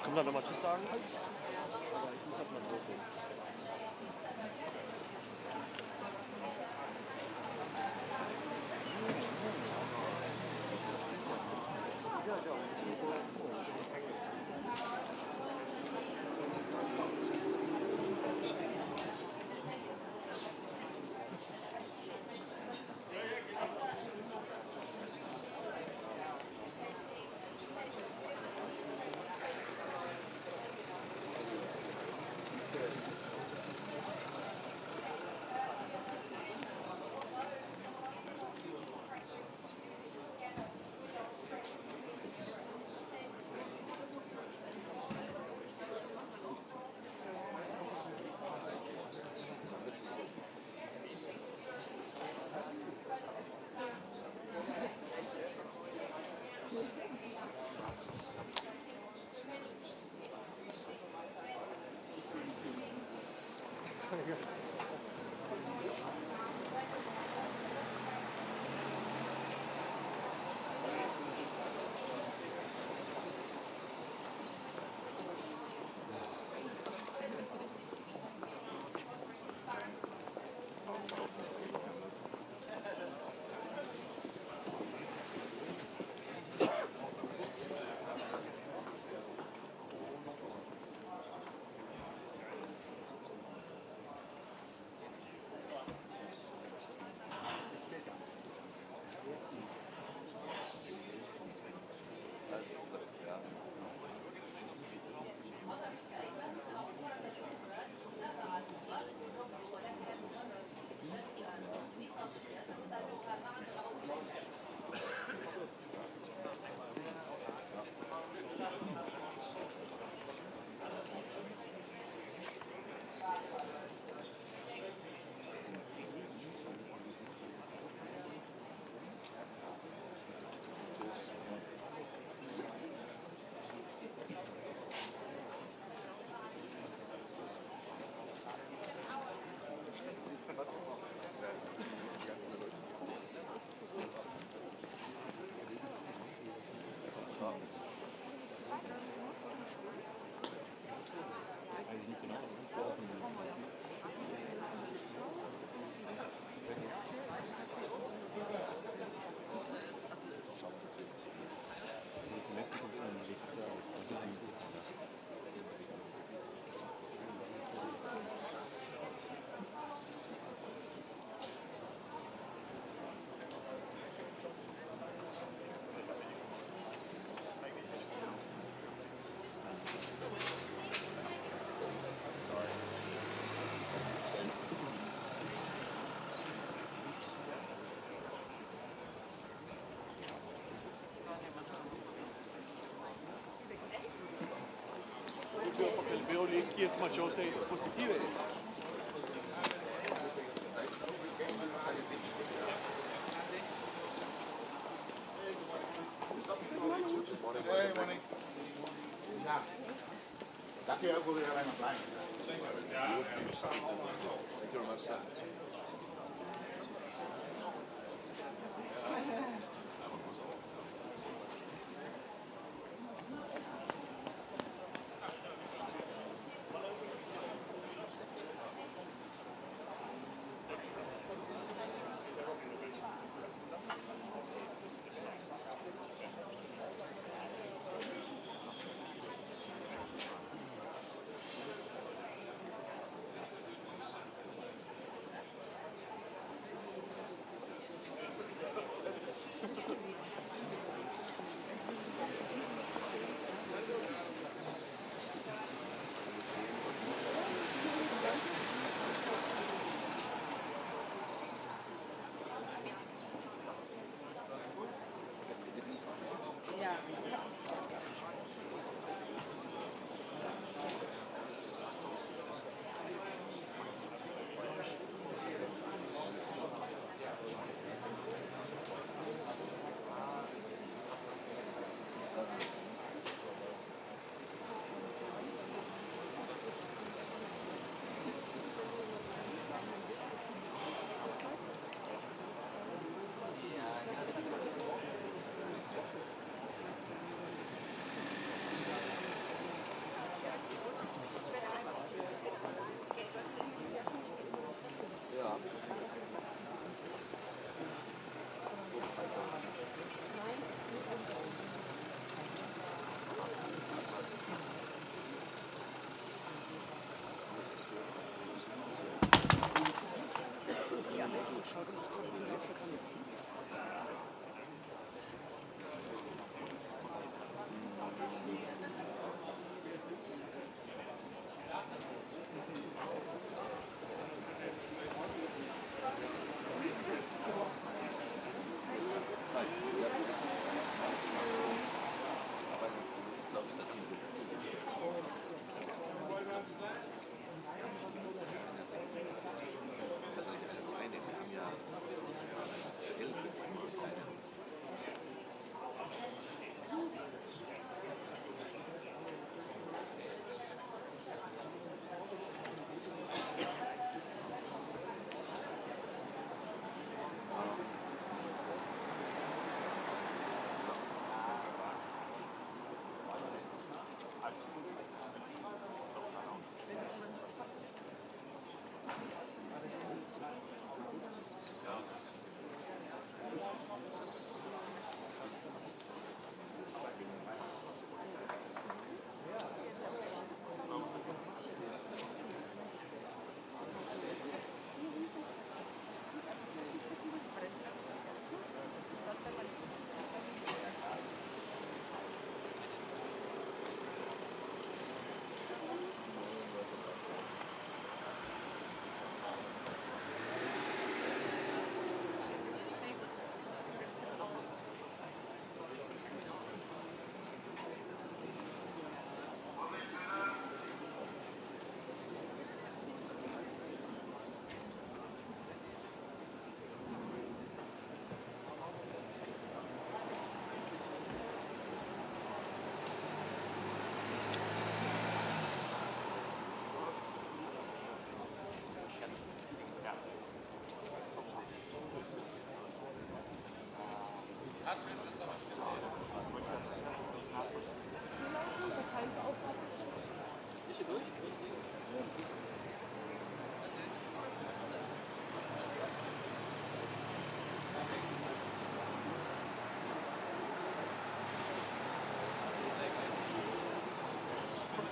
Können wir nochmal Tschüss sagen? Aber ich muss erstmal zurückgehen. Veo que es machote positive.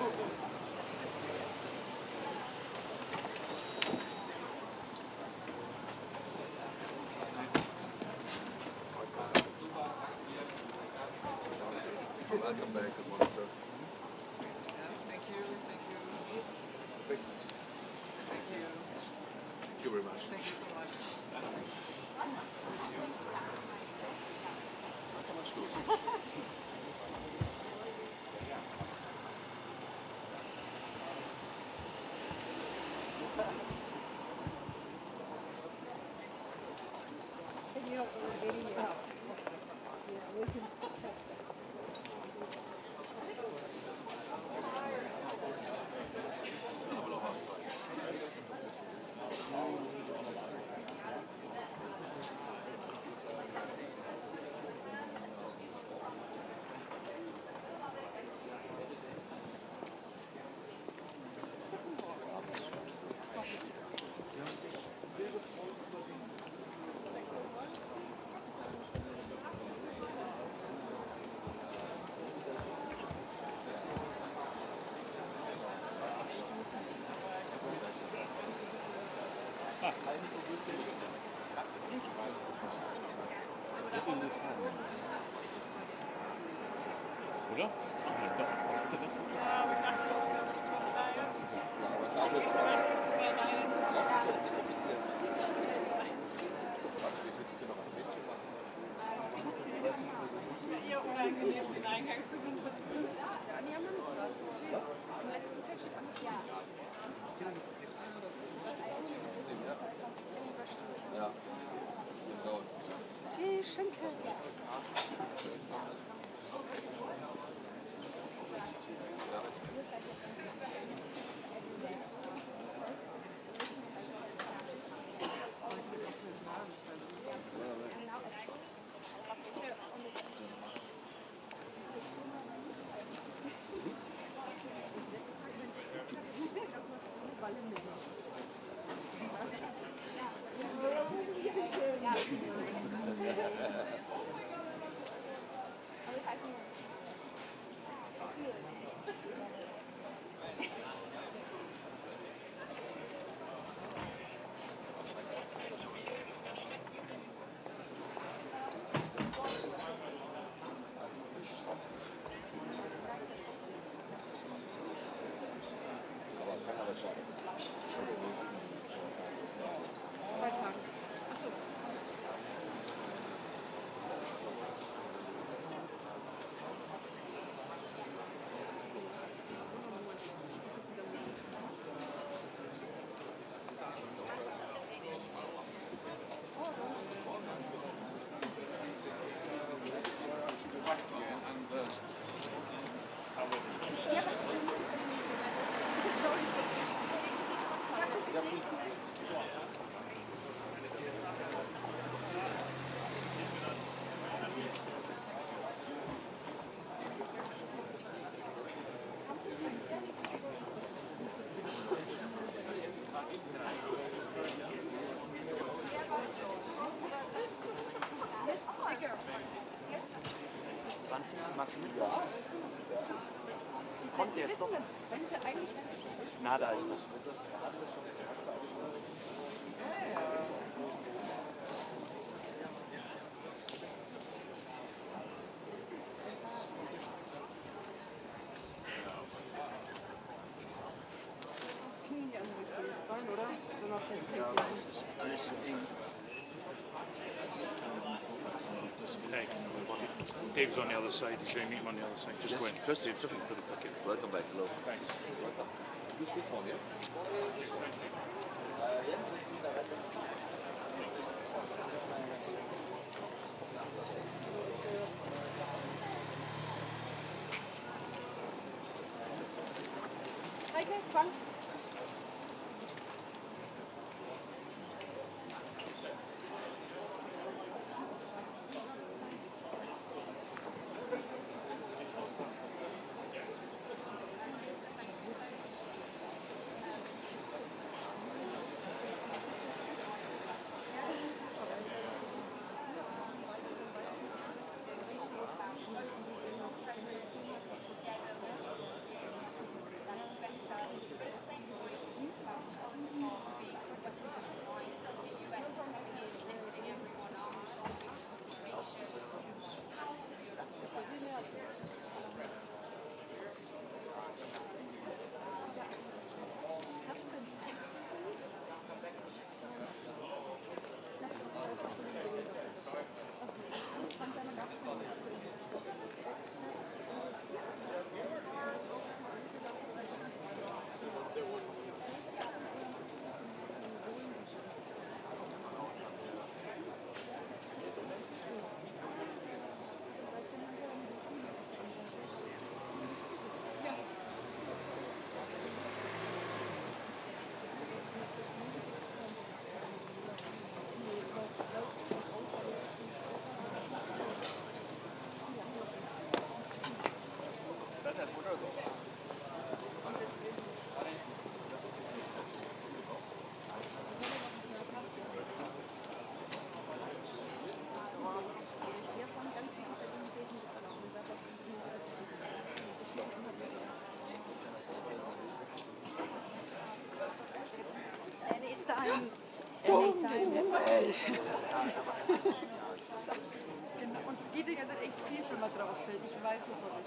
Welcome back. Good morning, sir. Thank you. Thank Thank you. you very much. Thank you so much. Kann man stoßen. Oder? Hier unangenehm den Eingang zu benutzen. Im letzten Set steht alles ja. Ja. Genau. Hey, Schenkel. Magst du mit? Ja. Kommt jetzt doch. Wenn sie eigentlich, wenn sie Na, da ist das. das Knie hier angefühlt, das Bein, oder? Wenn man festhält. Ja, alles so eng. Hey, Dave's on the other side. He's going to meet him on the other side. Just go in. First, Dave, something for the bucket. Welcome back. Hello. Thanks. Use this one, yeah? Heike, fang. Genau. Und die Dinger sind echt fies, wenn man drauf fällt. Ich weiß wovon ich.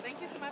Thank you so much.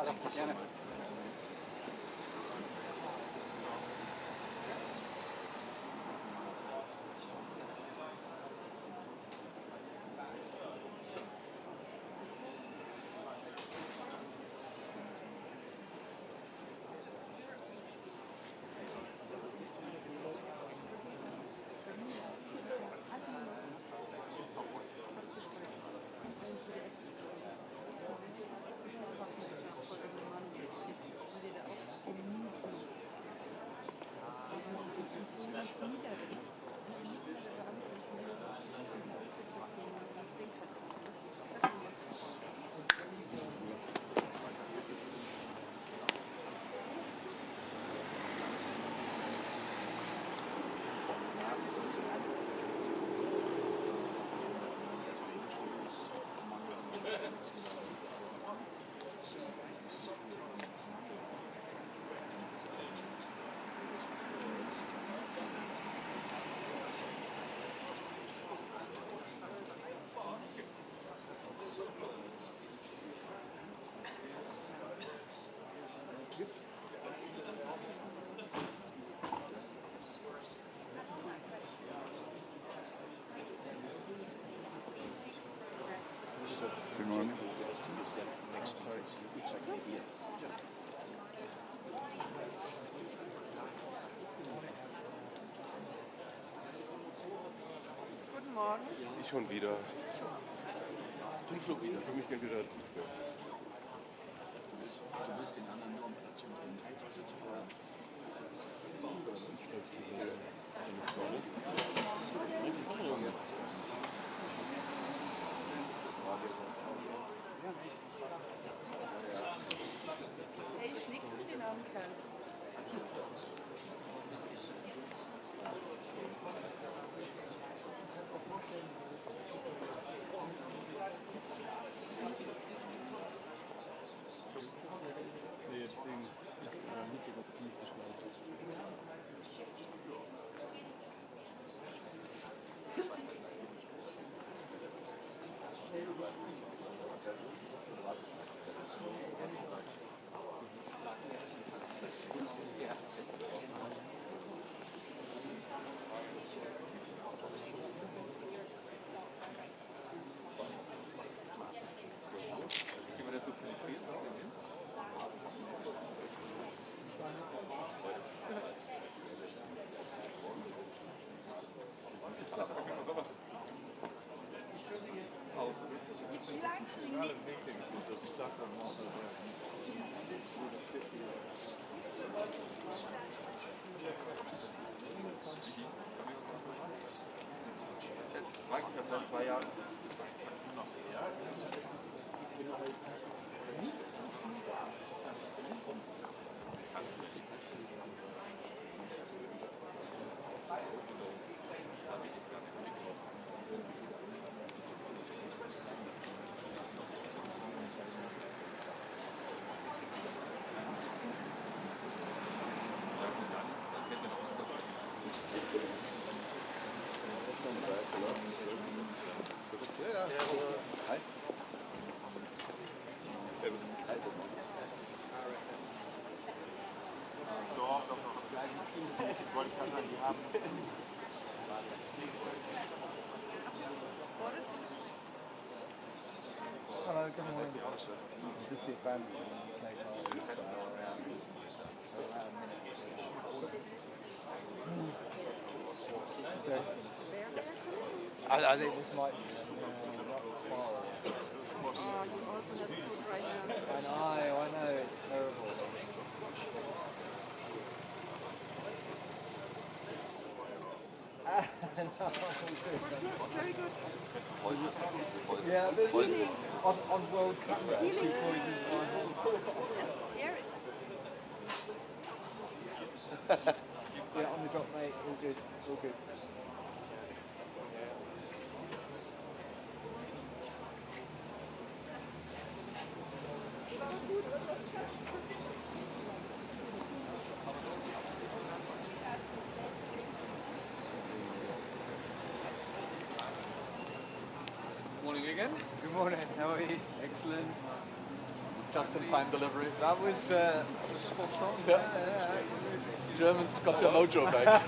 Guten Morgen. Ich schon wieder. Du schon wieder. Für mich gehört. Du bist den anderen nur um Platz und Hey, schlägst du den armen Kerl? Nee, deswegen ist nicht so optimistisch gehalten. Seit 2 Jahren. Hello, good morning. Just the event. I think this might be You also have so dry hands. I know, it's terrible. No, It's very good. yeah, on World Camera, she poisons my husband. Air it's Yeah, on the dot, mate, all good, all good. Morning again. Good morning, how are you? Excellent. Just in time delivery. That was spot on. Yeah. Absolutely. Germans got their mojo back.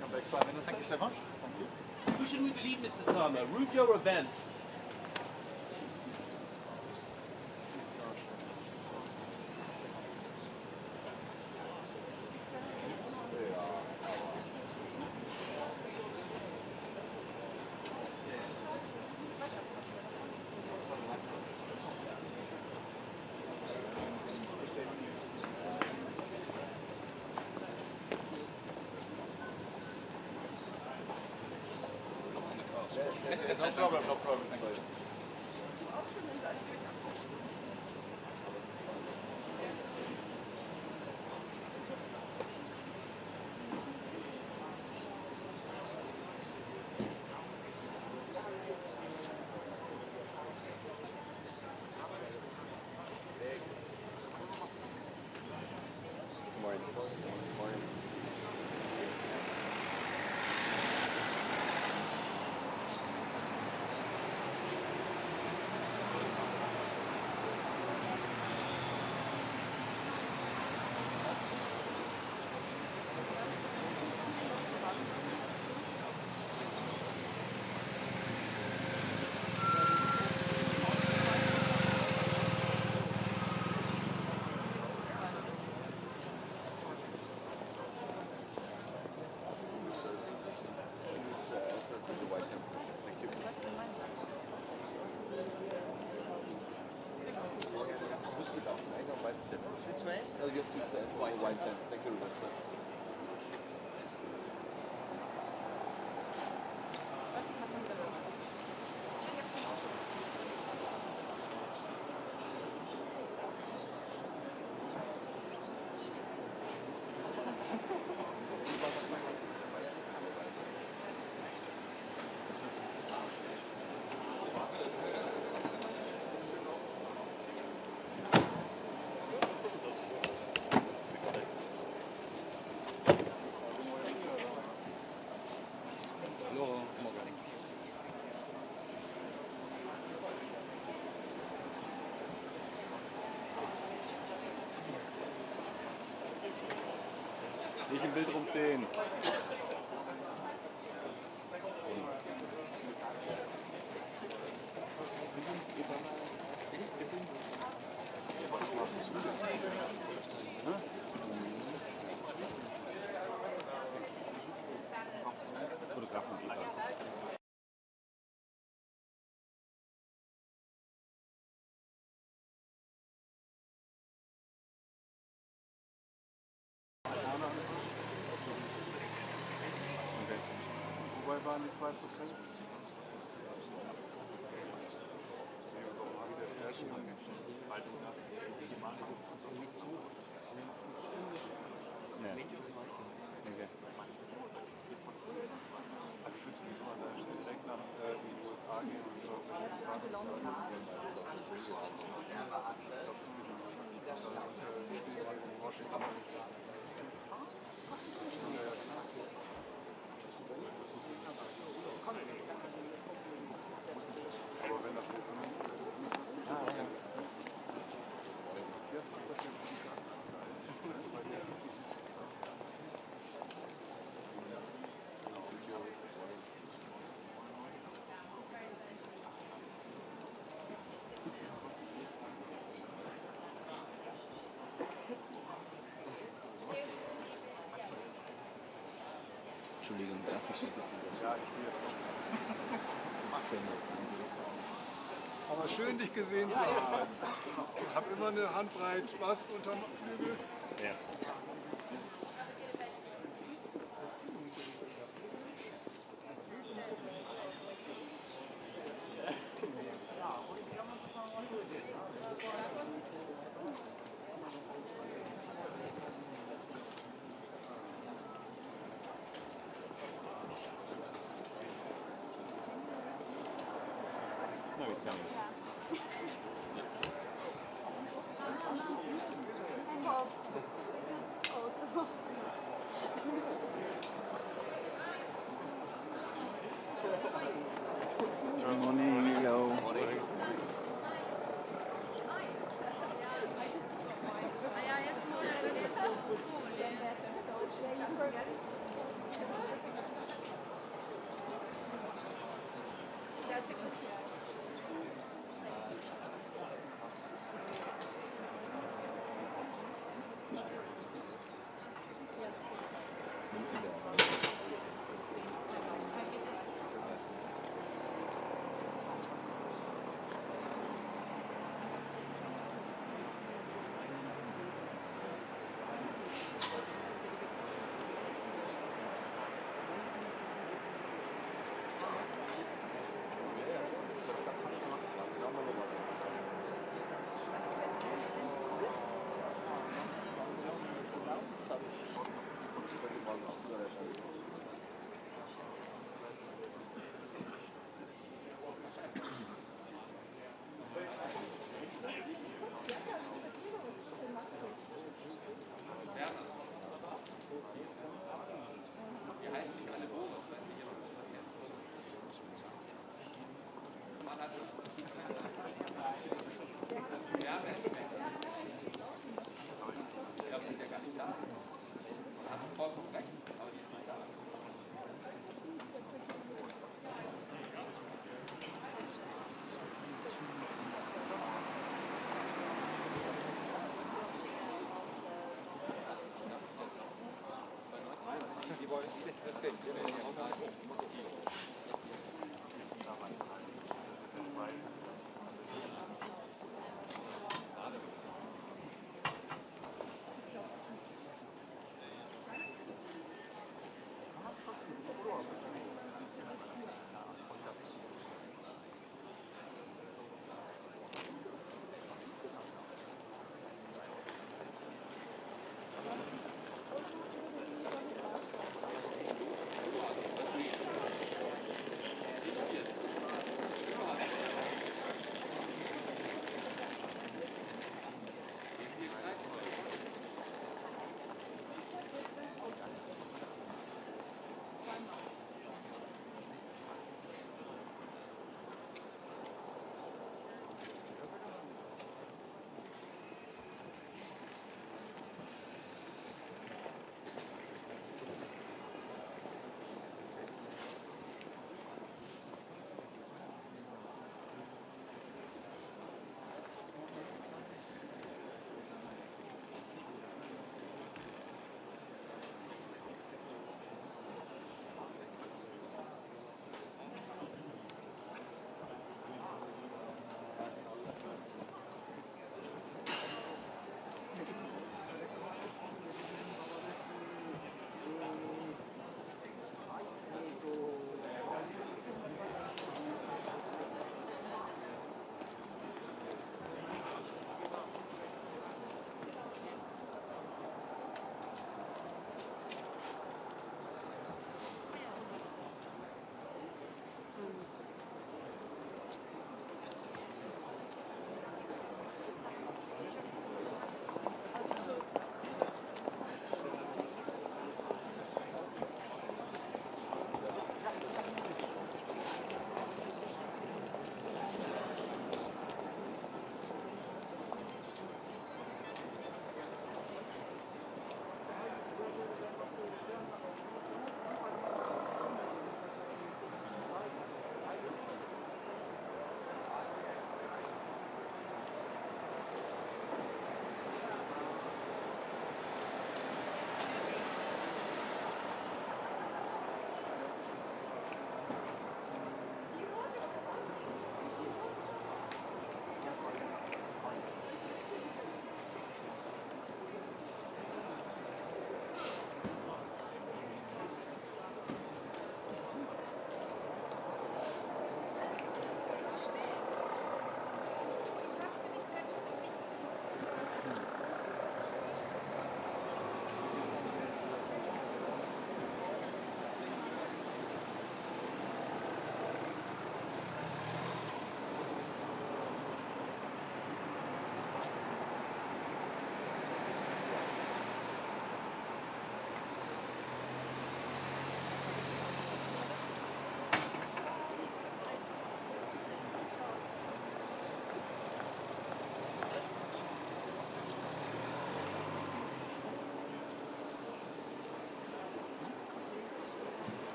Come back 5 minutes. Thank you so much. Thank you. Who should we believe, Mr. Starmer? Rubio or Vance? No problem, no problem. Sorry. This way? No, you have to white tent. Thank you very much, sir. Nicht im Bild rumstehen. Fotografen geht das. Wobei waren die 2%? Nee. Okay. Also ich würde sowieso mal sagen, direkt nach in die USA gehen und so. Entschuldigung, darf ich Sie bitten? Ja, ich will. Aber schön, dich gesehen zu haben. Ich habe immer eine Handbreit Spaß unterm Flügel. Ja.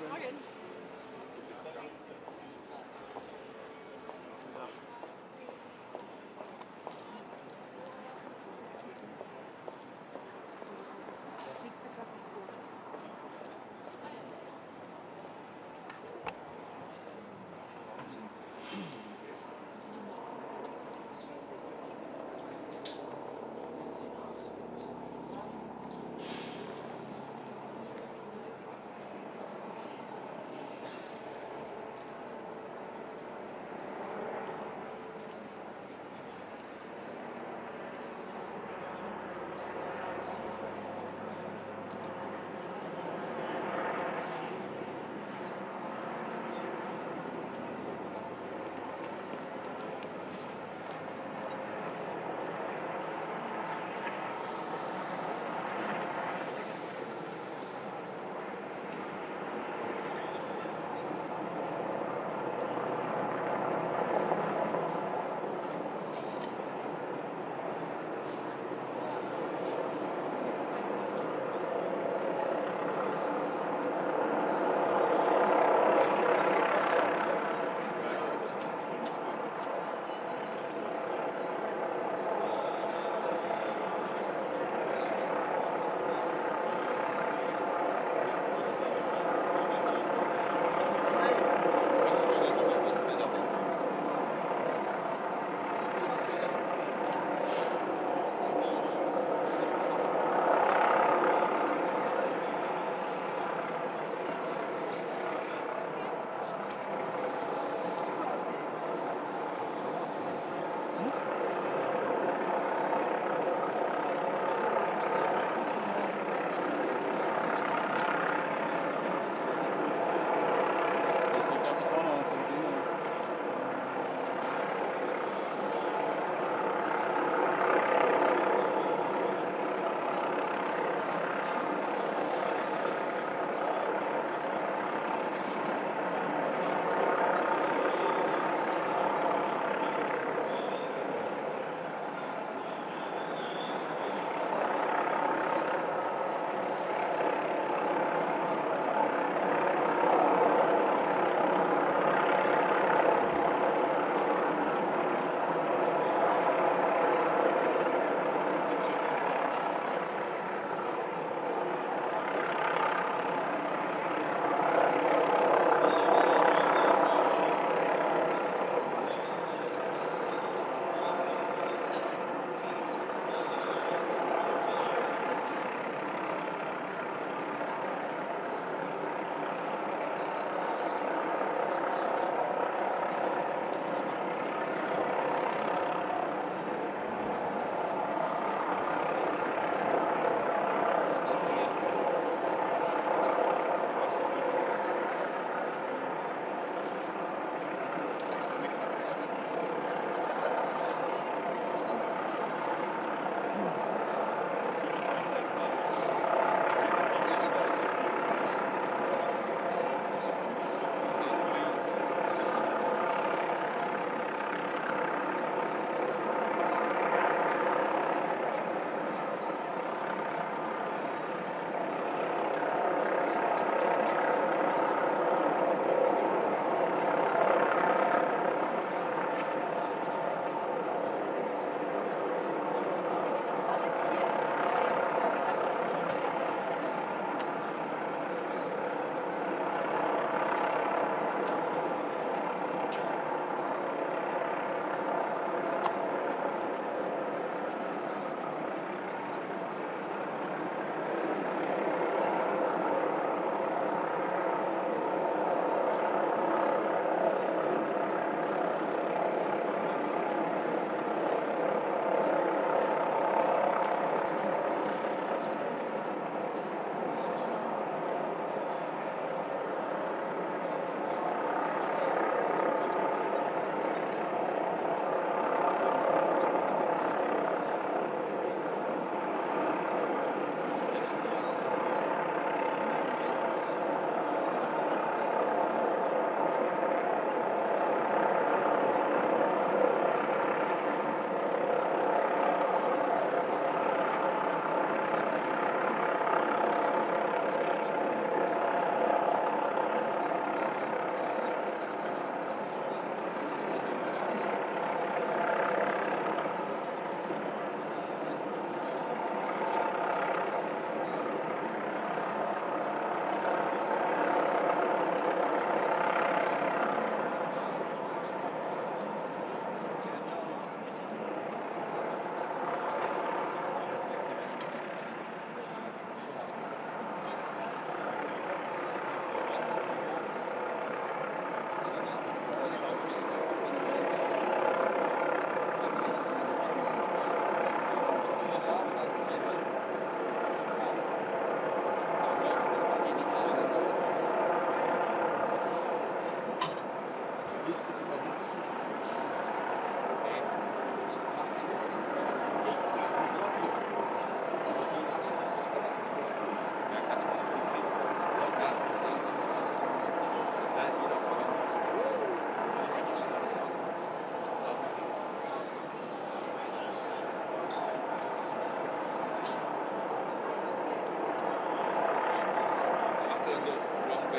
Morgen.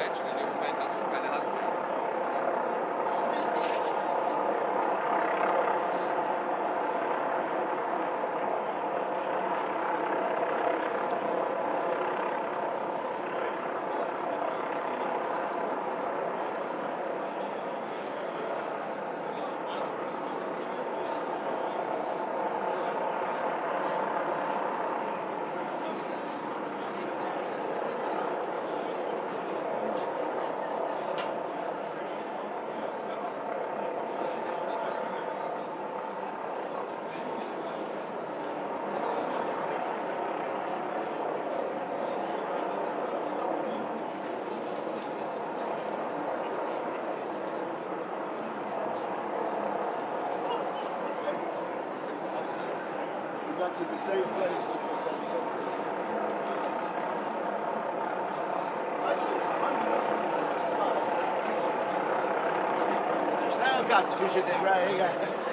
Menschen in dem Moment hast du keine Hand mehr. To the same place. Oh, God's fishing there, right? Here you go.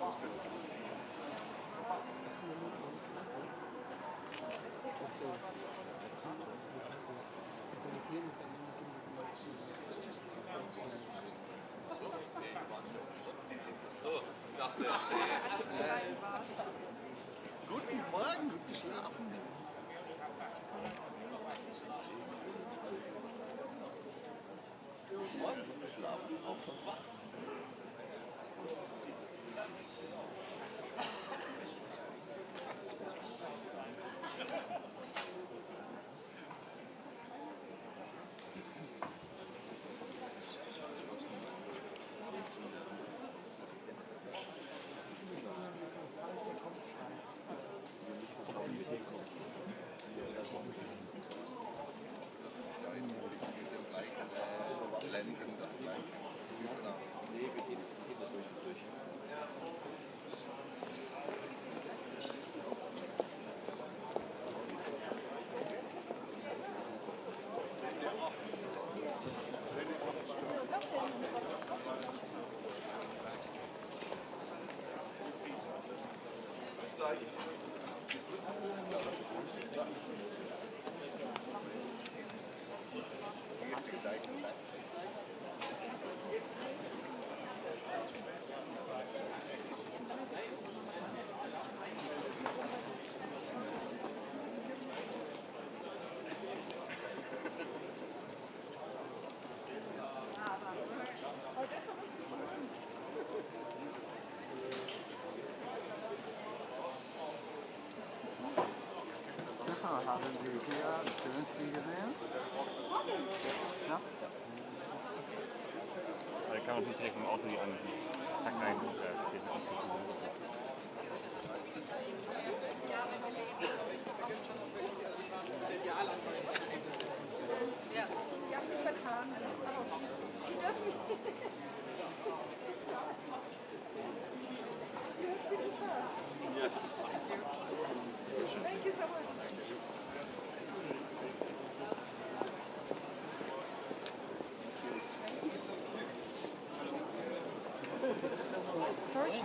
aus der Schluss. So, nach der Guten Morgen, gut geschlafen. Guten Morgen, gut geschlafen, auch schon wach. Haben Sie hier Zelensky gesehen? Ja? Aber ich kann man nicht direkt im Auto hier an. Zack, rein. Yes. Thank you so much. Sorry?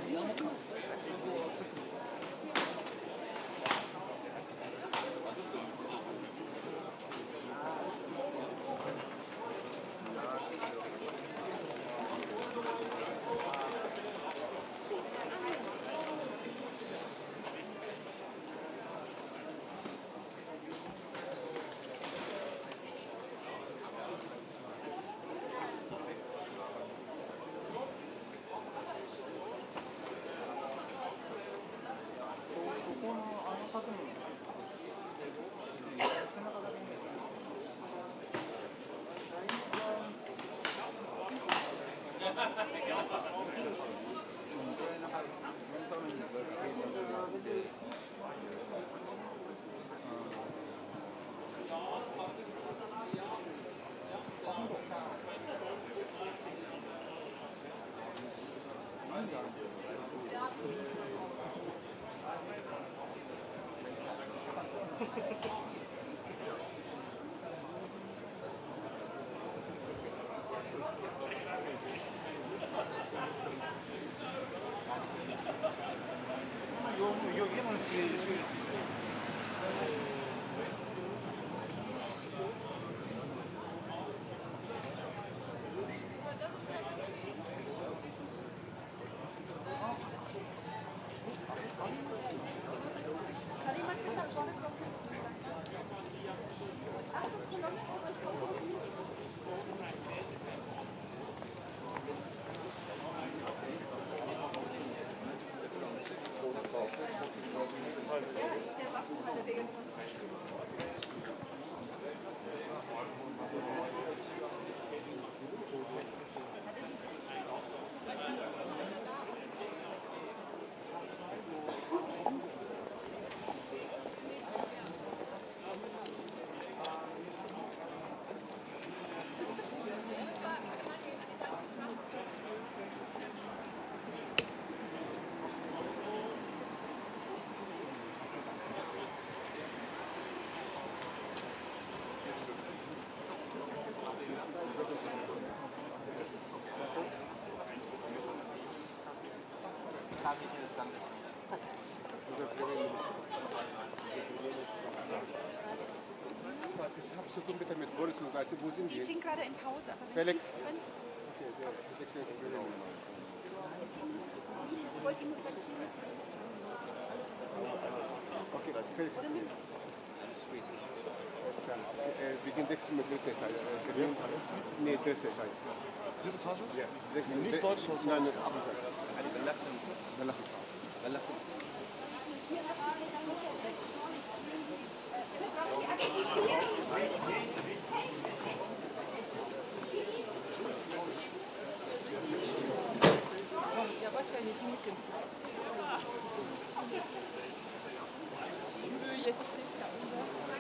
Ich habe so gut bitte mit Boris und Seite, wo sind Die die? sind gerade im Haus, aber wenn Felix? Sie Okay, der ist exzellent. ich wollte Ihnen sagen, Okay, Felix. Wir gehen nächstes Mal dritte Teil. Nee, dritte Teil. Dritte Tasche? Ja. Nicht Deutsch, sondern Nein, Abend. ja, wahrscheinlich mit dem Nö, jetzt ist das ja, oder?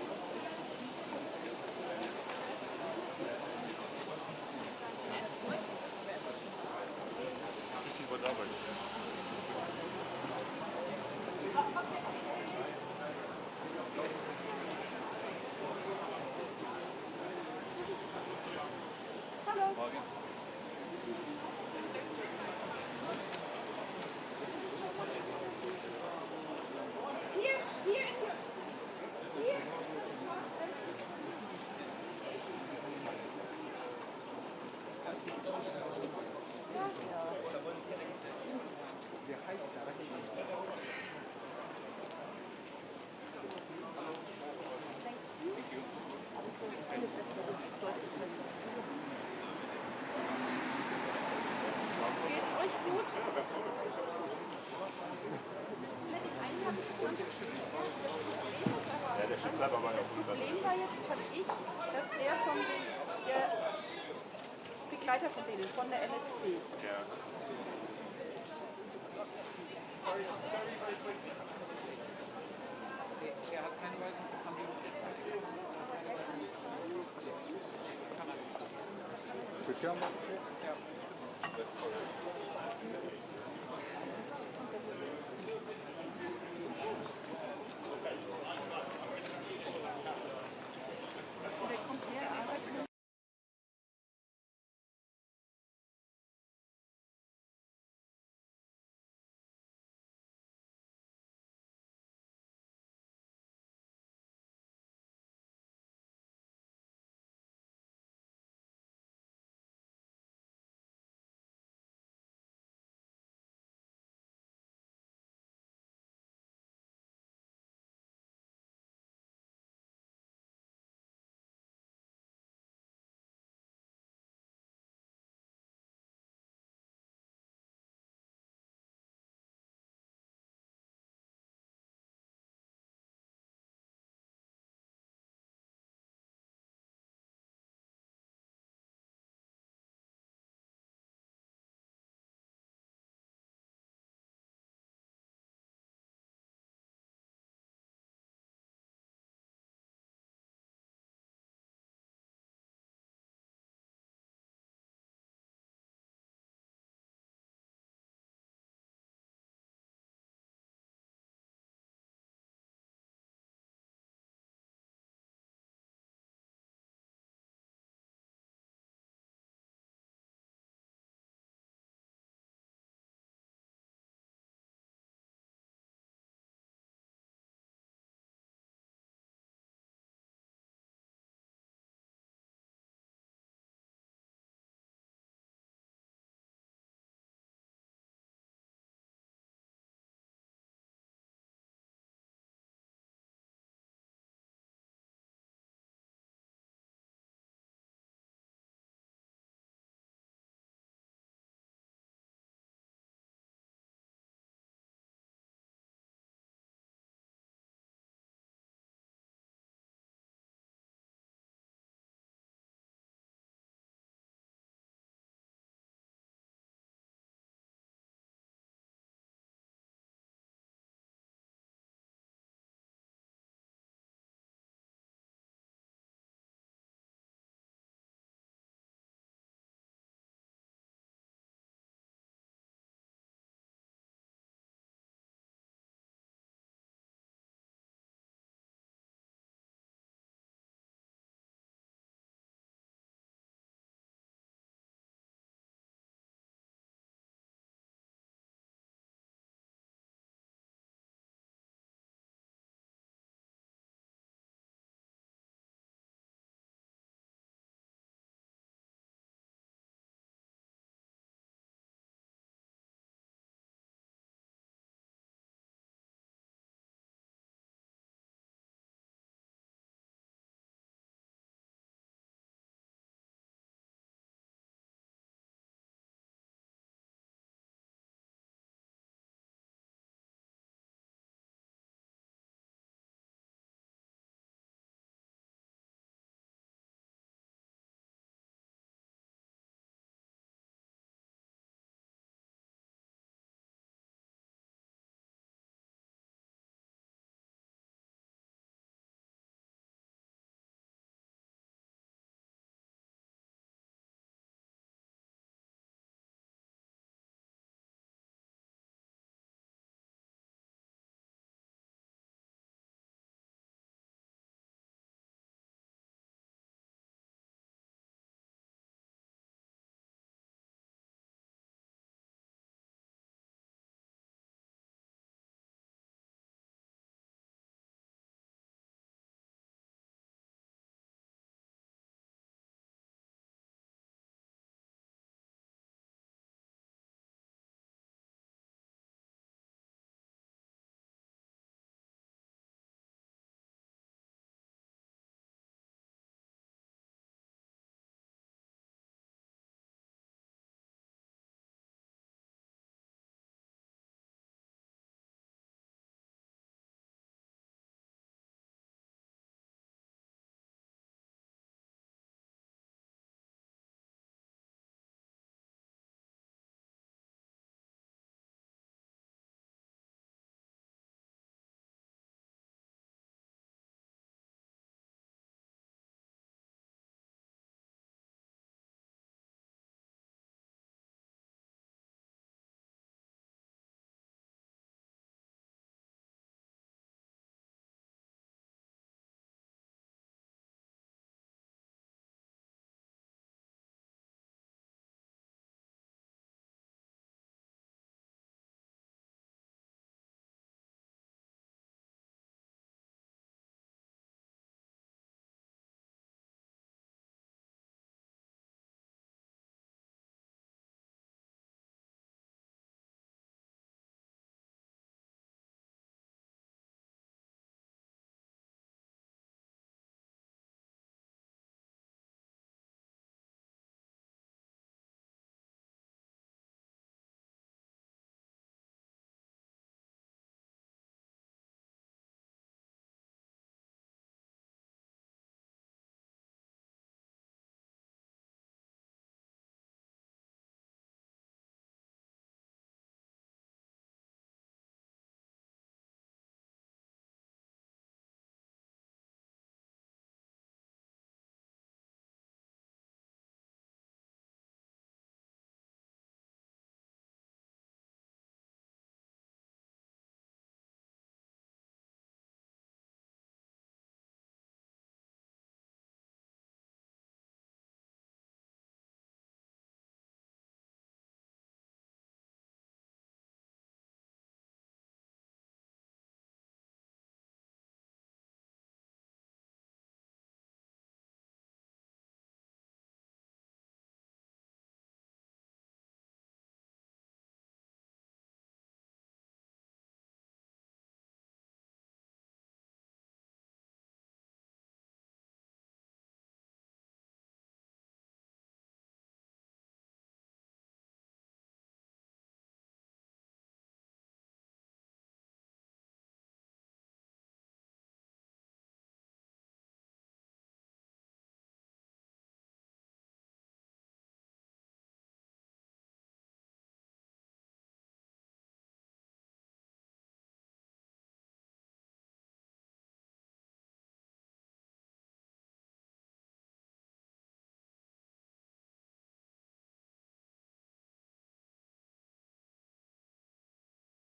Geht's euch gut? Ja, der steht selber mal auf Das Problem war jetzt, fand ich, dass der Begleiter von denen, von der NSC, Ja. Der hat keine Weisung, das haben die uns gestern gesagt. Zur Firma? der kommt her, arbeitet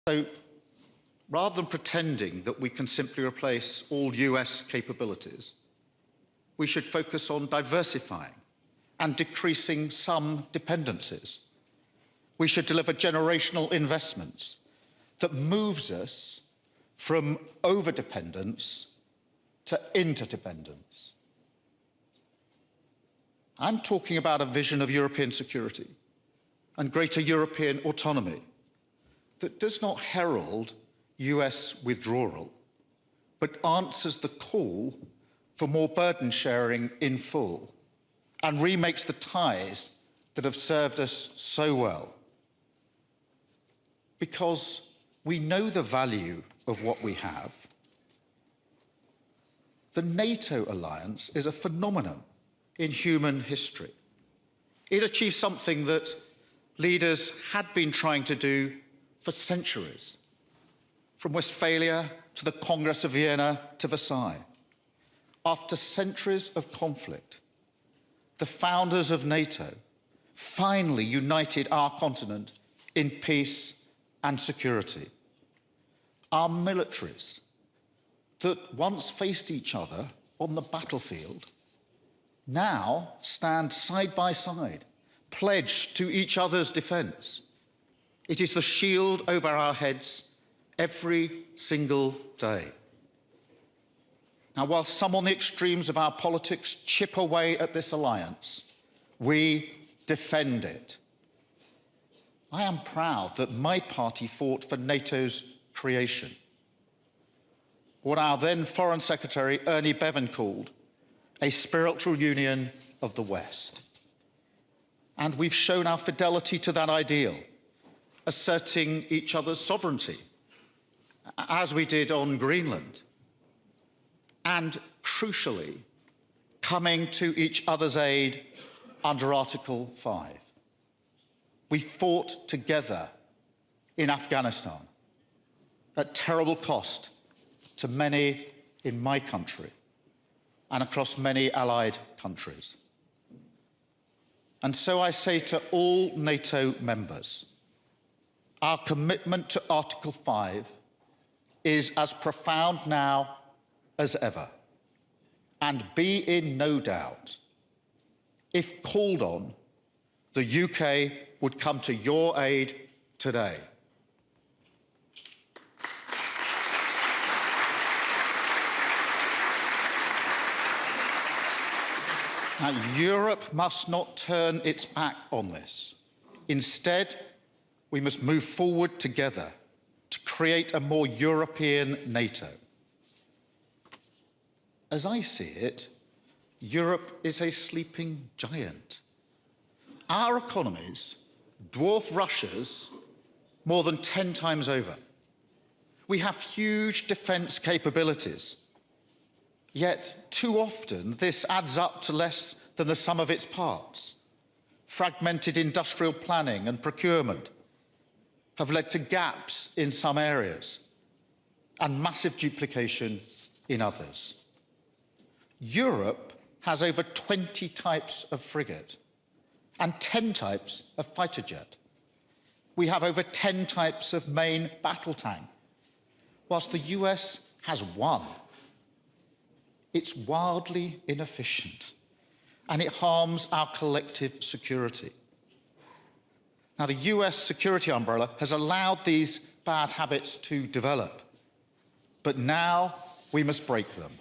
So, rather than pretending that we can simply replace all US capabilities, we should focus on diversifying and decreasing some dependencies. We should deliver generational investments that moves us from overdependence to interdependence. I'm talking about a vision of European security and greater European autonomy that does not herald US withdrawal, but answers the call for more burden sharing in full and remakes the ties that have served us so well. Because we know the value of what we have. The NATO alliance is a phenomenon in human history. It achieved something that leaders had been trying to do for centuries, from Westphalia to the Congress of Vienna to Versailles. After centuries of conflict, the founders of NATO finally united our continent in peace and security. Our militaries that once faced each other on the battlefield now stand side by side, pledged to each other's defence. It is the shield over our heads every single day. Now, while some on the extremes of our politics chip away at this alliance, we defend it. I am proud that my party fought for NATO's creation. What our then Foreign Secretary Ernie Bevan called a spiritual union of the West. And we've shown our fidelity to that ideal, asserting each other's sovereignty, as we did on Greenland, and crucially, coming to each other's aid under Article 5. We fought together in Afghanistan at terrible cost to many in my country and across many allied countries. And so I say to all NATO members, our commitment to Article 5 is as profound now as ever. And be in no doubt, if called on, the UK would come to your aid today. Now, Europe must not turn its back on this. Instead, we must move forward together to create a more European NATO. As I see it, Europe is a sleeping giant. Our economies dwarf Russia's more than 10 times over. We have huge defence capabilities. Yet, too often, this adds up to less than the sum of its parts. Fragmented industrial planning and procurement have led to gaps in some areas and massive duplication in others. Europe has over 20 types of frigate and 10 types of fighter jet. We have over 10 types of main battle tank, whilst the US has one. It's wildly inefficient, and it harms our collective security. Now, the US security umbrella has allowed these bad habits to develop, but now we must break them.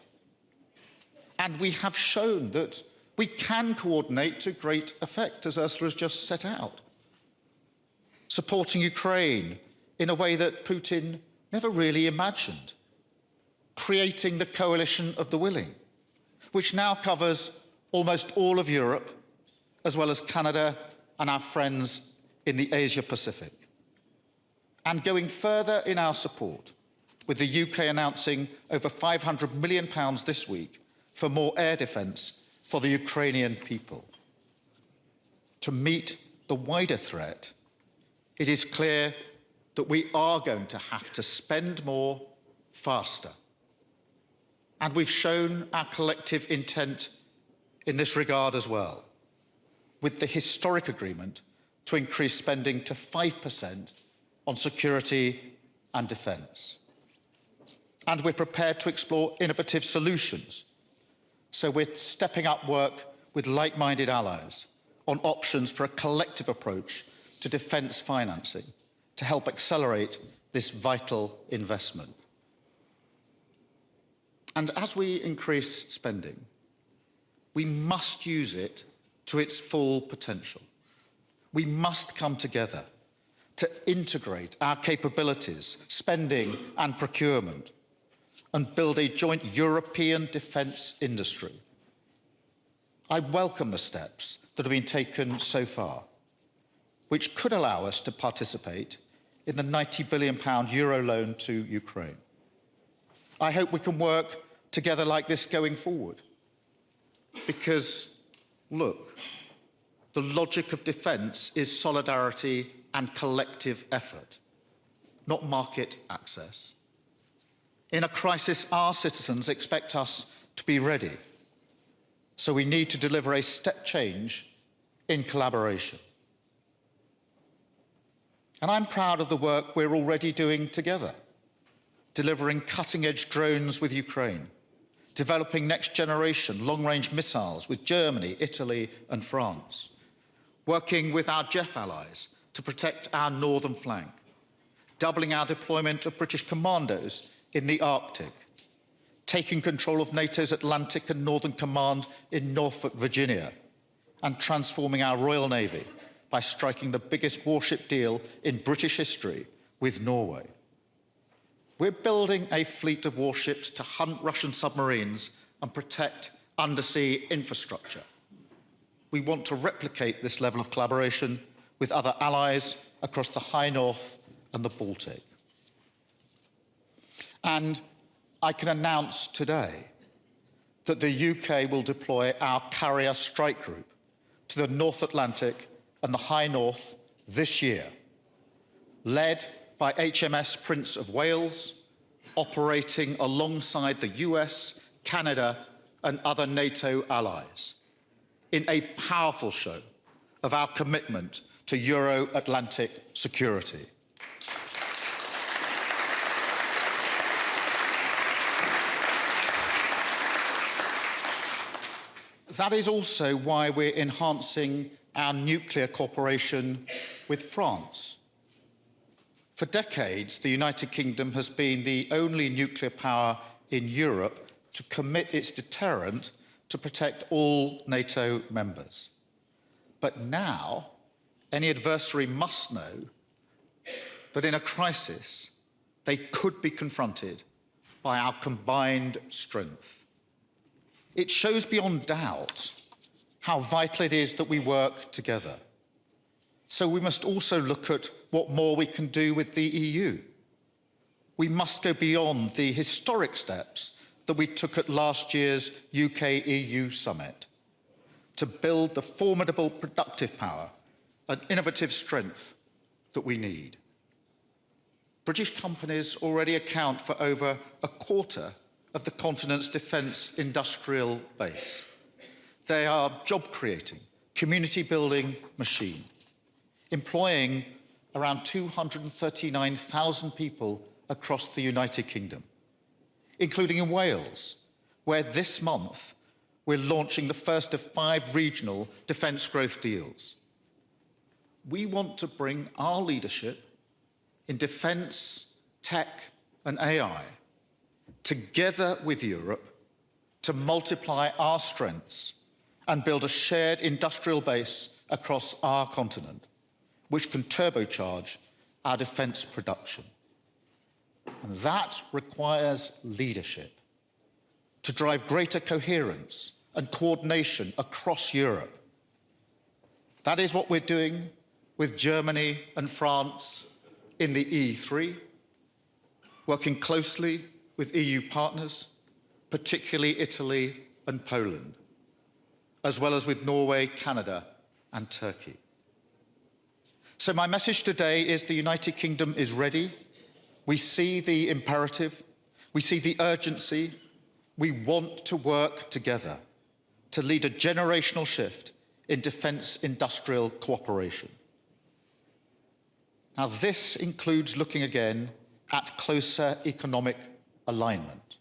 And we have shown that we can coordinate to great effect, as Ursula has just set out, supporting Ukraine in a way that Putin never really imagined, creating the coalition of the willing, which now covers almost all of Europe, as well as Canada and our friends in the Asia-Pacific. And going further in our support, with the UK announcing over £500 million this week for more air defence for the Ukrainian people. To meet the wider threat, it is clear that we are going to have to spend more faster. And we've shown our collective intent in this regard as well, with the historic agreement to increase spending to 5% on security and defence. And we're prepared to explore innovative solutions. So we're stepping up work with like-minded allies on options for a collective approach to defence financing to help accelerate this vital investment. And as we increase spending, we must use it to its full potential. We must come together to integrate our capabilities, spending and procurement, and build a joint European defence industry. I welcome the steps that have been taken so far, which could allow us to participate in the £90 billion euro loan to Ukraine. I hope we can work together like this going forward. Because, look, the logic of defence is solidarity and collective effort, not market access. In a crisis, our citizens expect us to be ready. So we need to deliver a step change in collaboration. And I'm proud of the work we're already doing together, delivering cutting-edge drones with Ukraine, developing next-generation long-range missiles with Germany, Italy and France, working with our JEF allies to protect our northern flank, doubling our deployment of British commandos in the Arctic, taking control of NATO's Atlantic and Northern Command in Norfolk, Virginia, and transforming our Royal Navy by striking the biggest warship deal in British history with Norway. We're building a fleet of warships to hunt Russian submarines and protect undersea infrastructure. We want to replicate this level of collaboration with other allies across the High North and the Baltic. And I can announce today that the UK will deploy our carrier strike group to the North Atlantic and the High North this year, led by HMS Prince of Wales, operating alongside the US, Canada and other NATO allies in a powerful show of our commitment to Euro-Atlantic security. That is also why we're enhancing our nuclear cooperation with France. For decades, the United Kingdom has been the only nuclear power in Europe to commit its deterrent to protect all NATO members. But now, any adversary must know that in a crisis, they could be confronted by our combined strength. It shows beyond doubt how vital it is that we work together. So we must also look at what more we can do with the EU. We must go beyond the historic steps that we took at last year's UK-EU summit to build the formidable productive power and innovative strength that we need. British companies already account for over a quarter of the continent's defence industrial base. They are job-creating, community-building machine, employing around 239,000 people across the United Kingdom, including in Wales, where this month we're launching the first of 5 regional defence growth deals. We want to bring our leadership in defence, tech and AI together with Europe to multiply our strengths and build a shared industrial base across our continent, which can turbocharge our defence production. And that requires leadership to drive greater coherence and coordination across Europe. That is what we're doing with Germany and France in the E3, working closely with EU partners, particularly Italy and Poland, as well as with Norway, Canada and Turkey. So my message today is the United Kingdom is ready. We see the imperative, we see the urgency. We want to work together to lead a generational shift in defence industrial cooperation. Now, this includes looking again at closer economic alignment.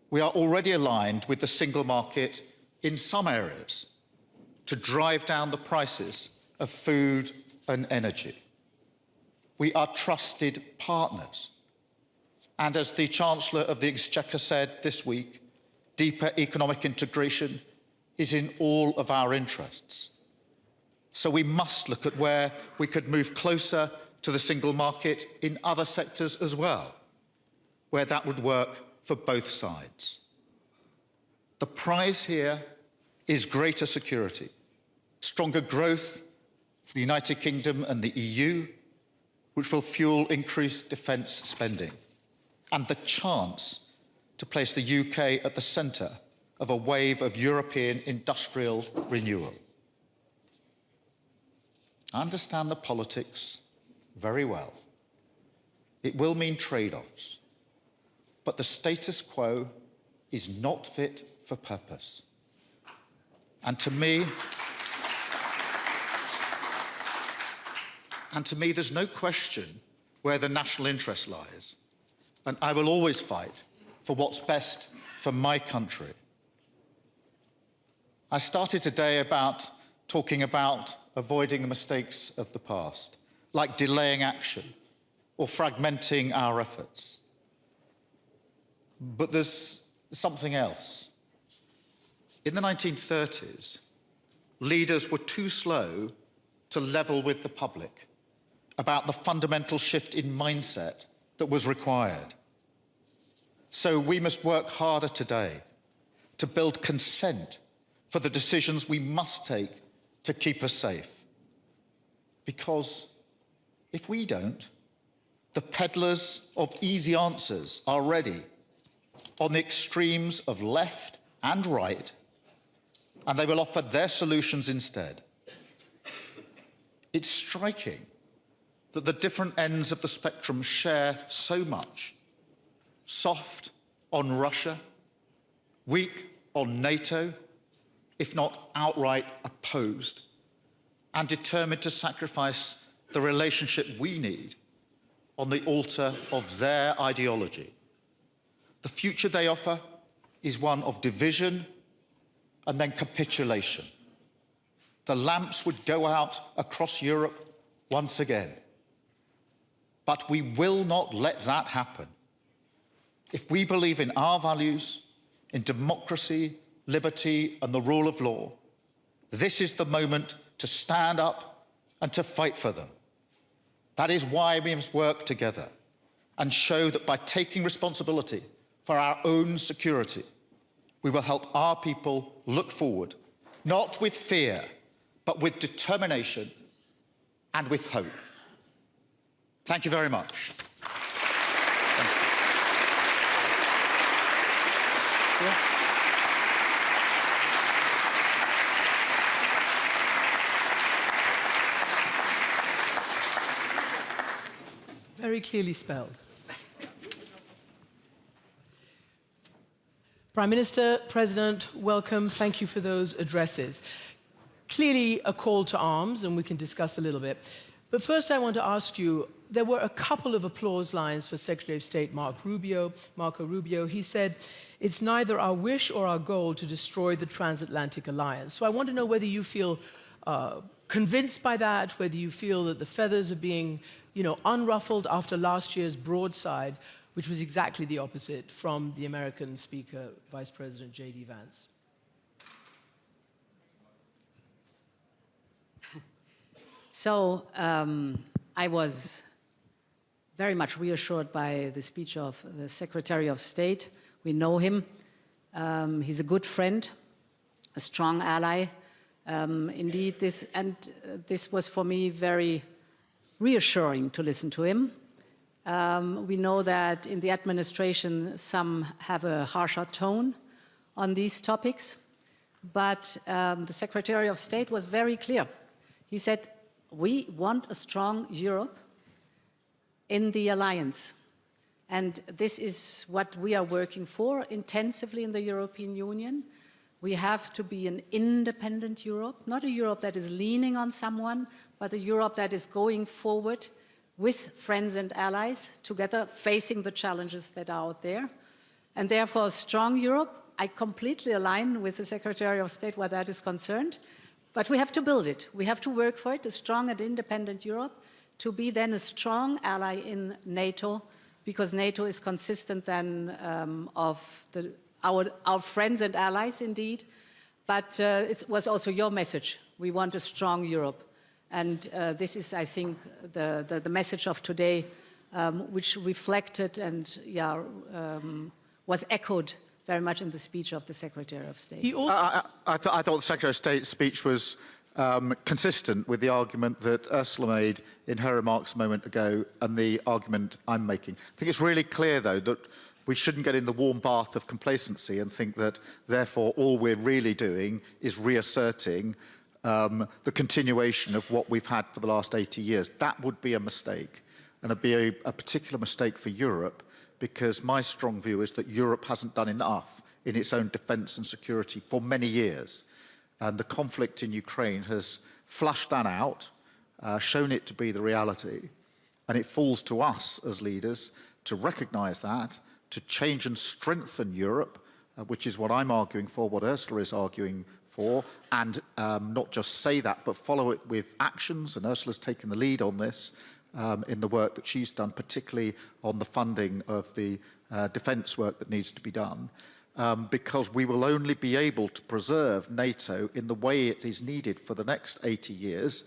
We are already aligned with the single market in some areas to drive down the prices of food and energy. We are trusted partners. And as the Chancellor of the Exchequer said this week, deeper economic integration is in all of our interests. So we must look at where we could move closer to the single market in other sectors as well, where that would work for both sides. The prize here is greater security, stronger growth for the United Kingdom and the EU, which will fuel increased defence spending, and the chance to place the UK at the centre of a wave of European industrial renewal. I understand the politics very well. It will mean trade-offs, but the status quo is not fit for purpose. And to me, there's no question where the national interest lies, and I will always fight for what's best for my country. I started today talking about avoiding the mistakes of the past, like delaying action or fragmenting our efforts. But there's something else. In the 1930s, leaders were too slow to level with the public about the fundamental shift in mindset that was required. So we must work harder today to build consent for the decisions we must take to keep us safe. Because if we don't, the peddlers of easy answers are ready on the extremes of left and right, and they will offer their solutions instead. It's striking that the different ends of the spectrum share so much. Soft on Russia, weak on NATO, if not outright opposed, and determined to sacrifice the relationship we need on the altar of their ideology. The future they offer is one of division and then capitulation. The lamps would go out across Europe once again. But we will not let that happen. If we believe in our values, in democracy, liberty, and the rule of law, this is the moment to stand up and to fight for them. That is why we must work together and show that by taking responsibility for our own security, we will help our people look forward, not with fear, but with determination and with hope. Thank you very much. Very clearly spelled. Prime Minister, President, welcome. Thank you for those addresses. Clearly a call to arms, and we can discuss a little bit. But first I want to ask you, there were a couple of applause lines for Secretary of State Marco Rubio. He said, it's neither our wish or our goal to destroy the transatlantic alliance. So I want to know whether you feel convinced by that, whether you feel that the feathers are being, unruffled after last year's broadside, which was exactly the opposite from the American Speaker, Vice President J.D. Vance. So I was very much reassured by the speech of the Secretary of State. We know him. He's a good friend, a strong ally. Indeed, this was for me very reassuring to listen to him. We know that in the administration, some have a harsher tone on these topics, but the Secretary of State was very clear. He said, we want a strong Europe in the alliance. And this is what we are working for intensively in the European Union. We have to be an independent Europe, not a Europe that is leaning on someone, but a Europe that is going forward with friends and allies together, facing the challenges that are out there. And therefore, a strong Europe, I completely align with the Secretary of State where that is concerned, but we have to build it. We have to work for it, a strong and independent Europe, to be then a strong ally in NATO, because NATO is consistent then of our friends and allies indeed, but it was also your message. We want a strong Europe. And this is, I think, the message of today, which reflected and was echoed very much in the speech of the Secretary of State. I thought the Secretary of State's speech was consistent with the argument that Ursula made in her remarks a moment ago and the argument I'm making. I think it's really clear, though, that we shouldn't get in the warm bath of complacency and think that, therefore, all we're really doing is reasserting the continuation of what we've had for the last 80 years. That would be a mistake, and it'd be a particular mistake for Europe, because my strong view is that Europe hasn't done enough in its own defence and security for many years. And the conflict in Ukraine has flushed that out, shown it to be the reality, and it falls to us as leaders to recognise that, to change and strengthen Europe, which is what I'm arguing for, what Ursula is arguing for, and not just say that, but follow it with actions. And Ursula's taken the lead on this in the work that she's done, particularly on the funding of the defence work that needs to be done, because we will only be able to preserve NATO in the way it is needed for the next 80 years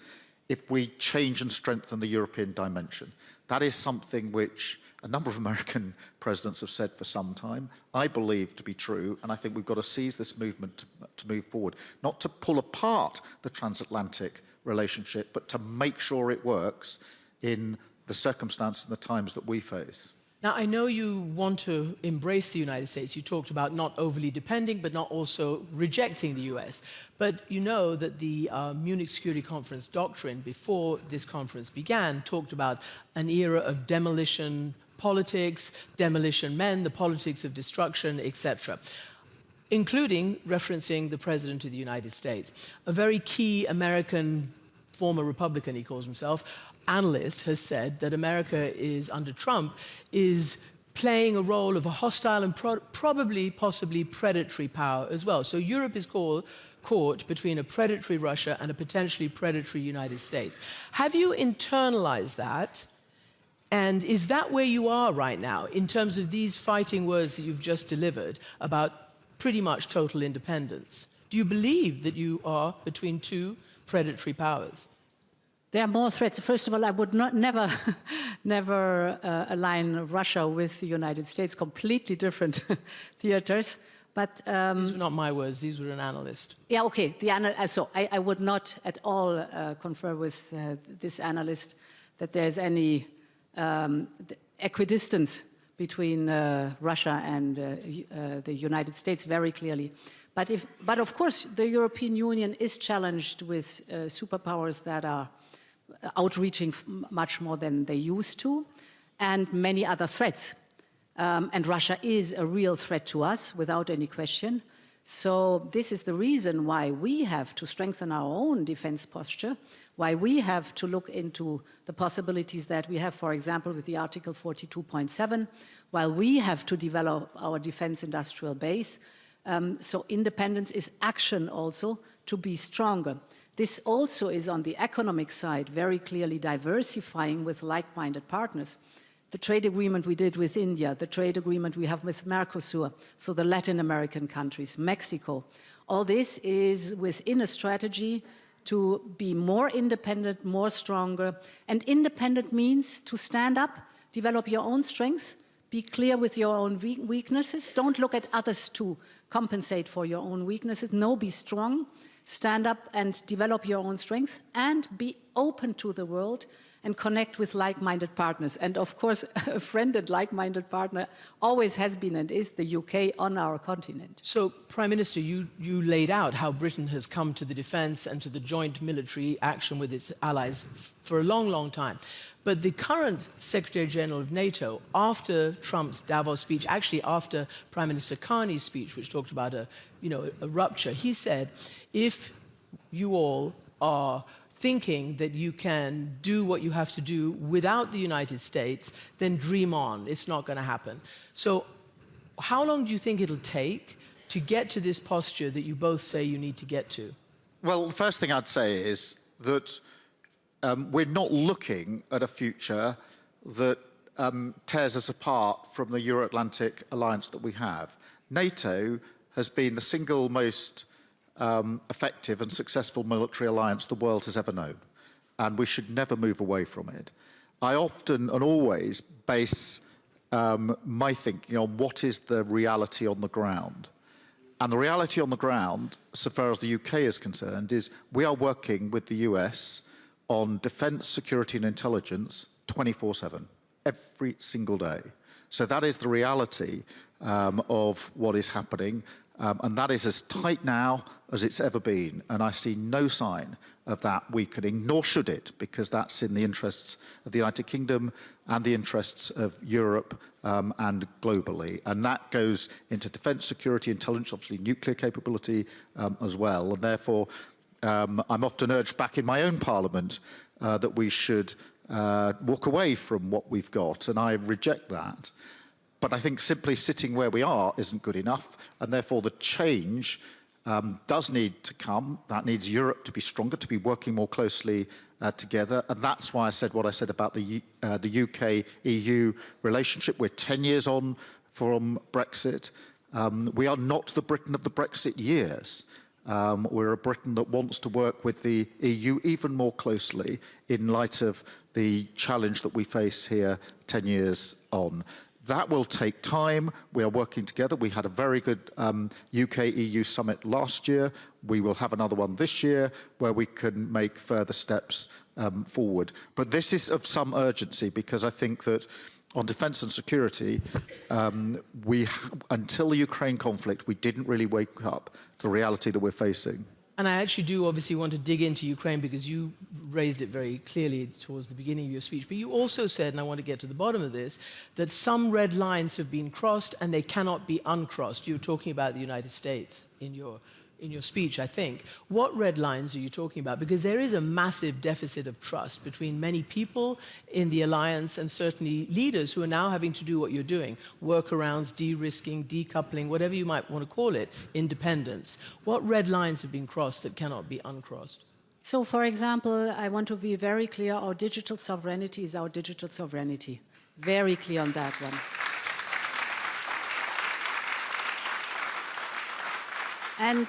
if we change and strengthen the European dimension. That is something which a number of American presidents have said for some time, I believe to be true, and I think we've got to seize this movement to move forward, not to pull apart the transatlantic relationship, but to make sure it works in the circumstances and the times that we face. Now, I know you want to embrace the United States. You talked about not overly depending, but not also rejecting the US. But you know that the Munich Security Conference doctrine, before this conference began, talked about an era of demolition politics, demolition men, the politics of destruction, etc., including referencing the President of the United States. A very key American, former Republican, he calls himself, analyst has said that America is, under Trump, is playing a role of a hostile and probably, possibly predatory power as well. So Europe is caught between a predatory Russia and a potentially predatory United States. Have you internalized that? And is that where you are right now in terms of these fighting words that you've just delivered about pretty much total independence? Do you believe that you are between two predatory powers? There are more threats. First of all, I would never align Russia with the United States, completely different theaters. But these were not my words, these were an analyst. Yeah, okay. So I would not at all confer with this analyst that there's any equidistance between Russia and the United States, very clearly. But of course, the European Union is challenged with superpowers that are outreaching much more than they used to, and many other threats. And Russia is a real threat to us, without any question. So this is the reason why we have to strengthen our own defense posture, why we have to look into the possibilities that we have, for example, with the Article 42.7, while we have to develop our defense industrial base. So independence is action also to be stronger. This also is on the economic side, very clearly diversifying with like-minded partners. The trade agreement we did with India, the trade agreement we have with Mercosur, so the Latin American countries, Mexico. All this is within a strategy to be more independent, more stronger. And independent means to stand up, develop your own strength, be clear with your own weaknesses. Don't look at others to compensate for your own weaknesses. No, be strong. Stand up and develop your own strength, and be open to the world and connect with like-minded partners. And of course, a friend and like-minded partner always has been and is the UK on our continent. So, Prime Minister, you laid out how Britain has come to the defence and to the joint military action with its allies for a long, long time. But the current Secretary-General of NATO, after Trump's Davos speech, actually after Prime Minister Carney's speech, which talked about a rupture, he said, if you all are thinking that you can do what you have to do without the United States, then dream on. It's not going to happen. So how long do you think it'll take to get to this posture that you both say you need to get to? Well, the first thing I'd say is that we're not looking at a future that tears us apart from the Euro-Atlantic alliance that we have. NATO has been the single most effective and successful military alliance the world has ever known, and we should never move away from it. I often and always base my thinking on what is the reality on the ground. And the reality on the ground, so far as the UK is concerned, is we are working with the US on defence, security and intelligence 24/7, every single day. So that is the reality of what is happening. And that is as tight now as it's ever been. And I see no sign of that weakening, nor should it, because that's in the interests of the United Kingdom and the interests of Europe and globally. And that goes into defence, security, intelligence, obviously nuclear capability as well. And therefore, I'm often urged back in my own parliament that we should walk away from what we've got. And I reject that. But I think simply sitting where we are isn't good enough, and therefore the change does need to come. That needs Europe to be stronger, to be working more closely together, and that's why I said what I said about the UK-EU relationship. We're 10 years on from Brexit. We are not the Britain of the Brexit years. We're a Britain that wants to work with the EU even more closely in light of the challenge that we face here 10 years on. That will take time. We are working together. We had a very good UK-EU summit last year. We will have another one this year where we can make further steps forward. But this is of some urgency because I think that on defence and security, until the Ukraine conflict, we didn't really wake up to the reality that we're facing. And I actually do obviously want to dig into Ukraine because you raised it very clearly towards the beginning of your speech. But you also said, and I want to get to the bottom of this, that some red lines have been crossed and they cannot be uncrossed. You were talking about the United States in your speech, I think. What red lines are you talking about? Because there is a massive deficit of trust between many people in the alliance and certainly leaders who are now having to do what you're doing, workarounds, de-risking, decoupling, whatever you might want to call it, independence. What red lines have been crossed that cannot be uncrossed? So, for example, I want to be very clear, our digital sovereignty is our digital sovereignty. Very clear on that one. And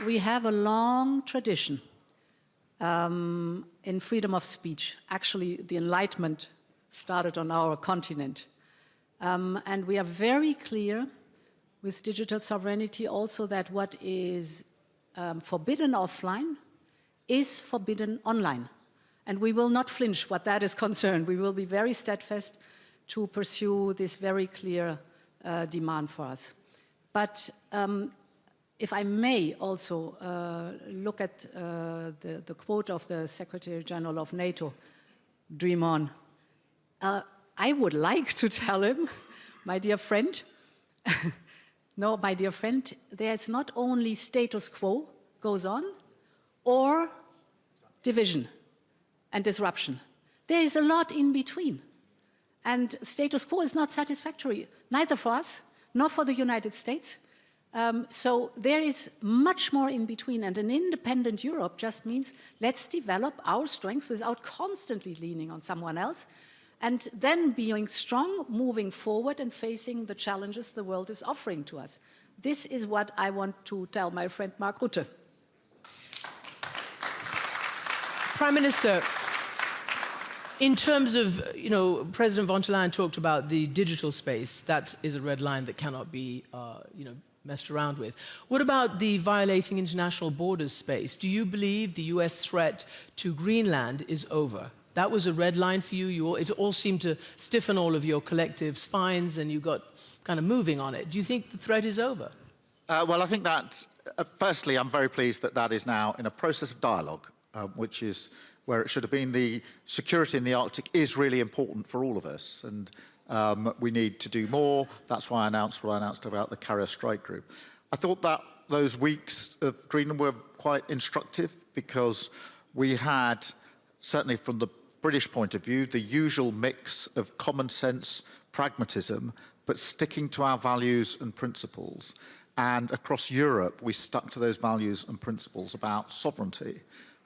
we have a long tradition in freedom of speech. Actually, the Enlightenment started on our continent. And we are very clear with digital sovereignty also that what is forbidden offline is forbidden online. And we will not flinch what that is concerned. We will be very steadfast to pursue this very clear demand for us. But if I may also look at the quote of the Secretary General of NATO, dream on. I would like to tell him, my dear friend, no, my dear friend, there's not only status quo goes on, or division and disruption. There is a lot in between. And status quo is not satisfactory, neither for us, nor for the United States. So there is much more in between, and an independent Europe just means let's develop our strength without constantly leaning on someone else, and then being strong, moving forward and facing the challenges the world is offering to us. This is what I want to tell my friend Mark Rutte. Prime Minister, in terms of, President von der Leyen talked about the digital space. That is a red line that cannot be, messed around with. What about the violating international borders space? Do you believe the US threat to Greenland is over? That was a red line for you. It all seemed to stiffen all of your collective spines and you got kind of moving on it. Do you think the threat is over? Well, I think that, firstly, I'm very pleased that that is now in a process of dialogue, which is where it should have been. The security in the Arctic is really important for all of us, and we need to do more. That's why I announced what I announced about the Carrier Strike Group. I thought that those weeks of Greenland were quite instructive because we had, certainly from the British point of view, the usual mix of common sense, pragmatism, but sticking to our values and principles. And across Europe, we stuck to those values and principles about sovereignty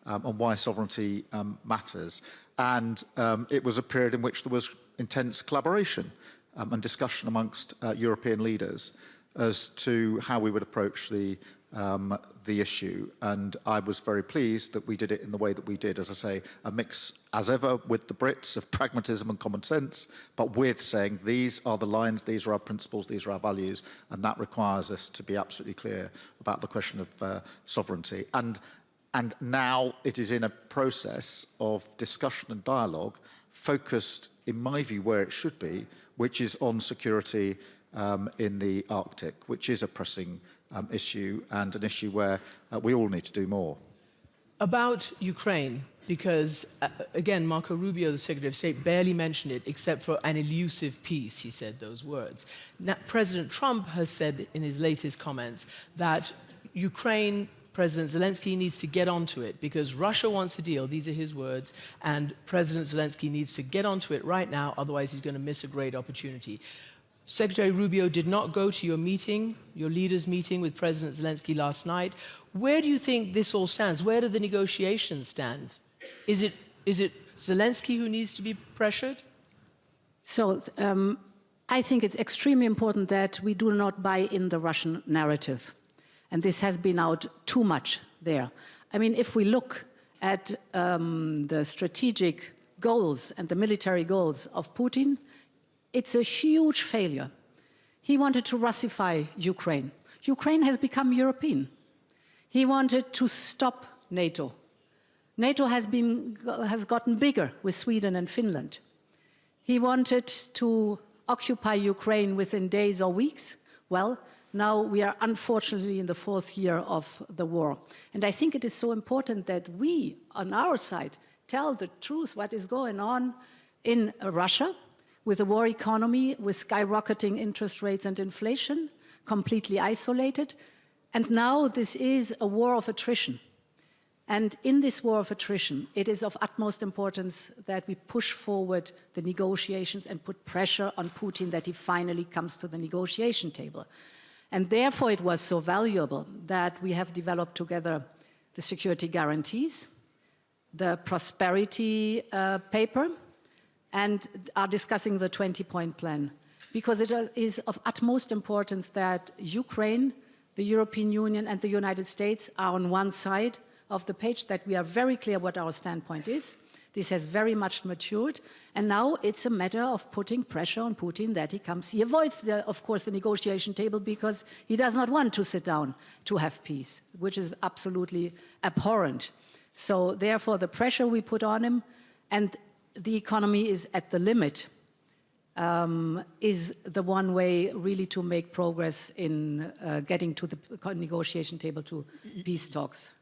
and why sovereignty matters. And it was a period in which there was intense collaboration and discussion amongst European leaders as to how we would approach the issue. And I was very pleased that we did it in the way that we did. As I say, a mix, as ever, with the Brits of pragmatism and common sense, but with saying these are the lines, these are our principles, these are our values, and that requires us to be absolutely clear about the question of sovereignty. And now it is in a process of discussion and dialogue focused, in my view, where it should be, which is on security in the Arctic, which is a pressing issue and an issue where we all need to do more. About Ukraine, because, again, Marco Rubio, the Secretary of State, barely mentioned it except for an elusive peace, he said those words. Now, President Trump has said in his latest comments that Ukraine, President Zelensky needs to get onto it because Russia wants a deal, these are his words, and President Zelensky needs to get onto it right now, otherwise he's going to miss a great opportunity. Secretary Rubio did not go to your meeting, your leaders' meeting with President Zelensky last night. Where do you think this all stands? Where do the negotiations stand? Is it Zelensky who needs to be pressured? So I think it's extremely important that we do not buy in the Russian narrative. And this has been out too much there. I mean, if we look at the strategic goals and the military goals of Putin, it's a huge failure. He wanted to Russify Ukraine. Ukraine has become European. He wanted to stop NATO. NATO has gotten bigger with Sweden and Finland. He wanted to occupy Ukraine within days or weeks. Well, now we are unfortunately in the 4th year of the war. And I think it is so important that we, on our side, tell the truth, what is going on in Russia, with a war economy, with skyrocketing interest rates and inflation, completely isolated. And now this is a war of attrition. And in this war of attrition, it is of utmost importance that we push forward the negotiations and put pressure on Putin that he finally comes to the negotiation table. And therefore it was so valuable that we have developed together the security guarantees, the prosperity paper, and are discussing the 20-point plan, because it is of utmost importance that Ukraine, the European Union and the United States are on one side of the page, that we are very clear what our standpoint is. This has very much matured, and now it's a matter of putting pressure on Putin that he comes. He avoids, of course, the negotiation table because he does not want to sit down to have peace, which is absolutely abhorrent. So therefore, the pressure we put on him, and the economy is at the limit, is the one way really to make progress in getting to the negotiation table to peace talks.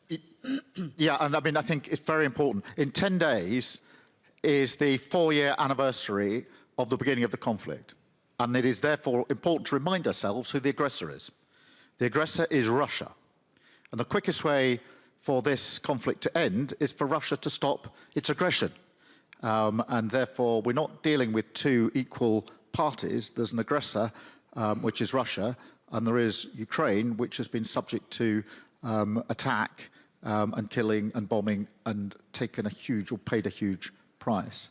Yeah, and I mean, I think it's very important. In 10 days is the 4-year anniversary of the beginning of the conflict. And it is therefore important to remind ourselves who the aggressor is. The aggressor is Russia. And the quickest way for this conflict to end is for Russia to stop its aggression. And therefore, we're not dealing with two equal parties. There's an aggressor, which is Russia, and there is Ukraine, which has been subject to attack and killing and bombing and taken a huge, or paid a huge price.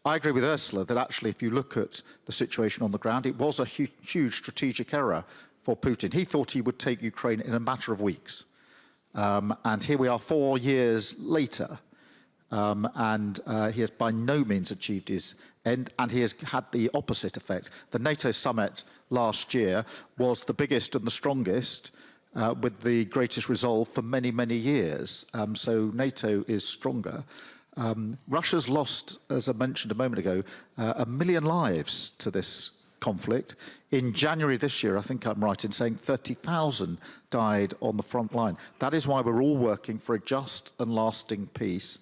I agree with Ursula that actually, if you look at the situation on the ground, it was a huge strategic error for Putin. He thought he would take Ukraine in a matter of weeks. And here we are 4 years later. He has by no means achieved his end, and he has had the opposite effect. The NATO summit last year was the biggest and the strongest with the greatest resolve for many, many years. So NATO is stronger. Russia's lost, as I mentioned a moment ago, 1 million lives to this conflict. In January this year, I think I'm right in saying 30,000 died on the front line. That is why we're all working for a just and lasting peace.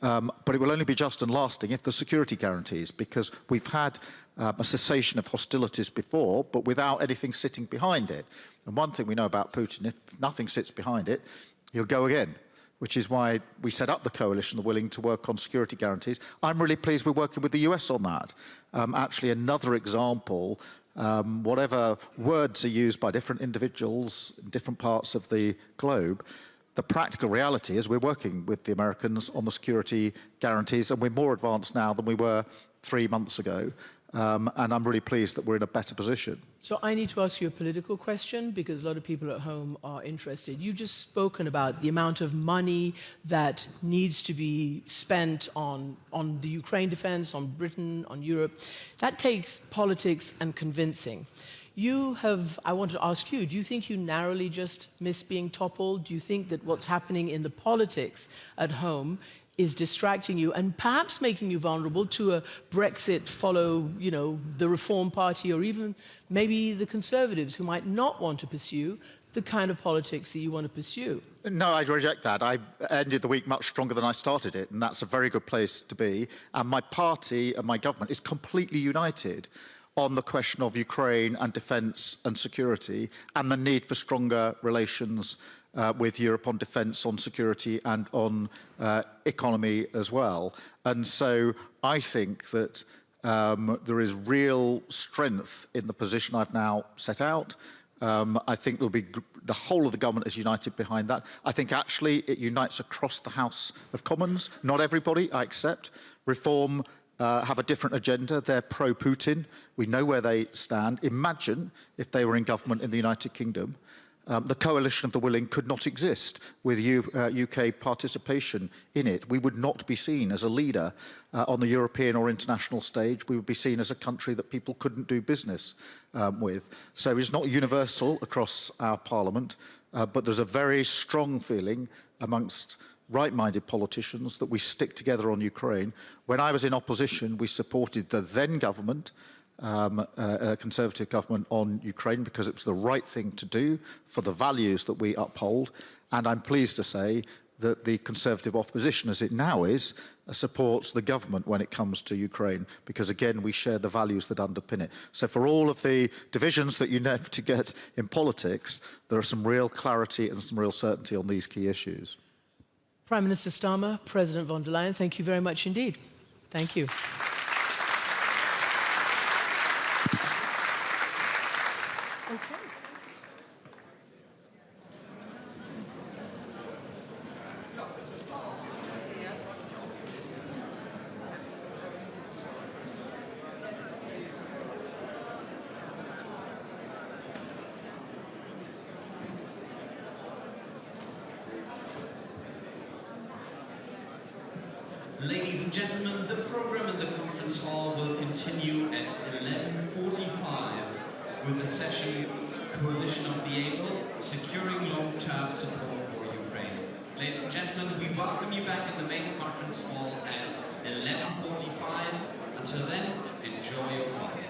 But it will only be just and lasting if the security guarantees, because we've had a cessation of hostilities before, but without anything sitting behind it. And one thing we know about Putin, if nothing sits behind it, he'll go again. which is why we set up the coalition, the willing to work on security guarantees. I'm really pleased we're working with the US on that. Actually, another example, whatever words are used by different individuals in different parts of the globe, the practical reality is we're working with the Americans on the security guarantees, and we're more advanced now than we were 3 months ago. And I'm really pleased that we're in a better position. So I need to ask you a political question because a lot of people at home are interested. You've just spoken about the amount of money that needs to be spent on the Ukraine defense, on Britain, on Europe. That takes politics and convincing. I want to ask you, do you think you narrowly just miss being toppled? Do you think that what's happening in the politics at home is distracting you and perhaps making you vulnerable to a Brexit follow, the Reform Party or even maybe the Conservatives who might not want to pursue the kind of politics that you want to pursue? No, I reject that. I ended the week much stronger than I started it, and that's a very good place to be. And my party and my government is completely united on the question of Ukraine and defence and security and the need for stronger relations with Europe on defence, on security and on economy as well. And so I think that there is real strength in the position I've now set out. I think there'll be the whole of the government is united behind that. I think actually it unites across the House of Commons. Not everybody, I accept. Reform have a different agenda. They're pro-Putin. We know where they stand. Imagine if they were in government in the United Kingdom. The coalition of the willing could not exist with UK participation in it. We would not be seen as a leader on the European or international stage. We would be seen as a country that people couldn't do business with. So it's not universal across our parliament, but there's a very strong feeling amongst right-minded politicians that we stick together on Ukraine. When I was in opposition, we supported the then government, a Conservative government on Ukraine because it was the right thing to do for the values that we uphold. And I'm pleased to say that the Conservative opposition, as it now is, supports the government when it comes to Ukraine because, again, we share the values that underpin it. So for all of the divisions that you never to get in politics, there are some real clarity and some real certainty on these key issues. Prime Minister Starmer, President von der Leyen, thank you very much indeed. Thank you. Ladies and gentlemen, the program in the conference hall will continue at 11:45 with the session Coalition of the Able, Securing Long-Term Support for Ukraine. Ladies and gentlemen, we welcome you back in the main conference hall at 11:45. Until then, enjoy your coffee.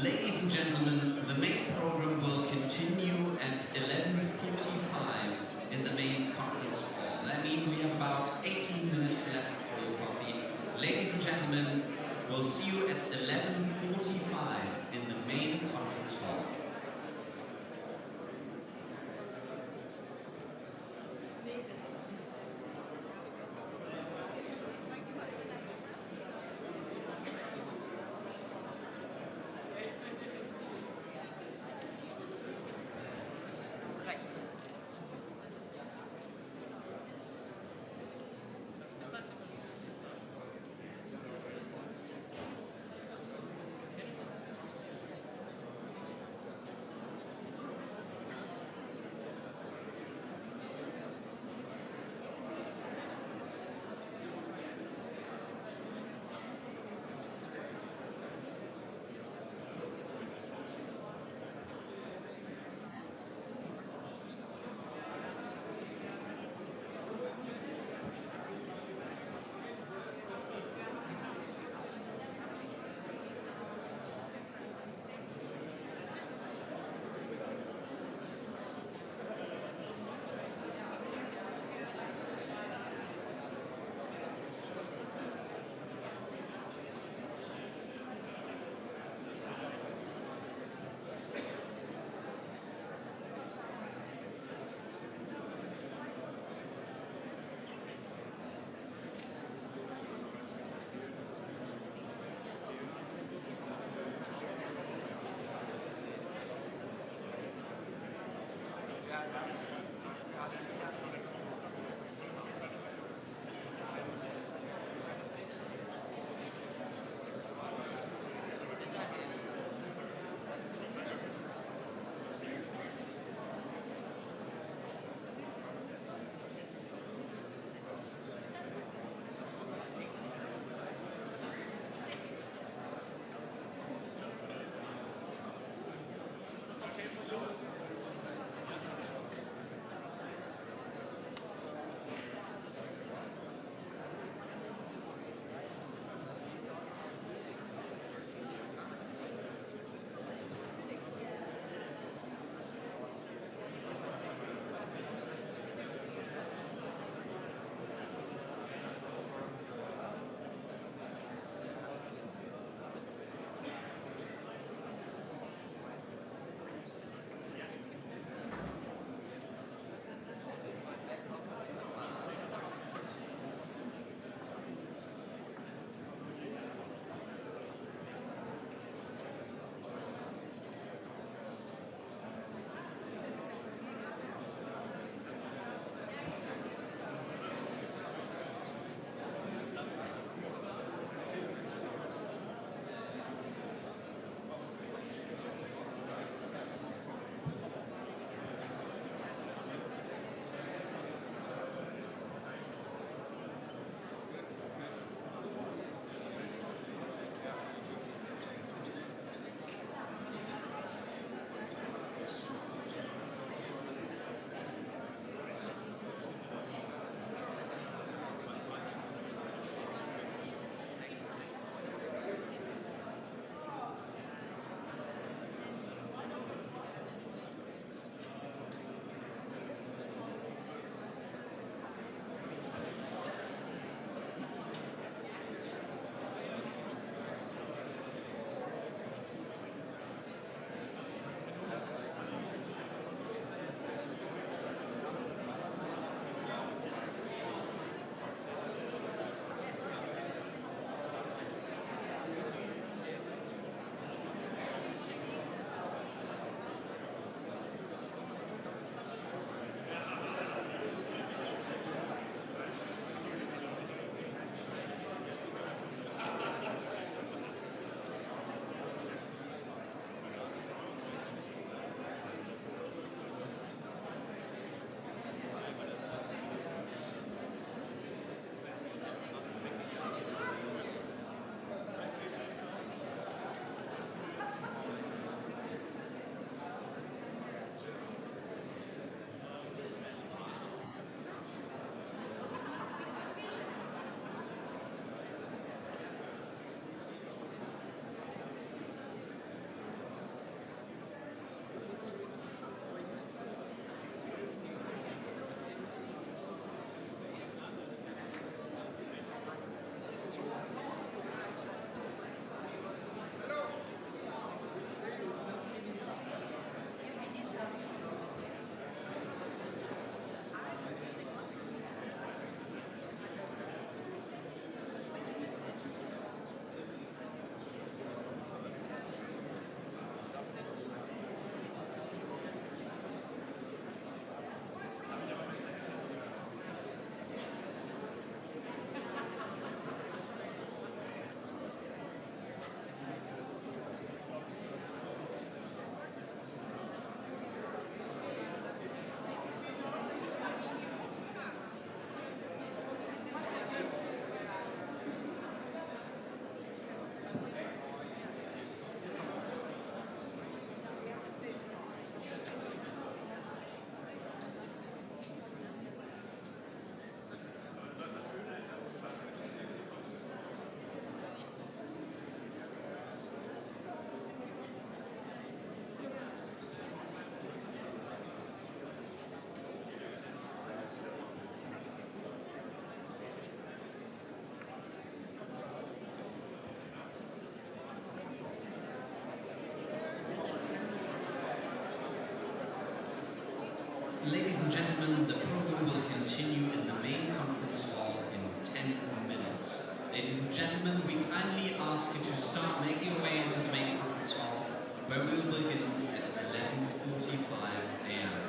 Ladies and gentlemen, the main program will continue at 11:45 in the main conference hall. That means we have about 18 minutes left for your coffee. Ladies and gentlemen, we'll see you at 11:45 in the main conference hall. Ladies and gentlemen, the program will continue in the main conference hall in 10 minutes. Ladies and gentlemen, we kindly ask you to start making your way into the main conference hall, where we will begin at 11:45 a.m.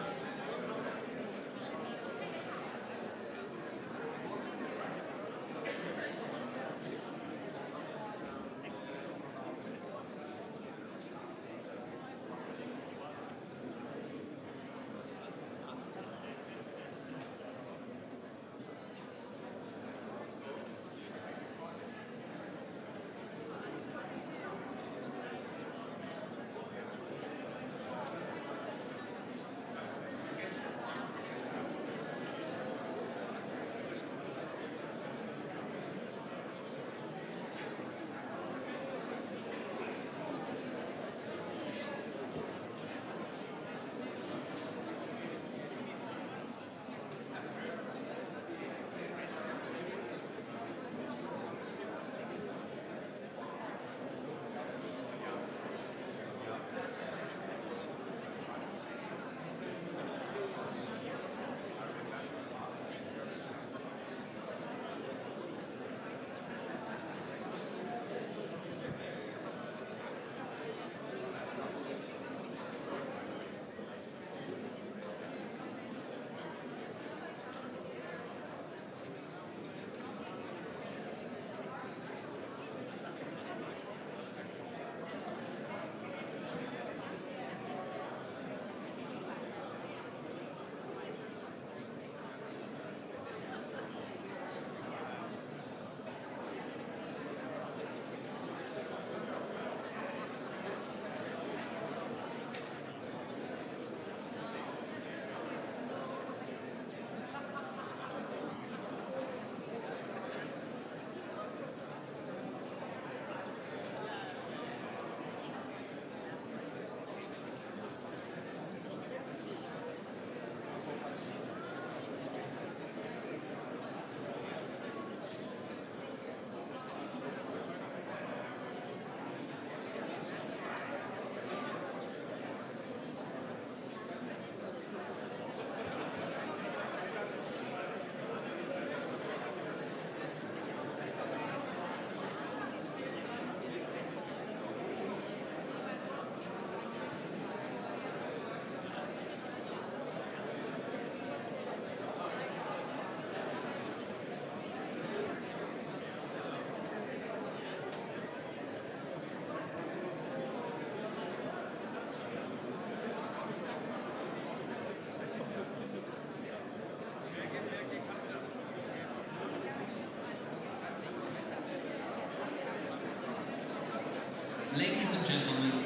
Ladies and gentlemen,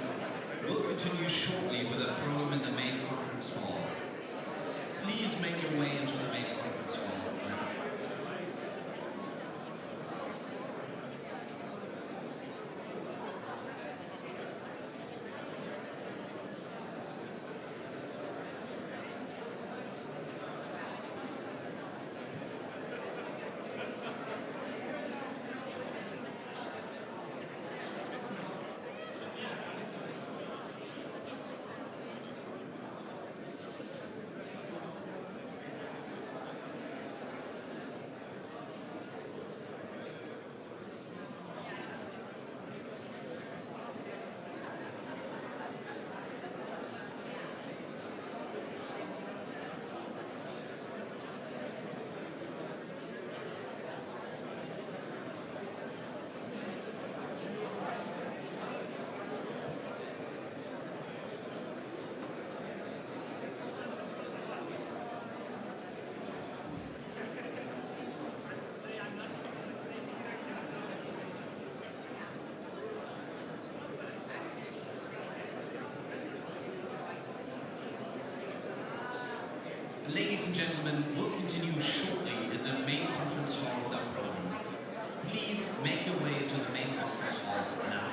we'll continue shortly with a program in the main conference hall. Please make your way into the main conference hall now. Ladies and gentlemen, we'll continue shortly in the main conference hall of the program. Please make your way to the main conference hall now.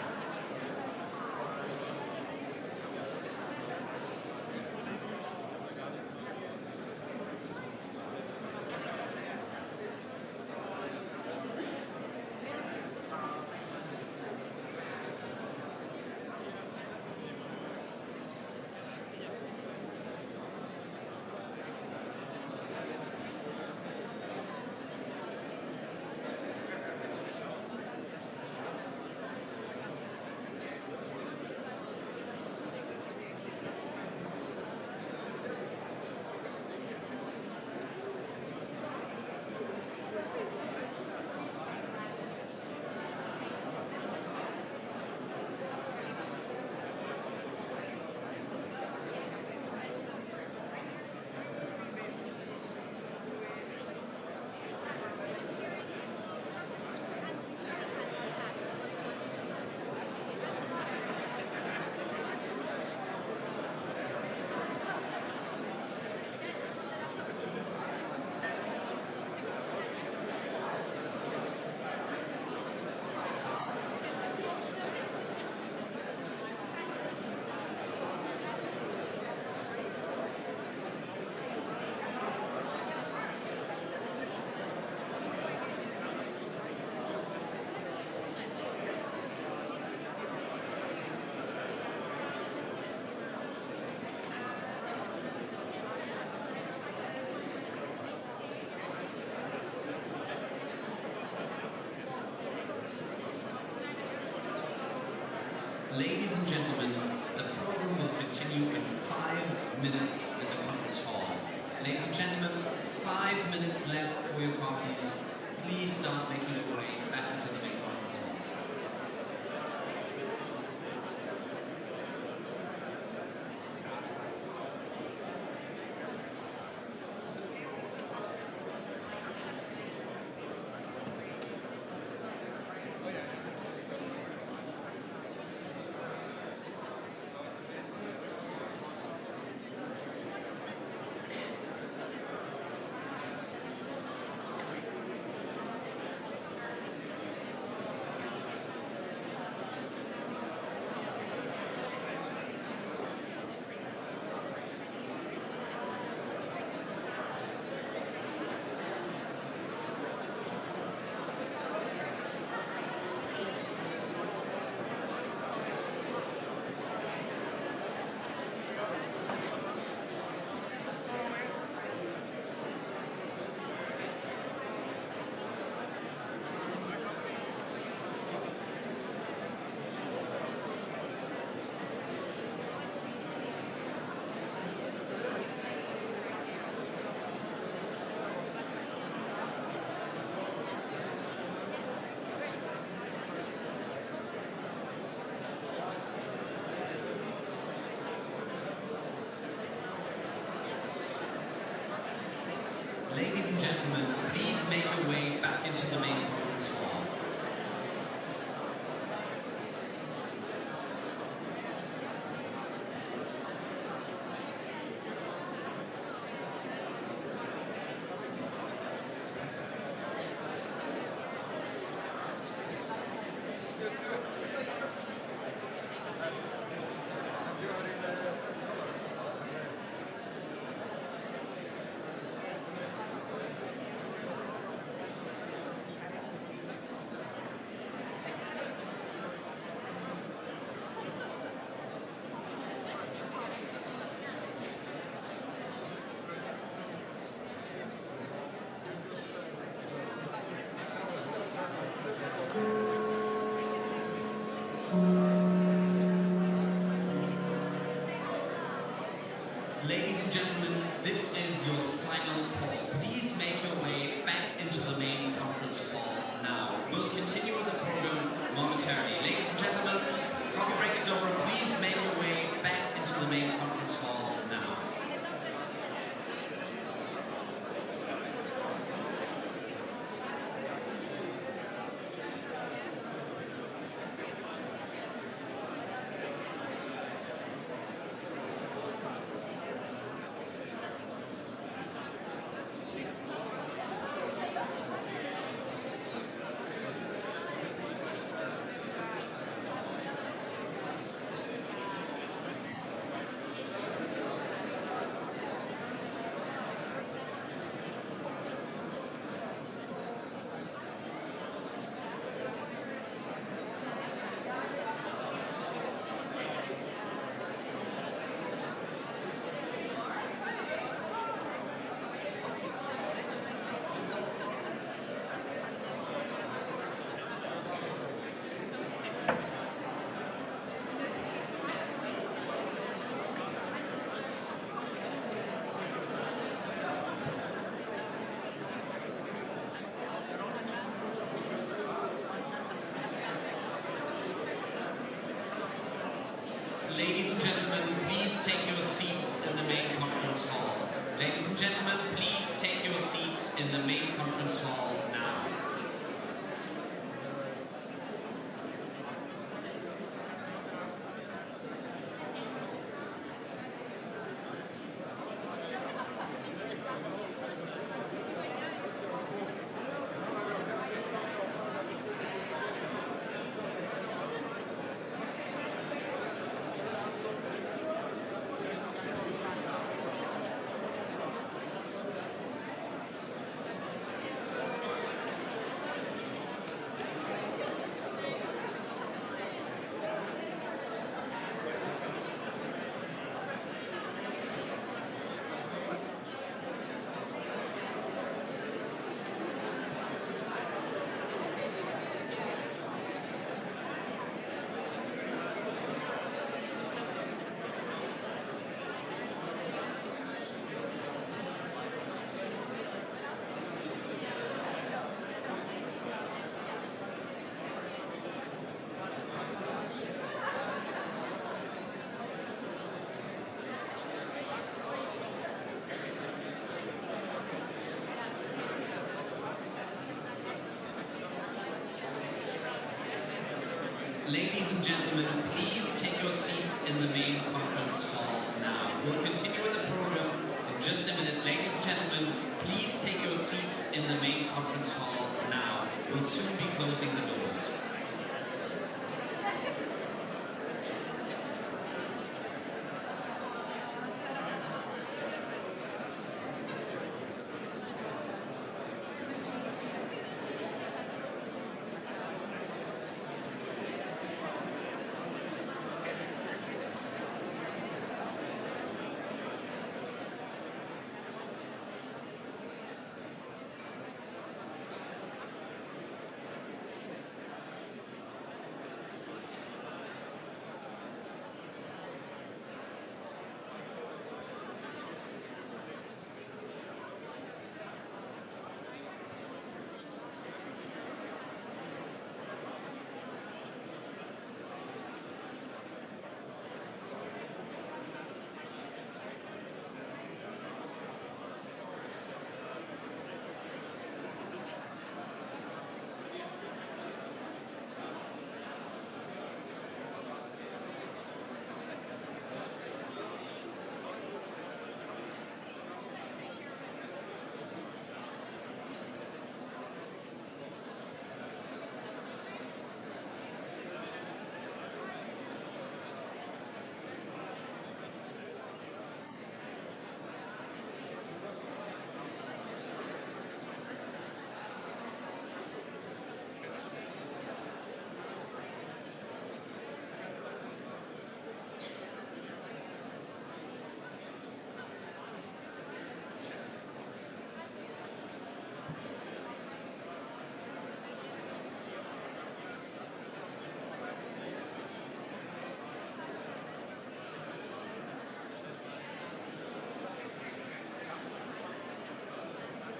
minutes in the conference hall. Ladies and gentlemen, 5 minutes left for your coffees. Please start making your way back into the main conference hall. Ladies and gentlemen, please make your way back into the main conference hall. Ladies and gentlemen, this is your final call. Please make your way back into the main conference hall now. We'll continue with the program momentarily. Ladies and gentlemen, coffee break is over. Please make your way back into the main conference hall now. Ladies and gentlemen, please take your seats in the main conference hall. Ladies and gentlemen, please take your seats in the main conference hall now. Ladies and gentlemen, please take your seats in the main conference hall now. We'll continue with the program in just a minute. Ladies and gentlemen, please take your seats in the main conference hall now. We'll soon be closing the doors.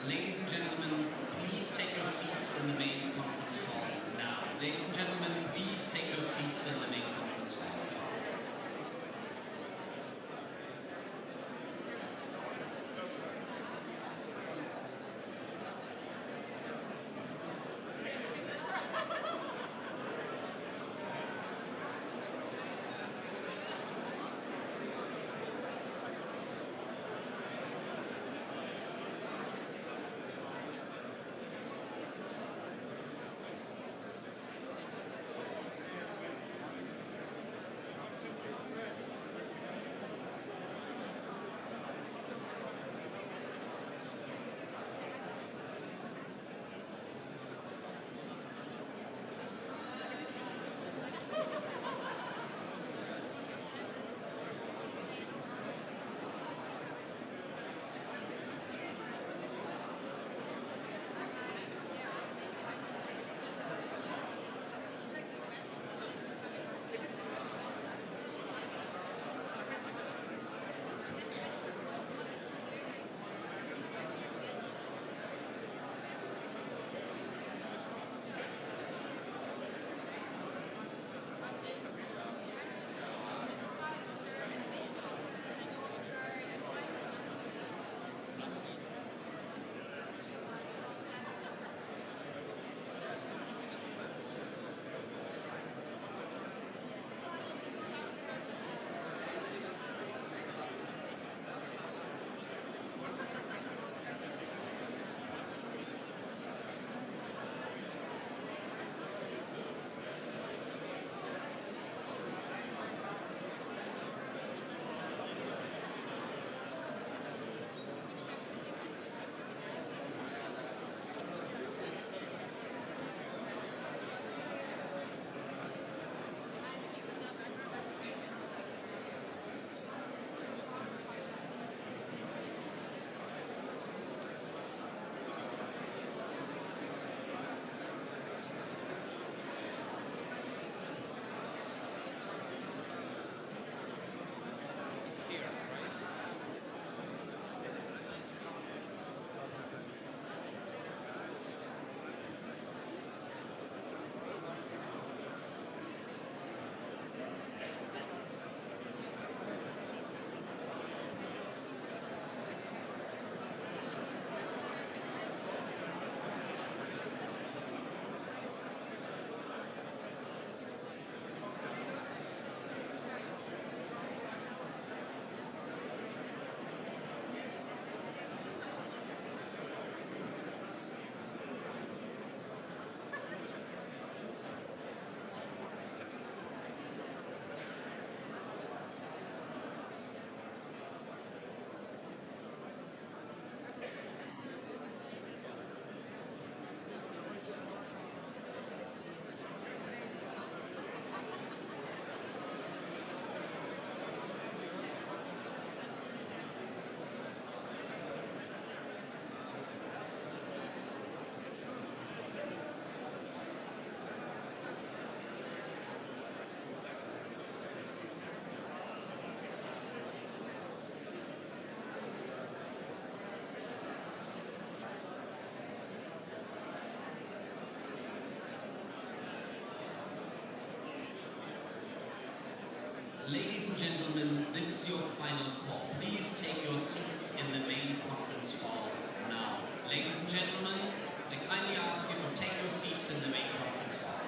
Ladies and gentlemen, please take your seats in the main conference hall now. Ladies and gentlemen, please take your seats in the main conference hall. Ladies and gentlemen, this is your final call. Please take your seats in the main conference hall now. Ladies and gentlemen, I kindly ask you to take your seats in the main conference hall.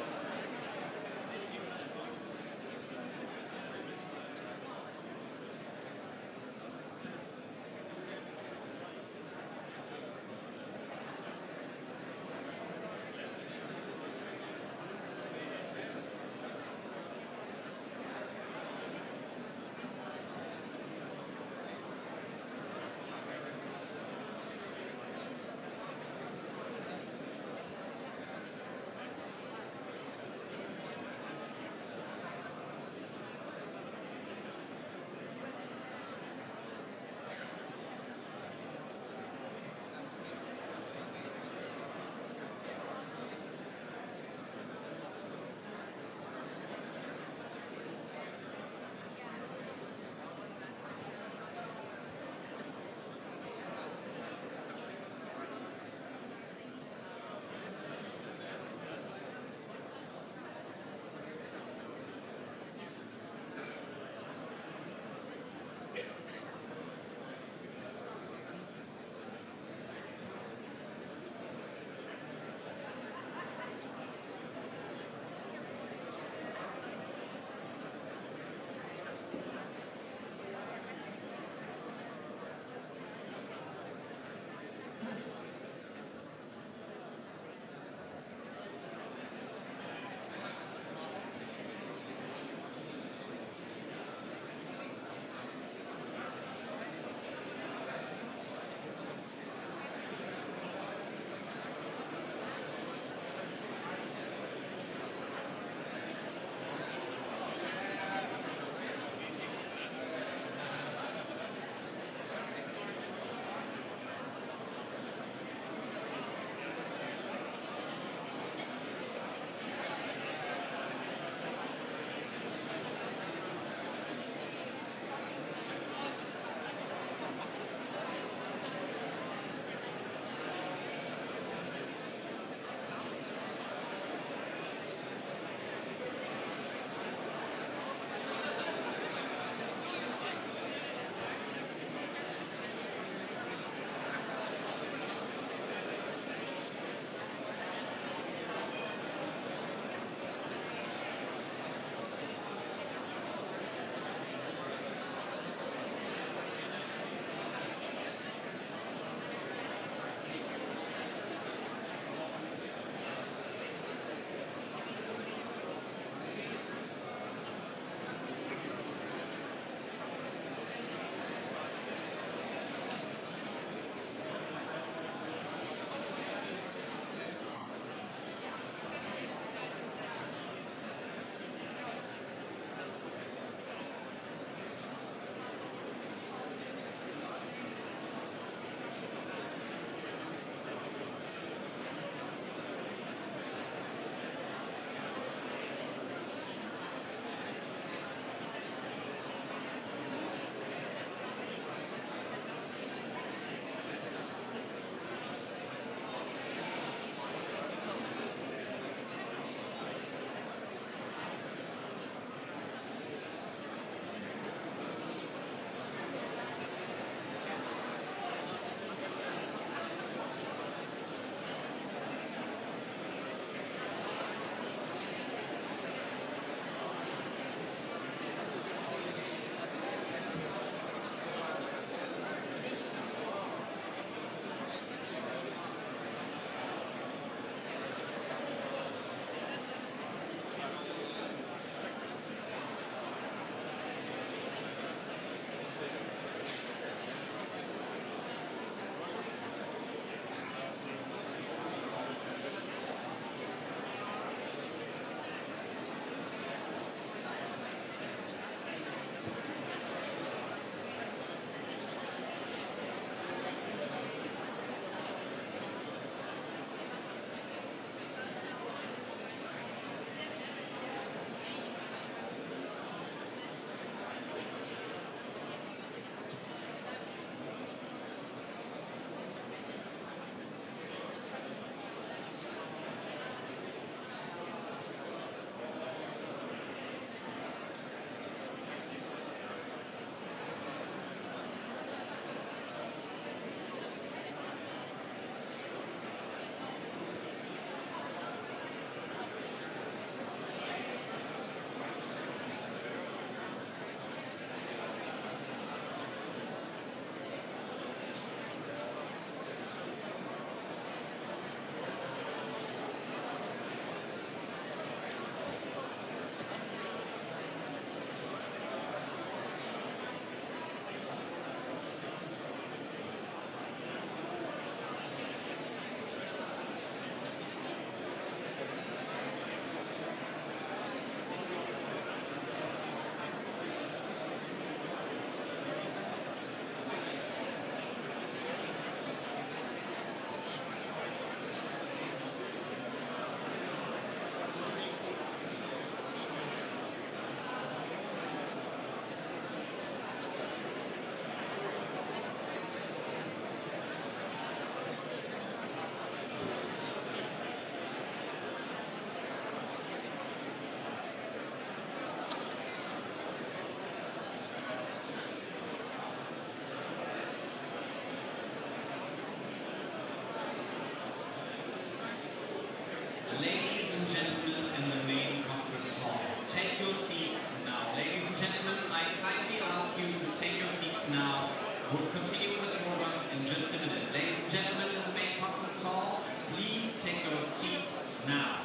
Ladies and gentlemen in the main conference hall, take your seats now. Ladies and gentlemen, I kindly ask you to take your seats now. We'll continue with the program in just a minute. Ladies and gentlemen in the main conference hall, please take your seats now.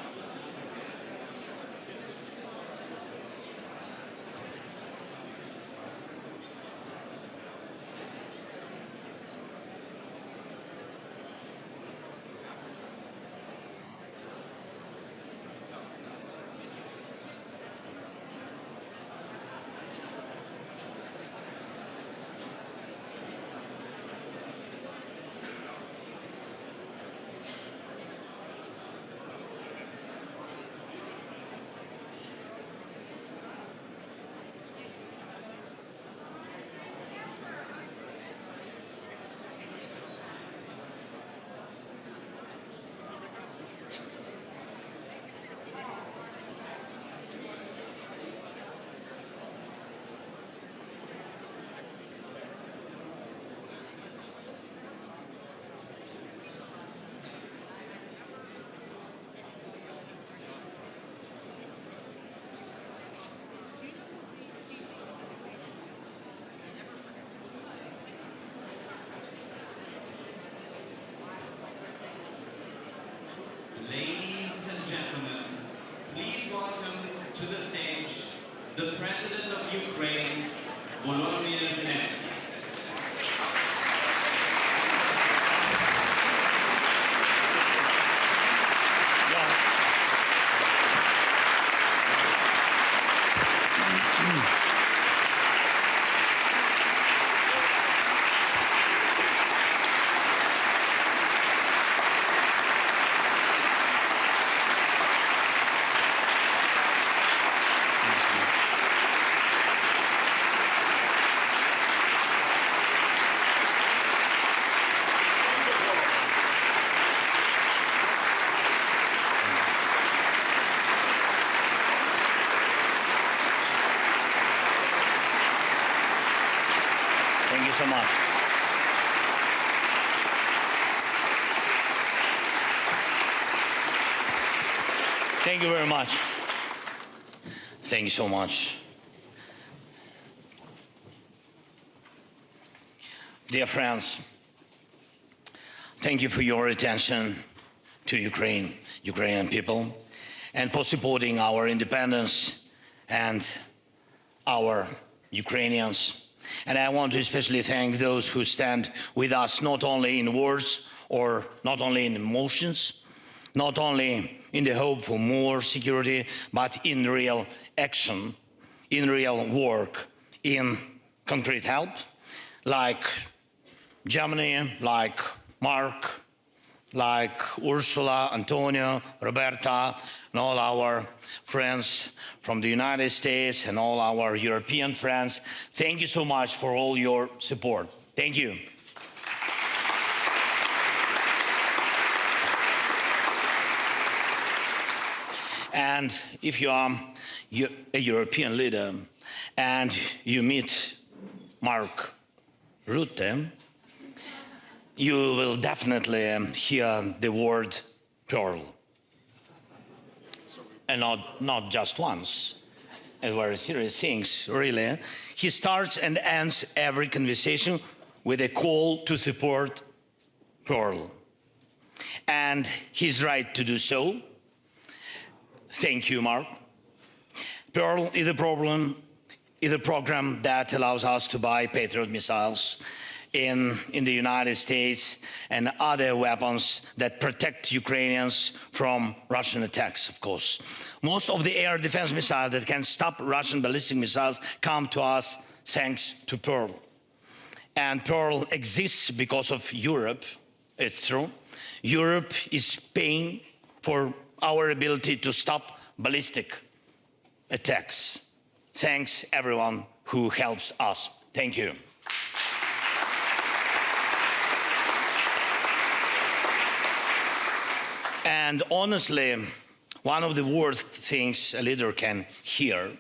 Ladies and gentlemen, please welcome to the stage the President of Ukraine, Volodymyr Zelensky. Thank you so much. Thank you very much. Thank you so much. Dear friends, thank you for your attention to Ukrainian people, and for supporting our independence and our Ukrainians. And I want to especially thank those who stand with us, not only in words or not only in emotions, not only in the hope for more security, but in real action, in real work, in concrete help, like Germany, like Mark, like Ursula, Antonio, Roberta, and all our friends from the United States and all our European friends. Thank you so much for all your support. Thank you. And if you are a European leader and you meet Mark Rutte, you will definitely hear the word pearl. And not just once, and very serious things, really. He starts and ends every conversation with a call to support pearl. And he's right to do so. Thank you, Mark. Pearl is a program that allows us to buy Patriot missiles in the United States and other weapons that protect Ukrainians from Russian attacks, of course. Most of the air defense missiles that can stop Russian ballistic missiles come to us thanks to Pearl. And Pearl exists because of Europe, it's true. Europe is paying for our ability to stop ballistic attacks. Thanks everyone who helps us. Thank you. And honestly, one of the worst things a leader can hear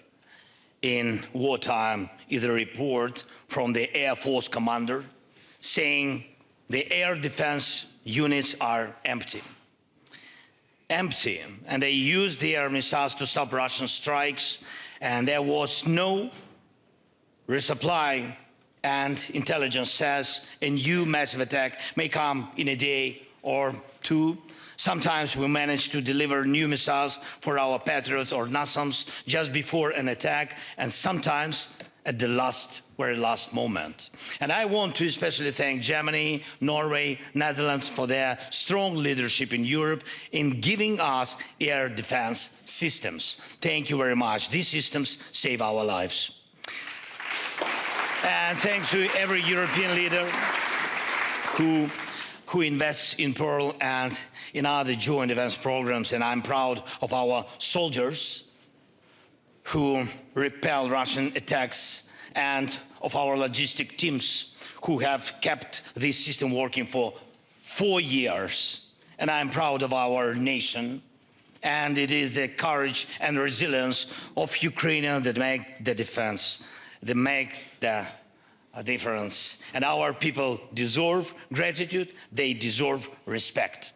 in wartime is a report from the Air Force commander saying the air defense units are empty. empty, and they used their missiles to stop Russian strikes, and there was no resupply, and intelligence says a new massive attack may come in a day or two. Sometimes we manage to deliver new missiles for our Patriots or NASAMS just before an attack, and sometimes at the very last moment. And I want to especially thank Germany, Norway, Netherlands for their strong leadership in Europe in giving us air defense systems. Thank you very much. These systems save our lives. And thanks to every European leader who invests in Pearl and in other joint defense programs. And I'm proud of our soldiers who repel Russian attacks, and of our logistic teams who have kept this system working for 4 years. And I'm proud of our nation. And it is the courage and resilience of Ukrainians that make the defense, that make the difference. And our people deserve gratitude, they deserve respect.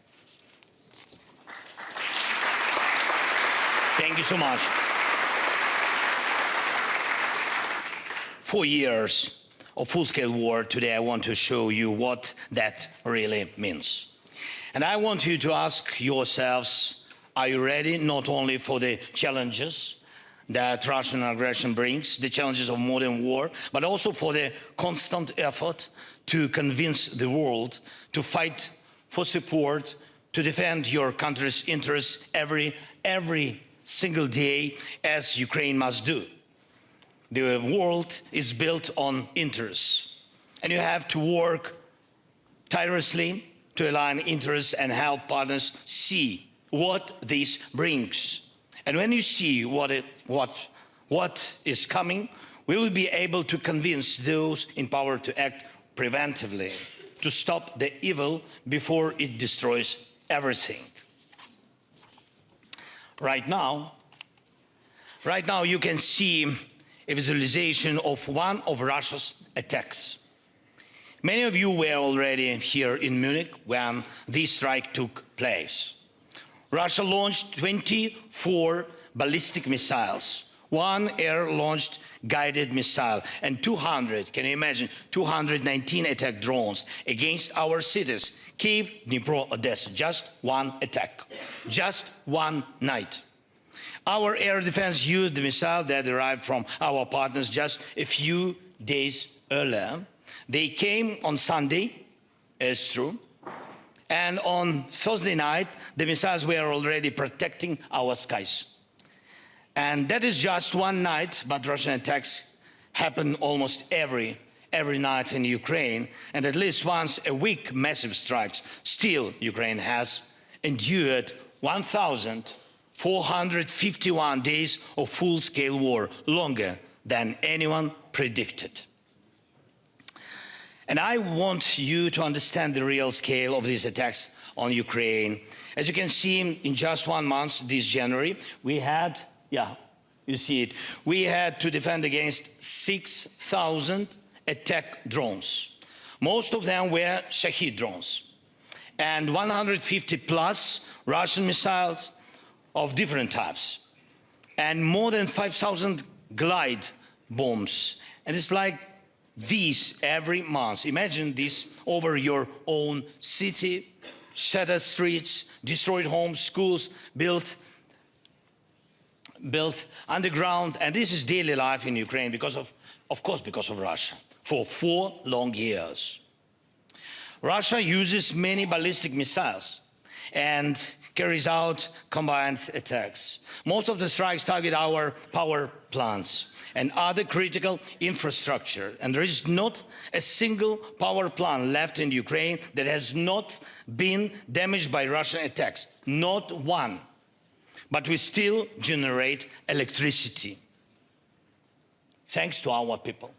Thank you so much. 4 years of full-scale war. Today I want to show you what that really means. And I want you to ask yourselves, are you ready not only for the challenges that Russian aggression brings, the challenges of modern war, but also for the constant effort to convince the world to fight for support, to defend your country's interests every single day, as Ukraine must do. The world is built on interests, and you have to work tirelessly to align interests and help partners see what this brings. And when you see what is coming, we will be able to convince those in power to act preventively, to stop the evil before it destroys everything. Right now you can see a visualization of one of Russia's attacks. Many of you were already here in Munich when this strike took place. Russia launched 24 ballistic missiles, 1 air-launched guided missile, and 200, can you imagine, 219 attack drones against our cities, Kyiv, Dnipro, Odessa. Just one attack, just one night. Our air defense used the missile that arrived from our partners just a few days earlier. They came on Sunday, it's true, and on Thursday night, the missiles were already protecting our skies. And that is just one night, but Russian attacks happen almost every night in Ukraine, and at least once a week massive strikes. Still, Ukraine has endured 1,451 days of full-scale war, longer than anyone predicted. And I want you to understand the real scale of these attacks on Ukraine. As you can see, in just 1 month, this January, we had, you see it, we had to defend against 6,000 attack drones. Most of them were Shahid drones, and 150 plus Russian missiles of different types, and more than 5,000 glide bombs. And it's like these every month. Imagine this over your own city, shattered streets, destroyed homes, schools built underground. And this is daily life in Ukraine because of course, because of Russia, for 4 long years. Russia uses many ballistic missiles and carries out combined attacks. Most of the strikes target our power plants and other critical infrastructure. And there is not a single power plant left in Ukraine that has not been damaged by Russian attacks. Not one. But we still generate electricity. Thanks to our people.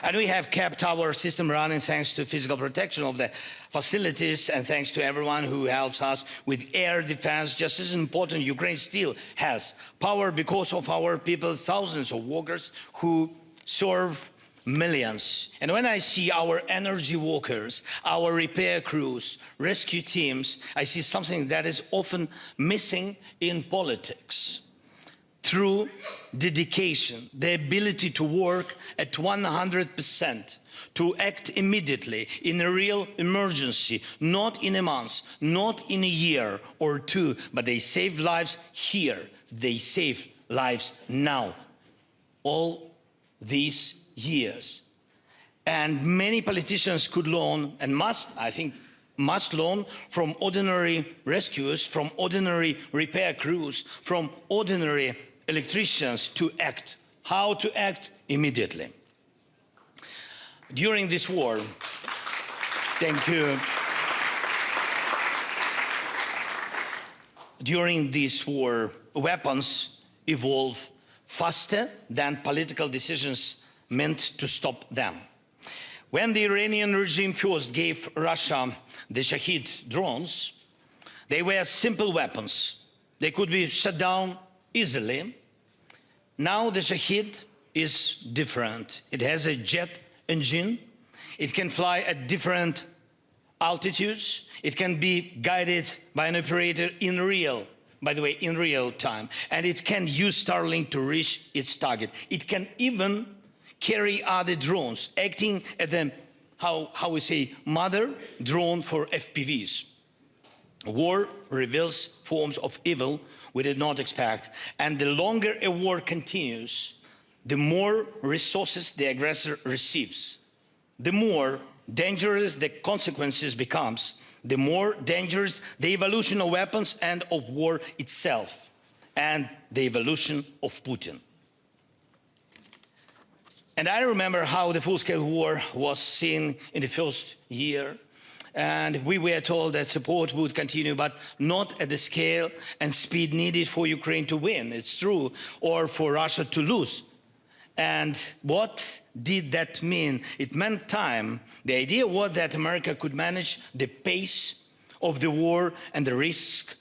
And we have kept our system running thanks to physical protection of the facilities and thanks to everyone who helps us with air defense. Just as important, Ukraine still has power because of our people, thousands of workers who serve millions. And when I see our energy workers, our repair crews, rescue teams, I see something that is often missing in politics. Through dedication, the ability to work at 100%, to act immediately in a real emergency, not in a month, not in a year or two, but they save lives here. They save lives now. All these years. And many politicians could learn and must, I think, must learn from ordinary rescuers, from ordinary repair crews, from ordinary electricians to act, how to act immediately. During this war, thank you. During this war, weapons evolve faster than political decisions meant to stop them. When the Iranian regime first gave Russia the Shahid drones, they were simple weapons. They could be shut down easily. Now the Shahid is different. It has a jet engine. It can fly at different altitudes. It can be guided by an operator in real time. And it can use Starlink to reach its target. It can even carry other drones, acting as the, how we say, mother drone for FPVs. War reveals forms of evil we did not expect. And the longer a war continues, the more resources the aggressor receives. The more dangerous the consequences becomes, the more dangerous the evolution of weapons and of war itself, and the evolution of Putin. And I remember how the full-scale war was seen in the first year, and we were told that support would continue, but not at the scale and speed needed for Ukraine to win, it's true, or for Russia to lose. And what did that mean? It meant time. The idea was that America could manage the pace of the war and the risk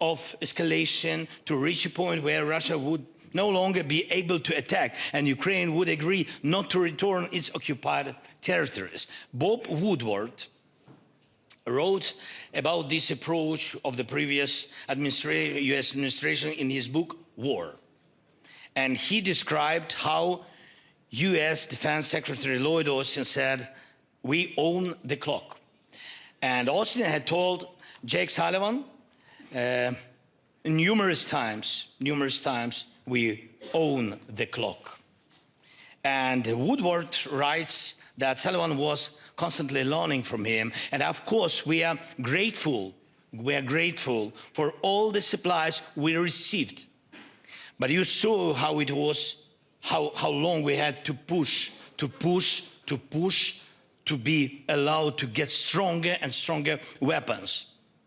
of escalation to reach a point where Russia would no longer be able to attack, and Ukraine would agree not to return its occupied territories. Bob Woodward wrote about this approach of the previous US administration in his book, War. And he described how US Defense Secretary Lloyd Austin said, "We own the clock." And Austin had told Jake Sullivan numerous times, we own the clock. And Woodward writes that Sullivan was constantly learning from him. And of course, we are grateful for all the supplies we received. But you saw how it was, how long we had to push, to be allowed to get stronger and stronger weapons.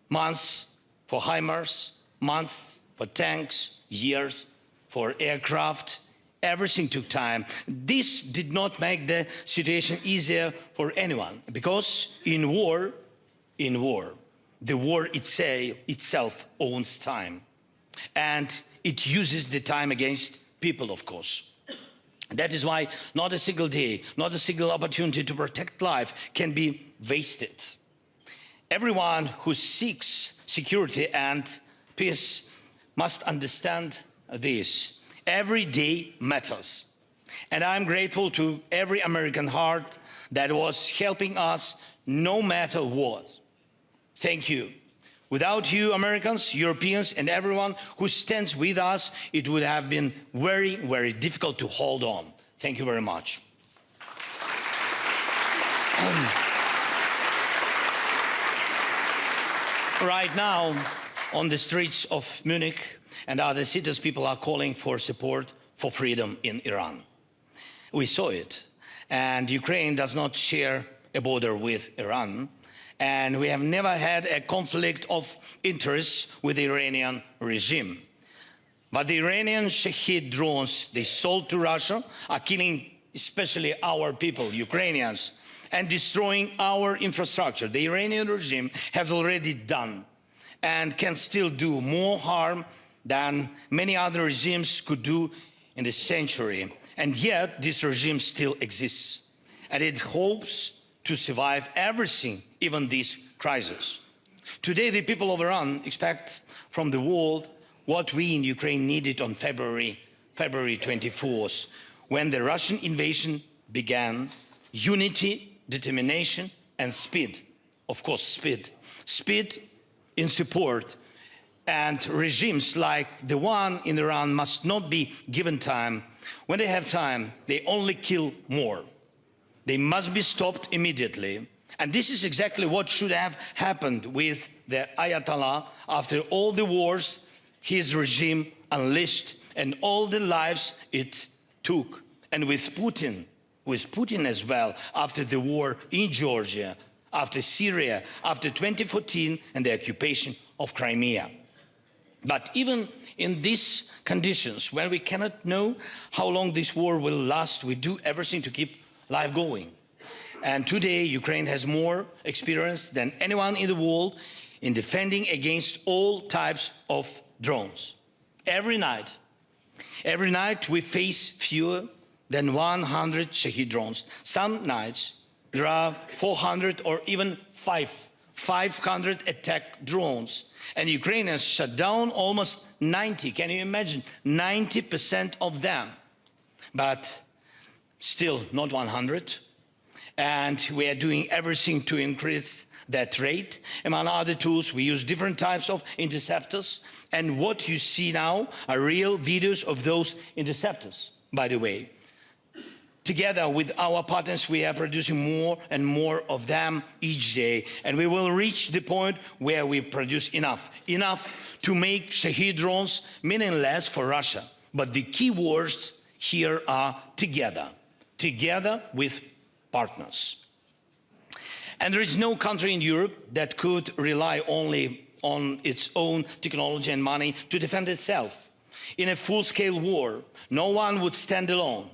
Months for HIMARS, months for tanks, years for aircraft. Everything took time. This did not make the situation easier for anyone, because in war, the war itself owns time. And it uses the time against people, of course. That is why not a single day, not a single opportunity to protect life can be wasted. Everyone who seeks security and peace must understand this. Every day matters. And I'm grateful to every American heart that was helping us no matter what. Thank you. Without you, Americans, Europeans, and everyone who stands with us, it would have been very, very difficult to hold on. Thank you very much. Right now, on the streets of Munich and other cities, people are calling for support for freedom in Iran. We saw it. And Ukraine does not share a border with Iran. And we have never had a conflict of interests with the Iranian regime. But the Iranian Shahid drones they sold to Russia are killing especially our people, Ukrainians, and destroying our infrastructure. The Iranian regime has already done and can still do more harm than many other regimes could do in this century. And yet, this regime still exists. And it hopes to survive everything, even this crisis. Today, the people of Iran expect from the world what we in Ukraine needed on February 24th, when the Russian invasion began: unity, determination, and speed. Of course, speed. Speed in support. And regimes like the one in Iran must not be given time. When they have time, they only kill more. They must be stopped immediately. And this is exactly what should have happened with the Ayatollah after all the wars his regime unleashed and all the lives it took. And with Putin as well, after the war in Georgia, after Syria, after 2014 and the occupation of Crimea. But even in these conditions, when we cannot know how long this war will last, we do everything to keep life going. And today, Ukraine has more experience than anyone in the world in defending against all types of drones. Every night we face fewer than 100 Shahid drones. Some nights there are 400 or even 500 attack drones. And Ukrainians shut down almost 90. Can you imagine? 90% of them. But still not 100. And we are doing everything to increase that rate. Among other tools, we use different types of interceptors. And what you see now are real videos of those interceptors, by the way. Together with our partners, we are producing more and more of them each day. And we will reach the point where we produce enough to make Shahid drones meaningless for Russia. But the key words here are together with partners. And there is no country in Europe that could rely only on its own technology and money to defend itself. In a full-scale war, no one would stand alone.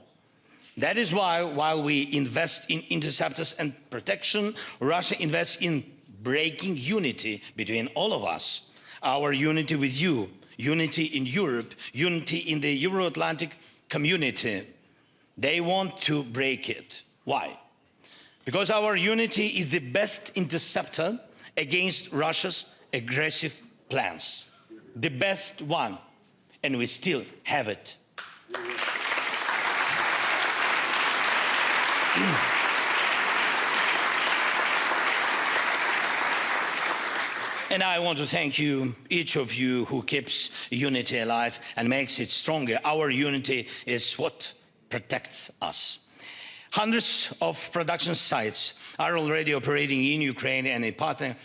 That is why, while we invest in interceptors and protection, Russia invests in breaking unity between all of us. Our unity with you, unity in Europe, unity in the Euro-Atlantic community. They want to break it. Why? Because our unity is the best interceptor against Russia's aggressive plans. The best one. And we still have it. And I want to thank you, each of you who keeps unity alive and makes it stronger. Our unity is what protects us. Hundreds of production sites are already operating in Ukraine and in partner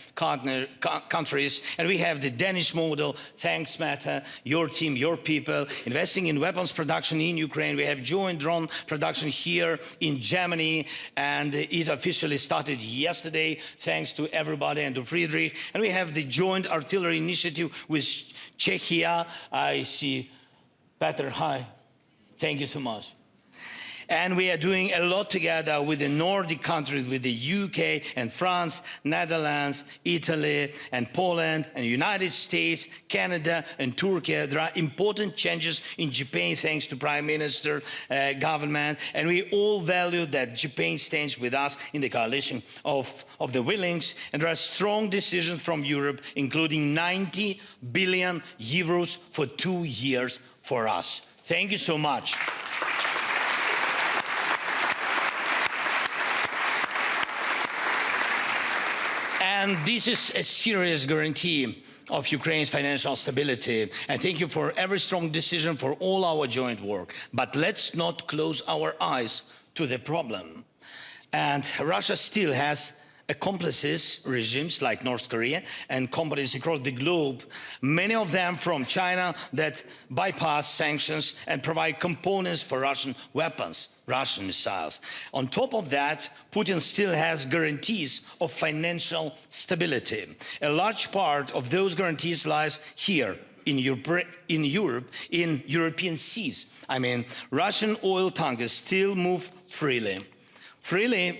countries. And we have the Danish model, thanks Meta, your team, your people, investing in weapons production in Ukraine. We have joint drone production here in Germany, and it officially started yesterday, thanks to everybody and to Friedrich. And we have the joint artillery initiative with Czechia. I see Peter, hi, thank you so much. And we are doing a lot together with the Nordic countries, with the UK and France, Netherlands, Italy and Poland and United States, Canada and Turkey. There are important changes in Japan thanks to Prime Minister, government, and we all value that Japan stands with us in the coalition of the willings. And there are strong decisions from Europe, including 90 billion euros for 2 years for us. Thank you so much. And this is a serious guarantee of Ukraine's financial stability. And thank you for every strong decision for all our joint work. But let's not close our eyes to the problem. And Russia still has accomplices, regimes like North Korea and companies across the globe, many of them from China, that bypass sanctions and provide components for Russian weapons, Russian missiles. On top of that, Putin still has guarantees of financial stability. A large part of those guarantees lies here in European seas. I mean, Russian oil tankers still move freely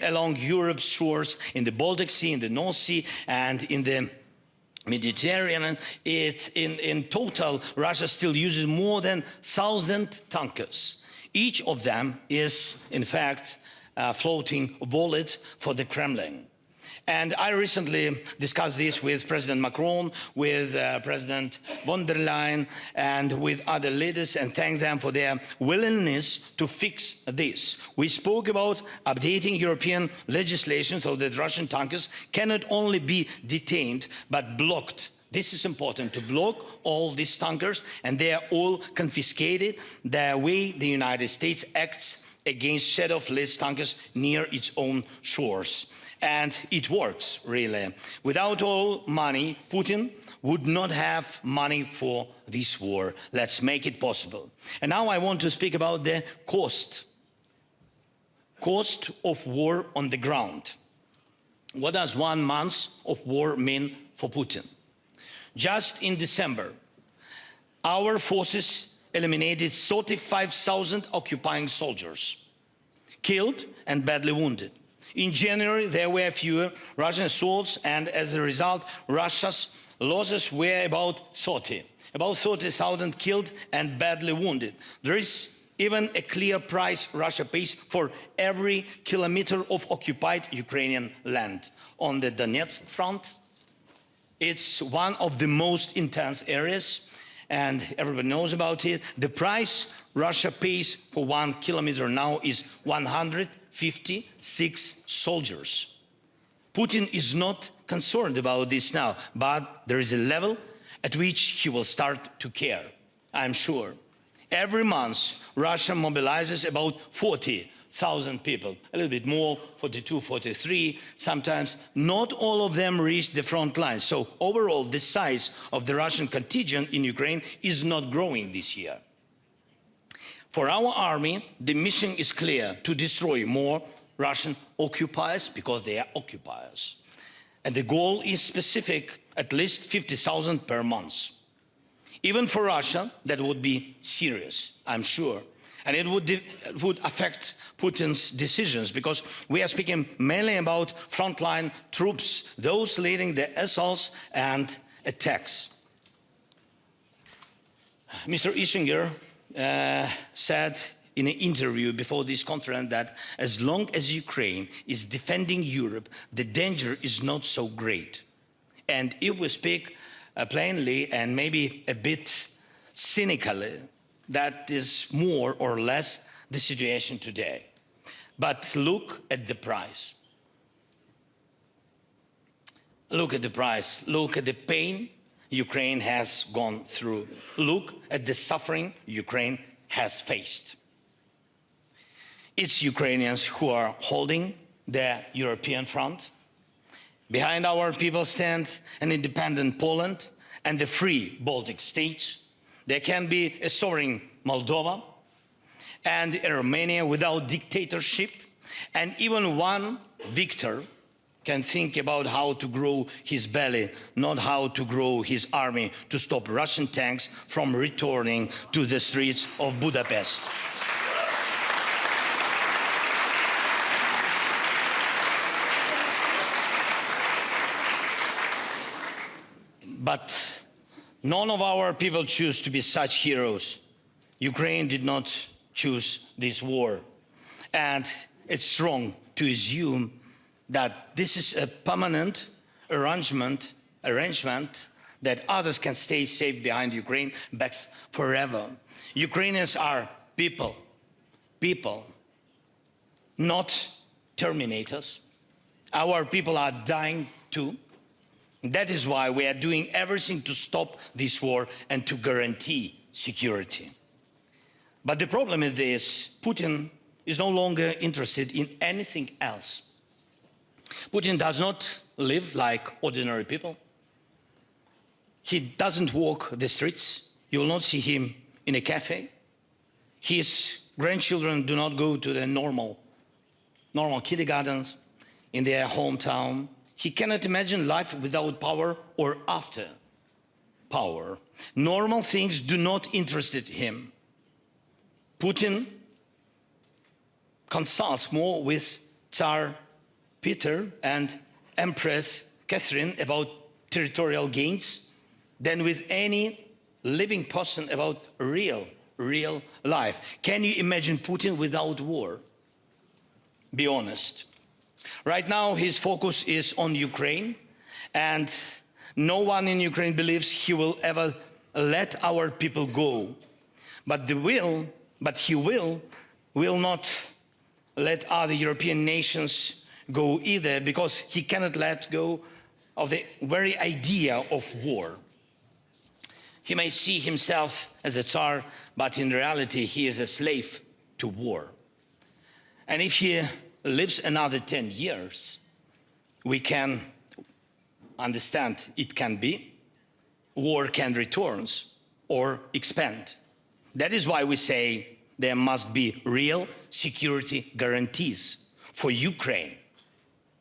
along Europe's shores, in the Baltic Sea, in the North Sea, and in the Mediterranean. In total, Russia still uses more than 1,000 tankers. Each of them is, in fact, a floating wallet for the Kremlin. And I recently discussed this with President Macron, with President von der Leyen, and with other leaders, and thanked them for their willingness to fix this. We spoke about updating European legislation so that Russian tankers cannot only be detained, but blocked. This is important, to block all these tankers, and they are all confiscated the way the United States acts against shadowless tankers near its own shores. And it works, really. Without all money, Putin would not have money for this war. Let's make it possible. And now I want to speak about the cost of war on the ground. What does 1 month of war mean for Putin? Just in December, our forces eliminated 35,000 occupying soldiers, killed and badly wounded. In January, there were fewer Russian assaults, and as a result, Russia's losses were about 30,000 killed and badly wounded. There is even a clear price Russia pays for every kilometer of occupied Ukrainian land. On the Donetsk front, it's one of the most intense areas, and everybody knows about it. The price Russia pays for 1 kilometer now is 156 soldiers. Putin is not concerned about this now, but there is a level at which he will start to care, I'm sure. Every month, Russia mobilizes about 40,000 people, a little bit more, 42, 43, sometimes. Not all of them reach the front line. So overall, the size of the Russian contingent in Ukraine is not growing this year. For our army, the mission is clear: to destroy more Russian occupiers, because they are occupiers. And the goal is specific, at least 50,000 per month. Even for Russia, that would be serious, I'm sure. And it would affect Putin's decisions, because we are speaking mainly about frontline troops, those leading the assaults and attacks. Mr. Ischinger said in an interview before this conference that as long as Ukraine is defending Europe, the danger is not so great. And if we speak plainly and maybe a bit cynically, that is more or less the situation today. But look at the price. Look at the price. Look at the pain Ukraine has gone through. Look at the suffering Ukraine has faced. It's Ukrainians who are holding the European front. Behind our people stand an independent Poland and the free Baltic states. There can be a sovereign Moldova and a Romania without dictatorship. And even one victor can think about how to grow his belly, not how to grow his army to stop Russian tanks from returning to the streets of Budapest. But none of our people choose to be such heroes. Ukraine did not choose this war. And it's wrong to assume that this is a permanent arrangement that others can stay safe behind Ukraine backs forever. Ukrainians are people, not terminators. Our people are dying too. That is why we are doing everything to stop this war and to guarantee security. But the problem is this: Putin is no longer interested in anything else. Putin does not live like ordinary people. He doesn't walk the streets. You will not see him in a cafe. His grandchildren do not go to the normal kindergartens in their hometown. He cannot imagine life without power or after power. Normal things do not interest him. Putin consults more with Tsar Peter and Empress Catherine about territorial gains than with any living person about real life. Can you imagine Putin without war? Be honest. Right now, his focus is on Ukraine, and no one in Ukraine believes he will ever let our people go. But he will not let other European nations go either, because he cannot let go of the very idea of war. He may see himself as a Tsar, but in reality he is a slave to war. And if he lives another 10 years, we can understand it can be, war can return or expand. That is why we say there must be real security guarantees for Ukraine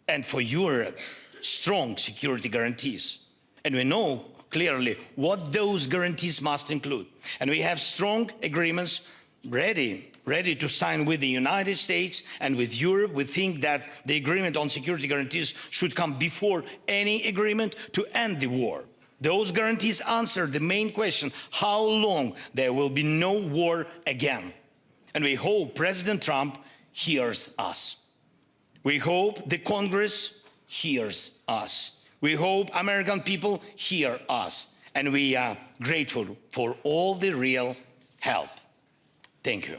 and for Europe, strong security guarantees. And we know clearly what those guarantees must include. And we have strong agreements ready to sign with the United States and with Europe. We think that the agreement on security guarantees should come before any agreement to end the war. Those guarantees answer the main question, how long there will be no war again. And we hope President Trump hears us. We hope the Congress hears us. We hope American people hear us. And we are grateful for all the real help. Thank you.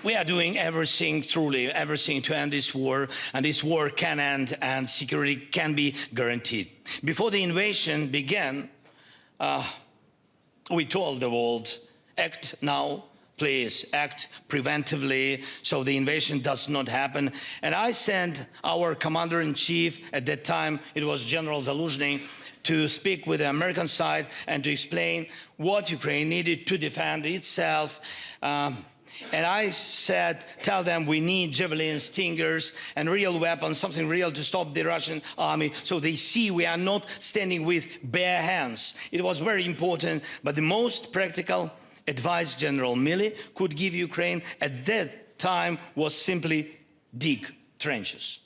We are doing everything, truly everything, to end this war, and this war can end and security can be guaranteed. Before the invasion began, we told the world, act now, please act preventively so the invasion does not happen. And I sent our commander-in-chief, at that time it was General Zaluzhny, to speak with the American side and to explain what Ukraine needed to defend itself. And I said, tell them we need javelins, stingers, and real weapons, something real to stop the Russian army, so they see we are not standing with bare hands. It was very important, but the most practical advice General Milley could give Ukraine at that time was simply dig trenches.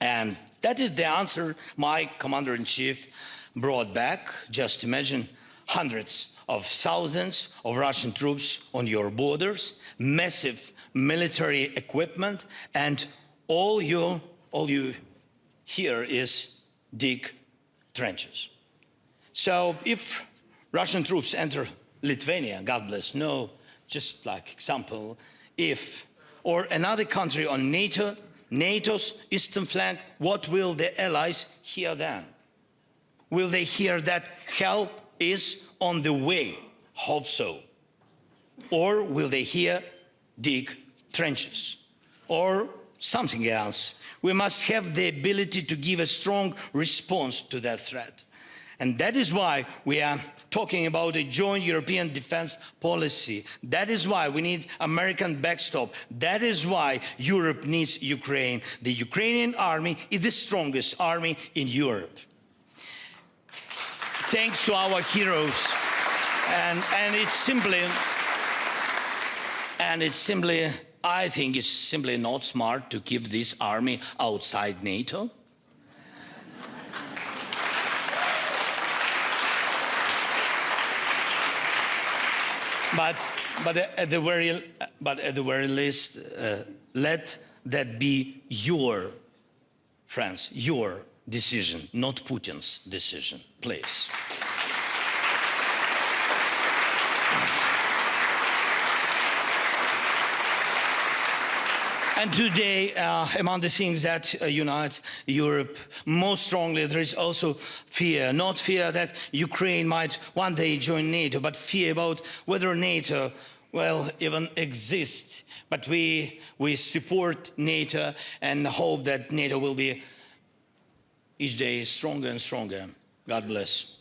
And that is the answer my commander-in-chief brought back. Just imagine hundreds of thousands of Russian troops on your borders, massive military equipment, and all you hear is dig trenches. So if Russian troops enter Lithuania, God bless, no, just like example, if, or another country on NATO's eastern flank, what will the allies hear then? Will they hear that help is on the way? Hope so. Or will they hear dig trenches? Or something else? We must have the ability to give a strong response to that threat. And that is why we are talking about a joint European defense policy. That is why we need American backstop. That is why Europe needs Ukraine. The Ukrainian army is the strongest army in Europe. Thanks to our heroes. And it's simply, I think it's simply not smart to keep this army outside NATO. But at the very least, let that be your, friends, your decision, not Putin's decision, please. And today, among the things that unite Europe most strongly, there is also fear. Not fear that Ukraine might one day join NATO, but fear about whether NATO will even exist. But we support NATO and hope that NATO will be each day stronger and stronger. God bless.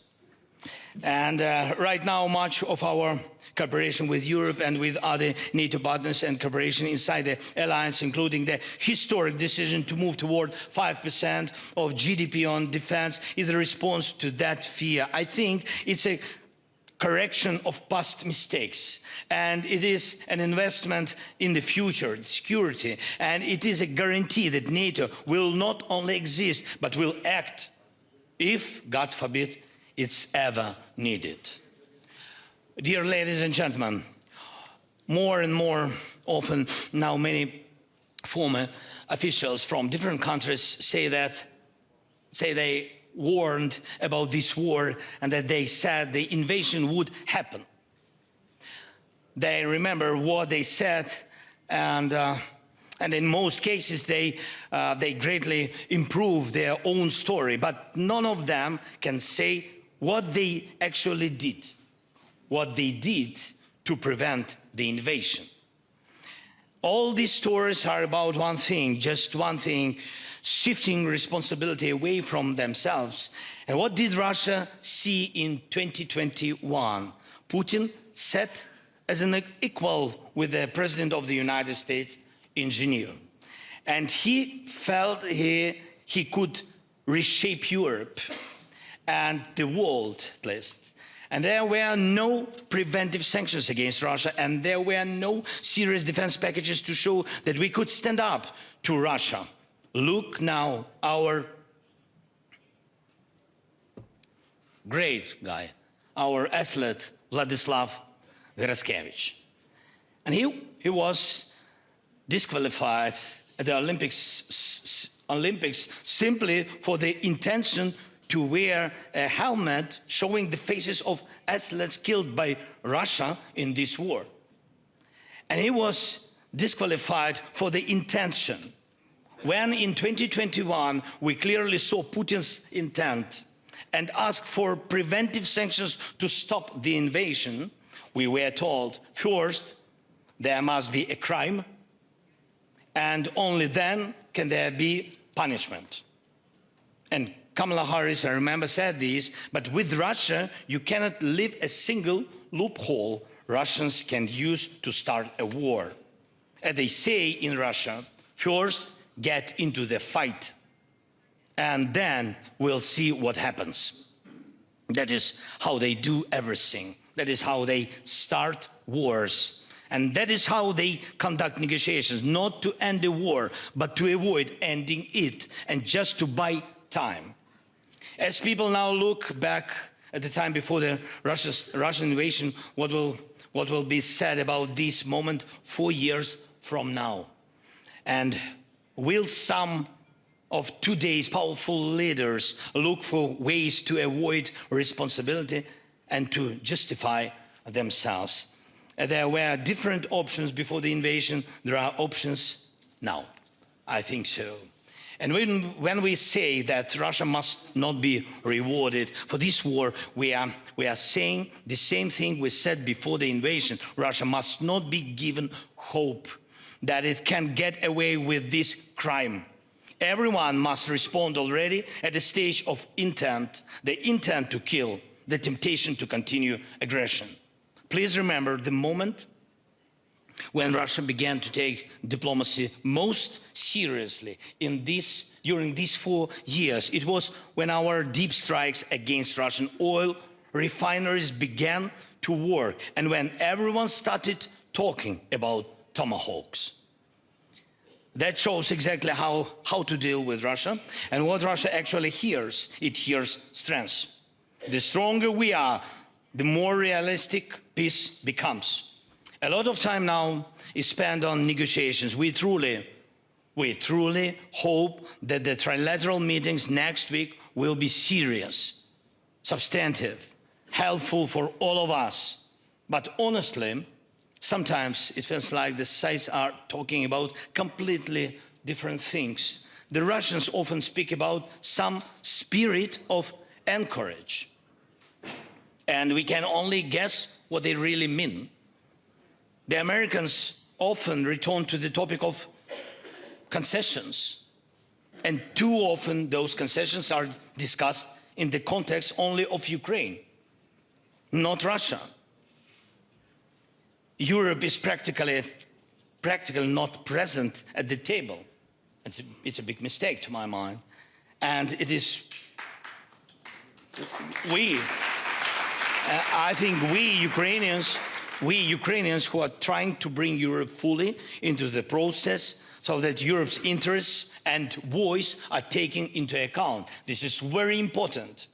And right now, much of our cooperation with Europe and with other NATO partners and cooperation inside the alliance, including the historic decision to move toward 5% of GDP on defense, is a response to that fear. I think it's a correction of past mistakes, and it is an investment in the future, security, and it is a guarantee that NATO will not only exist, but will act if, God forbid, it's ever needed. Dear ladies and gentlemen, more and more often now many former officials from different countries say they warned about this war and that they said the invasion would happen. They remember what they said, and in most cases they greatly improved their own story, but none of them can say what they actually did, what they did to prevent the invasion. All these stories are about one thing, just one thing: shifting responsibility away from themselves. And what did Russia see in 2021? Putin sat as an equal with the President of the United States in Geneva. And he felt he could reshape Europe and the world at least. And there were no preventive sanctions against Russia, and there were no serious defense packages to show that we could stand up to Russia. Look now, our great guy, our athlete, Vladislav Veraskevich. And he was disqualified at the Olympics simply for the intention to wear a helmet showing the faces of athletes killed by Russia in this war. And he was disqualified for the intention. When in 2021 we clearly saw Putin's intent and asked for preventive sanctions to stop the invasion, we were told, first, there must be a crime, and only then can there be punishment. And Kamala Harris, I remember, said this, but with Russia, you cannot leave a single loophole Russians can use to start a war. As they say in Russia, first get into the fight, and then we'll see what happens. That is how they do everything. That is how they start wars. And that is how they conduct negotiations, not to end the war, but to avoid ending it and just to buy time. As people now look back at the time before the Russian invasion, what will be said about this moment 4 years from now? And will some of today's powerful leaders look for ways to avoid responsibility and to justify themselves? There were different options before the invasion. There are options now. I think so. And when we say that Russia must not be rewarded for this war, we are saying the same thing we said before the invasion. Russia must not be given hope that it can get away with this crime. Everyone must respond already at the stage of intent, the intent to kill, the temptation to continue aggression. Please remember the moment when Russia began to take diplomacy most seriously during these 4 years. It was when our deep strikes against Russian oil refineries began to work, and when everyone started talking about tomahawks. That shows exactly how to deal with Russia and what Russia actually hears. It hears strength. The stronger we are, the more realistic peace becomes. A lot of time now is spent on negotiations. We truly hope that the trilateral meetings next week will be serious, substantive, helpful for all of us. But honestly, sometimes it feels like the sides are talking about completely different things. The Russians often speak about some spirit of encourage, and we can only guess what they really mean. The Americans often return to the topic of concessions, and too often those concessions are discussed in the context only of Ukraine. not Russia. Europe is practically not present at the table. It's a big mistake to my mind. And it is, I think we Ukrainians who are trying to bring Europe fully into the process so that Europe's interests and voice are taken into account. This is very important.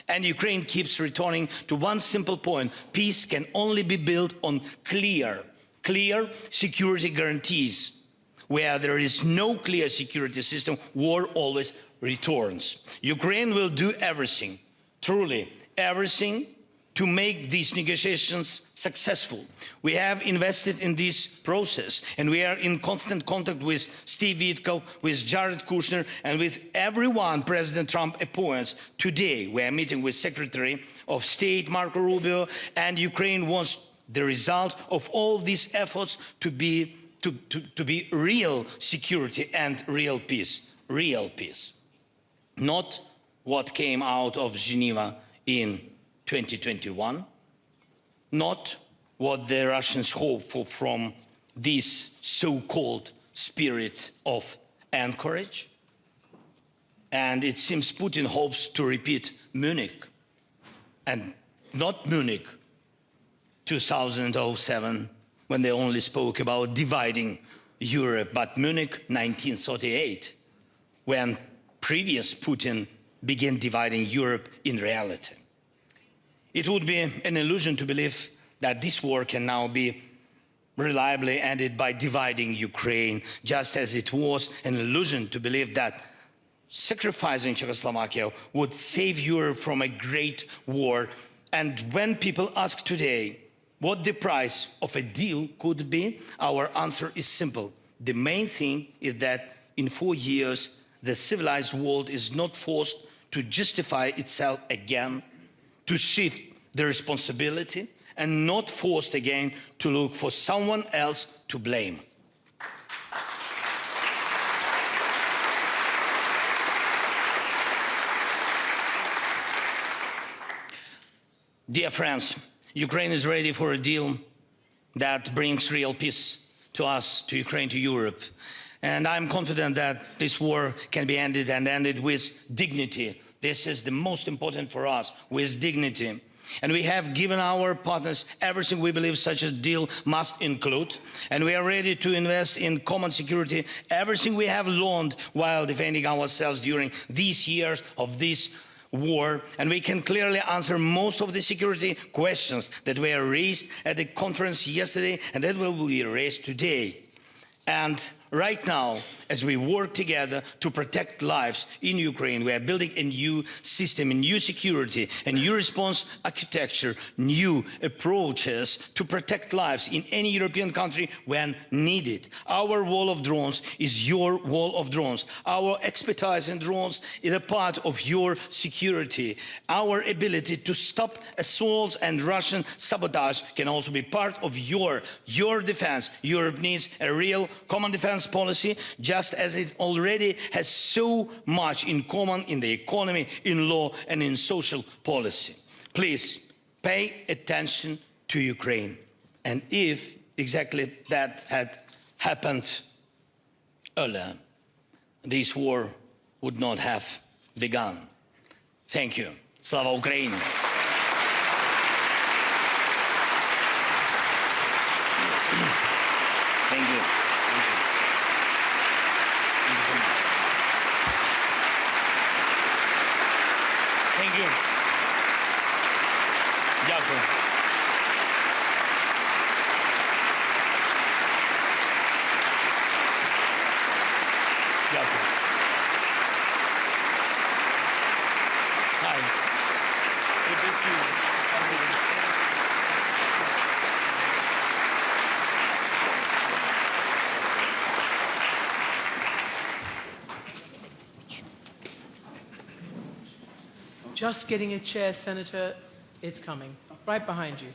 And Ukraine keeps returning to one simple point. Peace can only be built on clear security guarantees. Where there is no clear security system, war always returns. Ukraine will do everything, truly everything, to make these negotiations successful. We have invested in this process, and we are in constant contact with Steve Witkoff, with Jared Kushner, and with everyone President Trump appoints. Today, we are meeting with Secretary of State Marco Rubio, and Ukraine wants the result of all these efforts to be real security and real peace. Not what came out of Geneva in 2021, not what the Russians hope for from this so-called spirit of anchorage. And it seems Putin hopes to repeat Munich, and not Munich 2007, when they only spoke about dividing Europe, but Munich 1938, when previous Putin began dividing Europe in reality. It would be an illusion to believe that this war can now be reliably ended by dividing Ukraine, just as it was an illusion to believe that sacrificing Czechoslovakia would save Europe from a great war. And when people ask today what the price of a deal could be, our answer is simple. The main thing is that in 4 years, the civilized world is not forced to justify itself again, to shift the responsibility, and not forced again to look for someone else to blame. Dear friends, Ukraine is ready for a deal that brings real peace to us, to Ukraine, to Europe. And I'm confident that this war can be ended, and ended with dignity. This is the most important for us, with dignity. And we have given our partners everything we believe such a deal must include. And we are ready to invest in common security, everything we have learned while defending ourselves during these years of this war. And we can clearly answer most of the security questions that were raised at the conference yesterday and that will be raised today. And right now, as we work together to protect lives in Ukraine, we are building a new system, a new security, a new response architecture, new approaches to protect lives in any European country when needed. Our wall of drones is your wall of drones. Our expertise in drones is a part of your security. Our ability to stop assaults and Russian sabotage can also be part of your defense. Europe needs a real common defense policy, just as it already has so much in common in the economy, in law, and in social policy. Please pay attention to Ukraine. And if exactly that had happened earlier, this war would not have begun. Thank you. Slava Ukraini. Thank you. Thank you. Дякую. Дякую. Hi. Good to see you. Just getting a chair, Senator. It's coming. Right behind you.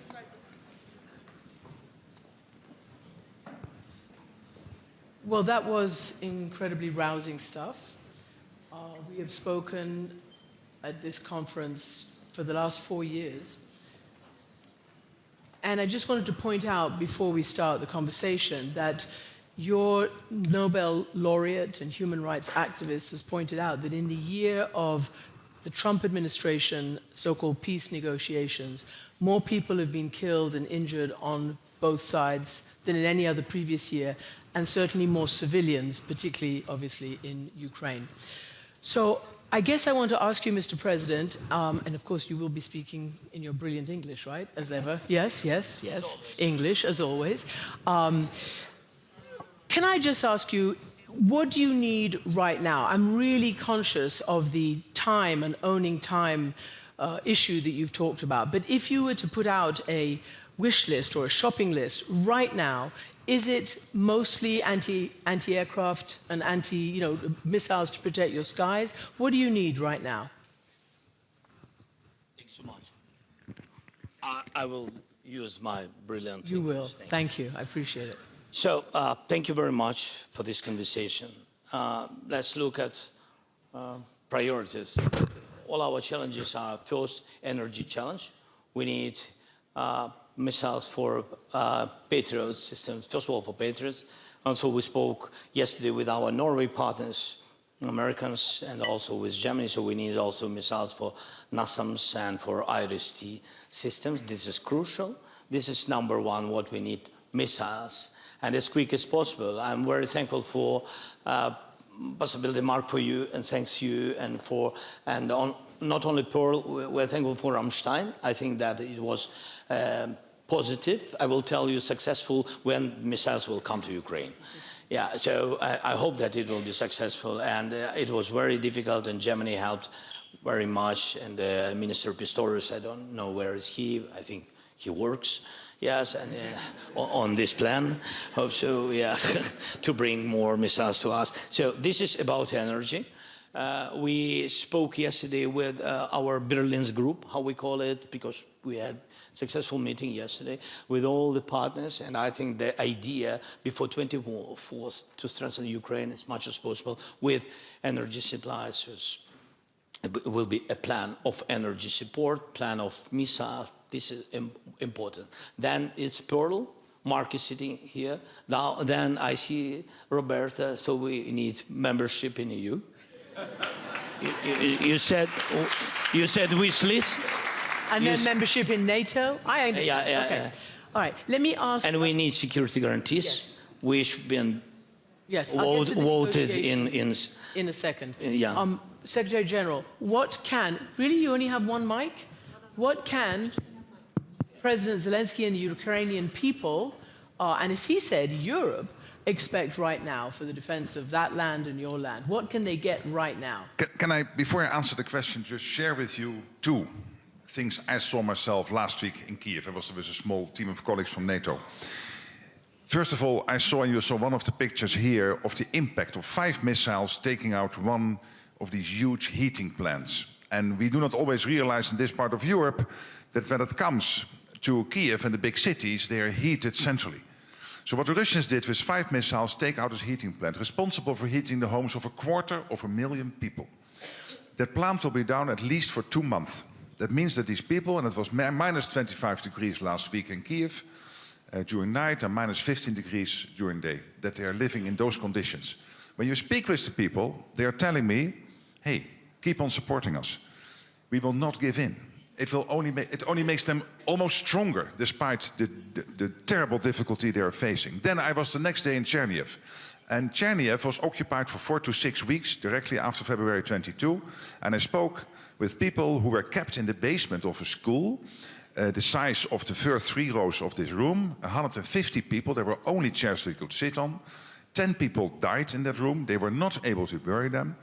Well, that was incredibly rousing stuff. We have spoken at this conference for the last 4 years. And I just wanted to point out before we start the conversation that your Nobel laureate and human rights activist has pointed out that in the year of the Trump administration, so-called peace negotiations, more people have been killed and injured on both sides than in any other previous year, and certainly more civilians, particularly, obviously, in Ukraine. So I guess I want to ask you, Mr. President, and of course you will be speaking in your brilliant English, right, as ever? Yes, yes, yes, English, as always. Can I just ask you, what do you need right now? I'm really conscious of the time and owning time issue that you've talked about, but if you were to put out a wish list or a shopping list right now, is it mostly anti-aircraft and missiles to protect your skies? What do you need right now? Thank you so much. I will use my brilliant You English. will. Thank you. I appreciate it. So, thank you very much for this conversation. Let's look at priorities. All our challenges are first, energy challenge. We need missiles for Patriot systems, first of all for Patriots. Also, we spoke yesterday with our Norway partners, Americans, and also with Germany, so we need also missiles for NASAMS and for IRIS-T systems. This is crucial. This is number one, what we need, missiles, and as quick as possible. I'm very thankful for possibility, Mark, for you, and thanks you, and not only Pearl, we're thankful for Rammstein. I think that it was positive. I will tell you successful when missiles will come to Ukraine. Yeah, so I hope that it will be successful. And it was very difficult, and Germany helped very much. And Minister Pistorius, I don't know where is he. I think he works. Yes, and on this plan, hope so. Yeah, to bring more missiles to us. So this is about energy. We spoke yesterday with our Berlin's group, how we call it, because we had successful meeting yesterday with all the partners, and I think the idea before 24th to strengthen Ukraine as much as possible with energy supplies will be a plan of energy support, plan of missiles. This is important. Then it's Pearl, Mark is sitting here. Now, then I see Roberta, so we need membership in EU. You said wish list. And then membership in NATO? I understand. Yeah, okay. yeah. All right, let me ask... And we need security guarantees, yes. which been voted in a second. Yeah. Secretary General, what can... Really, you only have one mic? What can President Zelensky and the Ukrainian people, and as he said, Europe, expect right now for the defense of that land and your land? What can they get right now? Can I, before I answer the question, just share with you two things I saw myself last week in Kiev. I was with a small team of colleagues from NATO. First of all, I saw, and you saw one of the pictures here, of the impact of 5 missiles taking out one of these huge heating plants. And we do not always realize in this part of Europe that when it comes to Kiev and the big cities, they are heated centrally. So what the Russians did with 5 missiles, take out this heating plant, responsible for heating the homes of 250,000 people. That plant will be down at least for 2 months. That means that these people, and it was minus 25 degrees last week in Kiev during night and minus 15 degrees during day, that they are living in those conditions. When you speak with the people, they are telling me, hey, keep on supporting us. We will not give in. It only makes them almost stronger, despite the terrible difficulty they are facing. Then I was the next day in Chernihiv. And Chernihiv was occupied for 4 to 6 weeks, directly after February 22. And I spoke with people who were kept in the basement of a school, the size of the first 3 rows of this room, 150 people. There were only chairs they could sit on. 10 people died in that room. They were not able to bury them.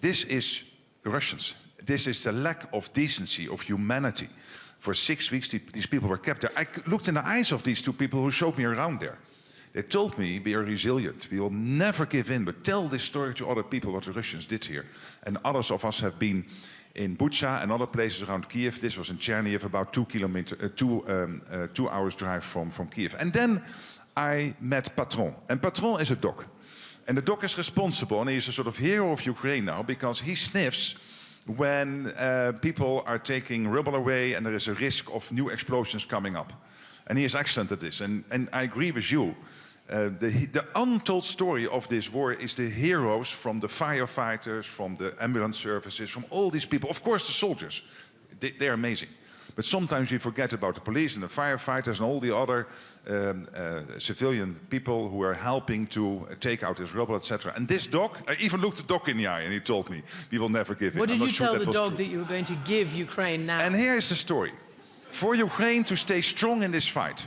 This is the Russians. This is the lack of decency, of humanity. For 6 weeks, these people were kept there. I looked in the eyes of these 2 people who showed me around there. They told me, we are resilient. We will never give in, but tell this story to other people, what the Russians did here. And others of us have been in Bucha and other places around Kiev. This was in Chernihiv, about 2 hours drive from Kiev. And then I met Patron. And Patron is a doc. And the doc is responsible, and he's a sort of hero of Ukraine now, because he sniffs when people are taking rubble away and there is a risk of new explosions coming up. And he is excellent at this. And I agree with you. The untold story of this war is the heroes from the firefighters, from the ambulance services, from all these people. Of course, the soldiers, they're amazing. But sometimes we forget about the police and the firefighters and all the other civilian people who are helping to take out this rebel, etc. And this dog, I even looked the dog in the eye and he told me, we will never give in. What did you tell the dog true. that you were going to give Ukraine now? And here is the story. For Ukraine to stay strong in this fight,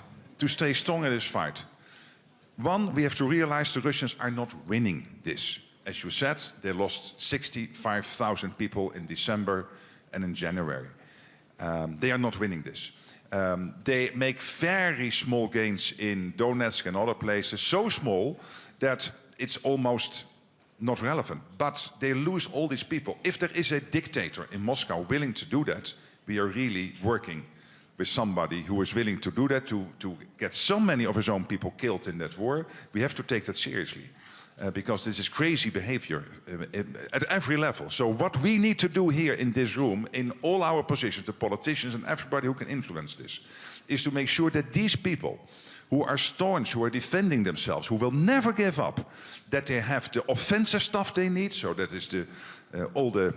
one, we have to realize the Russians are not winning this. As you said, they lost 65,000 people in December and in January. They are not winning this. They make very small gains in Donetsk and other places, so small that it's almost not relevant. But they lose all these people. If there is a dictator in Moscow willing to do that, we are really working with somebody who is willing to do that, to get so many of his own people killed in that war. We have to take that seriously. Because this is crazy behavior at every level. So what we need to do here in this room, in all our positions, the politicians and everybody who can influence this, is to make sure that these people who are staunch, who are defending themselves, who will never give up, that they have the offensive stuff they need, so that is all the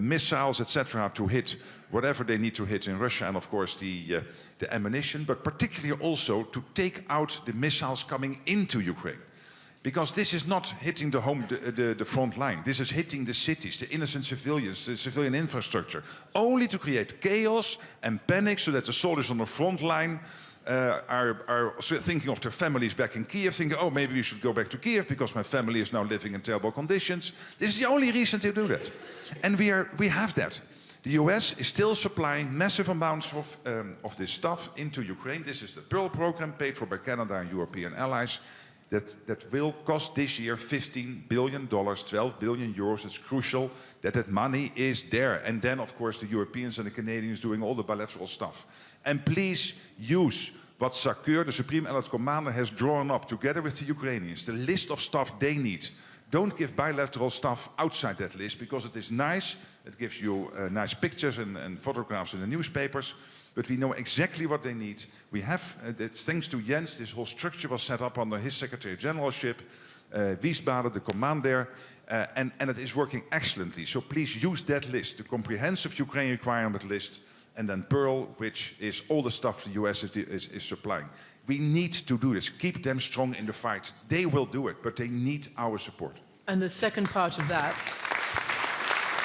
missiles, etc., to hit whatever they need to hit in Russia, and of course the ammunition, but particularly also to take out the missiles coming into Ukraine. Because this is not hitting the front line. This is hitting the cities, the innocent civilians, the civilian infrastructure, only to create chaos and panic so that the soldiers on the front line are thinking of their families back in Kiev, thinking, oh, maybe we should go back to Kiev because my family is now living in terrible conditions. This is the only reason to do that. And we have that. The US is still supplying massive amounts of this stuff into Ukraine. This is the Pearl program paid for by Canada and European allies. That will cost this year $15 billion, 12 billion euros. It's crucial that that money is there. And then, of course, the Europeans and the Canadians doing all the bilateral stuff. And please use what SACEUR, the Supreme Allied Commander, has drawn up together with the Ukrainians, the list of stuff they need. Don't give bilateral stuff outside that list, because it is nice. It gives you nice pictures and photographs in the newspapers. But we know exactly what they need. We have, thanks to Jens, this whole structure was set up under his Secretary Generalship, Wiesbaden, the command there, and it is working excellently. So please use that list, the comprehensive Ukraine requirement list, and then Pearl, which is all the stuff the US is supplying. We need to do this. Keep them strong in the fight. They will do it, but they need our support. And the second part of that,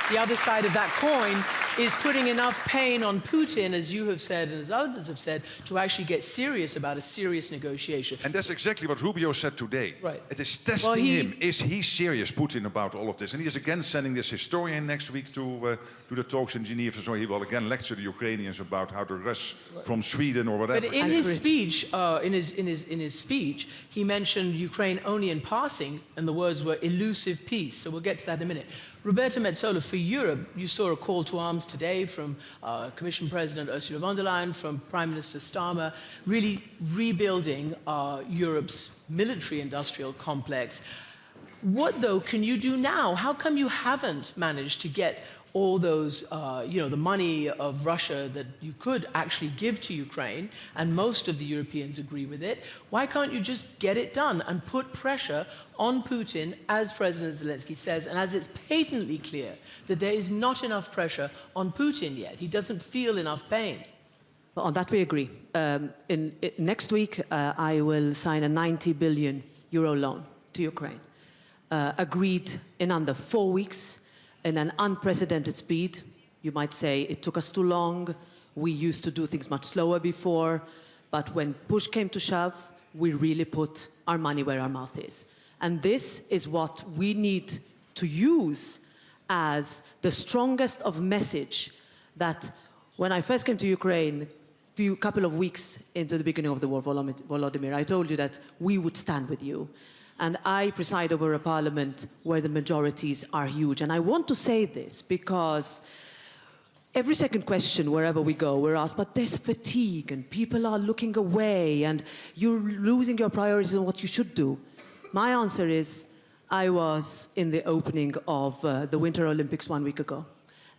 the other side of that coin, is putting enough pain on Putin, as you have said and as others have said, to actually get serious about a serious negotiation. And that's exactly what Rubio said today. Right. It is testing him. Is he serious, Putin, about all of this? And he is again sending this historian next week to the talks in Geneva. So he will again lecture the Ukrainians about how to rush from Sweden or whatever. But in his speech, in his speech, he mentioned Ukraine only in passing, and the words were elusive peace. So we'll get to that in a minute. Roberta Metsola, for Europe, you saw a call to arms today from Commission President Ursula von der Leyen, from Prime Minister Starmer, really rebuilding Europe's military-industrial complex. What, though, can you do now? How come you haven't managed to get all those, the money of Russia that you could actually give to Ukraine, and most of the Europeans agree with it? Why can't you just get it done and put pressure on Putin, as President Zelensky says, and as it's patently clear that there is not enough pressure on Putin yet? He doesn't feel enough pain. Well, on that we agree. Next week, I will sign a 90 billion euro loan to Ukraine, agreed in under 4 weeks, in an unprecedented speed. You might say it took us too long. We used to do things much slower before. But when push came to shove, we really put our money where our mouth is. And this is what we need to use as the strongest of message that when I first came to Ukraine, couple of weeks into the beginning of the war, Volodymyr, I told you that we would stand with you. And I preside over a parliament where the majorities are huge. And I want to say this because every second question, wherever we go, we're asked, but there's fatigue and people are looking away and you're losing your priorities on what you should do. My answer is, I was in the opening of the Winter Olympics 1 week ago,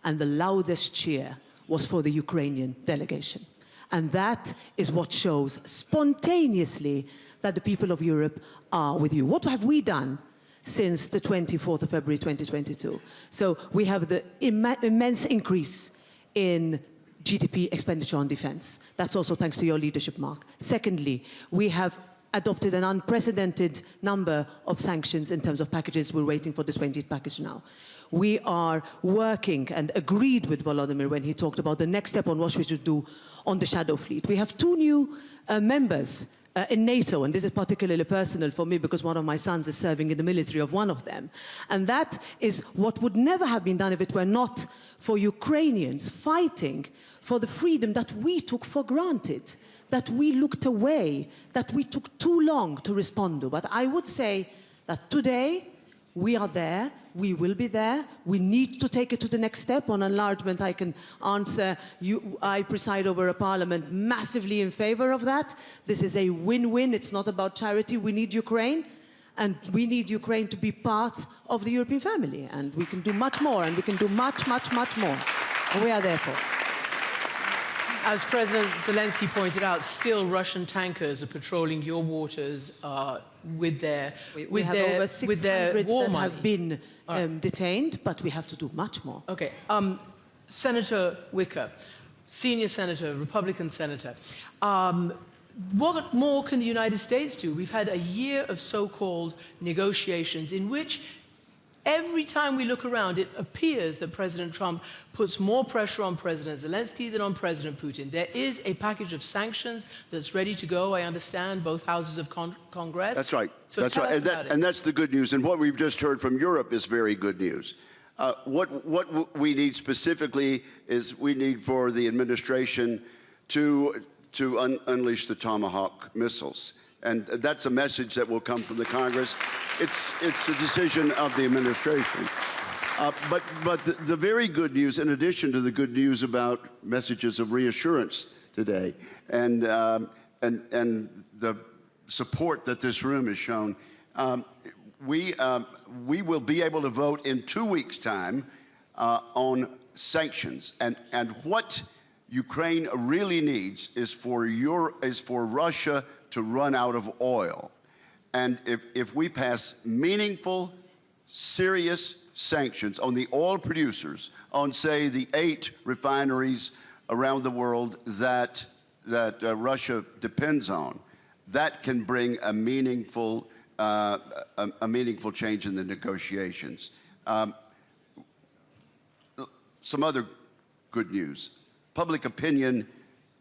and the loudest cheer was for the Ukrainian delegation. And that is what shows spontaneously that the people of Europe are with you. What have we done since the 24th of February 2022? So we have the immense increase in GDP expenditure on defense. That's also thanks to your leadership, Mark. Secondly, we have adopted an unprecedented number of sanctions in terms of packages. We're waiting for the 20th package now. We are working and agreed with Volodymyr when he talked about the next step on what we should do on the shadow fleet. We have 2 new members in NATO, and this is particularly personal for me because one of my sons is serving in the military of one of them. And that is what would never have been done if it were not for Ukrainians fighting for the freedom that we took for granted, that we looked away, that we took too long to respond to. But I would say that today we are there, we will be there, we need to take it to the next step. On enlargement, I can answer you. I preside over a parliament massively in favor of that. This is a win-win. It's not about charity. We need Ukraine, and we need Ukraine to be part of the European family. And we can do much more, and we can do much, much, much more. And we are there for. As President Zelensky pointed out, still Russian tankers are patrolling your waters with their We have over 600 war that money. have been detained, but we have to do much more. Okay. Senator Wicker, senior senator, Republican senator. What more can the United States do? We've had a year of so-called negotiations in which every time we look around, it appears that President Trump puts more pressure on President Zelensky than on President Putin. There is a package of sanctions that's ready to go, I understand, both houses of Congress. That's right. So that's tell right. us about it. And that's the good news. And what we've just heard from Europe is very good news. What we need specifically is we need for the administration to unleash the Tomahawk missiles. And that's a message that will come from the Congress. It's the decision of the administration. But the very good news, in addition to the good news about messages of reassurance today, and the support that this room has shown, we will be able to vote in 2 weeks' time on sanctions. And what Ukraine really needs is for Russia to run out of oil. And if we pass meaningful, serious sanctions on the oil producers, on, say, the 8 refineries around the world that Russia depends on, that can bring a meaningful change in the negotiations. Some other good news. Public opinion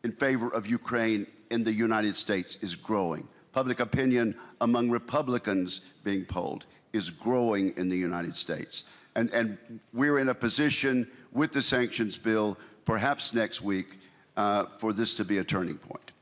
in favor of Ukraine in the United States is growing. Public opinion among Republicans being polled is growing in the United States. And we're in a position with the sanctions bill, perhaps next week, for this to be a turning point.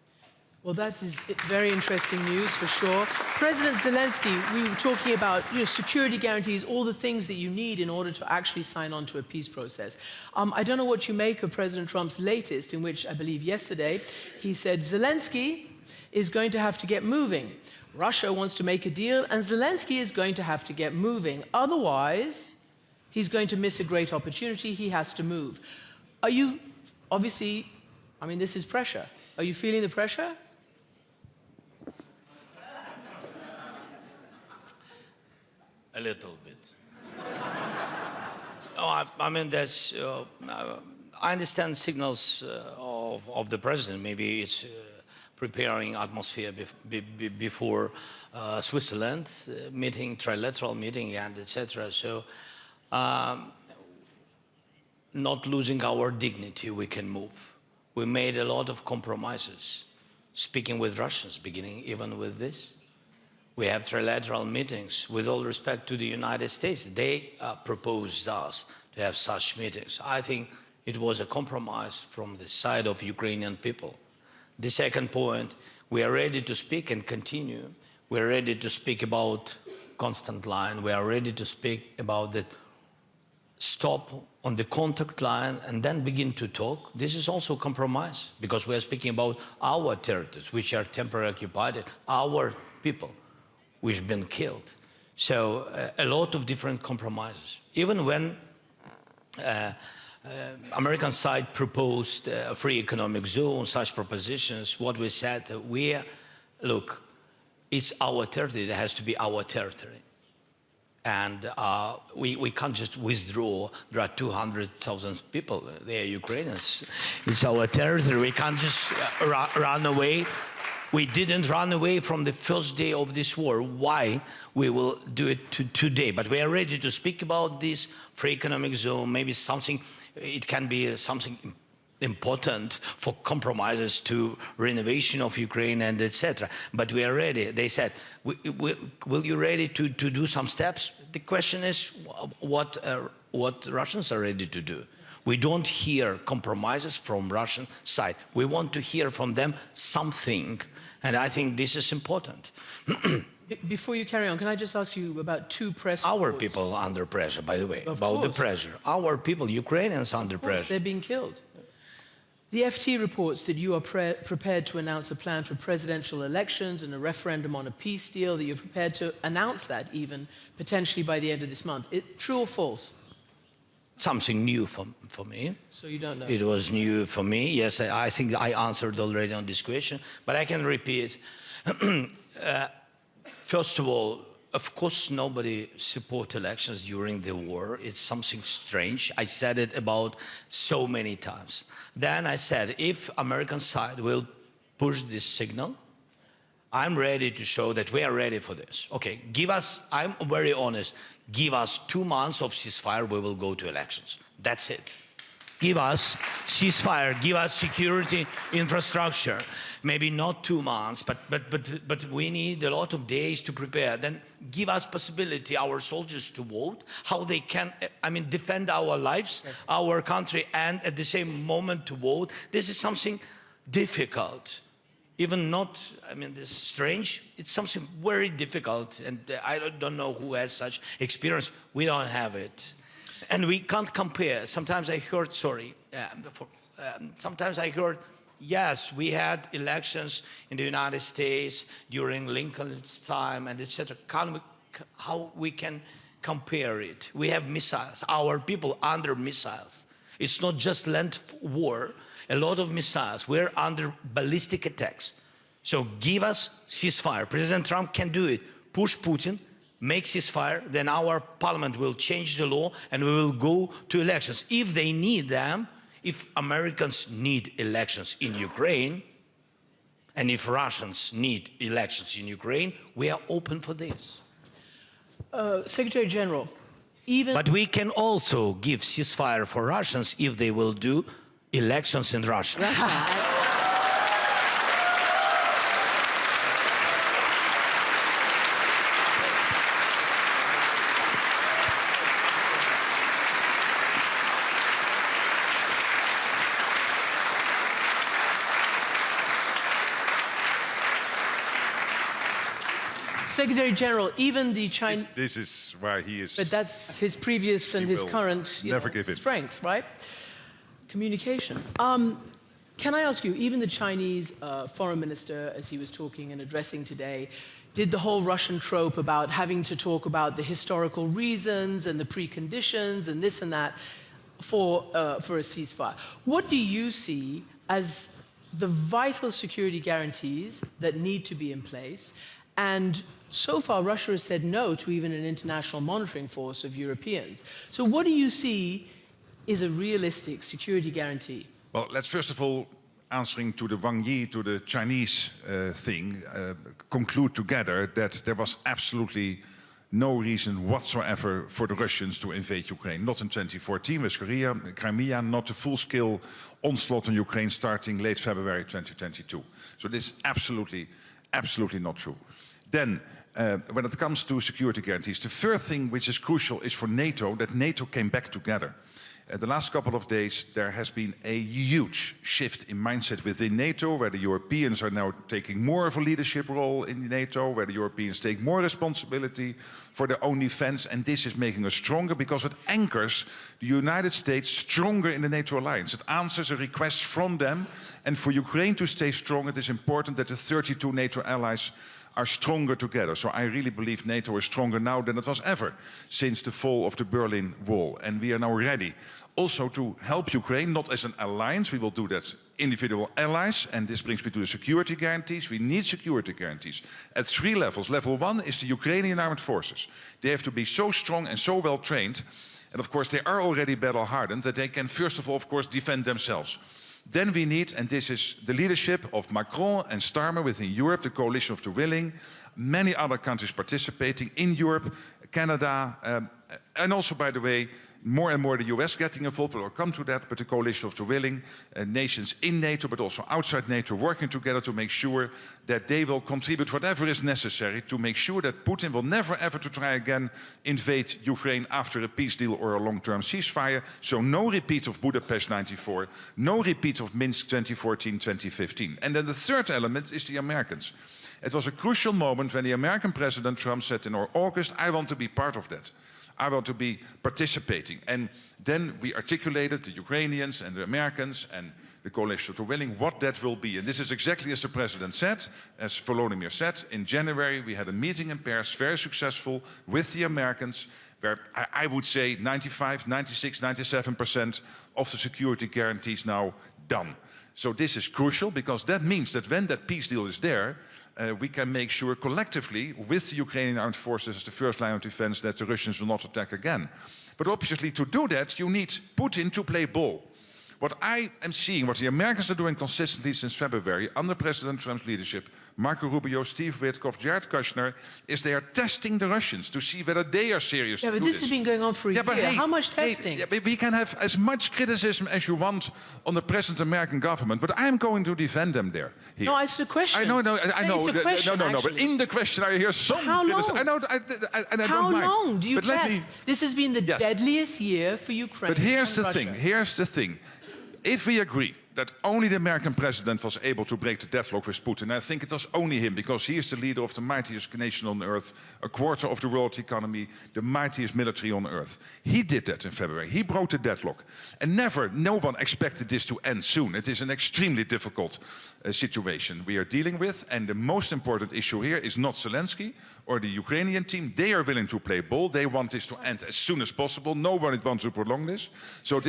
Well, that is very interesting news for sure. President Zelensky, we were talking about security guarantees, all the things that you need in order to actually sign on to a peace process. I don't know what you make of President Trump's latest, in which I believe yesterday he said Zelensky is going to have to get moving. Russia wants to make a deal, and Zelensky is going to have to get moving. Otherwise, he's going to miss a great opportunity. He has to move. Are you, obviously, I mean, this is pressure. Are you feeling the pressure? A little bit. I mean, there's. I understand signals of the president. Maybe it's preparing atmosphere before Switzerland meeting, trilateral meeting, and etc. So, not losing our dignity, we can move. We made a lot of compromises, speaking with Russians, beginning even with this. We have trilateral meetings. With all respect to the United States, they proposed us to have such meetings. I think it was a compromise from the side of Ukrainian people. The second point, we are ready to speak and continue. We are ready to speak about constant line. We are ready to speak about the stop on the contact line and then begin to talk. This is also a compromise because we are speaking about our territories, which are temporarily occupied, our people, which have been killed. So a lot of different compromises. Even when American side proposed a free economic zone, such propositions. What we said, look, it's our territory, it has to be our territory. And we can't just withdraw. There are 200,000 people, they are Ukrainians. It's our territory, we can't just run away. We didn't run away from the first day of this war. Why? We will do it today. But we are ready to speak about this free economic zone, maybe something, it can be something important for compromises to renovation of Ukraine and etc. But we are ready. They said, will you ready to do some steps? The question is what Russians are ready to do. We don't hear compromises from Russian side. We want to hear from them something. And I think this is important. Before you carry on, can I just ask you about two press reports? Our people are under pressure, by the way, Of about the course. pressure. Our people, Ukrainians, under pressure. They're being killed. The FT reports that you are prepared to announce a plan for presidential elections and a referendum on a peace deal, that you're prepared to announce that even potentially by the end of this month. True or false? Something new for me. So you don't know? It was new for me. Yes, I think I answered already on this question, but I can repeat. First of all, of course, nobody support elections during the war. It's something strange. I said it about so many times. Then I said, if American side will push this signal, I'm ready to show that we are ready for this. Okay, give us, I'm very honest, give us 2 months of ceasefire, we will go to elections. That's it. Give us ceasefire, give us security infrastructure. Maybe not 2 months, but we need a lot of days to prepare. Then give us possibility, our soldiers, to vote, how they can, defend our lives, our country, and at the same moment to vote. This is something difficult. Even not, this is strange, it's something very difficult, and I don't know who has such experience. We don't have it. And we can't compare. Sometimes I heard, sometimes I heard, yes, we had elections in the United States during Lincoln's time and etc. How we can compare it? We have missiles, our people under missiles. It's not just land war, a lot of missiles. We're under ballistic attacks. So give us ceasefire. President Trump can do it. Push Putin, make ceasefire, then our parliament will change the law and we will go to elections. If they need them, if Americans need elections in Ukraine, and if Russians need elections in Ukraine, we are open for this. Secretary General, But we can also give ceasefire for Russians if they will do elections in Russia. Secretary General, even the Chinese... This is why he is... But that's his previous and his current strength, right? Communication. Can I ask you, even the Chinese foreign minister, as he was talking and addressing today, did the whole Russian trope about having to talk about the historical reasons and the preconditions and this and that for a ceasefire. What do you see as the vital security guarantees that need to be in place? And so far, Russia has said no to even an international monitoring force of Europeans. So what do you see is a realistic security guarantee? Well, let's first of all, answering to the Wang Yi, to the Chinese thing, conclude together that there was absolutely no reason whatsoever for the Russians to invade Ukraine. Not in 2014 with Crimea, not a full-scale onslaught on Ukraine starting late February 2022. So this is absolutely not true. Then, when it comes to security guarantees, the first thing which is crucial is for NATO, that NATO came back together. The last couple of days, there has been a huge shift in mindset within NATO, where the Europeans are now taking more of a leadership role in NATO, where the Europeans take more responsibility for their own defense, and this is making us stronger because it anchors the United States stronger in the NATO alliance. It answers a request from them, and for Ukraine to stay strong, it is important that the 32 NATO allies are stronger together. So I really believe NATO is stronger now than it was ever since the fall of the Berlin Wall. And we are now ready also to help Ukraine, not as an alliance, we will do that individual allies, and this brings me to the security guarantees. We need security guarantees at 3 levels. Level 1 is the Ukrainian armed forces. They have to be so strong and so well trained, and of course they are already battle hardened, that they can first of all, of course, defend themselves. Then we need, and this is the leadership of Macron and Starmer within Europe, the coalition of the willing, many other countries participating in Europe, Canada, and also, by the way, more and more the US getting involved, but I'll come to that, but the coalition of the willing, nations in NATO, but also outside NATO, working together to make sure that they will contribute whatever is necessary to make sure that Putin will never ever to try again invade Ukraine after a peace deal or a long-term ceasefire. So no repeat of Budapest 94, no repeat of Minsk 2014-2015. And then the third element is the Americans. It was a crucial moment when the American President Trump said in August, I want to be part of that. I want to be participating. And then we articulated, the Ukrainians and the Americans and the coalition of the willing, what that will be. And this is exactly as the President said, as Volodymyr said. In January, we had a meeting in Paris, very successful, with the Americans, where I would say 95, 96, 97% of the security guarantees now done. So this is crucial, because that means that when that peace deal is there, we can make sure collectively with the Ukrainian armed forces as the first line of defense that the Russians will not attack again. But obviously to do that you need Putin to play ball. What I am seeing, what the Americans are doing consistently since February under President Trump's leadership, Marco Rubio, Steve Witkoff, Jared Kushner, is they are testing the Russians to see whether they are serious to do this. Yeah, but this has been going on for a year. Hey, how much testing? We can have as much criticism as you want on the present American government, but I'm going to defend them there. Here. No, it's a question. I know. But in the question I hear some criticism. I know, and I don't mind. How long do you test? This has been the deadliest year for Ukraine. But here's the thing. Here's the thing. If we agree that only the American president was able to break the deadlock with Putin, I think it was only him, because he is the leader of the mightiest nation on earth, a quarter of the world economy, the mightiest military on earth. He did that in February. He broke the deadlock. And no one expected this to end soon. It is an extremely difficult situation we are dealing with. And the most important issue here is not Zelensky or the Ukrainian team. They are willing to play ball. They want this to end as soon as possible. Nobody wants to prolong this. So it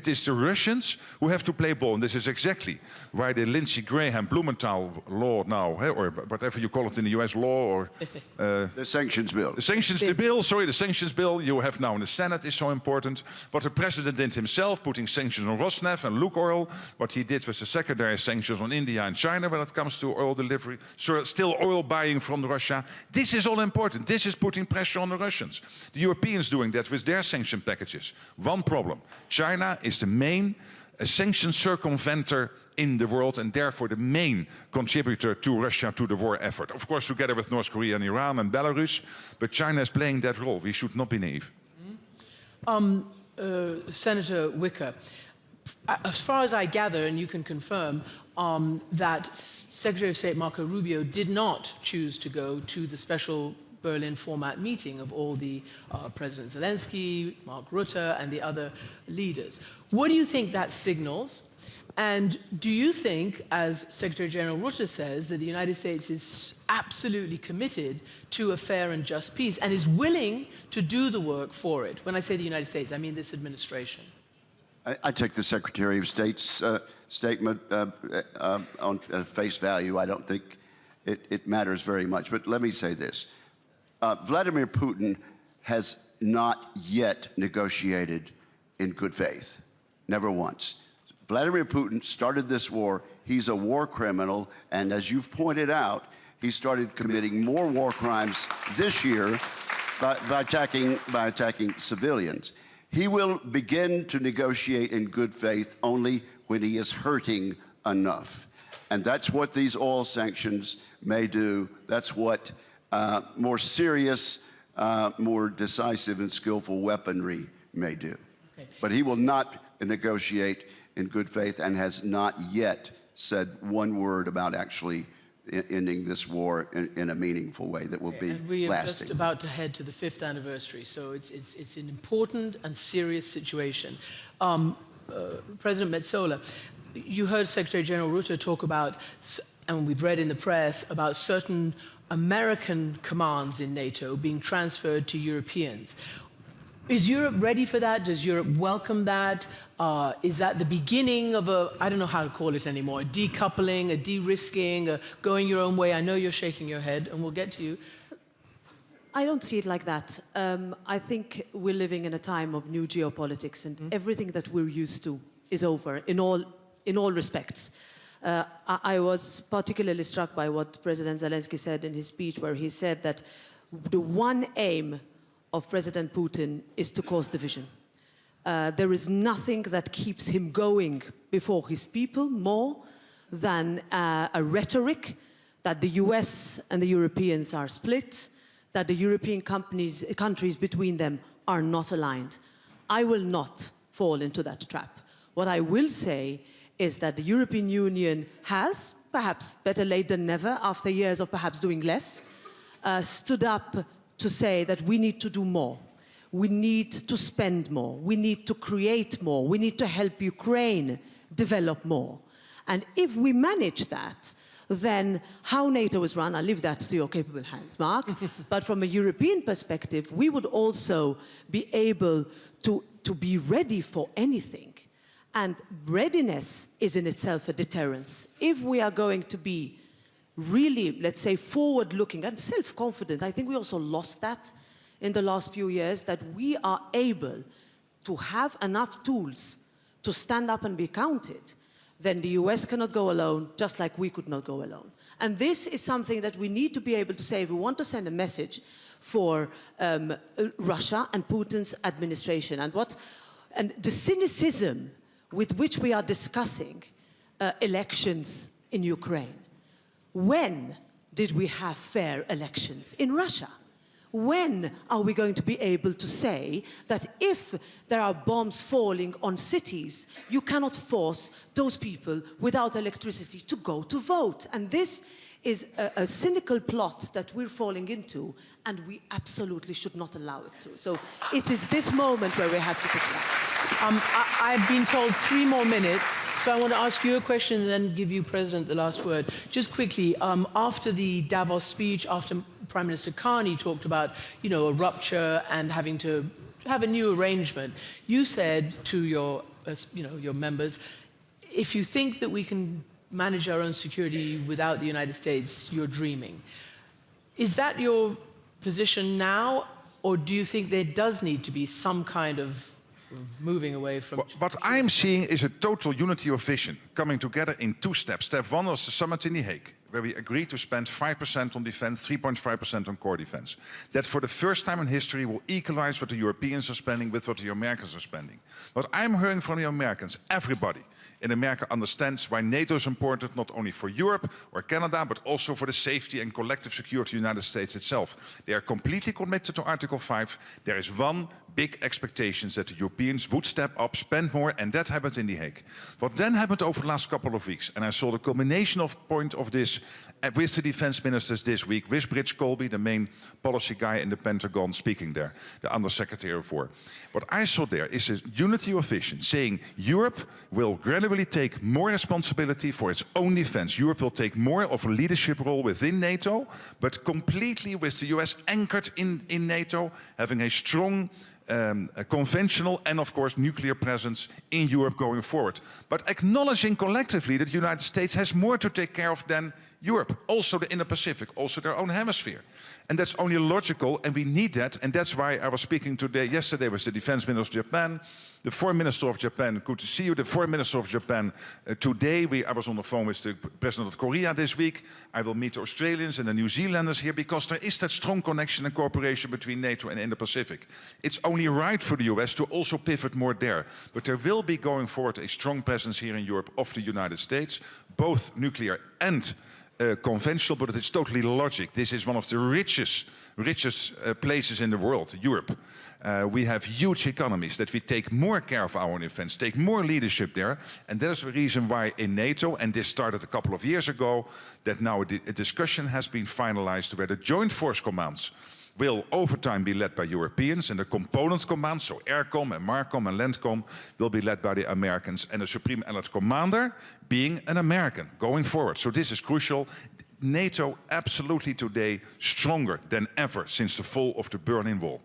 is the Russians who have to play ball. And this is exactly why the Lindsey Graham-Blumenthal law now, or whatever you call it in the US, law or... the sanctions bill. The sanctions bill you have now in the Senate is so important. What the president did himself, putting sanctions on Rosneft and Lukoil, what he did with the secondary sanctions on India and China when it comes to oil delivery, so still oil buying from Russia. This is all important. This is putting pressure on the Russians. The Europeans doing that with their sanction packages. One problem. China is the main sanction circumventer in the world, and therefore the main contributor to Russia, to the war effort. Of course, together with North Korea and Iran and Belarus, but China is playing that role. We should not be naive. Senator Wicker, as far as I gather, and you can confirm, that Secretary of State Marco Rubio did not choose to go to the special Berlin format meeting of all the President Zelensky, Mark Rutte, and the other leaders. What do you think that signals? And do you think, as Secretary General Rutte says, that the United States is absolutely committed to a fair and just peace and is willing to do the work for it? When I say the United States, I mean this administration. I take the Secretary of State's statement on face value. I don't think it matters very much. But let me say this. Vladimir Putin has not yet negotiated in good faith. Never once. Vladimir Putin started this war. He's a war criminal. And as you've pointed out, he started committing more war crimes this year by attacking civilians. He will begin to negotiate in good faith only when he is hurting enough. And that's what these oil sanctions may do. That's what more serious, more decisive and skillful weaponry may do. Okay. But he will not negotiate in good faith and has not yet said one word about actually ending this war in a meaningful way that will be and we are lasting. just about to head to the 5th anniversary, so it's an important and serious situation. President Metsola, you heard Secretary General Rutte talk about, and we've read in the press, about certain American commands in NATO being transferred to Europeans. Is Europe ready for that? Does Europe welcome that? Is that the beginning of a, I don't know how to call it anymore, a decoupling, a de-risking, a going your own way? I know you're shaking your head, and we'll get to you. I don't see it like that. I think we're living in a time of new geopolitics, and everything that we're used to is over in all respects. I was particularly struck by what President Zelensky said in his speech, where he said that the one aim of President Putin is to cause division. There is nothing that keeps him going before his people more than a rhetoric that the US and the Europeans are split, that the European countries between them are not aligned. I will not fall into that trap. What I will say is that the European Union has, perhaps better late than never, after years of perhaps doing less, stood up to say that we need to do more. We need to spend more. We need to create more. We need to help Ukraine develop more. And if we manage that, then how NATO is run, I'll leave that to your capable hands, Mark. But from a European perspective, we would also be able to be ready for anything. And readiness is in itself a deterrence. If we are going to be really, let's say, forward-looking and self-confident, I think we also lost that in the last few years, that we are able to have enough tools to stand up and be counted, then the US cannot go alone, just like we could not go alone. And this is something that we need to be able to say if we want to send a message for Russia and Putin's administration. And the cynicism with which we are discussing elections in Ukraine. When did we have fair elections in Russia? When are we going to be able to say that if there are bombs falling on cities, you cannot force those people without electricity to go to vote? And this is a cynical plot that we're falling into, and we absolutely should not allow it to. So it is this moment where we have to pick it up. I've been told 3 more minutes, so I want to ask you a question and then give you, President, the last word. Just quickly, after the Davos speech, after Prime Minister Carney talked about, a rupture and having to have a new arrangement, you said to your members, if you think that we can manage our own security without the United States, you're dreaming. Is that your position now, or do you think there does need to be some kind of moving away from... What I'm seeing is a total unity of vision coming together in 2 steps. Step 1 was the summit in The Hague, where we agreed to spend 5% on defense, 3.5% on core defense. That for the first time in history will equalize what the Europeans are spending with what the Americans are spending. What I'm hearing from the Americans, everybody in America understands why NATO is important, not only for Europe or Canada, but also for the safety and collective security of the United States itself. They are completely committed to Article 5. There is one big expectation that the Europeans would step up, spend more, and that happened in The Hague. What then happened over the last couple of weeks, and I saw the culmination point of this with the defense ministers this week, with Rich Colby, the main policy guy in the Pentagon, speaking there, the Undersecretary of War. What I saw there is a unity of vision, saying Europe will gradually take more responsibility for its own defense. Europe will take more of a leadership role within NATO, but completely with the US anchored in NATO, having a strong a conventional and, of course, nuclear presence in Europe going forward. But acknowledging collectively that the United States has more to take care of than Europe, also the Indo-Pacific, also their own hemisphere. And that's only logical, and we need that. And that's why I was speaking yesterday with the defense minister of Japan, the foreign minister of Japan, good to see you, the foreign minister of Japan. Today, I was on the phone with the president of Korea this week. I will meet the Australians and the New Zealanders here, because there is that strong connection and cooperation between NATO and Indo-Pacific. It's only right for the US to also pivot more there. But there will be, going forward, a strong presence here in Europe of the United States, both nuclear and conventional, but it's totally logic. This is one of the richest places in the world, Europe. We have huge economies, that we take more care of our own defense, take more leadership there. And that is the reason why in NATO, and this started a couple of years ago, that now a discussion has been finalized where the joint force commands will over time be led by Europeans, and the component commands, so AirCom and MARCOM and LANDCOM, will be led by the Americans, and the Supreme Allied Commander being an American going forward. So this is crucial. NATO absolutely today stronger than ever since the fall of the Berlin Wall.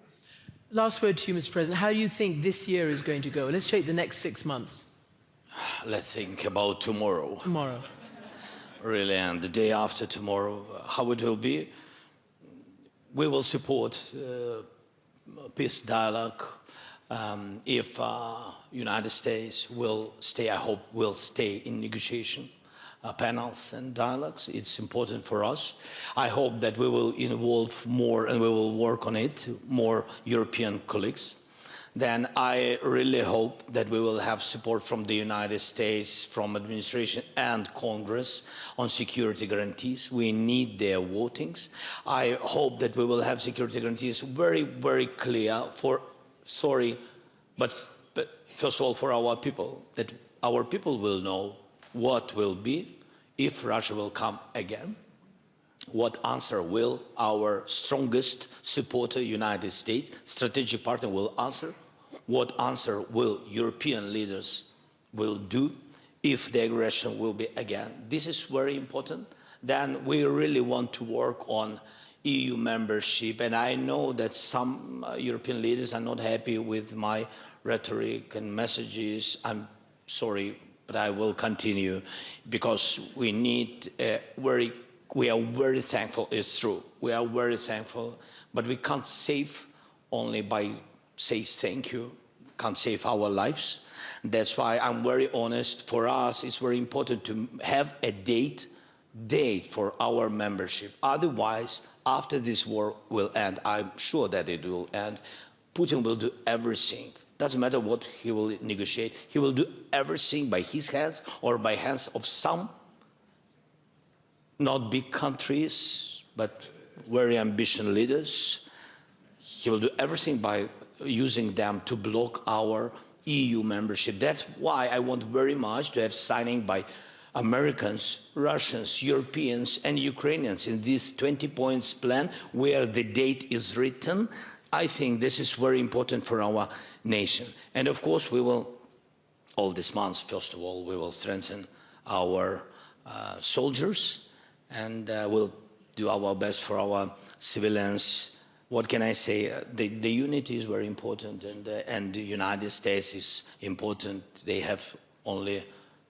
Last word to you, Mr. President. How do you think this year is going to go? Let's take the next 6 months. Let's think about tomorrow. Tomorrow. Really, and the day after tomorrow, how it will be. We will support peace dialogue. If United States will stay, I hope will stay in negotiation panels and dialogues. It's important for us. I hope that we will involve more and we will work on it, more European colleagues. Then I really hope that we will have support from the United States, from administration and Congress on security guarantees. We need their votings. I hope that we will have security guarantees very, very clear for, but first of all for our people, that our people will know what will be if Russia will come again. What answer will our strongest supporter, United States, strategic partner, will answer? What answer will European leaders will do if the aggression will be again? This is very important. Then we really want to work on EU membership. And I know that some European leaders are not happy with my rhetoric and messages. I'm sorry, but I will continue because we need we are very thankful, it's true. We are very thankful, but we can't save only by saying thank you, can't save our lives. That's why I'm very honest. For us, it's very important to have a date for our membership. Otherwise, after this war will end, I'm sure that it will end, Putin will do everything. Doesn't matter what he will negotiate. He will do everything by his hands or by hands of some, not big countries, but very ambitious leaders. He will do everything by using them to block our EU membership. That's why I want very much to have signing by Americans, Russians, Europeans, and Ukrainians in this 20 points plan where the date is written. I think this is very important for our nation. And of course, we will, all this month, first of all, we will strengthen our soldiers and we'll do our best for our civilians. What can I say? The unity is very important, and the United States is important. They have only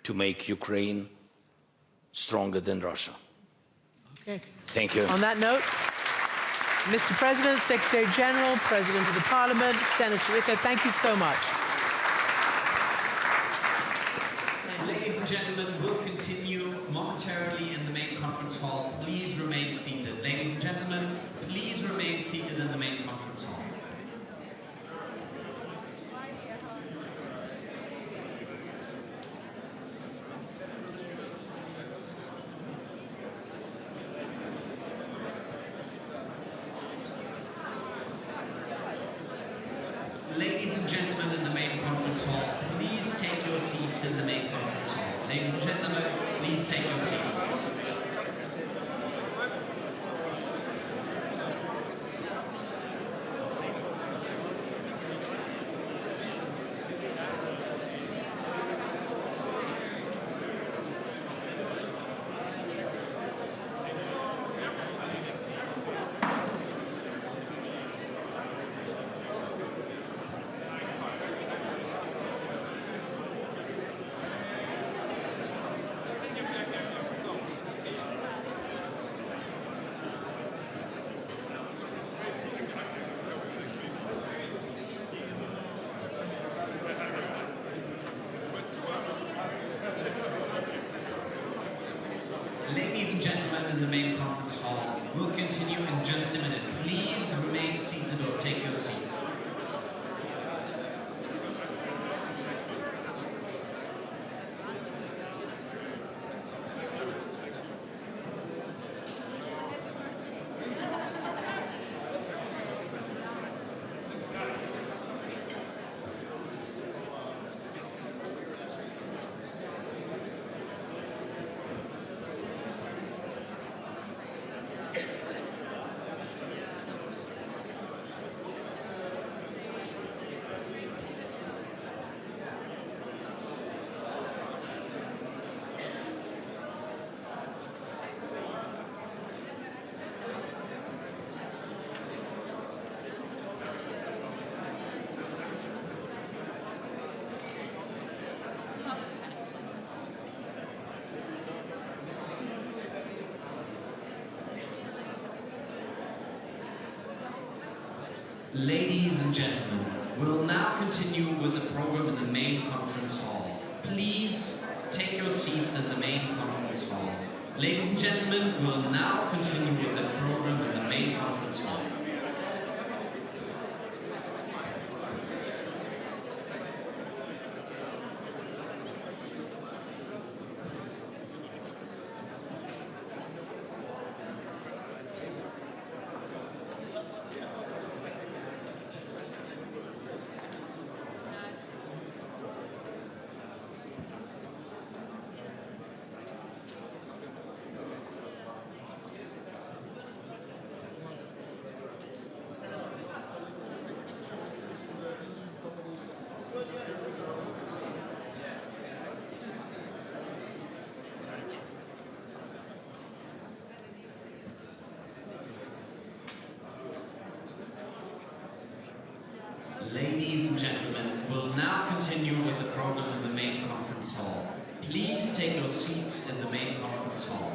to make Ukraine stronger than Russia. Okay. Thank you. On that note, Mr. President, Secretary General, President of the Parliament, Senator Ritter, thank you so much. Ladies and gentlemen, we'll continue momentarily in the main conference hall. Please remain seated. Ladies and gentlemen, please remain seated in the main conference hall. Ladies and gentlemen in the main conference hall, please take your seats in the main conference hall. Ladies and gentlemen, please take your seats. Ladies and gentlemen, we'll now continue with the program in the main conference hall. Please take your seats in the main conference hall. Ladies and gentlemen, we'll now continue with the program in the main conference hall. Ladies and gentlemen, we'll now continue with the program in the main conference hall. Please take your seats in the main conference hall.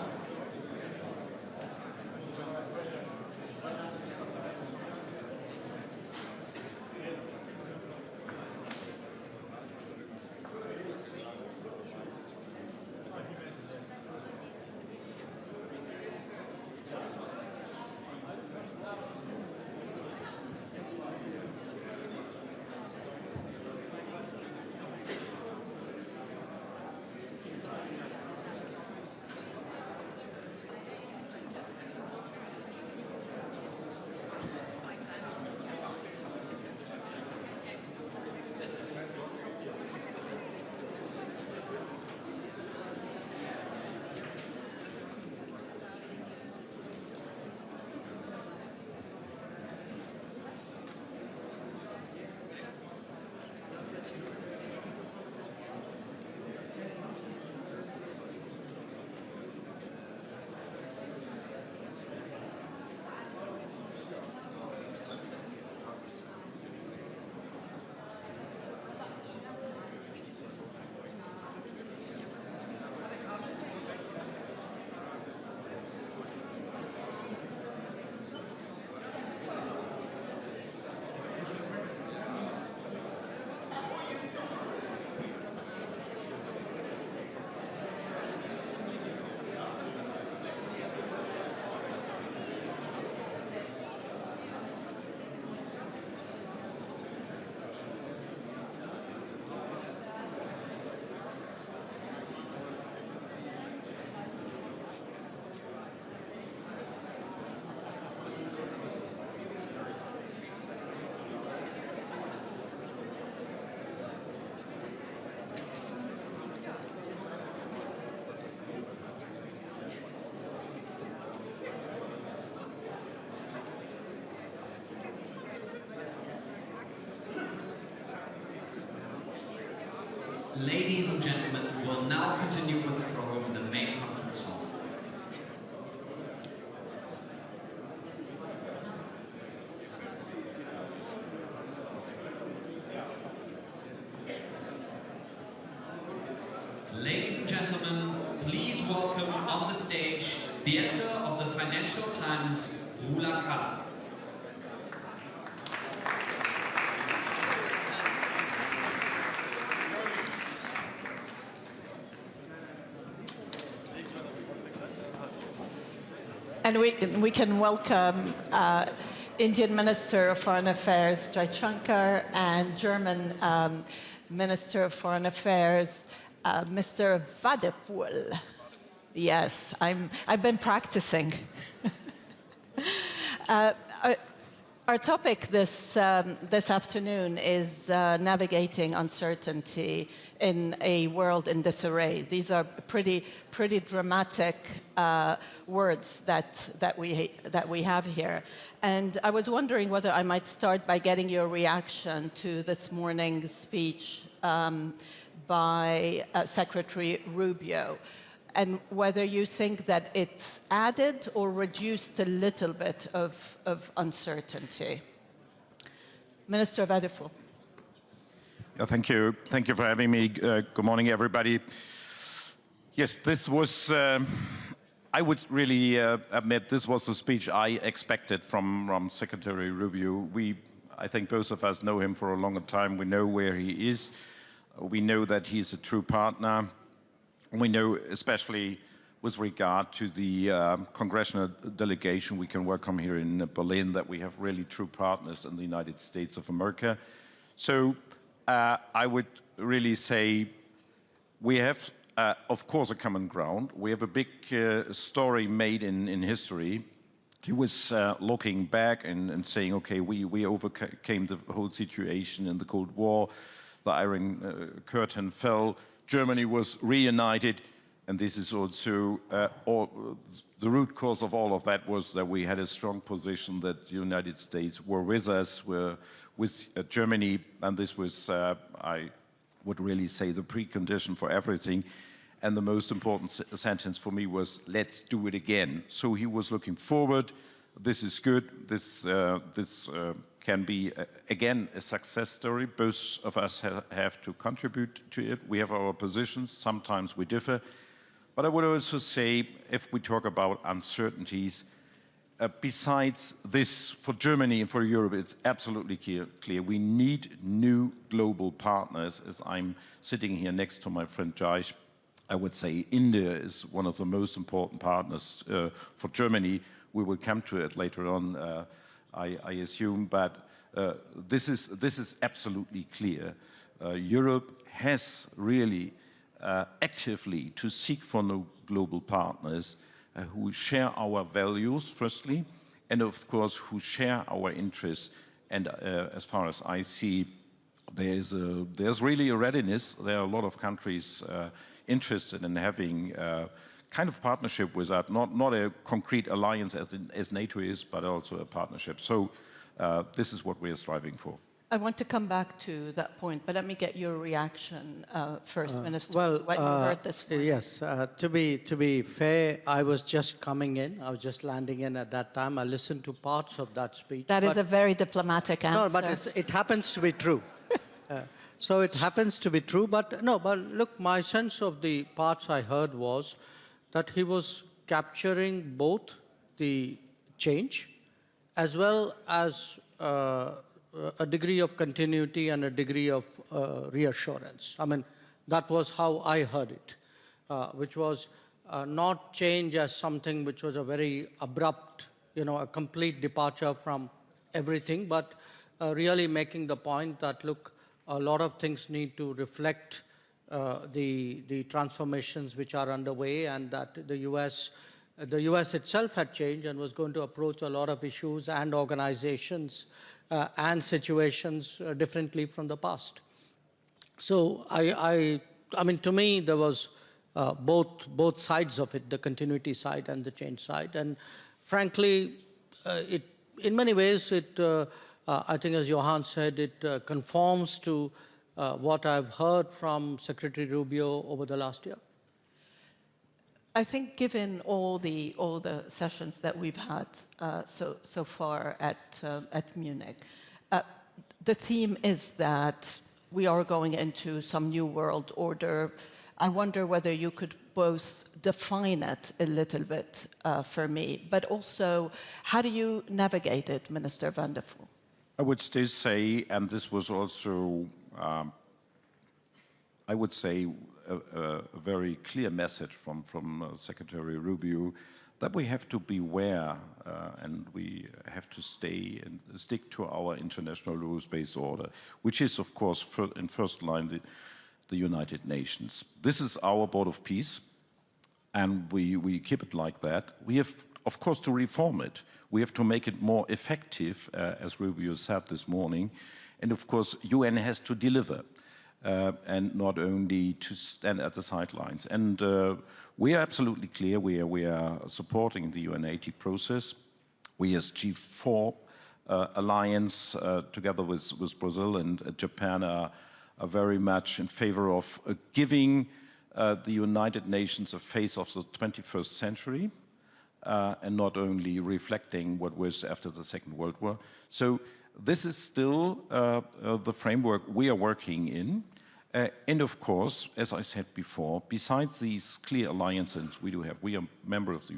Ladies and gentlemen, we'll now continue with the program in the main conference hall. Ladies and gentlemen, please welcome on the stage the editor of the Financial Times, Rula Khan. And we can welcome Indian Minister of Foreign Affairs, Jaishankar, and German Minister of Foreign Affairs, Mr. Vadeful. Yes, I've been practicing. Our topic this afternoon is navigating uncertainty in a world in disarray. These are pretty dramatic words that we have here. And I was wondering whether I might start by getting your reaction to this morning's speech by Secretary Rubio, and whether you think that it's added or reduced a little bit of uncertainty. Minister Vadeful. Yeah, thank you. Thank you for having me. Good morning, everybody. Yes, this was, I would really admit, this was the speech I expected from Secretary Rubio. I think both of us know him for a longer time. We know where he is. We know that he's a true partner. We know, especially with regard to the congressional delegation we can welcome here in Berlin, that we have really true partners in the United States of America. So I would really say we have, of course, a common ground. We have a big story made in history. He was looking back and saying, okay, we overcame the whole situation in the Cold War. The Iron Curtain fell. Germany was reunited. And this is also, the root cause of all of that was that we had a strong position that the United States were with us, were with Germany, and this was, I would really say, the precondition for everything. And the most important sentence for me was, let's do it again. So he was looking forward. This is good. This can be, again, a success story. Both of us have to contribute to it. We have our positions. Sometimes we differ. But I would also say, if we talk about uncertainties, besides this, for Germany and for Europe, it's absolutely clear. We need new global partners. As I'm sitting here next to my friend Jaish, I would say India is one of the most important partners for Germany. We will come to it later on, I assume, but this is absolutely clear. Europe has really actively to seek for new global partners who share our values, firstly, and of course who share our interests. And as far as I see, there's really a readiness. There are a lot of countries interested in having kind of partnership with that, not a concrete alliance as NATO is, but also a partnership. So this is what we are striving for. I want to come back to that point, but let me get your reaction first, Minister. Well, when you heard this one. Yes, to be fair, I was just coming in. I was just landing in at that time. I listened to parts of that speech. That is a very diplomatic answer. No, but it happens to be true. So it happens to be true, but no, but look, my sense of the parts I heard was that he was capturing both the change as well as a degree of continuity and a degree of reassurance. I mean, that was how I heard it, which was not change as something which was a very abrupt, a complete departure from everything, but really making the point that, look, a lot of things need to reflect the transformations which are underway, and that the US itself had changed and was going to approach a lot of issues and organizations and situations differently from the past. So I mean, to me, there was both sides of it, the continuity side and the change side. And frankly, in many ways, I think, as Johan said, it conforms to what I've heard from Secretary Rubio over the last year. I think, given all the sessions that we've had so far at Munich, the theme is that we are going into some new world order. I wonder whether you could both define it a little bit for me, but also how do you navigate it, Minister van der Poel? I would still say, and this was also, I would say, a very clear message from Secretary Rubio, that we have to beware and we have to stay and stick to our international rules-based order, which is, of course, in first line the United Nations. This is our board of peace, and we keep it like that. We have, of course, to reform it. We have to make it more effective, as Rubio said this morning, and of course, UN has to deliver. And not only to stand at the sidelines. And we are absolutely clear, we are supporting the UN80 process. We as G4 alliance, together with Brazil and Japan, are very much in favor of giving the United Nations a face of the 21st century, and not only reflecting what was after the Second World War. So this is still the framework we are working in. And of course, as I said before, besides these clear alliances we do have, we are a member of the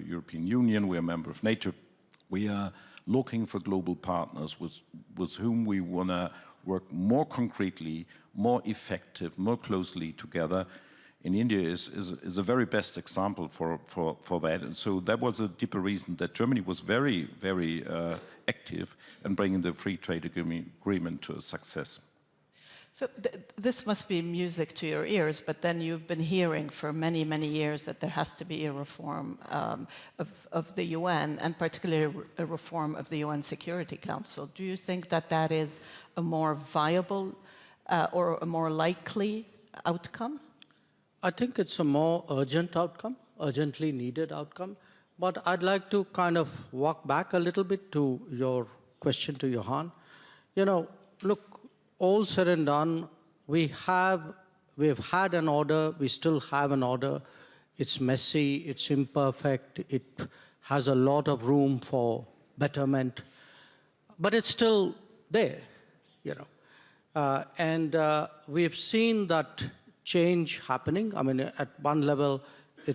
European Union, we are a member of NATO, we are looking for global partners with whom we want to work more concretely, more effective, more closely together. And India is a very best example for that. And so that was a deeper reason that Germany was very, very active in bringing the free trade agreement to a success. So this must be music to your ears, but then you've been hearing for many, many years that there has to be a reform of the UN, and particularly a reform of the UN Security Council. Do you think that that is a more viable or a more likely outcome? I think it's a more urgent outcome, urgently needed outcome. But I'd like to kind of walk back a little bit to your question to Johan. You know, look, all said and done, we've had an order, we still have an order. It's messy, it's imperfect, it has a lot of room for betterment, but it's still there, you know. We've seen that change happening. I mean, at one level,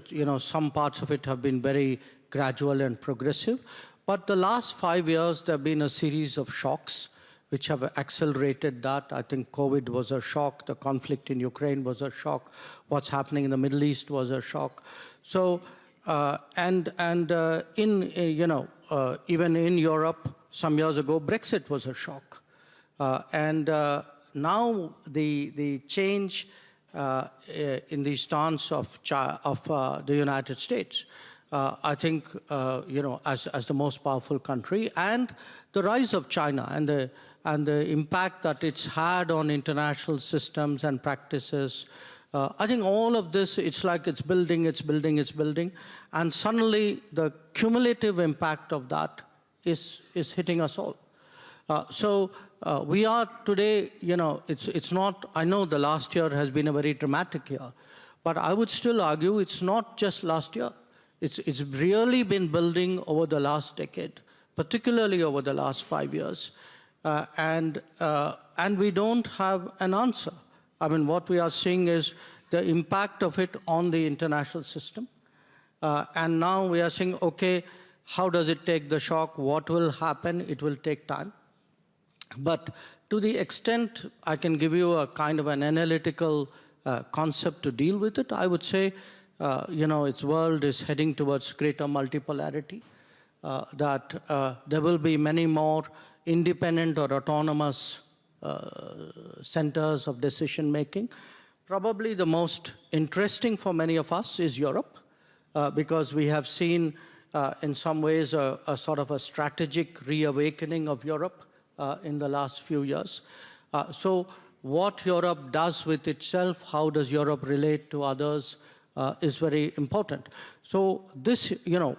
you know, some parts of it have been very gradual and progressive, but the last 5 years, there have been a series of shocks which have accelerated that. I think COVID was a shock, the conflict in Ukraine was a shock, what's happening in the Middle East was a shock. So, even in Europe, some years ago, Brexit was a shock. Now the change in the stance of the United States, I think, you know, as the most powerful country, and the rise of China and the impact that it's had on international systems and practices. I think all of this, it's like it's building, and suddenly the cumulative impact of that is hitting us all. We are today, you know, it's not, I know the last year has been a very dramatic year, but I would still argue it's not just last year. It's really been building over the last decade, particularly over the last 5 years. And we don't have an answer. I mean, what we are seeing is the impact of it on the international system. And now we are saying, okay, how does it take the shock? What will happen? It will take time. But to the extent I can give you a kind of an analytical concept to deal with it, I would say, you know, its world is heading towards greater multipolarity, that there will be many more independent or autonomous centers of decision-making. Probably the most interesting for many of us is Europe, because we have seen in some ways a sort of a strategic reawakening of Europe in the last few years. So what Europe does with itself, how does Europe relate to others, is very important. So this, you know,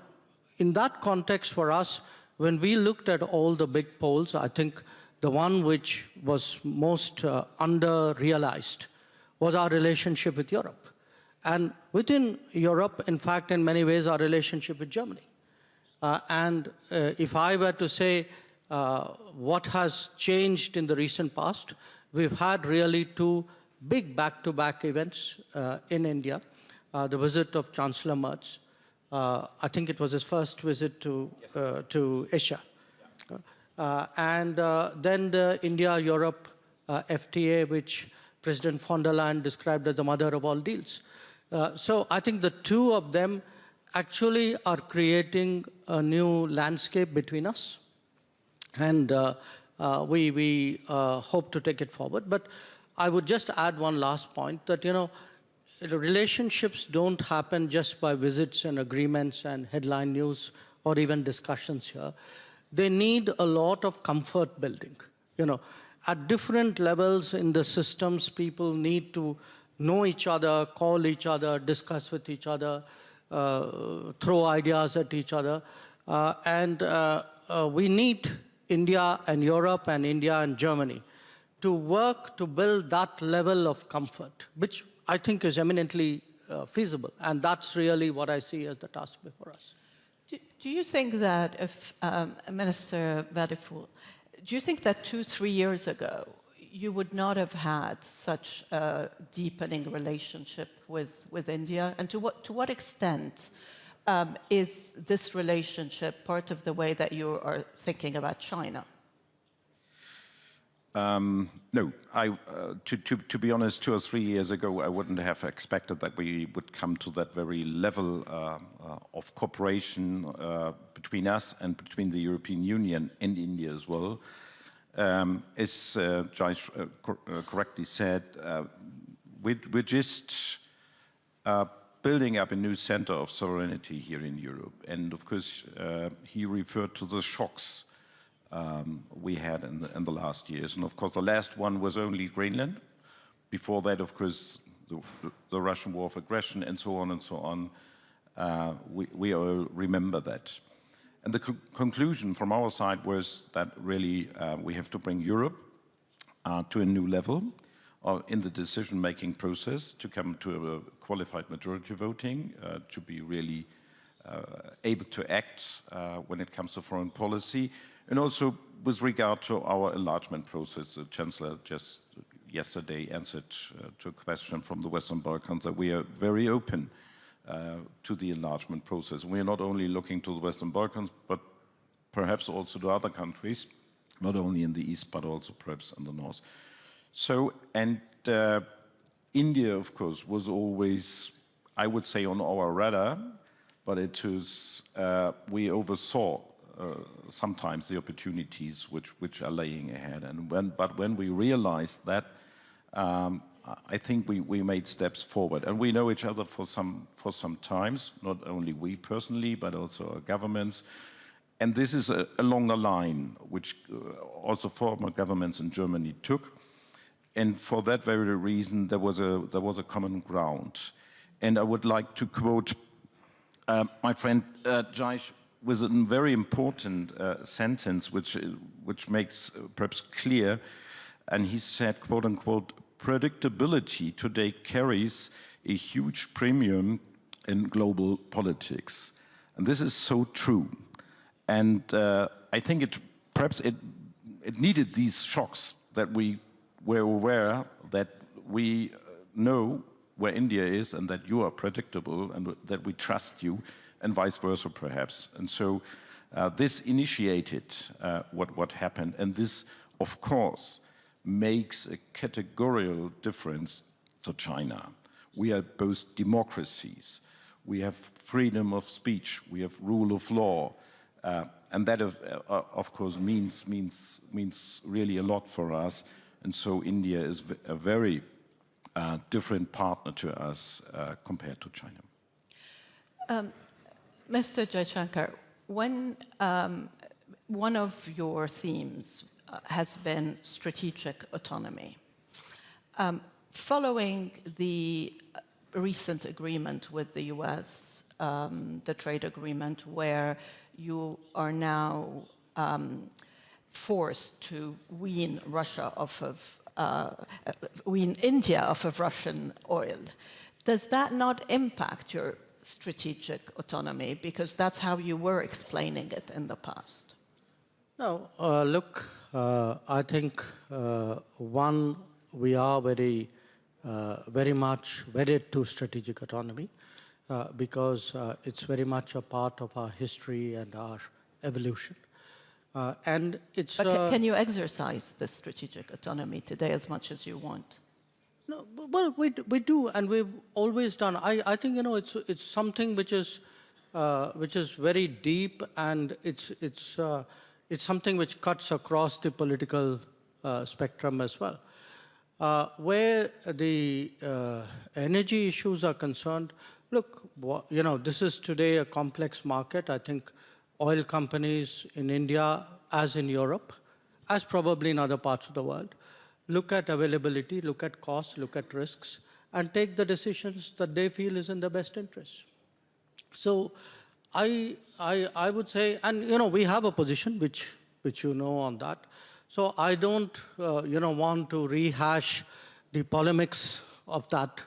in that context for us, when we looked at all the big polls, I think the one which was most under-realized was our relationship with Europe. And within Europe, in fact, in many ways, our relationship with Germany. If I were to say what has changed in the recent past, we've had really two big back-to-back events in India. The visit of Chancellor Merz. I think it was his first visit to Asia. And then the India-Europe FTA, which President von der Leyen described as the mother of all deals. So I think the two of them actually are creating a new landscape between us. And we hope to take it forward. But I would just add one last point that, you know, relationships don't happen just by visits and agreements and headline news or even discussions here. They need a lot of comfort building. You know, at different levels in the systems, people need to know each other, call each other, discuss with each other, throw ideas at each other. We need India and Europe and India and Germany to work to build that level of comfort, which I think is eminently feasible. And that's really what I see as the task before us. Do you think that, if Minister Vadeful, do you think that 2-3 years ago, you would not have had such a deepening relationship with India? And to what extent Is this relationship part of the way that you are thinking about China? No, to be honest, 2 or 3 years ago, I wouldn't have expected that we would come to that very level of cooperation between us and between the European Union and India as well. As Jai correctly said, we're just building up a new center of sovereignty here in Europe. And of course, he referred to the shocks we had in the last years. And of course, the last one was only Greenland. Before that, of course, the Russian war of aggression and so on and so on. We all remember that. And the conclusion from our side was that really we have to bring Europe to a new level in the decision-making process, to come to a qualified majority voting, to be really able to act when it comes to foreign policy, and also with regard to our enlargement process. The Chancellor just yesterday answered to a question from the Western Balkans that we are very open to the enlargement process. We are not only looking to the Western Balkans, but perhaps also to other countries, not only in the East, but also perhaps in the North. So, and India, of course, was always, I would say, on our radar, but it was, we oversaw sometimes the opportunities which are laying ahead. And when we realized that, I think we made steps forward. And we know each other for some times, not only we personally, but also our governments. And this is a longer line, which also former governments in Germany took. And for that very reason, there was a common ground. And I would like to quote my friend Jai with a very important sentence, which makes perhaps clear. And he said, quote unquote, "Predictability today carries a huge premium in global politics." And this is so true. And I think perhaps it needed these shocks that we were aware that we know where India is and that you are predictable and that we trust you, and vice versa perhaps. And so this initiated what happened. And this, of course, makes a categorical difference to China. We are both democracies. We have freedom of speech. We have rule of law. And that, of course, means really a lot for us. And so India is a very different partner to us compared to China. Mr. Jaishankar, when one of your themes has been strategic autonomy. Following the recent agreement with the US, the trade agreement, where you are now forced to wean India off of Russian oil, does that not impact your strategic autonomy? Because that's how you were explaining it in the past. No, look, I think, one, we are very much wedded to strategic autonomy because it's very much a part of our history and our evolution. And it's... But can you exercise this strategic autonomy today as much as you want? No, well, we do, and we've always done. I think, you know, it's something which is very deep, and it's something which cuts across the political spectrum as well. Where the energy issues are concerned, look, you know, this is today a complex market. I think oil companies in India, as in Europe, as probably in other parts of the world, look at availability, look at costs, look at risks, and take the decisions that they feel is in the best interest. So I would say, and you know, we have a position which you know on that. So I don't, you know, want to rehash the polemics of that.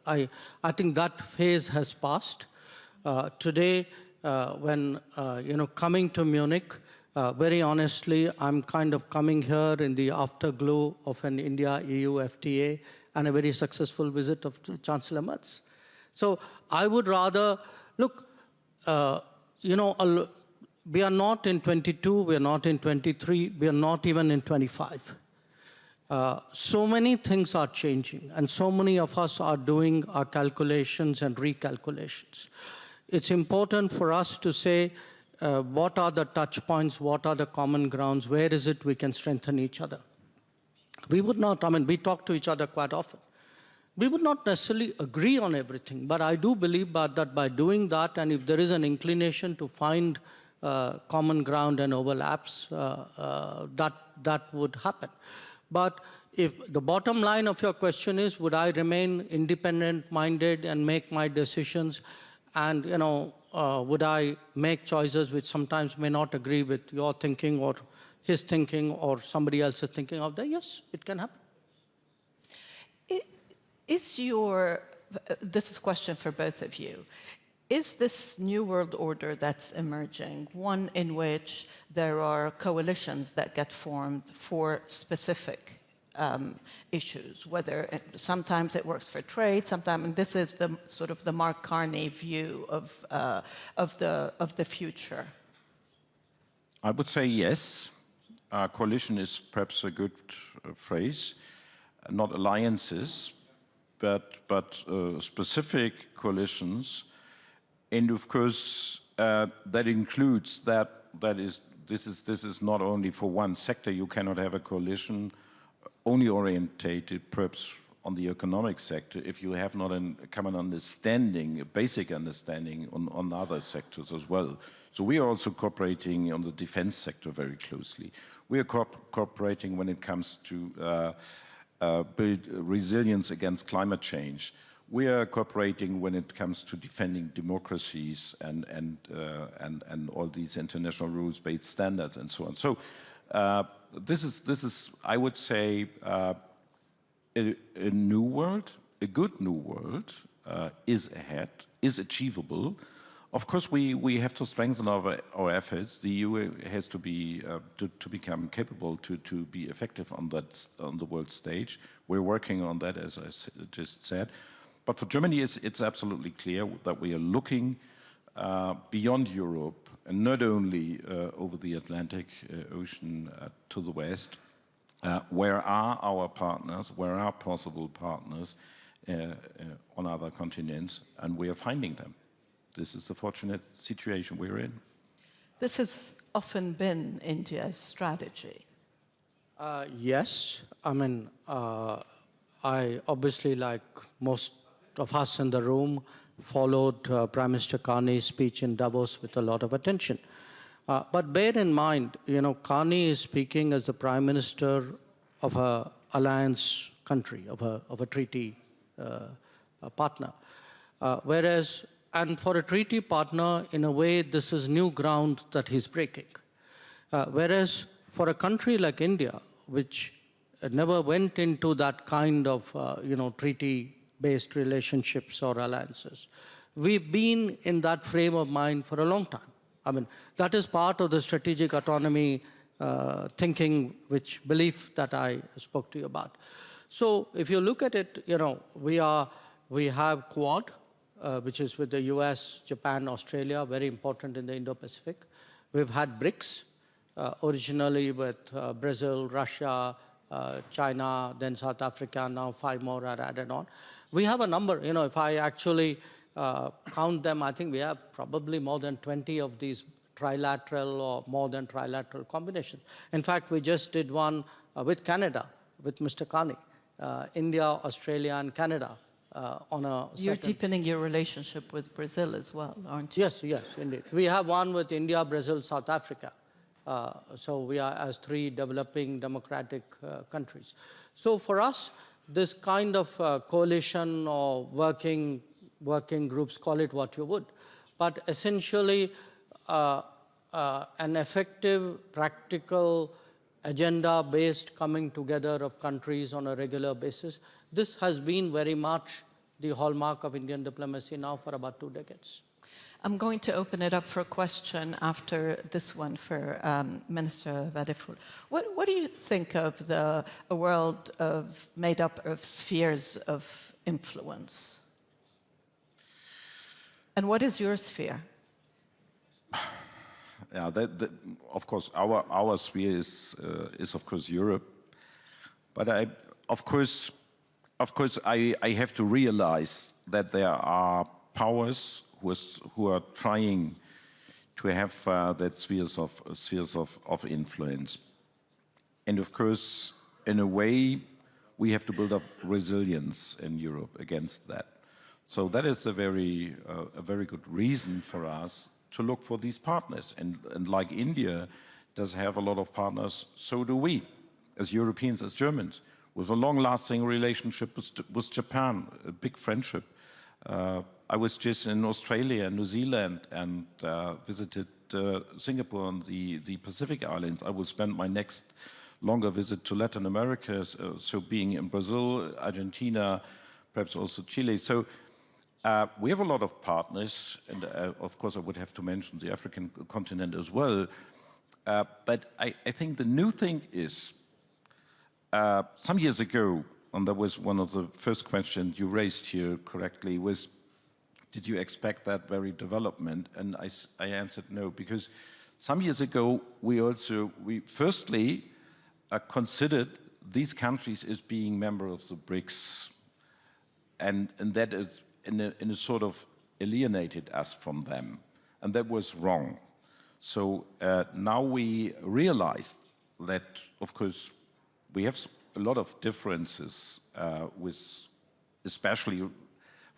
I think that phase has passed. Today, when you know, coming to Munich, very honestly, I'm kind of coming here in the afterglow of an India-EU FTA and a very successful visit of Chancellor Merz. So I would rather, look, you know, we are not in 22, we are not in 23, we are not even in 25. So many things are changing, and so many of us are doing our calculations and recalculations. It's important for us to say what are the touch points, what are the common grounds, where is it we can strengthen each other. We would not, I mean, we talk to each other quite often. We would not necessarily agree on everything, but I do believe that by doing that, and if there is an inclination to find common ground and overlaps, that would happen. But if the bottom line of your question is, would I remain independent-minded and make my decisions, and you know, would I make choices which sometimes may not agree with your thinking or his thinking or somebody else's thinking out there? Yes, it can happen. This is a question for both of you. Is this new world order that's emerging one in which there are coalitions that get formed for specific issues, whether sometimes it works for trade, sometimes, and this is the sort of the Mark Carney view of the future? I would say yes. Coalition is perhaps a good phrase, not alliances, but specific coalitions. And of course, that includes this is not only for one sector. You cannot have a coalition only orientated perhaps on the economic sector if you have not a common understanding, a basic understanding on other sectors as well. So we are also cooperating on the defense sector very closely. We are cooperating when it comes to build resilience against climate change. We are cooperating when it comes to defending democracies and all these international rules-based standards and so on. So this is, I would say, a new world, a good new world is ahead, is achievable. Of course, we have to strengthen our efforts. The EU has to be to become capable to be effective on the world stage. We're working on that, as I just said. But for Germany, it's absolutely clear that we are looking beyond Europe, and not only over the Atlantic Ocean to the west. Where are our partners? Where are possible partners on other continents? And we are finding them. This is the fortunate situation we're in. This has often been India's strategy. Yes. I mean, I obviously, like most of us in the room, followed Prime Minister Carney's speech in Davos with a lot of attention. But bear in mind, you know, Carney is speaking as the Prime Minister of an alliance country, of a treaty partner. And for a treaty partner, in a way, this is new ground that he's breaking. Whereas for a country like India, which never went into that kind of, you know, treaty-based relationships or alliances, we've been in that frame of mind for a long time. I mean, that is part of the strategic autonomy thinking, which belief that I spoke to you about. So if you look at it, you know, we have Quad, which is with the US, Japan, Australia, very important in the Indo-Pacific. We've had BRICS, originally with Brazil, Russia, China, then South Africa, now 5 more are added on. We have a number, you know, if I actually count them, I think we have probably more than 20 of these trilateral or more than trilateral combinations. In fact, we just did one with Canada, with Mr. Carney, India, Australia, and Canada. You're deepening your relationship with Brazil as well, aren't you? Yes, yes, indeed. We have one with India, Brazil, South Africa. So we are as 3 developing democratic countries. So for us, this kind of coalition or working groups, call it what you would, but essentially an effective, practical, agenda-based coming together of countries on a regular basis. This has been very much the hallmark of Indian diplomacy now for about 2 decades. I'm going to open it up for a question after this one for Minister Vadeful. What do you think of a world made up of spheres of influence? And what is your sphere? Yeah, of course, our sphere is of course Europe, but of course, I have to realize that there are powers who are trying to have that spheres of influence, and of course, in a way, we have to build up resilience in Europe against that. So that is a very good reason for us to look for these partners. And like India does have a lot of partners, so do we, as Europeans, as Germans, with a long-lasting relationship with Japan, a big friendship. I was just in Australia and New Zealand and visited Singapore and the Pacific Islands. I will spend my next longer visit to Latin America, so being in Brazil, Argentina, perhaps also Chile. So we have a lot of partners, and of course I would have to mention the African continent as well. But I think the new thing is, some years ago, and that was one of the first questions you raised here correctly, was, did you expect that very development? And I answered no, because some years ago we firstly considered these countries as being members of the BRICS, and that is in a sort of alienated us from them, and that was wrong. So now we realized that, of course, we have a lot of differences with especially